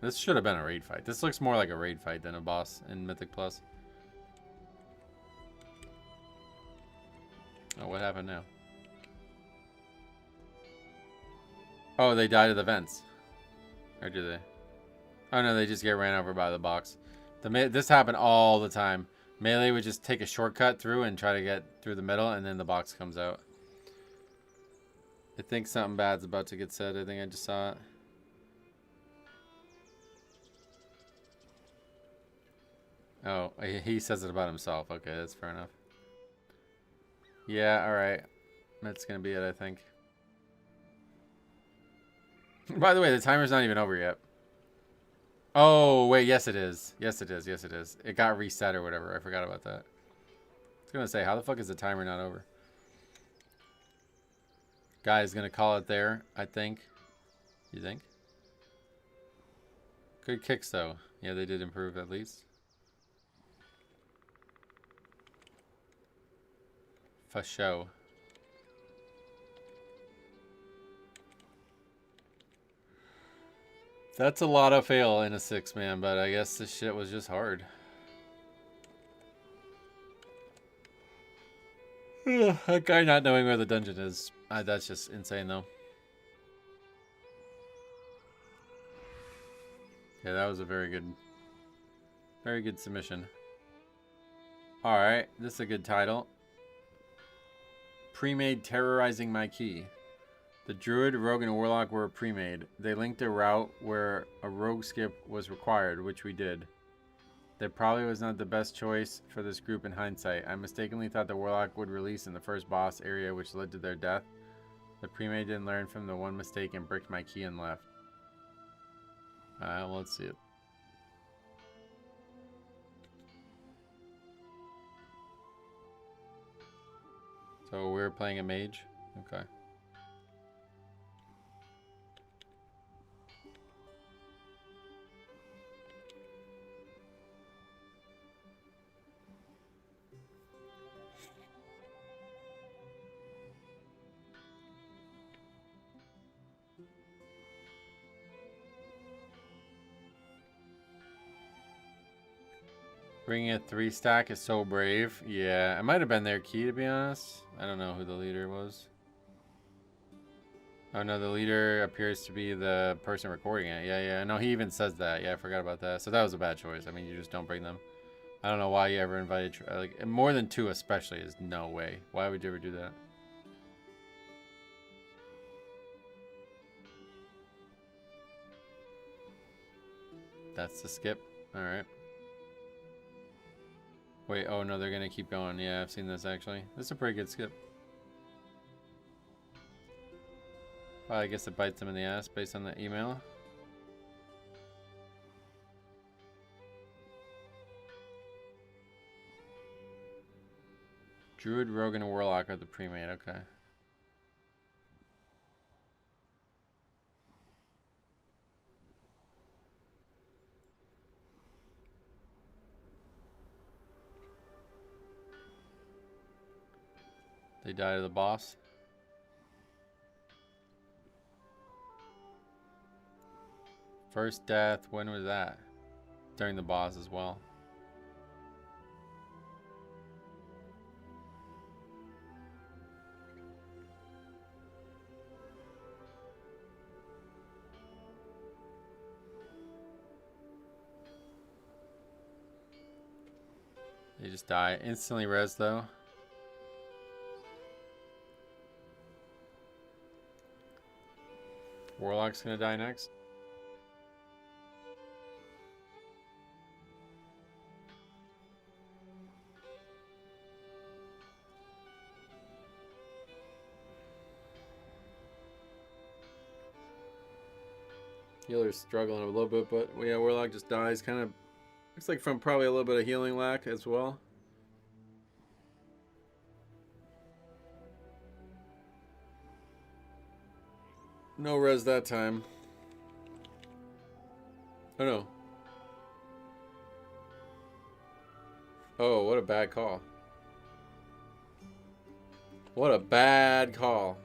This should have been a raid fight. This looks more like a raid fight than a boss in Mythic Plus. Oh, what happened now? Oh, they died to the vents. Or do they? Oh no, they just get ran over by the box. This happened all the time. Melee would just take a shortcut through and try to get through the middle, and then the box comes out. I think something bad's about to get said. I think I just saw it. Oh, he says it about himself. Okay, that's fair enough. Yeah, alright. That's gonna be it, I think. By the way, the timer's not even over yet. Oh, wait, yes it is. Yes it is, yes it is. It got reset or whatever. I forgot about that. I was gonna say, how the fuck is the timer not over? Guy's gonna call it there, I think. You think? Good kicks, though. Yeah, they did improve at least. For show. That's a lot of fail in a 6-man, but I guess this shit was just hard. That guy not knowing where the dungeon is. That's just insane, though. Yeah, that was a very good submission. Alright, this is a good title. Pre-made Terrorizing My Key. The Druid, Rogue, and Warlock were pre-made. They linked a route where a Rogue skip was required, which we did. That probably was not the best choice for this group in hindsight. I mistakenly thought the Warlock would release in the first boss area, which led to their death. The pre-made didn't learn from the one mistake and bricked my key and left. Let's see it. So we're playing a mage? Okay. Bringing a 3-stack is so brave. Yeah, it might have been their key, to be honest. I don't know who the leader was. Oh no, the leader appears to be the person recording it. Yeah. No, he even says that. Yeah, I forgot about that. So that was a bad choice. I mean, you just don't bring them. I don't know why you ever invited, like, more than 2 especially is no way. Why would you ever do that? That's the skip. All right. Wait, oh no, they're gonna keep going. Yeah, I've seen this actually. This is a pretty good skip. Well, I guess it bites them in the ass based on the email. Druid, Rogue, and Warlock are the pre-made. Okay. They die to the boss. First death, when was that? During the boss as well. They just die. Instantly res though. Warlock's gonna die next. Healer's struggling a little bit, but yeah, Warlock just dies. Kind of looks like from probably a little bit of healing lack as well. No res that time. Oh no. Oh, what a bad call. What a bad call.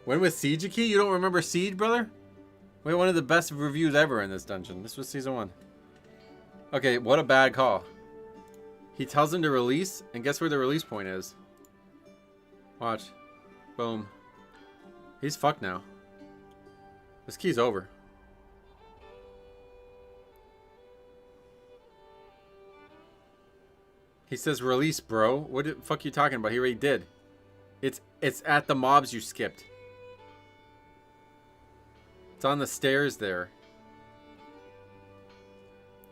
When was Siege a key? You don't remember Siege, brother? Wait, one of the best reviews ever in this dungeon. This was season 1. Okay, what a bad call. He tells him to release, and guess where the release point is? Watch. Boom. He's fucked now. This key's over. He says release, bro. What the fuck you talking about? He already did. It's at the mobs you skipped. It's on the stairs there.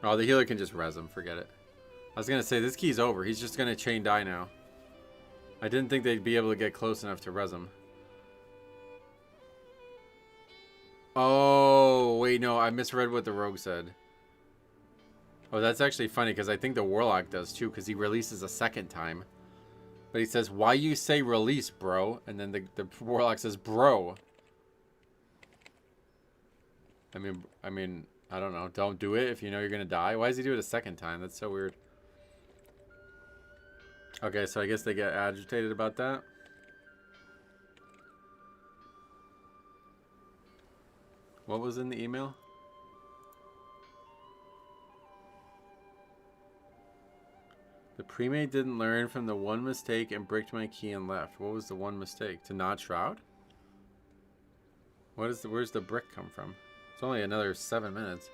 Oh, the healer can just res him. Forget it. I was going to say, this key's over. He's just going to chain die now. I didn't think they'd be able to get close enough to res him. Oh, wait, no. I misread what the rogue said. Oh, that's actually funny because I think the warlock does too because he releases a second time. But he says, why you say release, bro? And then the warlock says, bro. I mean, I don't know. Don't do it if you know you're going to die. Why does he do it a second time? That's so weird. Okay, so I guess they get agitated about that. What was in the email? The pre-made didn't learn from the one mistake and bricked my key and left. What was the one mistake? To not shroud? Where's the brick come from? It's only another 7 minutes.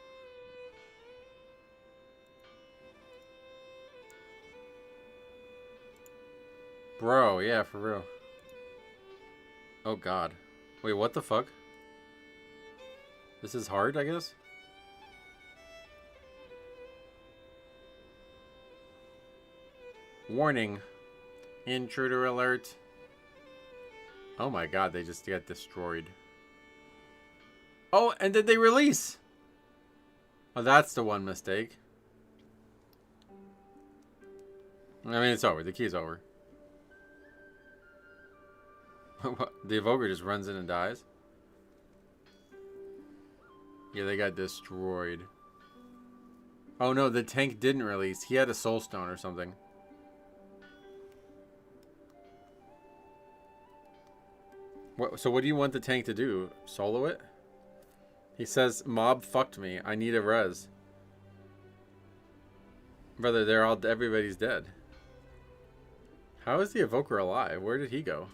Bro, yeah, for real. Oh god. Wait, what the fuck? This is hard, I guess? Warning. Intruder alert. Oh my god, they just got destroyed. Oh, and did they release? Oh, that's the one mistake. I mean, it's over. The key's over. The evoker just runs in and dies. Yeah, they got destroyed. Oh no, the tank didn't release. He had a soul stone or something. So what do you want the tank to do? Solo it? He says, mob fucked me. I need a res. Brother, everybody's dead. How is the Evoker alive? Where did he go?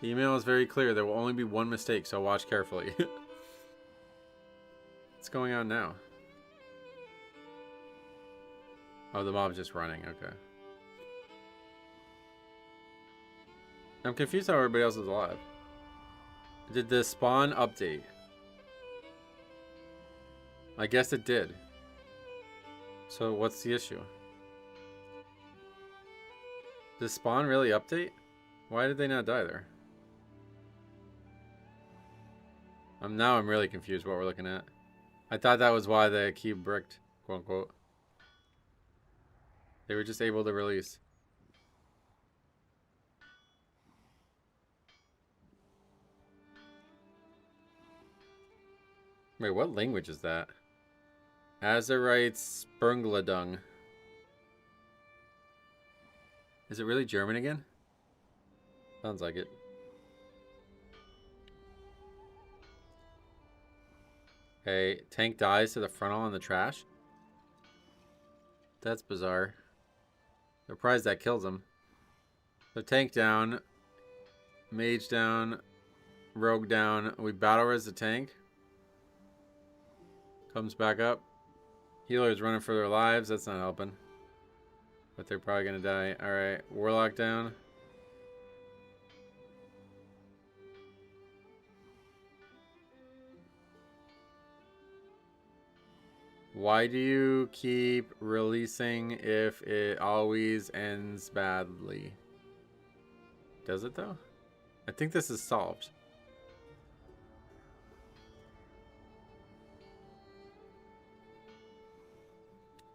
The email is very clear. There will only be one mistake, so watch carefully. What's going on now? Oh, the mob's just running. Okay. I'm confused how everybody else is alive. Did the spawn update? I guess it did. So what's the issue? Did spawn really update? Why did they not die there? Now I'm really confused what we're looking at. I thought that was why the key bricked, quote unquote. They were just able to release. Wait, what language is that? Azerite Sprungladung. Is it really German again? Sounds like it. Okay, tank dies to the frontal in the trash. That's bizarre. Surprised that kills him. So tank down, mage down, rogue down. We battle res the tank. Comes back up. Healer's running for their lives. That's not helping. But they're probably gonna die. Alright, warlock down. Why do you keep releasing if it always ends badly? Does it though? I think this is solved.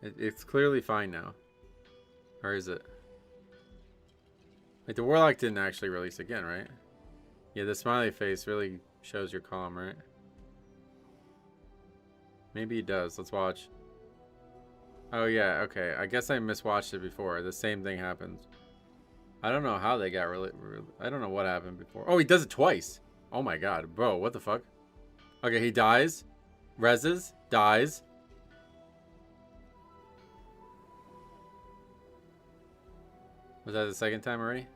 It's clearly fine now. Or is it? Like the warlock didn't actually release again, right? Yeah, the smiley face really shows your calm, right? Maybe he does. Let's watch. Oh yeah, okay. I guess I miswatched it before. The same thing happens. I don't know how they got I don't know what happened before. Oh, he does it twice. Oh my god, bro, what the fuck? Okay, he dies. Reses. Dies. Was that the second time already?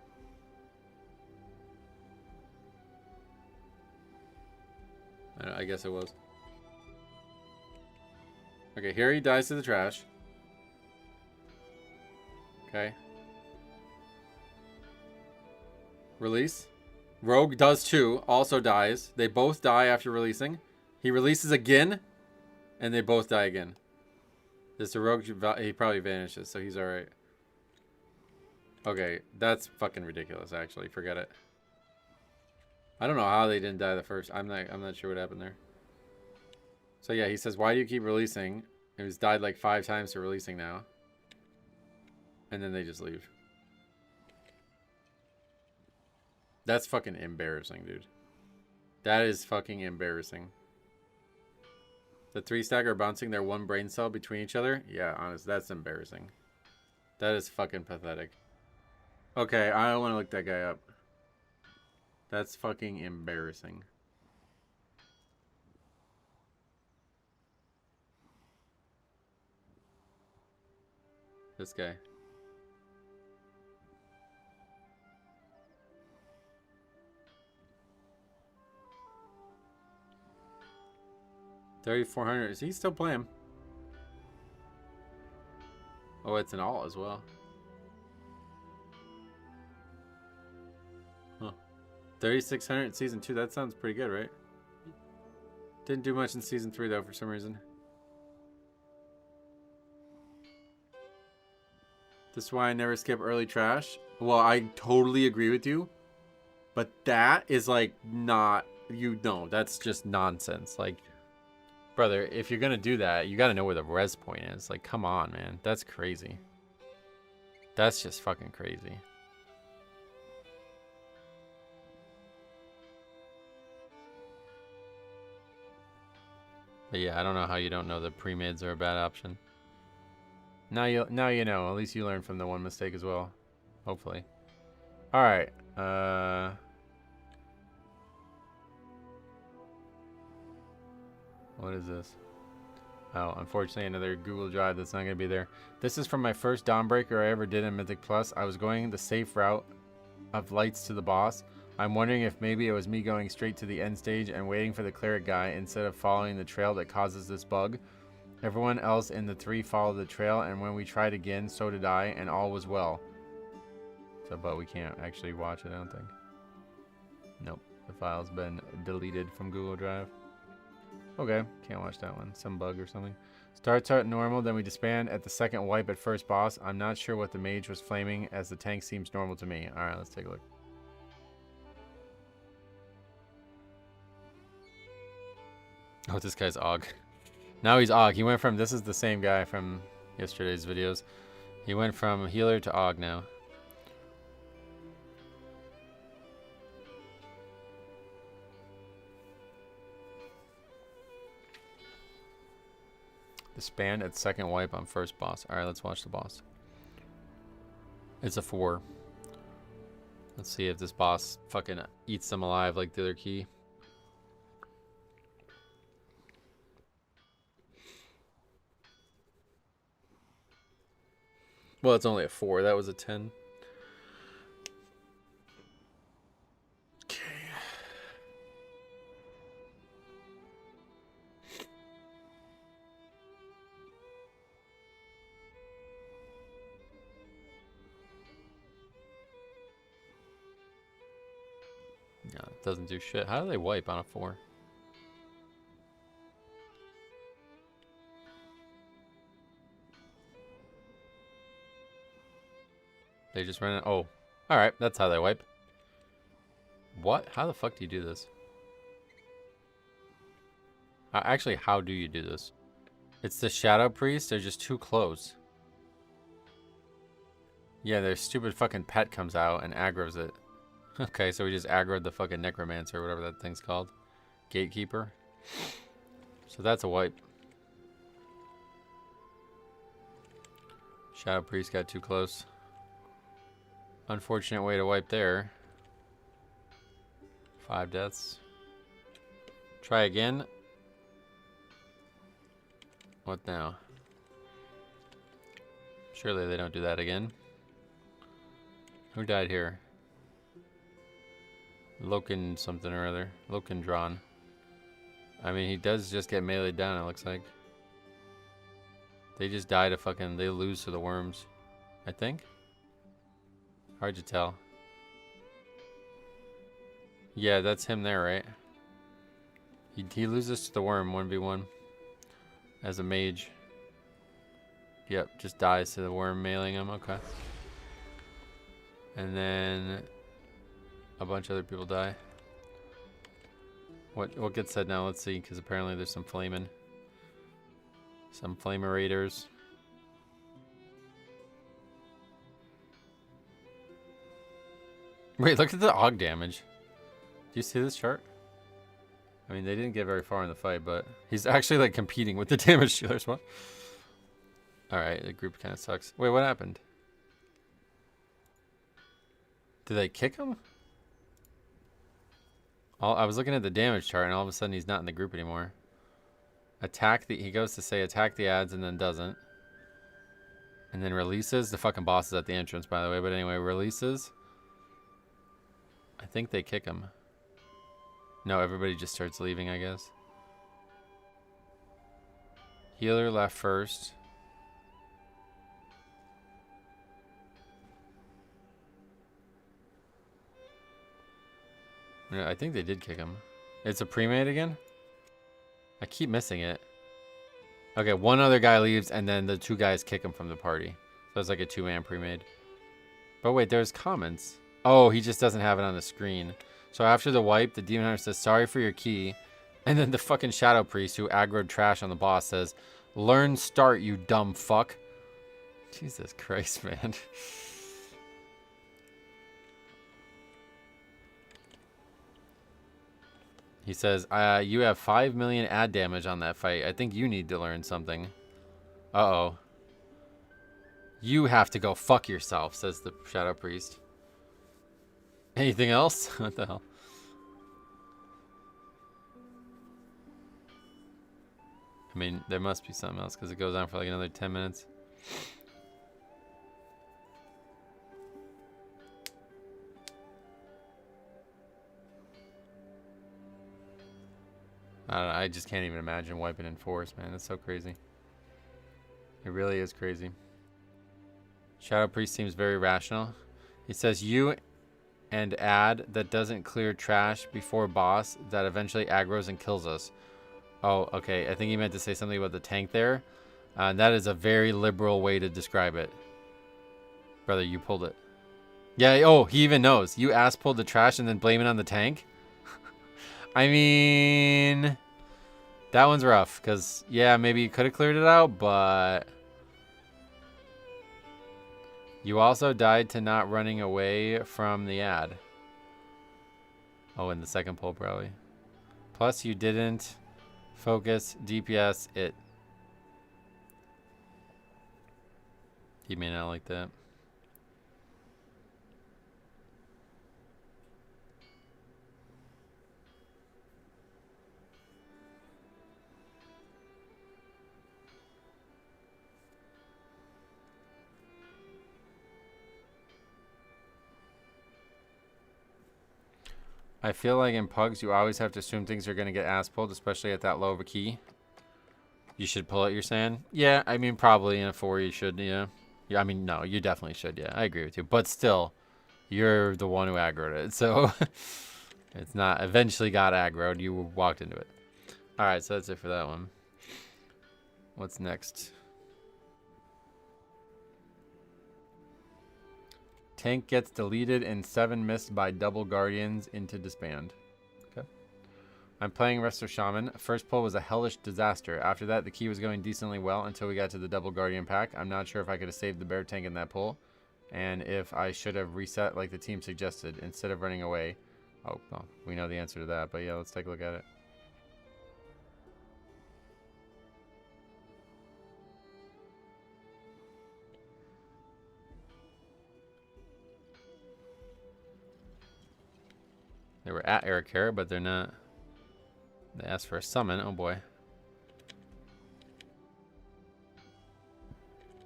I guess it was. Okay, here he dies to the trash. Okay. Release. Rogue does too. Also dies. They both die after releasing. He releases again. And they both die again. This rogue, he probably vanishes, so he's alright. Okay, that's fucking ridiculous, actually. Forget it. I don't know how they didn't die the first. I'm not sure what happened there. So yeah, he says, why do you keep releasing? It was died like 5 times to releasing now. And then they just leave. That's fucking embarrassing, dude. That is fucking embarrassing. The 3-stack are bouncing their 1 brain cell between each other? Yeah, honest, that's embarrassing. That is fucking pathetic. Okay, I don't want to look that guy up. That's fucking embarrassing. This guy. $3,400. Is he still playing? Oh, it's an alt as well. Huh. 3,600 in season 2. That sounds pretty good, right? Didn't do much in season 3 though for some reason. This is why I never skip early trash. Well, I totally agree with you. But that is like not, you know, that's just nonsense. Like, brother, if you're going to do that, you got to know where the res point is. Like, come on, man. That's crazy. That's just fucking crazy. But yeah, I don't know how you don't know that pre-mids are a bad option. Now you know. At least you learned from the one mistake as well. Hopefully. Alright. What is this? Oh, unfortunately, another Google Drive that's not going to be there. This is from my first Dawnbreaker I ever did in Mythic Plus. I was going the safe route of lights to the boss. I'm wondering if maybe it was me going straight to the end stage and waiting for the cleric guy instead of following the trail that causes this bug. Everyone else in the 3 followed the trail, and when we tried again, so did I, and all was well. So, but we can't actually watch it, I don't think. Nope, the file's been deleted from Google Drive. Okay, can't watch that one. Some bug or something. Starts out normal, then we disband at the second wipe at first boss. I'm not sure what the mage was flaming, as the tank seems normal to me. Alright, let's take a look. Oh, this guy's Og. Now he's Og. He went from, this is the same guy from yesterday's videos. He went from healer to Og now. Disband at second wipe on first boss. Alright, let's watch the boss. It's a 4. Let's see if this boss fucking eats them alive like the other key. Well, it's only a 4. That was a 10. Okay. Yeah, it doesn't do shit. How do they wipe on a 4? They just ran it. Oh, alright. That's how they wipe. What? How the fuck do you do this? Actually, how do you do this? It's the Shadow Priest. They're just too close. Yeah, their stupid fucking pet comes out and aggroes it. Okay, so we just aggroed the fucking Necromancer or whatever that thing's called. Gatekeeper. So that's a wipe. Shadow Priest got too close. Unfortunate way to wipe there. 5 deaths. Try again. What now? Surely they don't do that again. Who died here? Loken something or other. Loken drawn. I mean, he does just get meleeed down, it looks like. They just die to fucking... They lose to the worms. I think? Hard to tell. Yeah, that's him there, right? He loses to the worm 1v1 as a mage. Yep, just dies to the worm mailing him. Okay. And then a bunch of other people die. What gets said now? Let's see, because apparently there's some flaming. Some flamerators. Wait, look at the AUG damage. Do you see this chart? I mean, they didn't get very far in the fight, but he's actually like competing with the damage dealers. What? Alright, the group kind of sucks. Wait, what happened? Did they kick him? I was looking at the damage chart and all of a sudden he's not in the group anymore. He goes to say attack the ads and then doesn't. And then releases. The fucking boss is at the entrance, by the way. But anyway, releases. I think they kick him. No, everybody just starts leaving, I guess. Healer left first. Yeah, I think they did kick him. It's a pre-made again? I keep missing it. Okay, one other guy leaves and then the 2 guys kick him from the party. So it's like a 2-man pre-made. But wait, there's comments. Oh, he just doesn't have it on the screen. So after the wipe, the Demon Hunter says, sorry for your key. And then the fucking Shadow Priest, who aggroed trash on the boss, says, learn start, you dumb fuck. Jesus Christ, man. He says, you have 5 million ad damage on that fight. I think you need to learn something. Uh-oh. You have to go fuck yourself, says the Shadow Priest. Anything else? What the hell? I mean, there must be something else because it goes on for like another 10 minutes. I don't know, I just can't even imagine wiping in force, man. It's so crazy. It really is crazy. Shadow Priest seems very rational. He says you and add that doesn't clear trash before boss that eventually aggroes and kills us. Oh, okay. I think he meant to say something about the tank there. That is a very liberal way to describe it. Brother, you pulled it. Yeah, oh, he even knows. You ass pulled the trash and then blame it on the tank? I mean, that one's rough. Because, yeah, maybe you could have cleared it out, but... You also died to not running away from the ad. Oh, in the second pull, probably. Plus, you didn't focus DPS it. He may not like that. I feel like in pugs, you always have to assume things are going to get ass pulled, especially at that low of a key. You should pull it, you're saying? Yeah, I mean, probably in a 4 you should, yeah. Yeah, I mean, no, you definitely should, yeah. I agree with you. But still, you're the one who aggroed it, so it's not eventually got aggroed. You walked into it. All right, so that's it for that one. What's next? Tank gets deleted and 7 missed by double guardians into disband. Okay. I'm playing Resto Shaman. First pull was a hellish disaster. After that, the key was going decently well until we got to the double guardian pack. I'm not sure if I could have saved the bear tank in that pull, and if I should have reset like the team suggested instead of running away. Oh, well, we know the answer to that, but yeah, let's take a look at it. They were at Eric here, but they're not. They asked for a summon. Oh boy.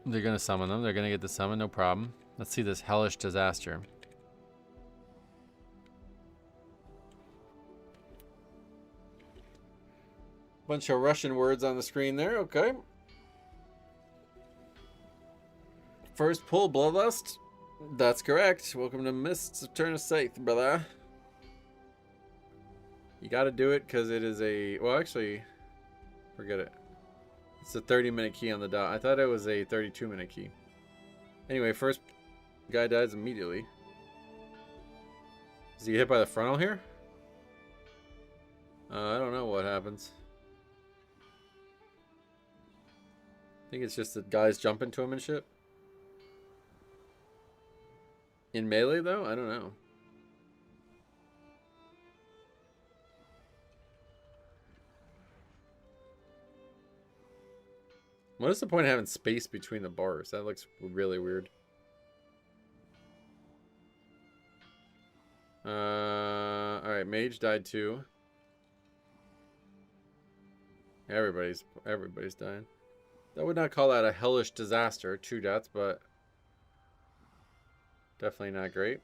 They're going to summon them. They're going to get the summon. No problem. Let's see this hellish disaster. Bunch of Russian words on the screen there. Okay. First pull, Bloodlust. That's correct. Welcome to Mists of Turn of Scythe, brother. You got to do it because it is a... Well, actually, forget it. It's a 30-minute key on the dot. I thought it was a 32-minute key. Anyway, first guy dies immediately. Does he get hit by the frontal here? I don't know what happens. I think it's just that guys jump into him and shit. In melee, though? I don't know. What is the point of having space between the bars? That looks really weird. Alright, Mage died too. Everybody's dying. I would not call that a hellish disaster. 2 deaths, but definitely not great.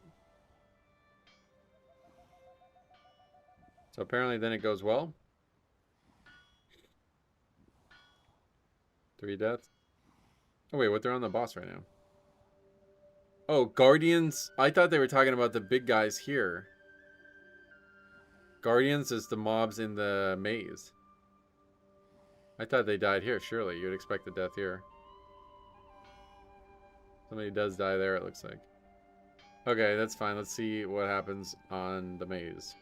So apparently then it goes well. 3 deaths. Oh wait, what? They're on the boss right now. Oh, Guardians. I thought they were talking about the big guys here. Guardians is the mobs in the maze. I thought they died here, surely. You'd expect the death here. Somebody does die there, it looks like. Okay, that's fine. Let's see what happens on the maze.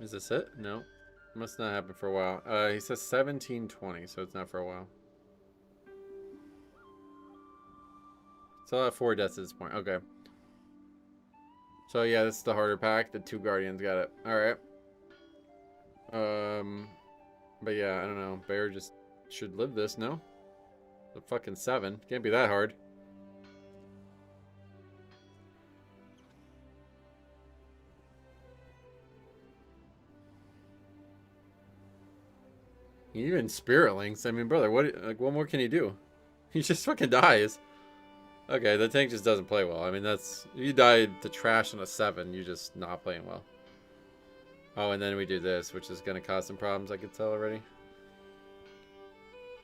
Is this it? No. Must not happen for a while. He says 1720, so it's not for a while. So I'll have 4 deaths at this point. Okay. So yeah, this is the harder pack. The 2 Guardians got it. Alright. But yeah, I don't know. Bear just should live this, no? The fucking 7. Can't be that hard. Even Spirit Links. I mean, brother, what more can he do? He just fucking dies. Okay, the tank just doesn't play well. I mean, that's... You died to trash on a 7. You're just not playing well. Oh, and then we do this, which is going to cause some problems, I could tell already.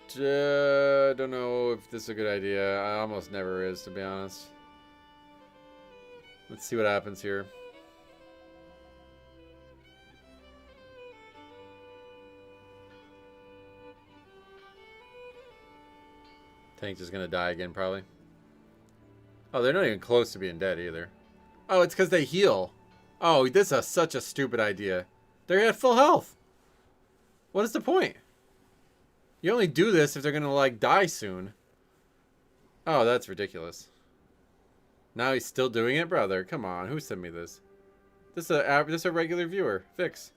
I don't know if this is a good idea. I almost never is, to be honest. Let's see what happens here. Tank's just going to die again, probably. Oh, they're not even close to being dead either. Oh, it's because they heal. Oh, this is such a stupid idea. They're at full health. What is the point? You only do this if they're going to, like, die soon. Oh, that's ridiculous. Now he's still doing it? Brother, come on. Who sent me this? This is a regular viewer. Fix.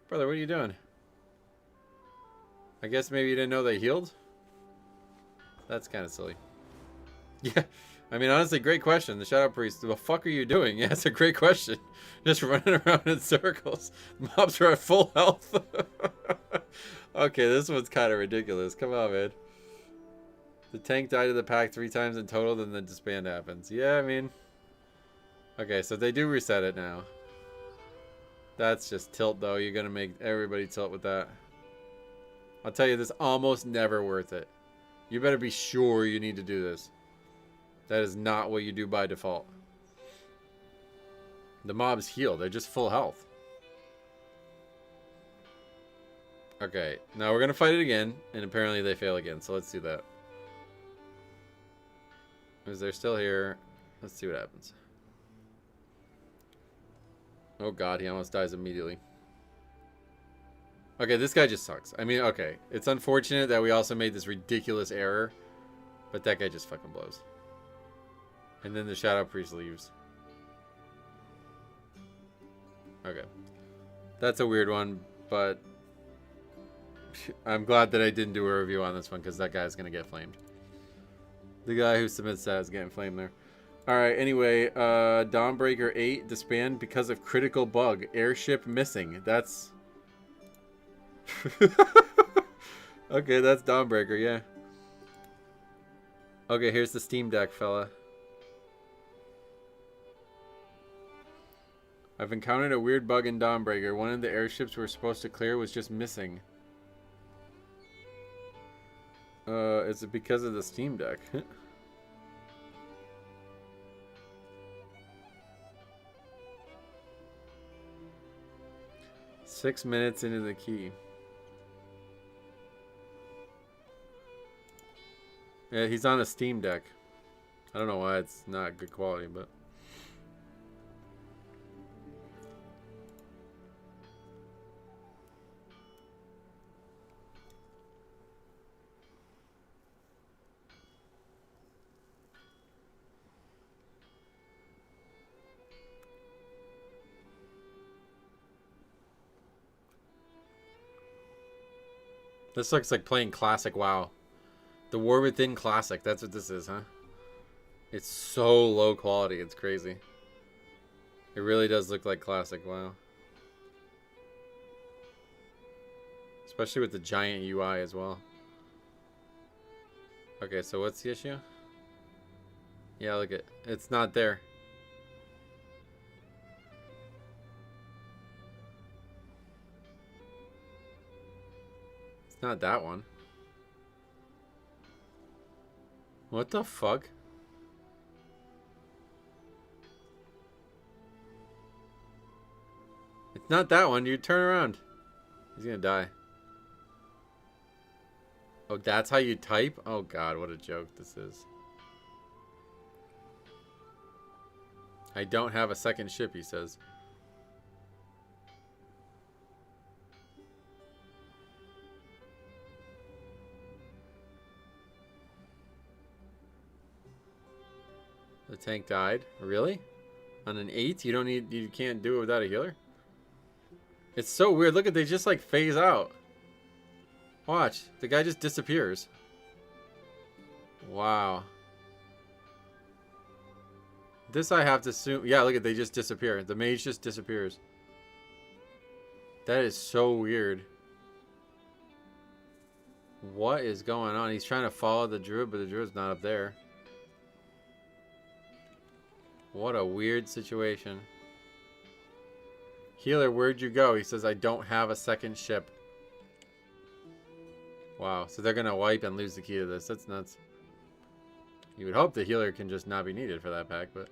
Brother, what are you doing? I guess maybe you didn't know they healed? That's kind of silly. Yeah. I mean, honestly, great question. The Shadow Priest, what the fuck are you doing? Yeah, it's a great question. Just running around in circles. Mobs are at full health. Okay, this one's kind of ridiculous. Come on, man. The tank died to the pack 3 times in total, then the disband happens. Yeah, I mean... Okay, so they do reset it now. That's just tilt, though. You're going to make everybody tilt with that. I'll tell you, this almost never worth it. You better be sure you need to do this. That is not what you do by default. The mobs heal. They're just full health. Okay. Now we're going to fight it again. And apparently they fail again. So let's do that. Because they're still here. Let's see what happens. Oh god, he almost dies immediately. Okay, this guy just sucks. I mean, okay. It's unfortunate that we also made this ridiculous error. But that guy just fucking blows. And then the Shadow Priest leaves. Okay. That's a weird one, but I'm glad that I didn't do a review on this one because that guy's going to get flamed. The guy who submits that is getting flamed there. Alright, anyway, Dawnbreaker 8 disband because of critical bug. Airship missing. That's... Okay, that's Dawnbreaker, yeah. Okay, here's the Steam Deck, fella. I've encountered a weird bug in Dawnbreaker. One of the airships we're supposed to clear was just missing. Is it because of the Steam Deck? 6 minutes into the key. Yeah, he's on a Steam Deck. I don't know why it's not good quality, but... This looks like playing Classic WoW. The War Within Classic. That's what this is, huh? It's so low quality. It's crazy. It really does look like Classic WoW. Especially with the giant UI as well. Okay, so what's the issue? Yeah, look at it. It's not there. It's not that one. What the fuck? It's not that one. You turn around. He's gonna die. Oh, that's how you type? Oh god, what a joke this is. I don't have a second ship, he says. The tank died. Really? On an 8? You can't do it without a healer? It's so weird. Look at, they just like phase out. Watch. The guy just disappears. Wow. This I have to assume. Yeah, look at, they just disappear. The mage just disappears. That is so weird. What is going on? He's trying to follow the druid, but the druid's not up there. What a weird situation. Healer, where'd you go? He says, I don't have a second ship. Wow, so they're going to wipe and lose the key to this. That's nuts. You would hope the healer can just not be needed for that pack, but...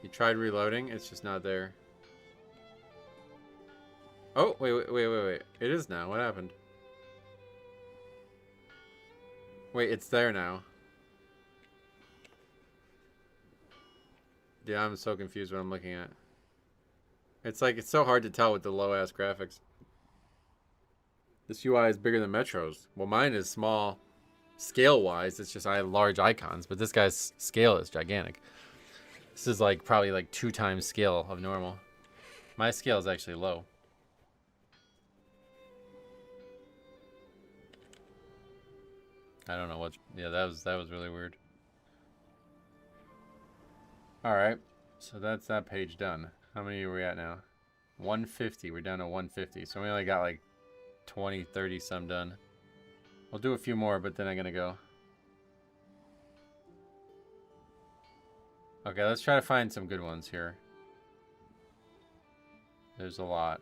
You tried reloading, it's just not there. Oh, wait. It is now. What happened? Wait, it's there now. Yeah, I'm so confused what I'm looking at. It's like, it's so hard to tell with the low-ass graphics. This UI is bigger than Metro's. Well, mine is small scale-wise. It's just I have large icons, but this guy's scale is gigantic. This is like probably like 2 times scale of normal. My scale is actually low. I don't know what. Yeah, that was really weird. All right, so that's that page done. How many are we at now? 150. We're down to 150. So we only got like 20, 30 some done. I'll do a few more, but then I'm gonna go. Okay, let's try to find some good ones here. There's a lot.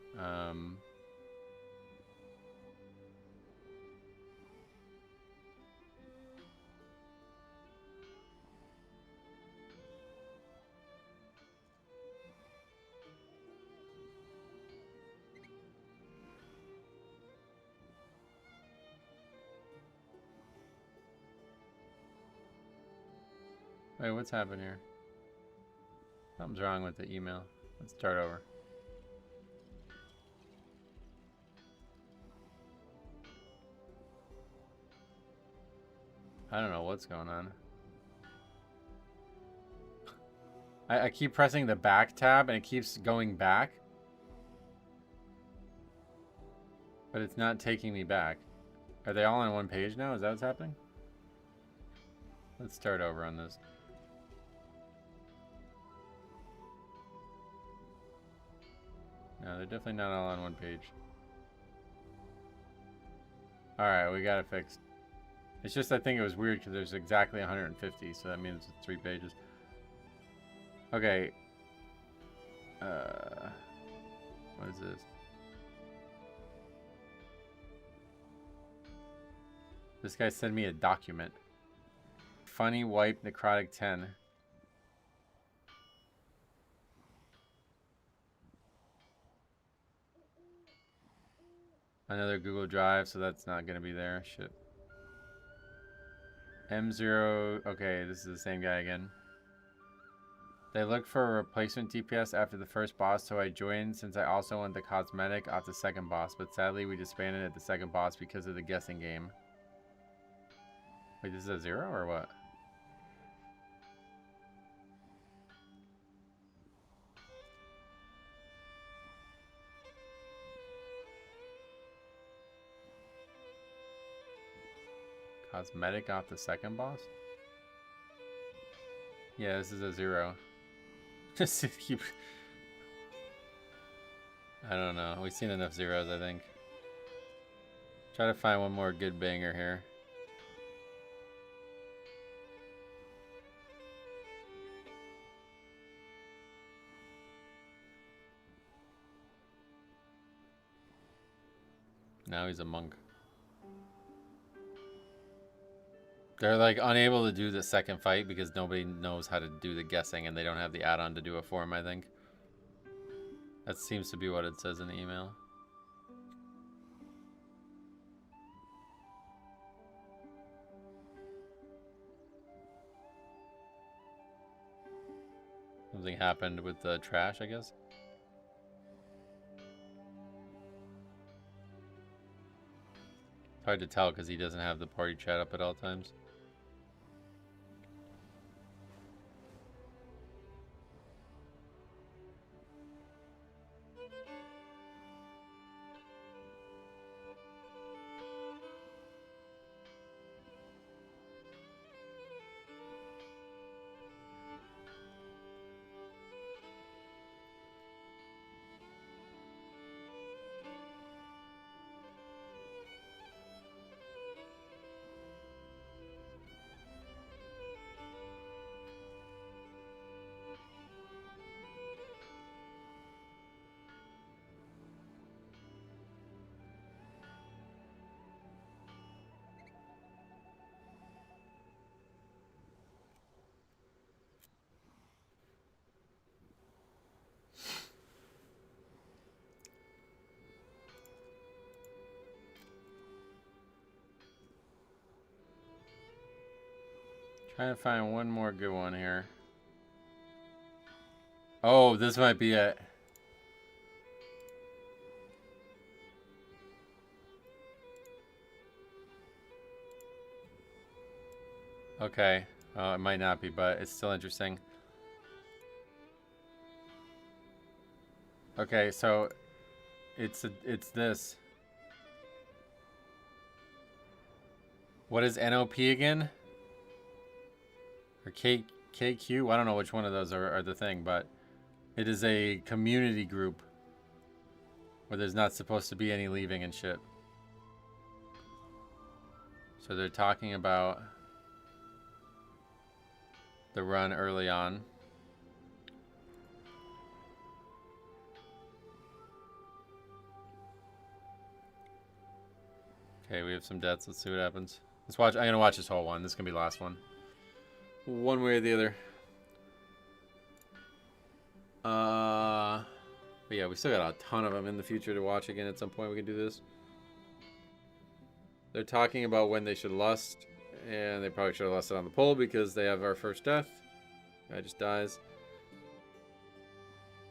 Wait, what's happened here? Something's wrong with the email. Let's start over. I don't know what's going on. I keep pressing the back tab and it keeps going back. But it's not taking me back. Are they all on one page now? Is that what's happening? Let's start over on this. No, they're definitely not all on one page. Alright, we got it fixed. It's just I think it was weird because there's exactly 150, so that means it's 3 pages. Okay. What is this? This guy sent me a document. Funny wipe necrotic 10. Another Google Drive, so that's not going to be there. Shit. M0. Okay, this is the same guy again. They looked for a replacement DPS after the first boss, so I joined since I also want the cosmetic off the second boss, but sadly we disbanded at the second boss because of the guessing game. Wait, this is a 0 or what? Cosmetic off the second boss? Yeah, this is a 0. Just keep... I don't know. We've seen enough zeros, I think. Try to find one more good banger here. Now he's a monk. They're like unable to do the second fight because nobody knows how to do the guessing and they don't have the add-on to do it for him, I think. That seems to be what it says in the email. Something happened with the trash, I guess. It's hard to tell because he doesn't have the party chat up at all times. Trying to find one more good one here. Oh, this might be it. Okay. It might not be, but it's still interesting. Okay, so it's this. What is NOP again? Or KQ? I don't know which one of those are the thing, but it is a community group where there's not supposed to be any leaving and shit. So they're talking about the run early on. Okay, we have some deaths. Let's see what happens. Let's watch. I'm gonna watch this whole one. This is gonna be the last one. One way or the other. But yeah, we still got a ton of them in the future to watch again at some point. We can do this. They're talking about when they should lust, and they probably should have lusted on the poll because they have our first death. Guy just dies.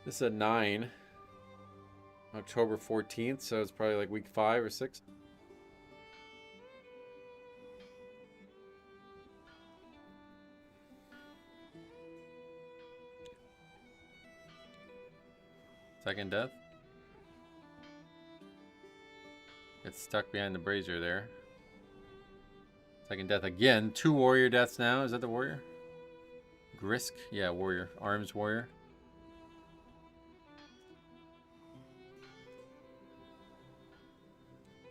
This is a 9. October 14th, so it's probably like week 5 or 6. Second death. Gets stuck behind the brazier there. Second death again. 2 warrior deaths now. Is that the warrior? Grisk? Yeah, warrior. Arms warrior.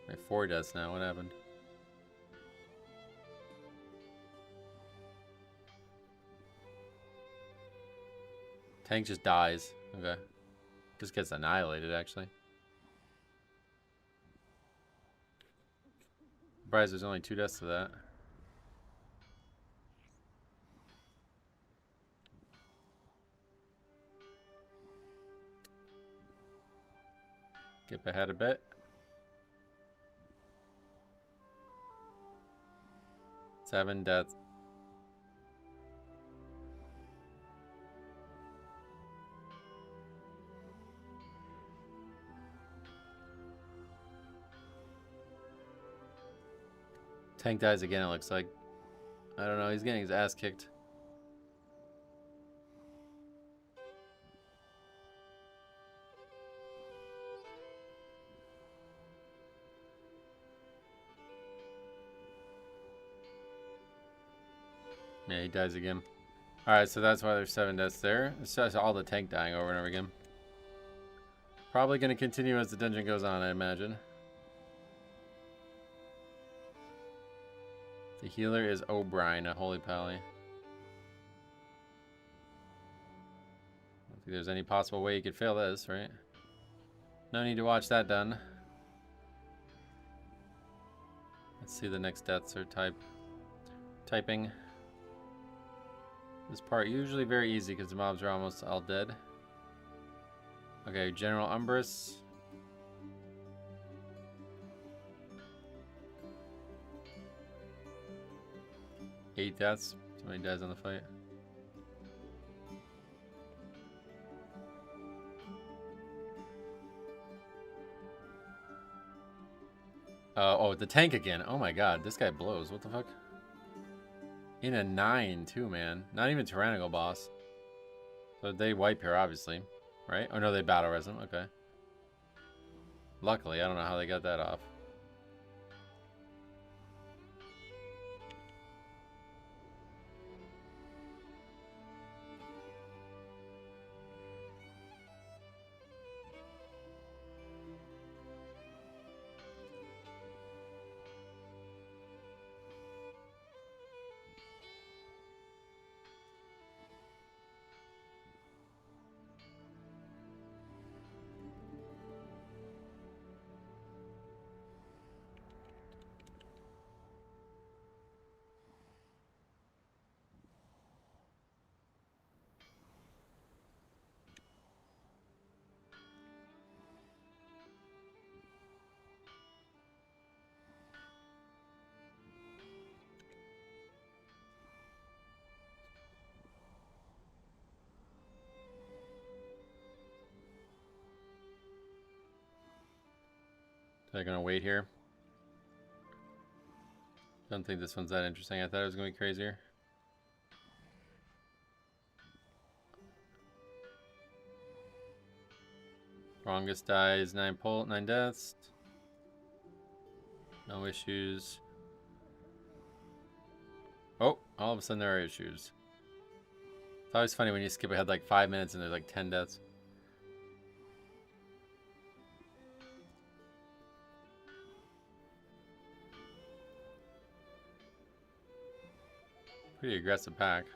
Okay, 4 deaths now. What happened? Tank just dies. Okay. Just gets annihilated, actually. Surprised there's only 2 deaths to that. Skip ahead a bit. Seven deaths. Tank dies again, it looks like. I don't know, he's getting his ass kicked. Yeah, he dies again. Alright, so that's why there's 7 deaths there. It's just all the tank dying over and over again. Probably going to continue as the dungeon goes on, I imagine. The healer is O'Brien, a Holy Pally. I don't think there's any possible way you could fail this, right? No need to watch that done. Let's see the next deaths are typing. This part usually very easy because the mobs are almost all dead. Okay, General Umbrus. Eight deaths. Somebody dies on the fight. Oh, the tank again. Oh my god, this guy blows. What the fuck? In a 9 too, man. Not even Tyrannical boss. So they wipe here, obviously. Right? Oh no, they battle res him. Okay. Luckily, I don't know how they got that off. They're gonna wait here. Don't think this one's that interesting. I thought it was gonna be crazier. Strongest dies 9 deaths. No issues. Oh, all of a sudden there are issues. It's always funny when you skip ahead like 5 minutes and there's like 10 deaths. Pretty aggressive pack.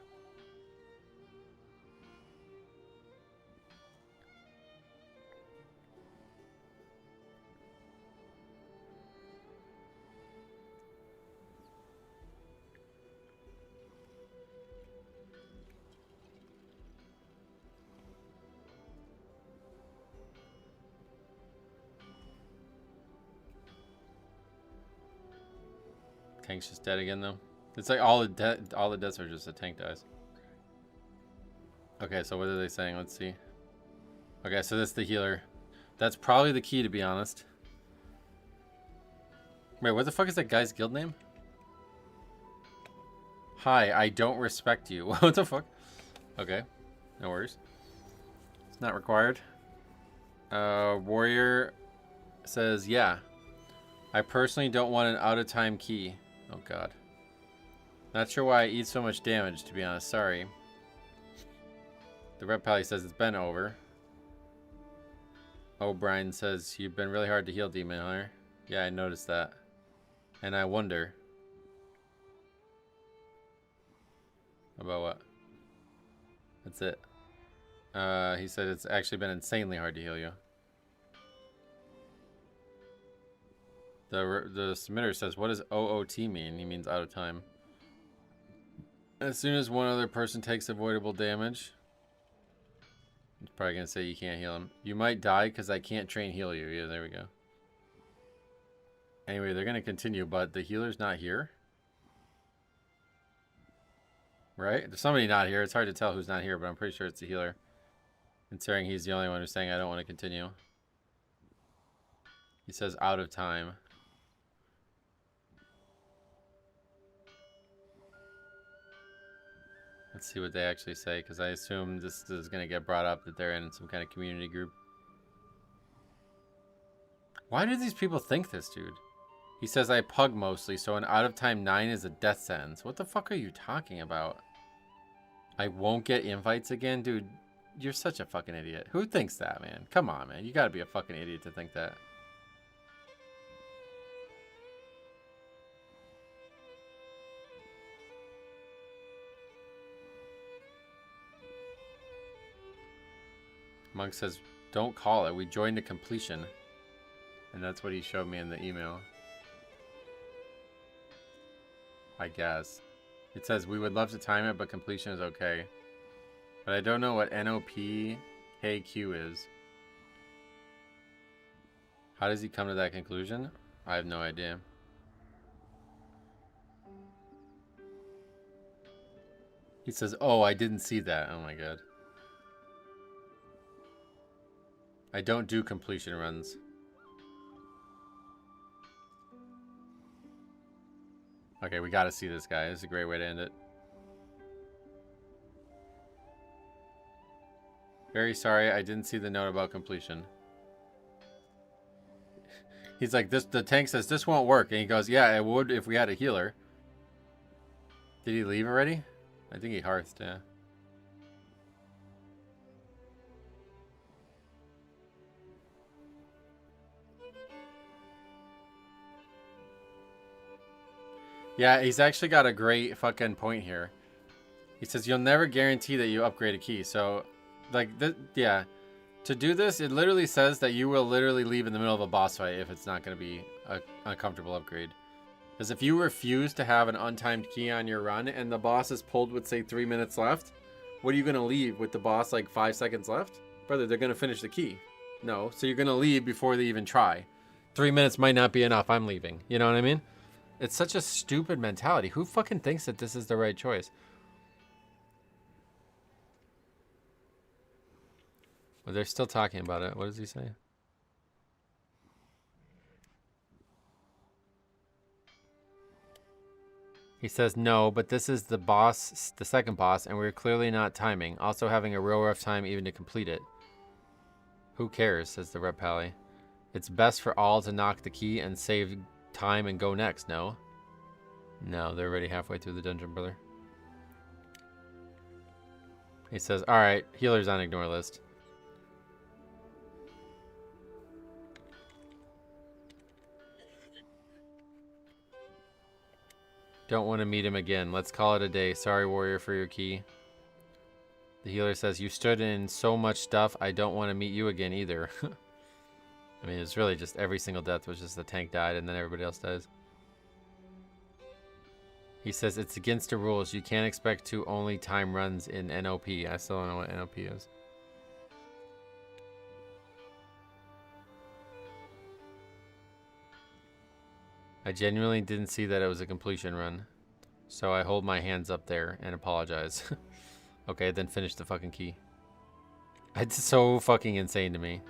Tank's just dead again though. It's like all the deaths are just a tank dies. Okay, so what are they saying? Let's see. Okay, so that's the healer. That's probably the key, to be honest. Wait, what the fuck is that guy's guild name? Hi, I don't respect you. What the fuck? Okay, no worries. It's not required. Warrior says, yeah. I personally don't want an out-of-time key. Oh god. Not sure why I eat so much damage, to be honest. Sorry. The Red Pally says it's been over. O'Brien says, you've been really hard to heal, Demon Hunter. Yeah, I noticed that. And I wonder. About what? That's it. He said it's actually been insanely hard to heal you. The submitter says, what does OOT mean? He means out of time. As soon as one other person takes avoidable damage. He's probably going to say you can't heal him. You might die because I can't train heal you. Yeah, there we go. Anyway, they're going to continue, but the healer's not here. Right? There's somebody not here. It's hard to tell who's not here, but I'm pretty sure it's the healer. Considering he's the only one who's saying I don't want to continue. He says out of time. Let's see what they actually say, because I assume this is going to get brought up that they're in some kind of community group. Why do these people think this, dude? He says I pug mostly, so an out of time 9 is a death sentence. What the fuck are you talking about? I won't get invites again? Dude, you're such a fucking idiot. Who thinks that, man? Come on, man. You gotta be a fucking idiot to think that. Monk says, don't call it. We joined a completion. And that's what he showed me in the email. I guess. It says, we would love to time it, but completion is okay. But I don't know what NOPKQ is. How does he come to that conclusion? I have no idea. He says, oh, I didn't see that. Oh my god. I don't do completion runs. Okay, we gotta see this guy. This is a great way to end it. Very sorry, I didn't see the note about completion. He's like, the tank says this won't work. And he goes, yeah, it would if we had a healer. Did he leave already? I think he hearthed, yeah. Yeah, he's actually got a great fucking point here. He says, you'll never guarantee that you upgrade a key. So, like, yeah. To do this, it literally says that you will literally leave in the middle of a boss fight if it's not going to be a uncomfortable upgrade. Because if you refuse to have an untimed key on your run and the boss is pulled with, say, 3 minutes left, what are you going to leave with the boss, like, 5 seconds left? Brother, they're going to finish the key. No, so you're going to leave before they even try. 3 minutes might not be enough. I'm leaving. You know what I mean? It's such a stupid mentality. Who fucking thinks that this is the right choice? Well, they're still talking about it. What does he say? He says no, but this is the boss, the second boss, and we're clearly not timing. Also having a real rough time even to complete it. Who cares, says the Rep Pally. It's best for all to knock the key and save time and go next, no? No, they're already halfway through the dungeon, brother. He says, alright, healer's on ignore list. Don't want to meet him again. Let's call it a day. Sorry, warrior, for your key. The healer says, you stood in so much stuff, I don't want to meet you again either. I mean, it's really just every single death was just the tank died and then everybody else dies. He says, it's against the rules. You can't expect to only time runs in NOP. I still don't know what NOP is. I genuinely didn't see that it was a completion run. So I hold my hands up there and apologize. Okay, then finish the fucking key. It's so fucking insane to me.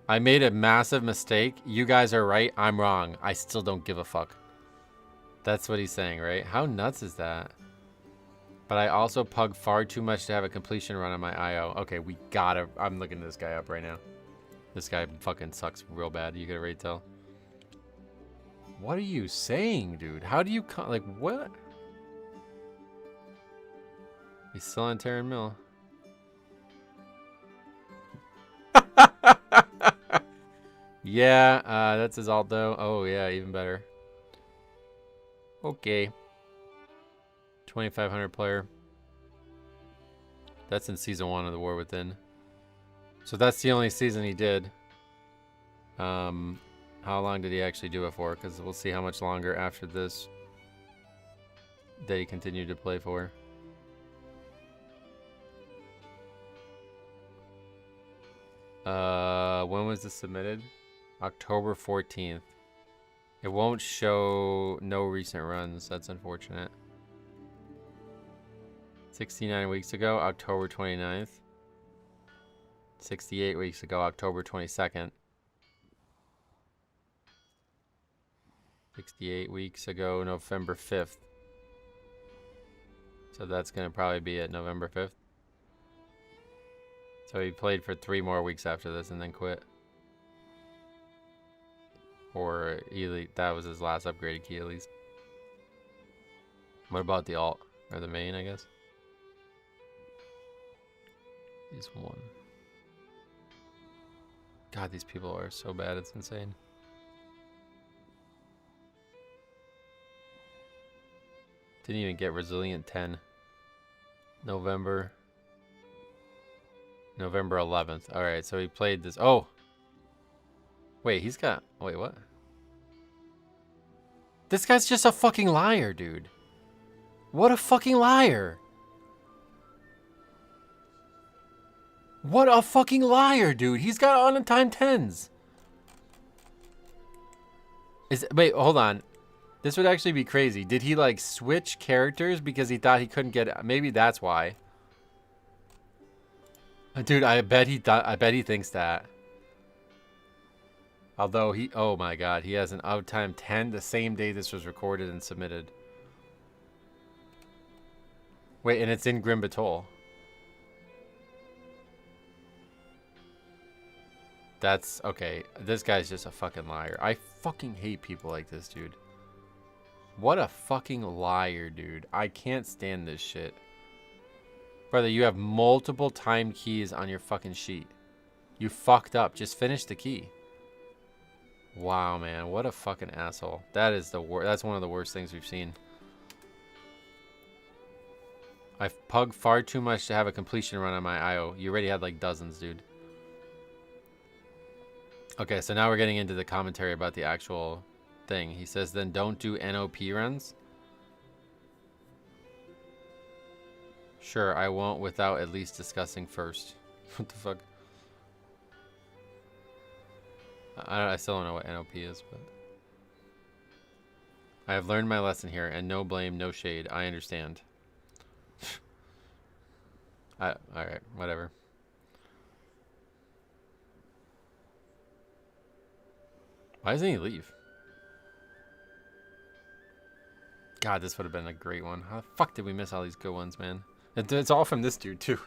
I made a massive mistake. You guys are right. I'm wrong. I still don't give a fuck. That's what he's saying, right? How nuts is that? But I also pug far too much to have a completion run on my IO. Okay, we gotta... I'm looking this guy up right now. This guy fucking sucks real bad. You get a rate tell. What are you saying, dude? How do you... Like, what? He's still on Terran Mill. Yeah, that's his alt though. Oh yeah, even better. Okay. 2,500 player. That's in season 1 of the War Within. So that's the only season he did. How long did he actually do it for? Because we'll see how much longer after this that he continued to play for. When was this submitted? October 14th. It won't show no recent runs. That's unfortunate. 69 weeks ago, October 29th. 68 weeks ago, October 22nd. 68 weeks ago, November 5th. So that's going to probably be at November 5th. So he played for 3 more weeks after this and then quit. Or that was his last upgraded key at least. What about the alt? Or the main, I guess? He's 1. God, these people are so bad, it's insane. Didn't even get Resilient 10. November 11th. Alright, so he played this. Oh! Wait, he's got... Wait, what? This guy's just a fucking liar, dude. What a fucking liar. What a fucking liar, dude. He's got untimed 10s. Wait, hold on. This would actually be crazy. Did he, like, switch characters because he thought he couldn't get it? Maybe that's why. Dude, I bet he thinks that. Although he... Oh, my God. He has an uptime 10 the same day this was recorded and submitted. Wait, and it's in Grim Batol. That's... Okay. This guy's just a fucking liar. I fucking hate people like this, dude. What a fucking liar, dude. I can't stand this shit. Brother, you have multiple time keys on your fucking sheet. You fucked up. Just finish the key. Wow, man. What a fucking asshole. That is the worst. That's one of the worst things we've seen. I've pugged far too much to have a completion run on my IO. You already had like dozens, dude. Okay, so now we're getting into the commentary about the actual thing. He says, then don't do NOP runs. Sure, I won't without at least discussing first. What the fuck? I still don't know what NOP is, but... I have learned my lesson here, and no blame, no shade. I understand. Alright, whatever. Why doesn't he leave? God, this would have been a great one. How the fuck did we miss all these good ones, man? It's all from this dude, too.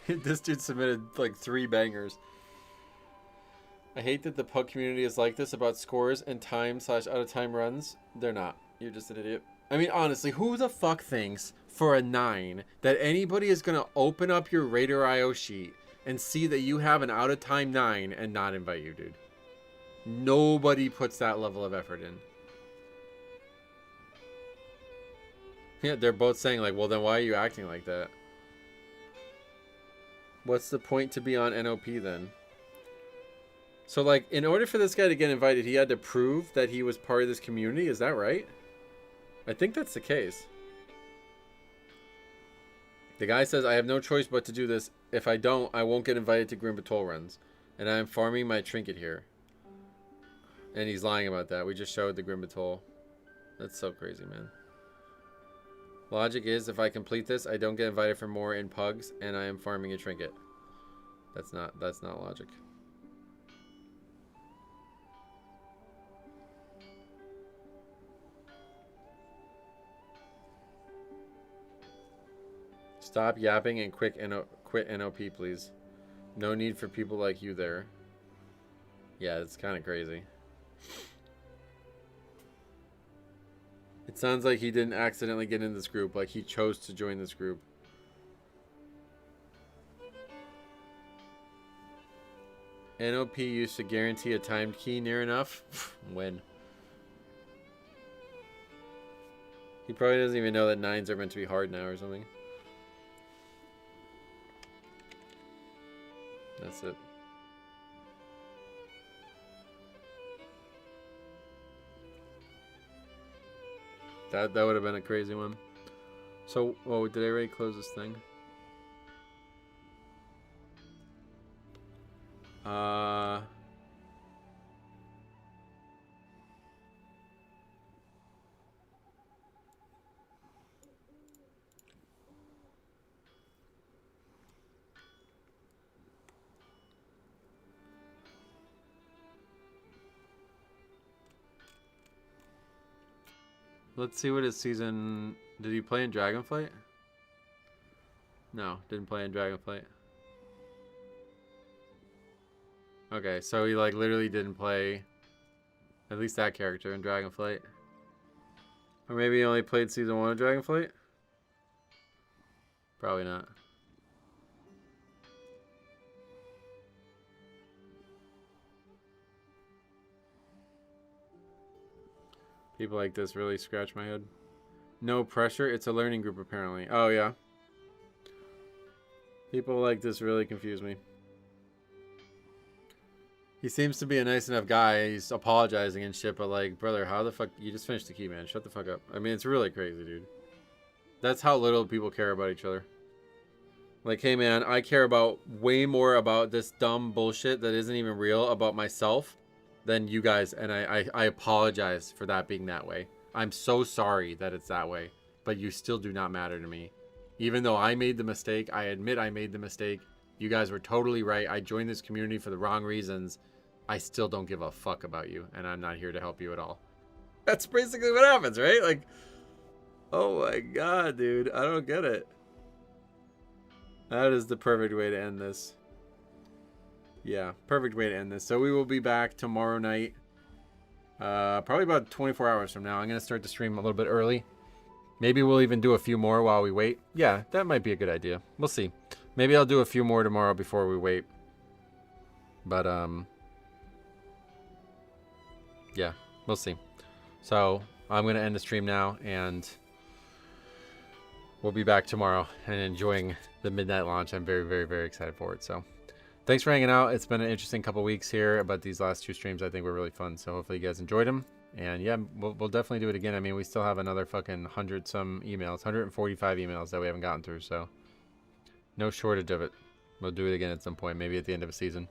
This dude submitted like 3 bangers. I hate that the pug community is like this about scores and time/out-of-time runs. They're not. You're just an idiot. I mean, honestly, who the fuck thinks for a 9 that anybody is going to open up your Raider.io sheet and see that you have an out-of-time 9 and not invite you, dude? Nobody puts that level of effort in. Yeah, they're both saying like, well, then why are you acting like that? What's the point to be on NOP then? So like, in order for this guy to get invited, he had to prove that he was part of this community. Is that right? I think that's the case. The guy says, I have no choice but to do this. If I don't, I won't get invited to Grim Patrol runs. And I am farming my trinket here. And he's lying about that. We just showed the Grim Patrol. That's so crazy, man. Logic is, if I complete this, I don't get invited for more in pugs, and I am farming a trinket. That's not logic. Stop yapping and quit NOP, please. No need for people like you there. Yeah, it's kind of crazy. It sounds like he didn't accidentally get in this group, like he chose to join this group. NOP used to guarantee a timed key near enough. When? He probably doesn't even know that 9s are meant to be hard now or something. That's it. That would have been a crazy one. So, oh, did I already close this thing? Let's see what his season... Did he play in Dragonflight? No, didn't play in Dragonflight. Okay, so he like literally didn't play at least that character in Dragonflight. Or maybe he only played season 1 of Dragonflight? Probably not. People like this really scratch my head. No pressure. It's a learning group, apparently. Oh, yeah. People like this really confuse me. He seems to be a nice enough guy. He's apologizing and shit, but like, brother, how the fuck... You just finished the key, man. Shut the fuck up. I mean, it's really crazy, dude. That's how little people care about each other. Like, hey, man, I care about way more about this dumb bullshit that isn't even real about myself than you guys, and I apologize for that being that way. I'm so sorry that it's that way, but you still do not matter to me. Even though I made the mistake, I admit I made the mistake. You guys were totally right. I joined this community for the wrong reasons. I still don't give a fuck about you, and I'm not here to help you at all. That's basically what happens, right? Like, oh my god, dude. I don't get it. That is the perfect way to end this. Yeah, perfect way to end this. So we will be back tomorrow night. Probably about 24 hours from now. I'm going to start the stream a little bit early. Maybe we'll even do a few more while we wait. Yeah, that might be a good idea. We'll see. Maybe I'll do a few more tomorrow before we wait. But, yeah, we'll see. So I'm going to end the stream now, and we'll be back tomorrow and enjoying the midnight launch. I'm very, very, very excited for it. So thanks for hanging out. It's been an interesting couple weeks here, but these last 2 streams I think were really fun. So hopefully you guys enjoyed them. And yeah, we'll definitely do it again. I mean, we still have another fucking 100-some emails, 145 emails that we haven't gotten through. So no shortage of it. We'll do it again at some point, maybe at the end of a season.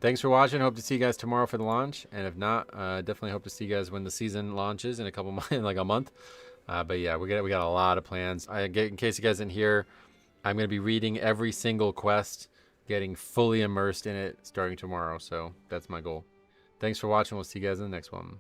Thanks for watching. Hope to see you guys tomorrow for the launch. And if not, definitely hope to see you guys when the season launches in a couple months, in like a month. But yeah, we got a lot of plans. In case you guys didn't hear, I'm going to be reading every single quest, getting fully immersed in it starting tomorrow. So that's my goal. Thanks for watching. We'll see you guys in the next one.